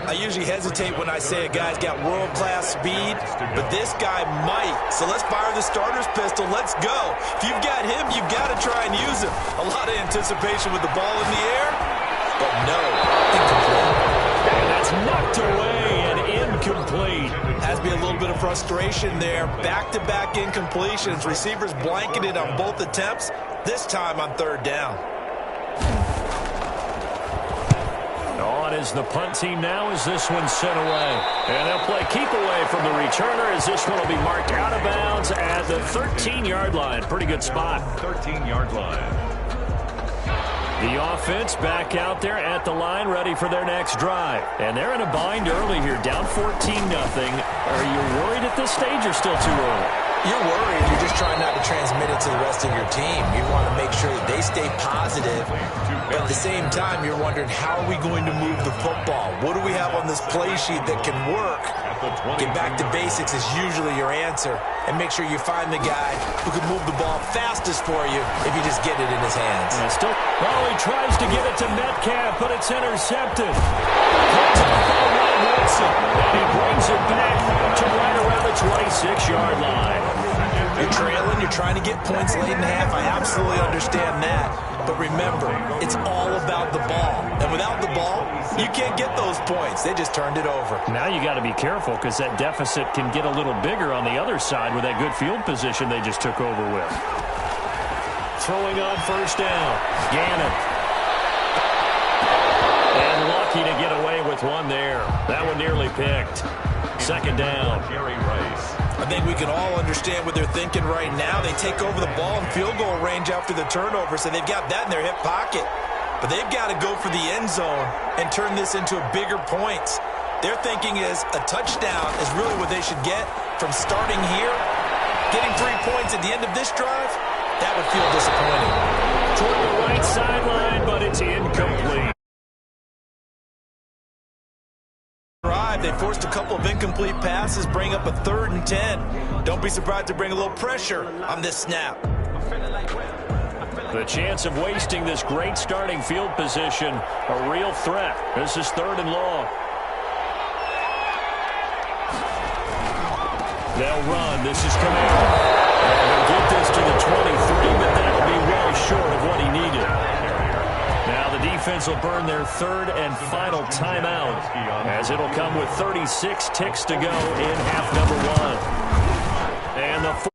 I usually hesitate when I say a guy's got world-class speed, but this guy might. So let's fire the starter's pistol. Let's go. If you've got him, you've got to try and use him. A lot of anticipation with the ball in the air, but no, incomplete. And that's knocked away and incomplete. Has to be a little bit of frustration there. Back-to-back incompletions. Receivers blanketed on both attempts, this time on 3rd down. On is the punt team now as this one's sent away. And they'll play keep away from the returner as this one will be marked out of bounds at the 13-yard line. Pretty good spot. 13-yard line. The offense back out there at the line, ready for their next drive. And they're in a bind early here, down 14-0. Are you worried at this stage or still too early? You're worried. You're just trying not to transmit it to the rest of your team. You want to make sure that they stay positive. But at the same time, you're wondering, how are we going to move the football? What do we have on this play sheet that can work? Get back to basics is usually your answer. And make sure you find the guy who can move the ball fastest for you if you just get it in his hands. Well, he tries to give it to Metcalf, but it's intercepted. Comes off by Ryan Wilson, and he brings it back to right around the 26-yard line. You're trailing, you're trying to get points late in half. I absolutely understand that. But remember, it's all about the ball. And without the ball, you can't get those points. They just turned it over. Now you got to be careful because that deficit can get a little bigger on the other side with that good field position they just took over with. Throwing on 1st down, Gannon. And lucky to get away with one there. That one nearly picked. 2nd down. Jerry Rice. I think we can all understand what they're thinking right now. They take over the ball in field goal range after the turnover, so they've got that in their hip pocket. But they've got to go for the end zone and turn this into bigger points. Their thinking is a touchdown is really what they should get from starting here. Getting 3 points at the end of this drive, that would feel disappointing. Toward the right sideline, but it's incomplete. They forced a couple of incomplete passes, bring up a 3rd and 10. Don't be surprised to bring a little pressure on this snap. The chance of wasting this great starting field position, a real threat. This is 3rd and long. They'll run. This is Camaro. And they'll get this to the 23, but that'll be well short of what he needed. Now the defense will burn their 3rd and final timeout as it'll come with 36 ticks to go in half number 1. And the